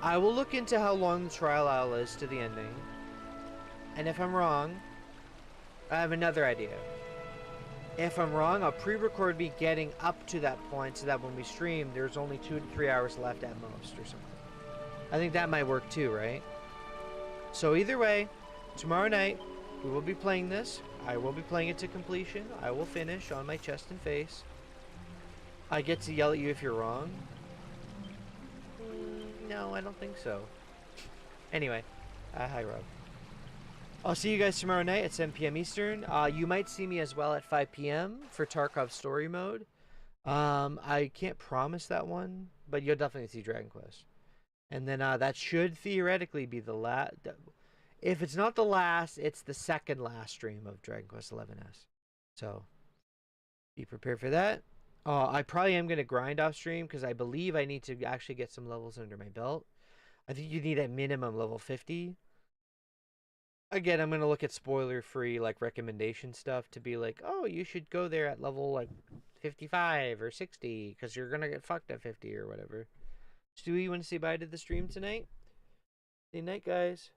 I will look into how long the trial aisle is to the ending. And if I'm wrong, I have another idea. If I'm wrong, I'll pre-record me getting up to that point so that when we stream, there's only 2 to 3 hours left at most or something. I think that might work too, right? So either way, tomorrow night, we will be playing this. I will be playing it to completion. I will finish on my chest and face. I get to yell at you if you're wrong. No, I don't think so. Anyway, hi Rob. I'll see you guys tomorrow night at 7 p.m. Eastern. You might see me as well at 5 p.m. for Tarkov Story Mode. I can't promise that one, but you'll definitely see Dragon Quest. And then that should theoretically be the last... If it's not the last, it's the second last stream of Dragon Quest XI's. So, be prepared for that. I probably am going to grind off stream because I believe I need to actually get some levels under my belt. I think you need at minimum level 50. Again, I'm going to look at spoiler-free, like, recommendation stuff to be like, oh, you should go there at level, like, 55 or 60 because you're going to get fucked at 50 or whatever. Stewie, you want to say bye to the stream tonight? Say night, guys.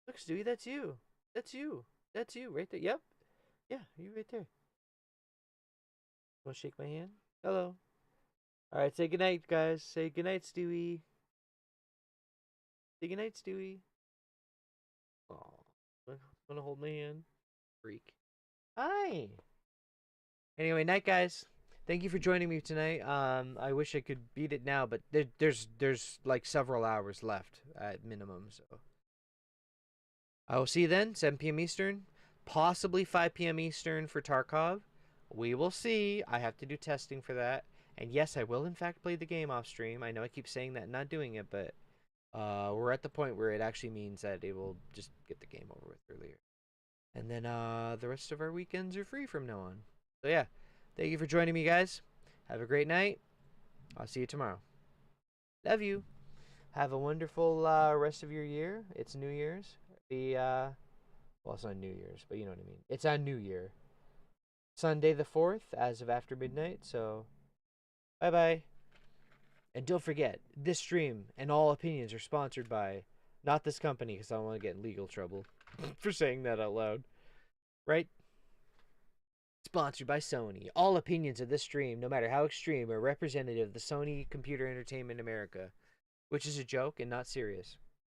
Look, Stewie, that's you. That's you. That's you right there. Yep. Yeah, you right there. Want to shake my hand? Hello. All right, say goodnight, guys. Say goodnight, Stewie. Say goodnight, Stewie. Oh, want to hold my hand? Freak. Hi. Anyway, night, guys. Thank you for joining me tonight. I wish I could beat it now, but there's like several hours left at minimum, so. I will see you then, 7 p.m. Eastern, possibly 5 p.m. Eastern for Tarkov. We will see. I have to do testing for that. And yes, I will in fact play the game off stream. I know I keep saying that and not doing it, but we're at the point where it actually means that it will just get the game over with earlier. And then the rest of our weekends are free from now on. So yeah, thank you for joining me, guys. Have a great night. I'll see you tomorrow. Love you. Have a wonderful rest of your year. It's New Year's. Well, it's not New Year's, but you know what I mean. It's on New Year. Sunday the 4th, as of after midnight, so bye-bye. And don't forget, this stream and all opinions are sponsored by not this company, because I don't want to get in legal trouble for saying that out loud. Right? Sponsored by Sony. All opinions of this stream, no matter how extreme, are representative of the Sony Computer Entertainment America, which is a joke and not serious.